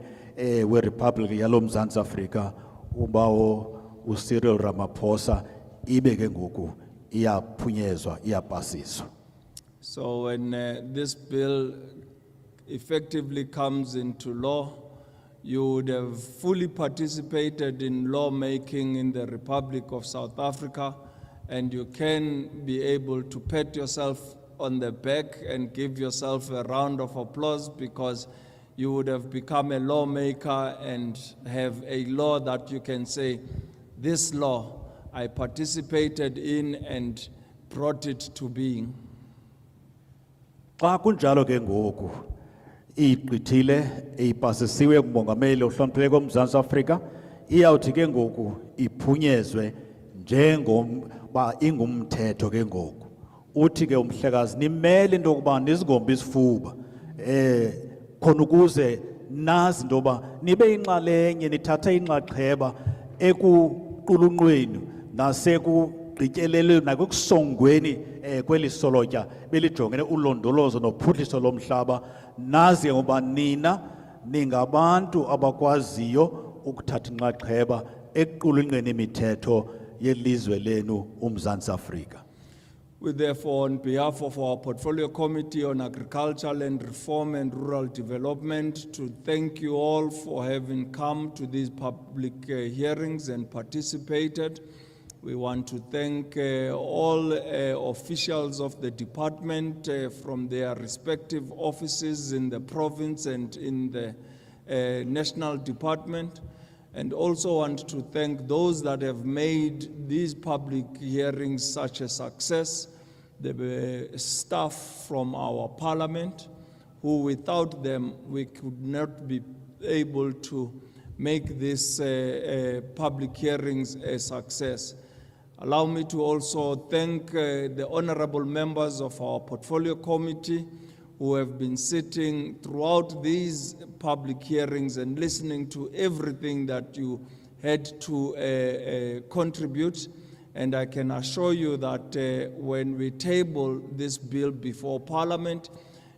weRepublic yalo Mzantsi Afrika ubawo uCyril Ramaphosa ibe ke ngoku iyaphunyezwa iyapasiswa. So when this bill effectively comes into law, you would have fully participated in lawmaking in the Republic of South Africa, and you can be able to pat yourself on the back and give yourself a round of applause because you would have become a lawmaker and have a law that you can say, this law I participated in and brought it to being. Xa kunjalo ke ngoku igqithile ipasisiwe kumongameli ohloniphekileyo koMzantsi Afrika iyawuthi ke ngoku iphunyezwe njengoba ingumthetho ke ngoku. Uthi ke umhlekazi nimele into yokuba nizigombe isifuba khona ukuze nazi into yoba nibe inxalenye nithathe inxaxheba ekuqulunqweni nasekugqityeleleni nakusongweni kweli solotya belijongene ulondolozo nophuhliso lomhlaba nazi ngoba nina ningabantu abakwaziyo ukuthatha inxaxheba ekuqulunqeni imithetho yelizwe lenu uMzantsi Afrika. We therefore, on behalf of our Portfolio Committee on Agriculture, Land Reform and Rural Development, to thank you all for having come to these public hearings and participated. We want to thank all officials of the department from their respective offices in the province and in the national department. And also want to thank those that have made these public hearings such a success, the staff from our parliament, who without them we could not be able to make these public hearings a success. Allow me to also thank the honorable members of our Portfolio Committee who have been sitting throughout these public hearings and listening to everything that you had to contribute. And I can assure you that when we table this bill before Parliament,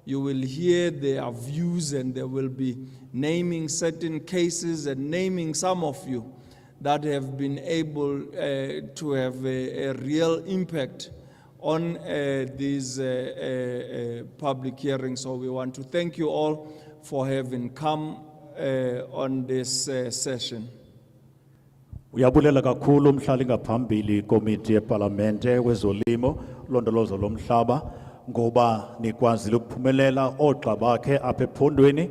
you will hear their views and they will be naming certain cases and naming some of you that have been able to have a real impact on these public hearings. So we want to thank you all for having come on this session. Uyabulela kakhulu umhlali ngaphambili komiti yeParlamente wezolimo ulondolozo lomhlaba ngoba nikwazile ukuphumelela oogxa bakhe apha ephondweni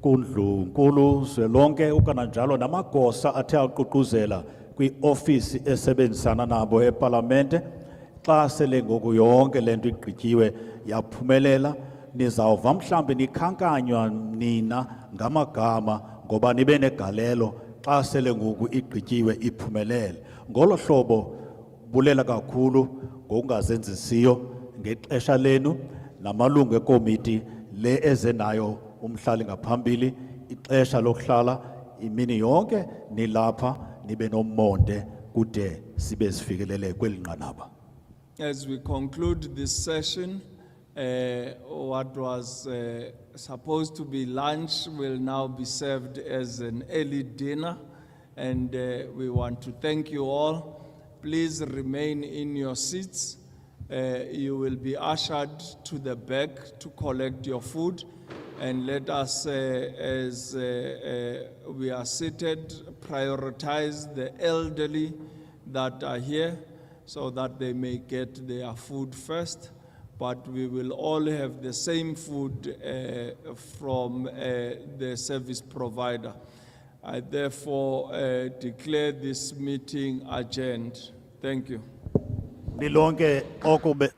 kundlu nkulu zwelonke ukananjalo namagosa athe aququzela kwiofisi esebenzisana nabo eParlamente. Xa sele ngoku yonke lento igqityiwe yaphumelela nizawuva mhlawumbi nikhankanywa nina ngamagama ngoba nibe negalelo xa sele ngoku igqityiwe iphumelele. Ngolo hlobo bulela kakhulu ngokungazenzisiyo ngexesha lenu namalungu ekomiti le eze nayo umhlali ngaphambili ixesha lokuhlala imini yonke nilapha nibe nomonde kude sibe sifikelele kweli nqanaba. As we conclude this session, what was supposed to be lunch will now be served as an early dinner, and we want to thank you all. Please remain in your seats. You will be ushered to the back to collect your food, and let us, as we are seated, prioritize the elderly that are here, so that they may get their food first, but we will all have the same food from the service provider. I therefore declare this meeting adjourned. Thank you. Nilonke okube